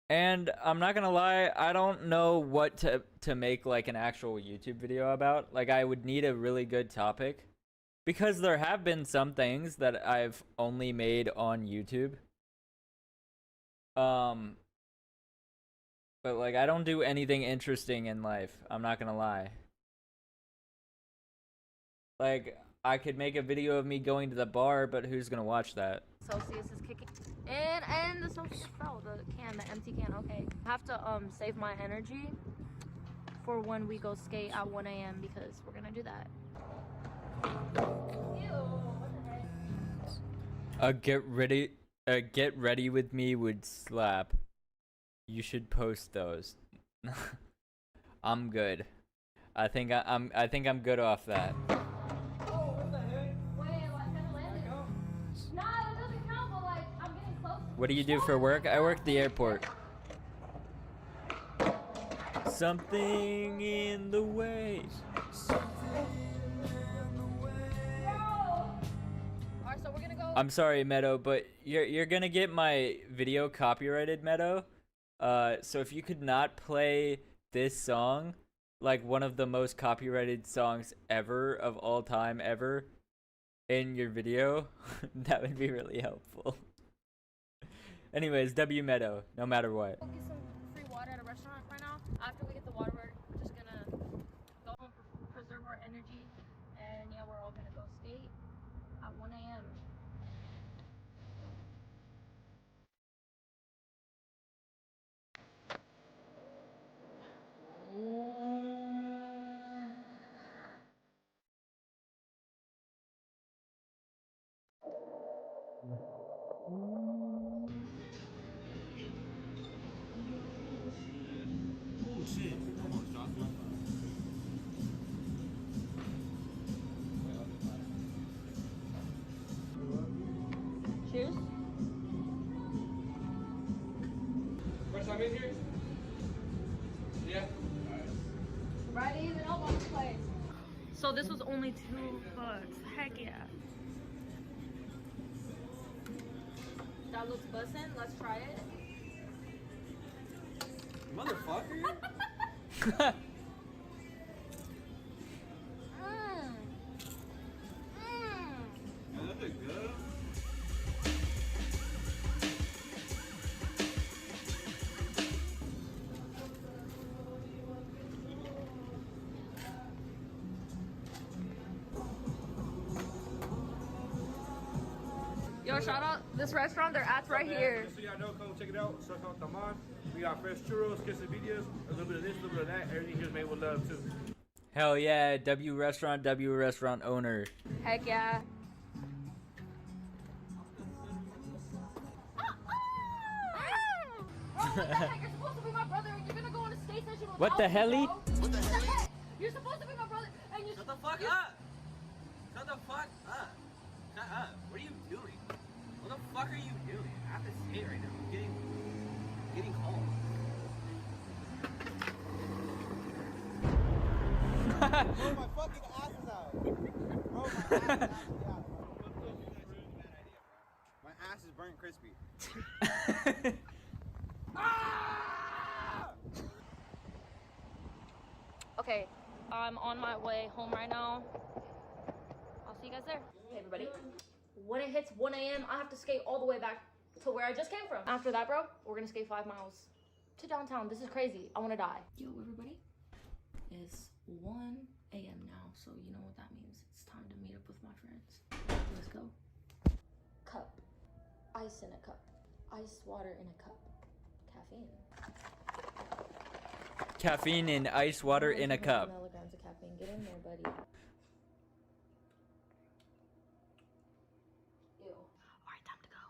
And I'm not gonna lie, I don't know what to make like an actual YouTube video about. Like I would need a really good topic. Because there have been some things that I've only made on YouTube. But like I don't do anything interesting in life. I'm not gonna lie. Like I could make a video of me going to the bar, but who's gonna watch that? Celsius is kicking. And the Celsius fell, the empty can, okay. I have to save my energy for when we go skate at 1 a.m. because we're gonna do that. Get ready with me would slap. You should post those. I'm good. I think I'm good off that. What do you do for work? I work at the airport. Something in the way. Alright, so we're gonna go. I'm sorry, Meadow, but you're gonna get my video copyrighted, Meadow. So if you could not play this song, like one of the most copyrighted songs ever of all time ever, in your video, that would be really helpful. Anyways, W Meadow, no matter what. We'll get some free water at a restaurant right now. After we get the water, we're just gonna go home, preserve our energy, and yeah, we're all gonna go skate at 1 a.m. in here? Yeah. Ready? Then I'll watch play. So this was only $2. Heck yeah. That looks bussin'. Let's try it. Motherfucker. That look good. Yo, shout out this restaurant. Their ads right here. Just so y'all know, come check it out. Suck out Taman. We got fresh churros, quesadillas, a little bit of this, a little bit of that. Everything here's made with love too. Hell yeah, W restaurant owner. Heck yeah. What the heck? You're supposed to be my brother and you're gonna go on a skate session with What the helly? What the heck? You're supposed to be my brother and you're— Shut the fuck up! Shut the fuck up! Shut up! What are you doing? What the fuck are you doing? I have to skate right now. I'm getting cold. Bro, my fucking ass is out. Bro, my ass is out. My ass is burnt crispy. Okay, I'm on my way home right now. I'll see you guys there. Hey everybody. When it hits 1 a.m., I have to skate all the way back to where I just came from. After that, bro, we're gonna skate 5 miles to downtown. This is crazy. I wanna die. Yo, everybody. It's 1 a.m. now, so you know what that means. It's time to meet up with my friends. Let's go. Cup. Ice in a cup. Ice water in a cup. Caffeine. Caffeine and ice water in a cup. Milligrams of caffeine. Get in there, buddy. Ew. Alright, time to go.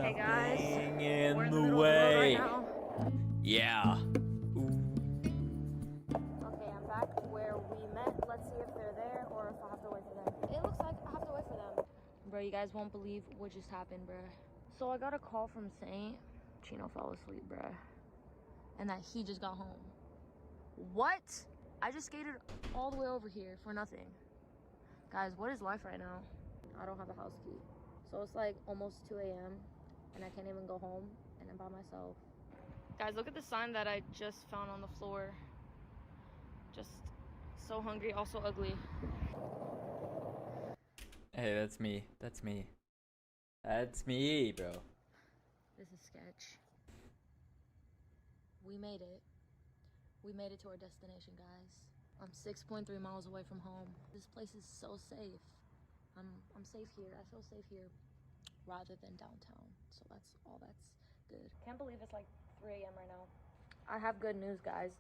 Okay, guys. Something in We're in the the middle way. of the road right now. Yeah. Okay, I'm back where we met. Let's see if they're there or if I have to wait for them. It looks like I have to wait for them. Bro, you guys won't believe what just happened, bro. So I got a call from Saint. Chino fell asleep, bro. And that he just got home. What? I just skated all the way over here for nothing. Guys, what is life right now? I don't have a house key. So it's like almost 2 a.m. and I can't even go home and I'm by myself. Guys, look at the sign that I just found on the floor. Just so hungry, also ugly. Hey, that's me. That's me. That's me, bro. This is sketch. We made it. We made it to our destination, guys. I'm 6.3 miles away from home. This place is so safe. I'm safe here. I feel safe here rather than downtown. So that's good. Can't believe it's like 3 a.m. right now. I have good news, guys.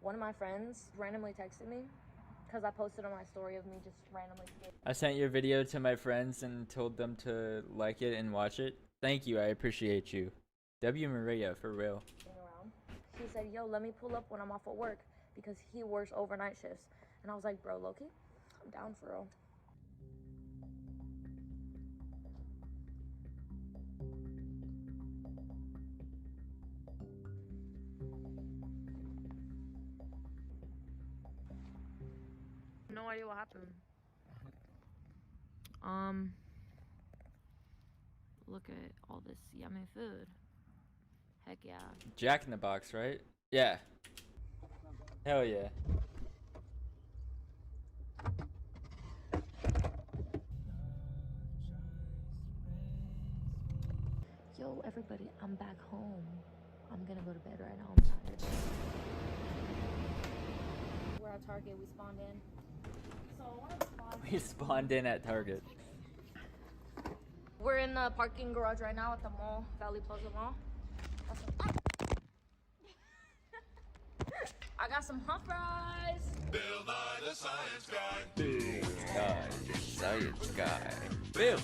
One of my friends randomly texted me because I posted on my story of me just randomly skating. I sent your video to my friends and told them to like it and watch it. Thank you. I appreciate you. W Maria, for real. Around. She said, yo, let me pull up when I'm off at work because he works overnight shifts. And I was like, bro, Loki, I'm down for real. No idea what happened. Look at all this yummy food. Heck yeah. Jack in the Box, right? Yeah. Hell yeah. Yo, everybody, I'm back home. I'm gonna go to bed right now. I'm tired. We're at Target. We spawned in. So one of the spots. We spawned in at Target. We're in the parking garage right now at the mall, Valley Plaza Mall. I got some hot fries. Bill Nye the Science Guy. The science guy. Bill.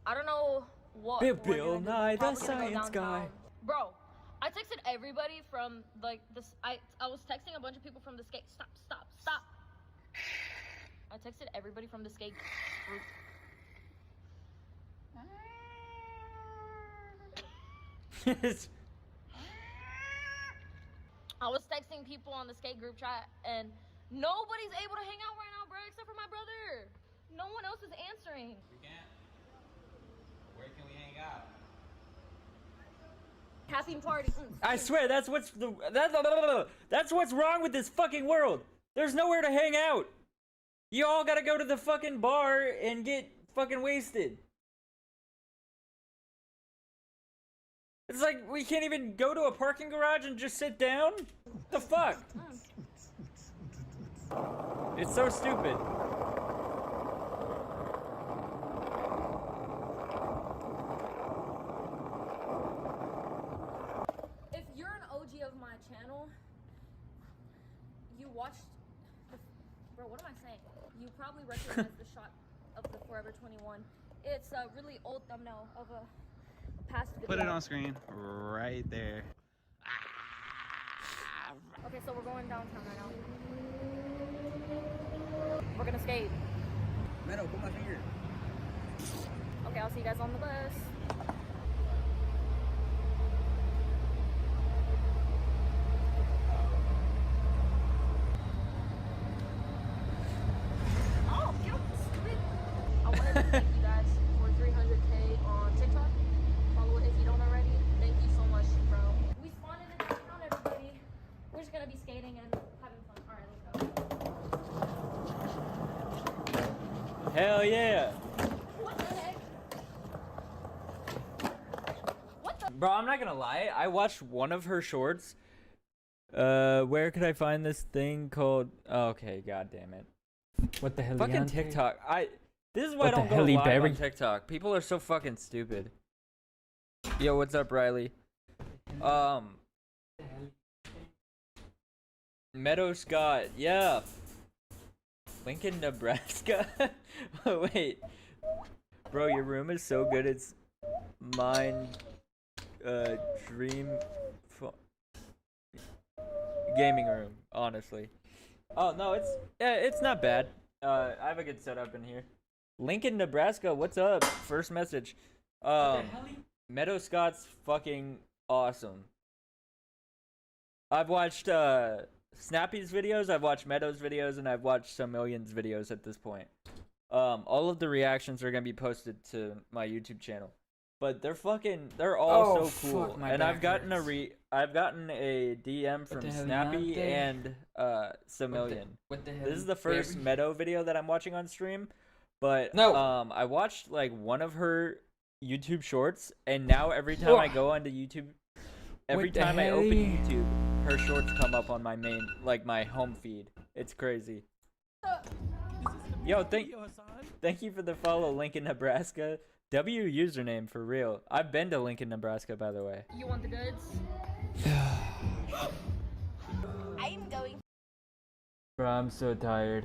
I don't know what. Bill Nye the Science Guy. Bro, I texted everybody from like this. I was texting a bunch of people from the skate. Stop. I texted everybody from the skate group. I was texting people on the skate group chat, and nobody's able to hang out right now, bro, except for my brother. No one else is answering. We can't. Where can we hang out? Caffeine party. I swear that's what's that's what's wrong with this fucking world. There's nowhere to hang out. You all gotta go to the fucking bar and get fucking wasted. It's like we can't even go to a parking garage and just sit down? What the fuck? It's so stupid. If you're an OG of my channel, you watched the... Bro, what am I saying? You probably recognize the shot of the Forever 21. It's a really old thumbnail of a past video. Put it on screen right there. Okay, so we're going downtown right now. We're gonna skate. Meadow, put my finger. Okay, I'll see you guys on the bus. Oh, get up, stupid. I wanted to thank you guys for 300K on TikTok. Follow it if you don't already. Thank you so much, bro. We spawned in downtown, everybody. We're just gonna be skating and having fun. All right, let's go. Hell yeah. What the heck? What the? Bro, I'm not gonna lie. I watched one of her shorts. Where could I find this thing called? Oh, okay, god damn it. What the hell? Fucking TikTok. This is why I What don't the go hell, live Barry? on TikTok. People are so fucking stupid. Yo, what's up, Riley? Meadow Scott, yeah. Lincoln, Nebraska. Oh, wait. Bro, your room is so good. It's mine. Dream gaming room, honestly. Oh no, it's not bad. I have a good setup in here. Lincoln, Nebraska, what's up? First message. Meadow Scott's fucking awesome. I've watched Snappy's videos, I've watched Meadow's videos, and I've watched some Millions videos at this point. All of the reactions are gonna be posted to my YouTube channel. But they're all so cool. Fuck, my And back I've gotten hurts. I've gotten a DM from the hell, Snappy Yante? and Samillion. What the hell? This is the first Barry? Meadow video that I'm watching on stream. But No. I watched like one of her YouTube shorts, and now every time I go onto YouTube, every What the time I hell? open YouTube, her shorts come up on my main, like my home feed. It's crazy. Yo, thank you for the follow, Lincoln, Nebraska. W username for real. I've been to Lincoln, Nebraska, by the way. You want the goods? I'm going. Bro, I'm so tired.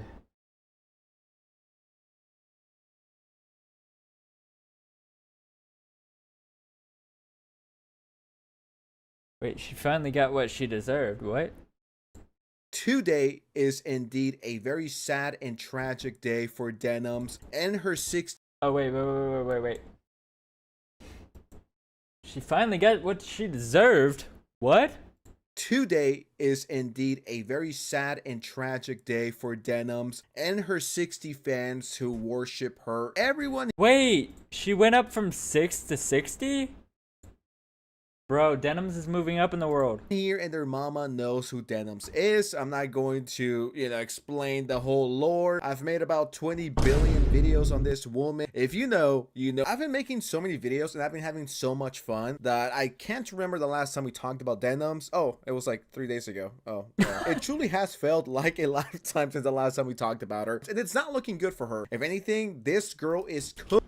Wait, she finally got what she deserved. What? Today is indeed a very sad and tragic day for Denims and her 6. Oh, wait. She finally got what she deserved. What? Today is indeed a very sad and tragic day for Denims and her 60 fans who worship her. Everyone. Wait, she went up from 6 to 60? Bro, Denims is moving up in the world. Here and their mama knows who Denims is. I'm not going to, explain the whole lore. I've made about 20 billion videos on this woman. If you know, you know. I've been making so many videos and I've been having so much fun that I can't remember the last time we talked about Denims. Oh, it was like 3 days ago. Oh, yeah. It truly has felt like a lifetime since the last time we talked about her. And it's not looking good for her. If anything, this girl is cooked.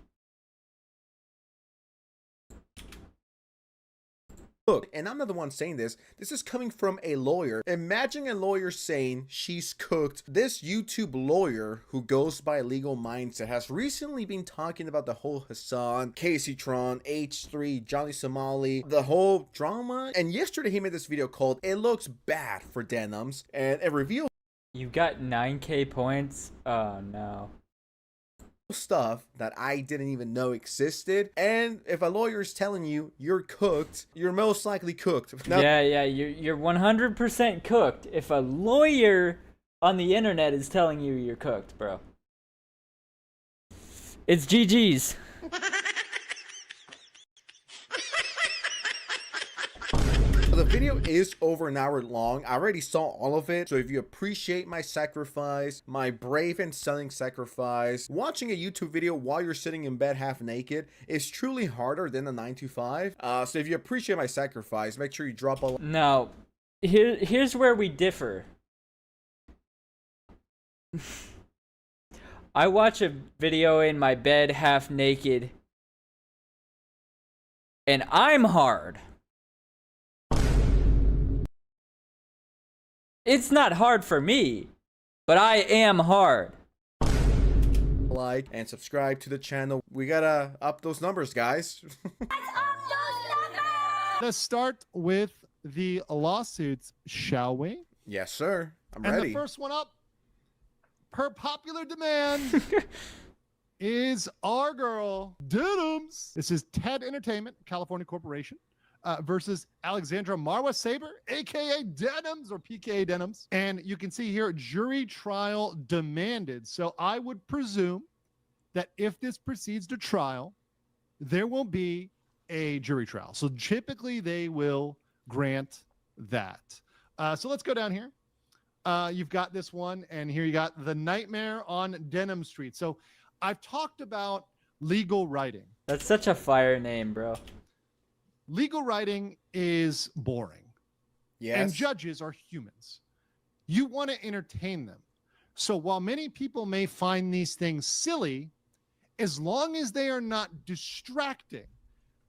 Look, and I'm not the one saying this. This is coming from a lawyer. Imagine a lawyer saying she's cooked. This YouTube lawyer who goes by Legal Mindset has recently been talking about the whole Hassan, Casey Tron, H3, Johnny Somali, the whole drama. And yesterday he made this video called "It Looks Bad for Denims," and it reveals You got 9K points? Oh no. stuff that I didn't even know existed. And if a lawyer is telling you you're cooked, you're most likely cooked. Now, Yeah, you're 100% cooked if a lawyer on the internet is telling you you're cooked, bro. It's GG's. the video is over an hour long. I already saw all of it. So if you appreciate my sacrifice, my brave and stunning sacrifice, watching a YouTube video while you're sitting in bed half naked is truly harder than a 9 to 5. So if you appreciate my sacrifice, make sure you drop a... Now, here's where we differ. I watch a video in my bed half naked, and I'm hard. It's not hard for me, but I am hard. Like and subscribe to the channel. We gotta up those numbers, guys. Let's start with the lawsuits, shall we? Yes, sir. I'm and ready. The first one up, per popular demand, is our girl, Denims. This is TED Entertainment, California Corporation, versus Alexandra Marwa Saber, aka Denims or PKA Denims. And you can see here, jury trial demanded. So I would presume that if this proceeds to trial, there will be a jury trial. So typically they will grant that. So let's go down here. You've got this one, and here you got The Nightmare on Denham Street. So I've talked about legal writing. That's such a fire name, bro. Legal writing is boring. Yes. And judges are humans. You want to entertain them. So while many people may find these things silly, as long as they are not distracting,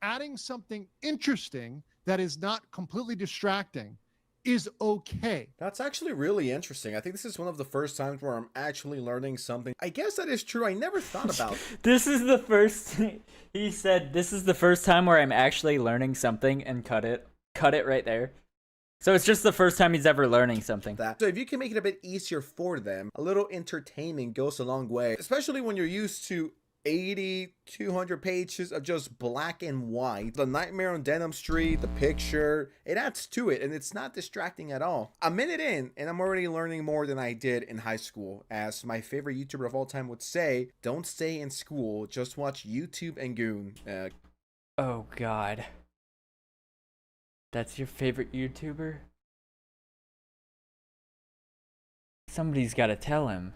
adding something interesting that is not completely distracting is okay. That's actually really interesting. I think this is one of the first times where I'm actually learning something. I guess that is true. I never thought about. This is the first, he said, this is the first time where I'm actually learning something, and cut it right there. So it's just the first time he's ever learning something. So if you can make it a bit easier for them, a little entertainment goes a long way, especially when you're used to 80, 200 pages of just black and white. The Nightmare on Denham Street, the picture, it adds to it, and it's not distracting at all. A minute in, and I'm already learning more than I did in high school. As my favorite YouTuber of all time would say, don't stay in school, just watch YouTube and Goon. Oh, God. That's your favorite YouTuber? Somebody's got to tell him.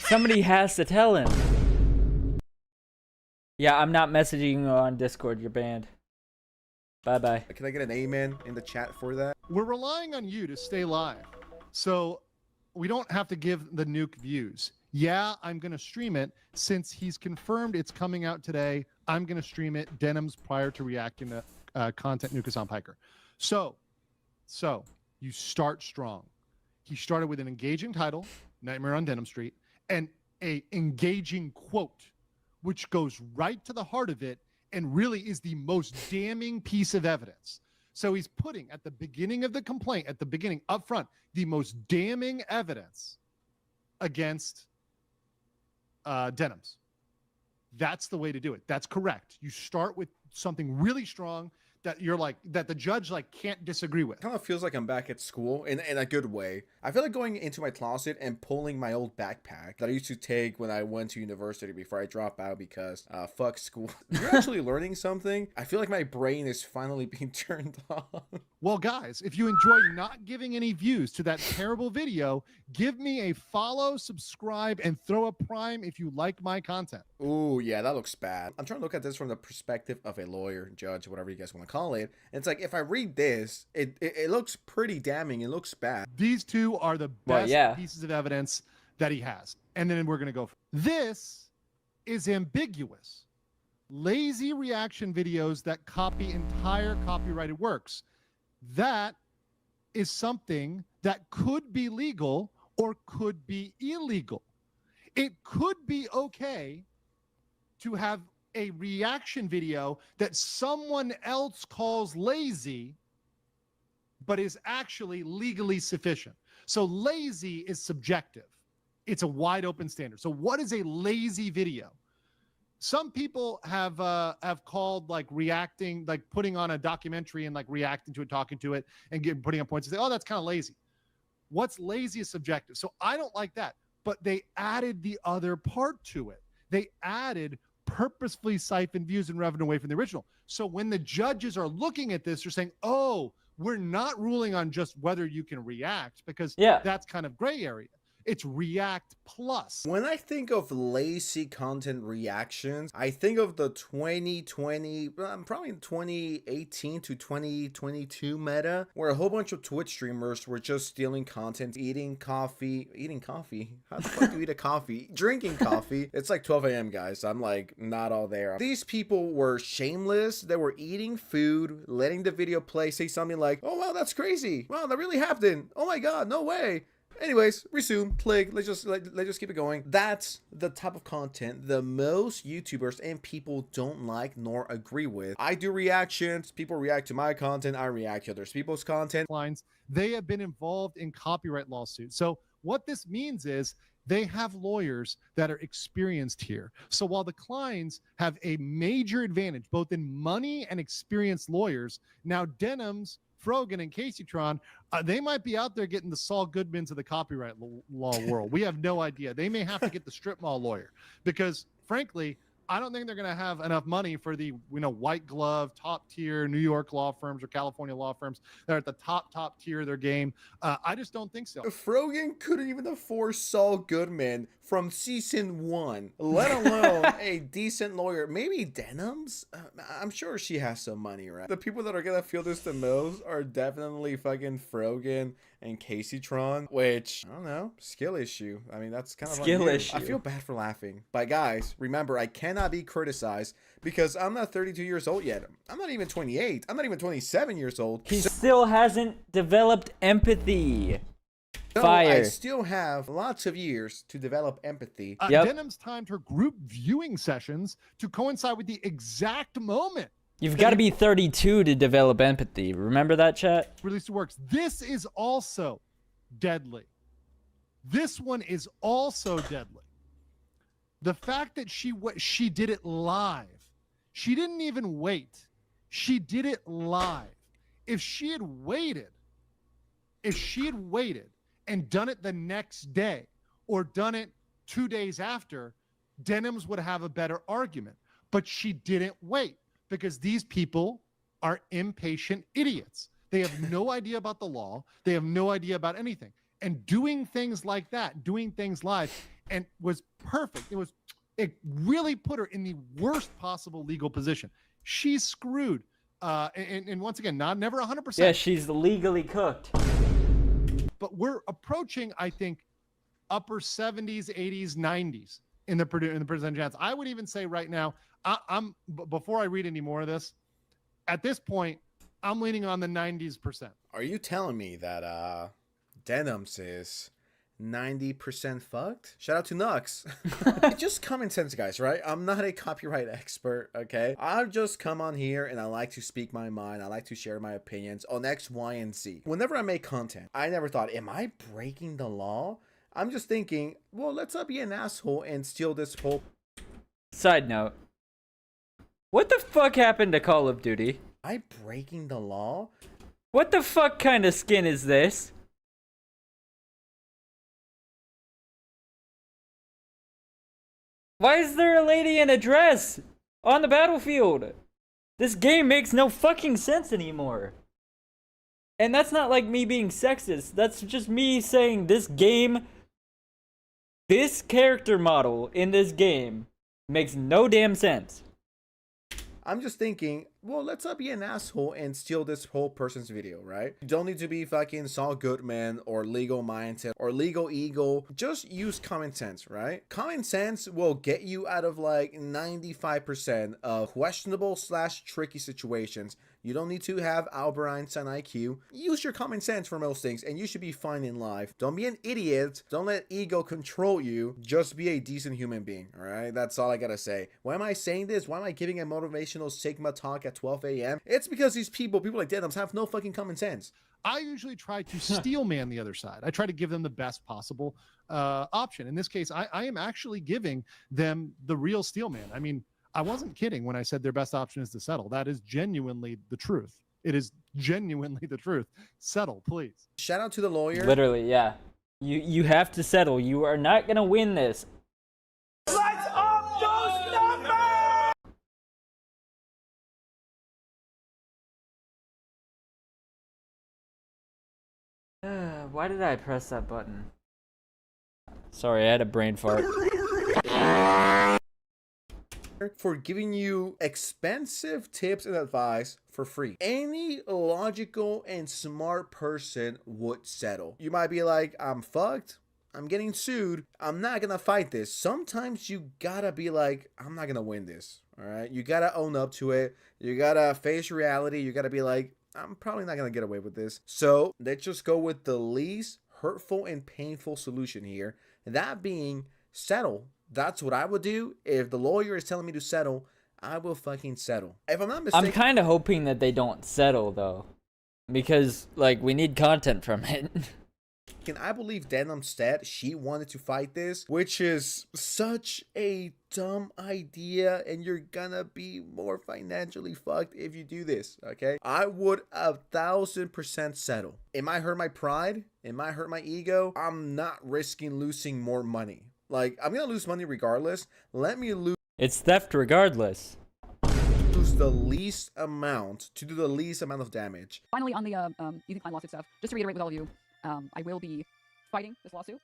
Somebody has to tell him. Yeah, I'm not messaging you on Discord. You're banned. Bye-bye. Can I get an amen in the chat for that? We're relying on you to stay live. So we don't have to give the nuke views. Yeah, I'm going to stream it. Since he's confirmed it's coming out today, I'm going to stream it, Denims, prior to reacting to content Nukas on Piker. So you start strong. He started with an engaging title, Nightmare on Denham Street, and a engaging quote, which goes right to the heart of it and really is the most damning piece of evidence. So he's putting at the beginning of the complaint, at the beginning, up front, the most damning evidence against Denims. That's the way to do it. That's correct. You start with something really strong that you're like, that the judge like can't disagree with. Kind of feels like I'm back at school in a good way. I feel like going into my closet and pulling my old backpack that I used to take when I went to university before I dropped out because fuck school. You're actually learning something. I feel like my brain is finally being turned on. Well, guys, if you enjoy not giving any views to that terrible video, give me a follow, subscribe, and throw a prime if you like my content. Ooh, yeah, that looks bad. I'm trying to look at this from the perspective of a lawyer, judge, whatever you guys want to call it. And it's like, if I read this, it looks pretty damning. It looks bad. These two are the best pieces of evidence that he has. And then we're going to go. This is ambiguous. Lazy reaction videos that copy entire copyrighted works. That is something that could be legal or could be illegal. It could be okay to have a reaction video that someone else calls lazy, but is actually legally sufficient. So lazy is subjective. It's a wide open standard. So what is a lazy video? Some people have called like reacting, like putting on a documentary and like reacting to it, talking to it, and putting up points and say, oh, that's kind of lazy. What's lazy is subjective. So I don't like that. But they added the other part to it. They added purposefully siphon views and revenue away from the original. So when the judges are looking at this, they're saying, oh, we're not ruling on just whether you can react, because that's kind of gray area. It's React Plus. When I think of lazy content reactions, I think of the 2020, probably 2018 to 2022 meta, where a whole bunch of Twitch streamers were just stealing content, eating coffee. How the fuck do you eat a coffee? Drinking coffee. It's like 12 a.m. guys. I'm like not all there. These people were shameless. They were eating food, letting the video play, say something like, oh wow, that's crazy. Wow, that really happened. Oh my God, no way. Anyways, resume, click, let's just keep it going. That's the type of content the most YouTubers and people don't like nor agree with. I do reactions, people react to my content, I react to other people's content. They have been involved in copyright lawsuits. So what this means is they have lawyers that are experienced here. So while the Kleins have a major advantage, both in money and experienced lawyers, now Denims, Frogan, and Caseytron, they might be out there getting the Saul Goodmans of the copyright law world. We have no idea. They may have to get the strip mall lawyer because, frankly, I don't think they're going to have enough money for the white glove, top tier New York law firms or California law firms that are at the top tier of their game. I just don't think so. Frogan couldn't even afford Saul Goodman from season 1, let alone a decent lawyer. Maybe Denims? I'm sure she has some money, right? The people that are gonna feel this the most are definitely fucking Frogan and Caseytron, which, I don't know, skill issue. I mean, that's kind of skill issue. I feel bad for laughing. But guys, remember, I cannot be criticized because I'm not 32 years old yet. I'm not even 28. I'm not even 27 years old. He still hasn't developed empathy. No, I still have lots of years to develop empathy. Denims timed her group viewing sessions to coincide with the exact moment. You've got to be 32 to develop empathy. Remember that, chat? Release works. This is also deadly. This one is also deadly. The fact that she did it live. She didn't even wait. She did it live. If she had waited and done it the next day or done it 2 days after, Denims would have a better argument. But she didn't wait because these people are impatient idiots. They have no idea about the law. They have no idea about anything. And doing things like that, doing things live, and was perfect. It really put her in the worst possible legal position. She's screwed. And once again, never 100%. Yeah, she's legally cooked. But we're approaching, I think, upper 70s, 80s, 90s in the percentage chance. I would even say right now, before I read any more of this, at this point, I'm leaning on the 90s%. Are you telling me that Denims is 90% fucked? Shout out to Nux. Just common sense, guys, right? I'm not a copyright expert, okay? I've just come on here and I like to speak my mind. I like to share my opinions on X, Y, and Z. Whenever I make content, I never thought, am I breaking the law? I'm just thinking, well, let's not be an asshole and steal this whole... Side note. What the fuck happened to Call of Duty? Am I breaking the law? What the fuck kind of skin is this? Why is there a lady in a dress on the battlefield? This game makes no fucking sense anymore. And that's not like me being sexist. That's just me saying this game, this character model in this game makes no damn sense. I'm just thinking, well, let's not be an asshole and steal this whole person's video, right? You don't need to be fucking Saul Goodman or legal mindset or legal eagle. Just use common sense, right? Common sense will get you out of like 95% of questionable / tricky situations. You don't need to have Albert Einstein IQ. Use your common sense for most things and you should be fine in life. Don't be an idiot. Don't let ego control you. Just be a decent human being, all right? That's all I gotta say. Why am I saying this? Why am I giving a motivational Sigma talk at 12 a.m. It's because these people like Denims, have no fucking common sense. I usually try to steel man the other side. I try to give them the best possible option. In this case, I am actually giving them the real steel man. I mean, I wasn't kidding when I said their best option is to settle. That is genuinely the truth. It is genuinely the truth. Settle, please. Shout out to the lawyer. Literally, yeah. You have to settle. You are not gonna win this. Lights up those numbers! Why did I press that button? Sorry, I had a brain fart. For giving you expensive tips and advice for free. Any logical and smart person would settle. You might be like, I'm fucked. I'm getting sued. I'm not gonna fight this. Sometimes you gotta be like, I'm not gonna win this. All right. You gotta own up to it. You gotta face reality. You gotta be like, I'm probably not gonna get away with this. So let's just go with the least hurtful and painful solution here. That being settle. That's what I would do. If the lawyer is telling me to settle, I will fucking settle. If I'm not mistaken, I'm kind of hoping that they don't settle though, because like we need content from it. I believe Denim said she wanted to fight this, which is such a dumb idea, and you're gonna be more financially fucked if you do this, okay? I would 1000% settle. It might hurt my pride, it might hurt my ego. I'm not risking losing more money. Like, I'm gonna lose money regardless. Let me lose. It's theft regardless. Lose the least amount to do the least amount of damage. Finally, on the Ethan Klein lawsuit stuff, just to reiterate with all of you, I will be fighting this lawsuit.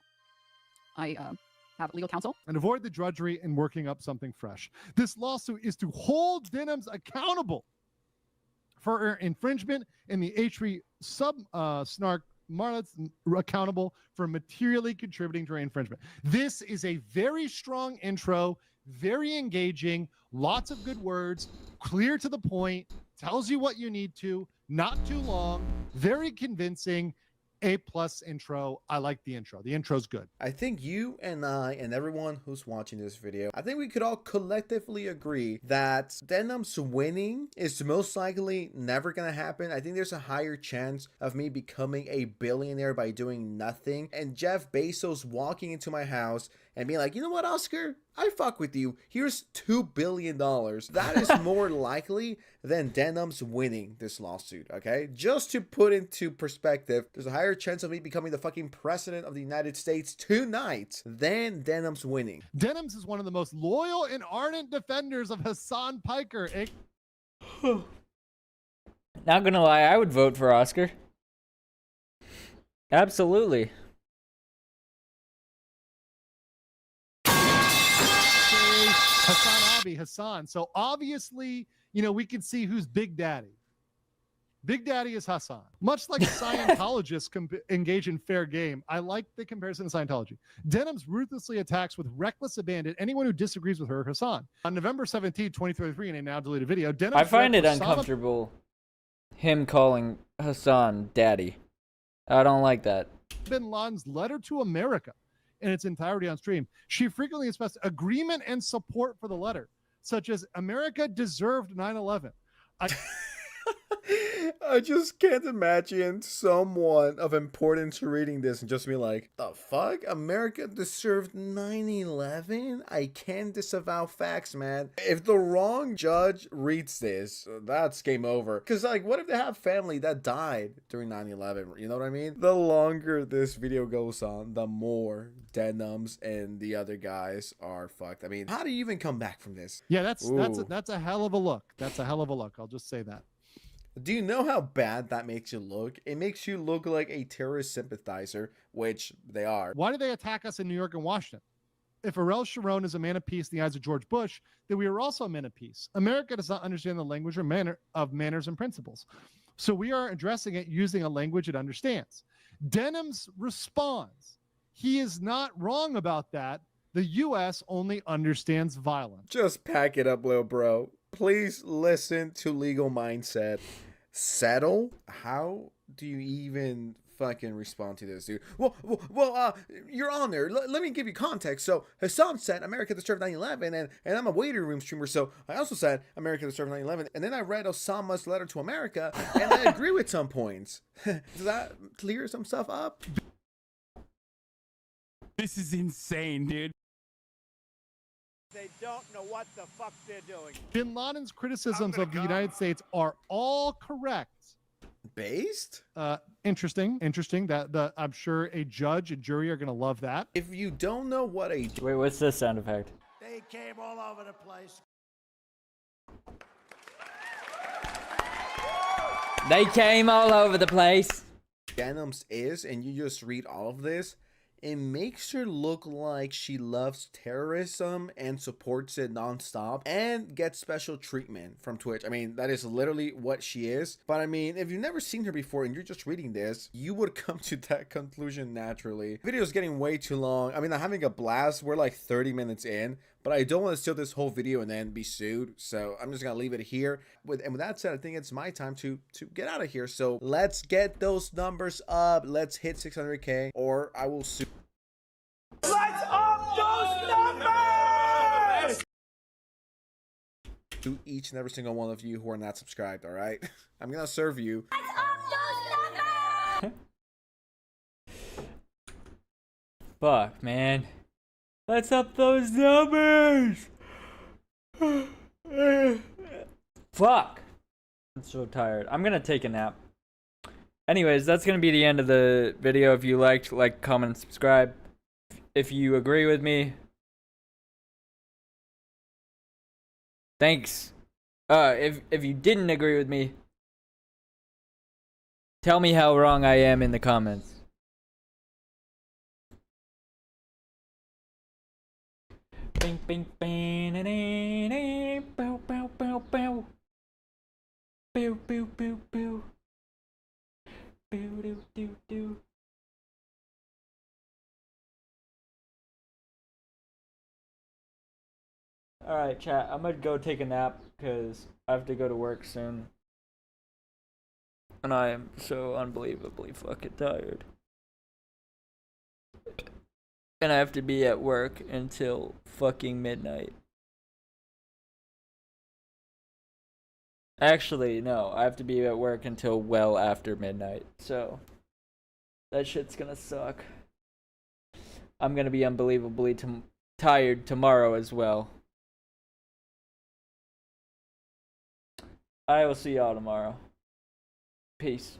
I have legal counsel. And avoid the drudgery in working up something fresh. This lawsuit is to hold Denims accountable for her infringement in the H3 snark Marlets accountable for materially contributing to her infringement. This is a very strong intro, very engaging, lots of good words, clear to the point, tells you what you need to, not too long, very convincing. A+ intro. I like the intro. The intro's good. I think you and I and everyone who's watching this video, I think we could all collectively agree that Denim's winning is most likely never gonna happen. I think there's a higher chance of me becoming a billionaire by doing nothing, and Jeff Bezos walking into my house and being like, you know what, Oscar? I fuck with you. Here's $2 billion. That is more likely than Denim's winning this lawsuit, okay? Just to put into perspective, there's a higher chance of me becoming the fucking president of the United States tonight than Denim's winning. Denims is one of the most loyal and ardent defenders of Hassan Piker. Not gonna lie, I would vote for Oscar. Absolutely. Hassan. So obviously, you know, we can see who's Big Daddy. Big Daddy is Hassan. Much like Scientologists engage in fair game, I like the comparison to Scientology. Denims ruthlessly attacks with reckless abandon anyone who disagrees with her, Hassan. On November 17, 2023, in a now deleted video, Denims I find it uncomfortable him calling Hassan daddy. I don't like that. Bin Laden's letter to America in its entirety on stream. She frequently expressed agreement and support for the letter, such as America deserved 9/11. I just can't imagine someone of importance reading this and just be like, the fuck? America deserved 9/11? I can't disavow facts, man. If the wrong judge reads this, that's game over. Because, like, what if they have family that died during 9/11? You know what I mean? The longer this video goes on, the more Denims and the other guys are fucked. I mean, how do you even come back from this? Yeah, that's a hell of a look. That's a hell of a look. I'll just say that. Do you know how bad that makes you look? It makes you look like a terrorist sympathizer, which they are. Why do they attack us in New York and Washington? If Ariel Sharon is a man of peace in the eyes of George Bush, then we are also a man of peace. America does not understand the language or manner of manners and principles. So we are addressing it using a language it understands. Denims responds. He is not wrong about that. The U.S. only understands violence. Just pack it up, little bro. Please listen to Legal Mindset. Settle? How do you even fucking respond to this, dude? Well, Your Honor, let me give you context. So Hassan said America deserved 9/11, and I'm a waiting room streamer, so I also said America deserved 9/11, and then I read Osama's letter to America, and I agree with some points. Does that clear some stuff up? This is insane, dude. They don't know what the fuck they're doing. Bin Laden's criticisms of the United States are all correct. Based? Interesting. That I'm sure a judge and jury are gonna love that. If you don't know what a Wait, what's this sound effect? They came all over the place. They came all over the place. Denims is, and you just read all of this, it makes her look like she loves terrorism and supports it nonstop and gets special treatment from Twitch. I mean, that is literally what she is. But I mean, if you've never seen her before and you're just reading this, you would come to that conclusion naturally. The video is getting way too long. I mean, I'm having a blast. We're like 30 minutes in, but I don't want to steal this whole video and then be sued. So I'm just gonna leave it here. With that said, I think it's my time to get out of here. So let's get those numbers up. Let's hit 600K or I will sue. Lights up those numbers! To each and every single one of you who are not subscribed, all right? I'm gonna serve you. Fuck, man. Let's up those numbers! Fuck! I'm so tired. I'm gonna take a nap. Anyways, that's gonna be the end of the video. If you liked, like, comment, and subscribe. If you agree with me, thanks. If you didn't agree with me, tell me how wrong I am in the comments. Bing bing bang bow bow bow bow. Boo boo boo boo. Boo doo doo doo. Alright, chat, I'm gonna go take a nap because I have to go to work soon. And I am so unbelievably fucking tired. And I have to be at work until fucking midnight. Actually, no, I have to be at work until well after midnight. So, that shit's gonna suck. I'm gonna be unbelievably tired tomorrow as well. I will see y'all tomorrow. Peace.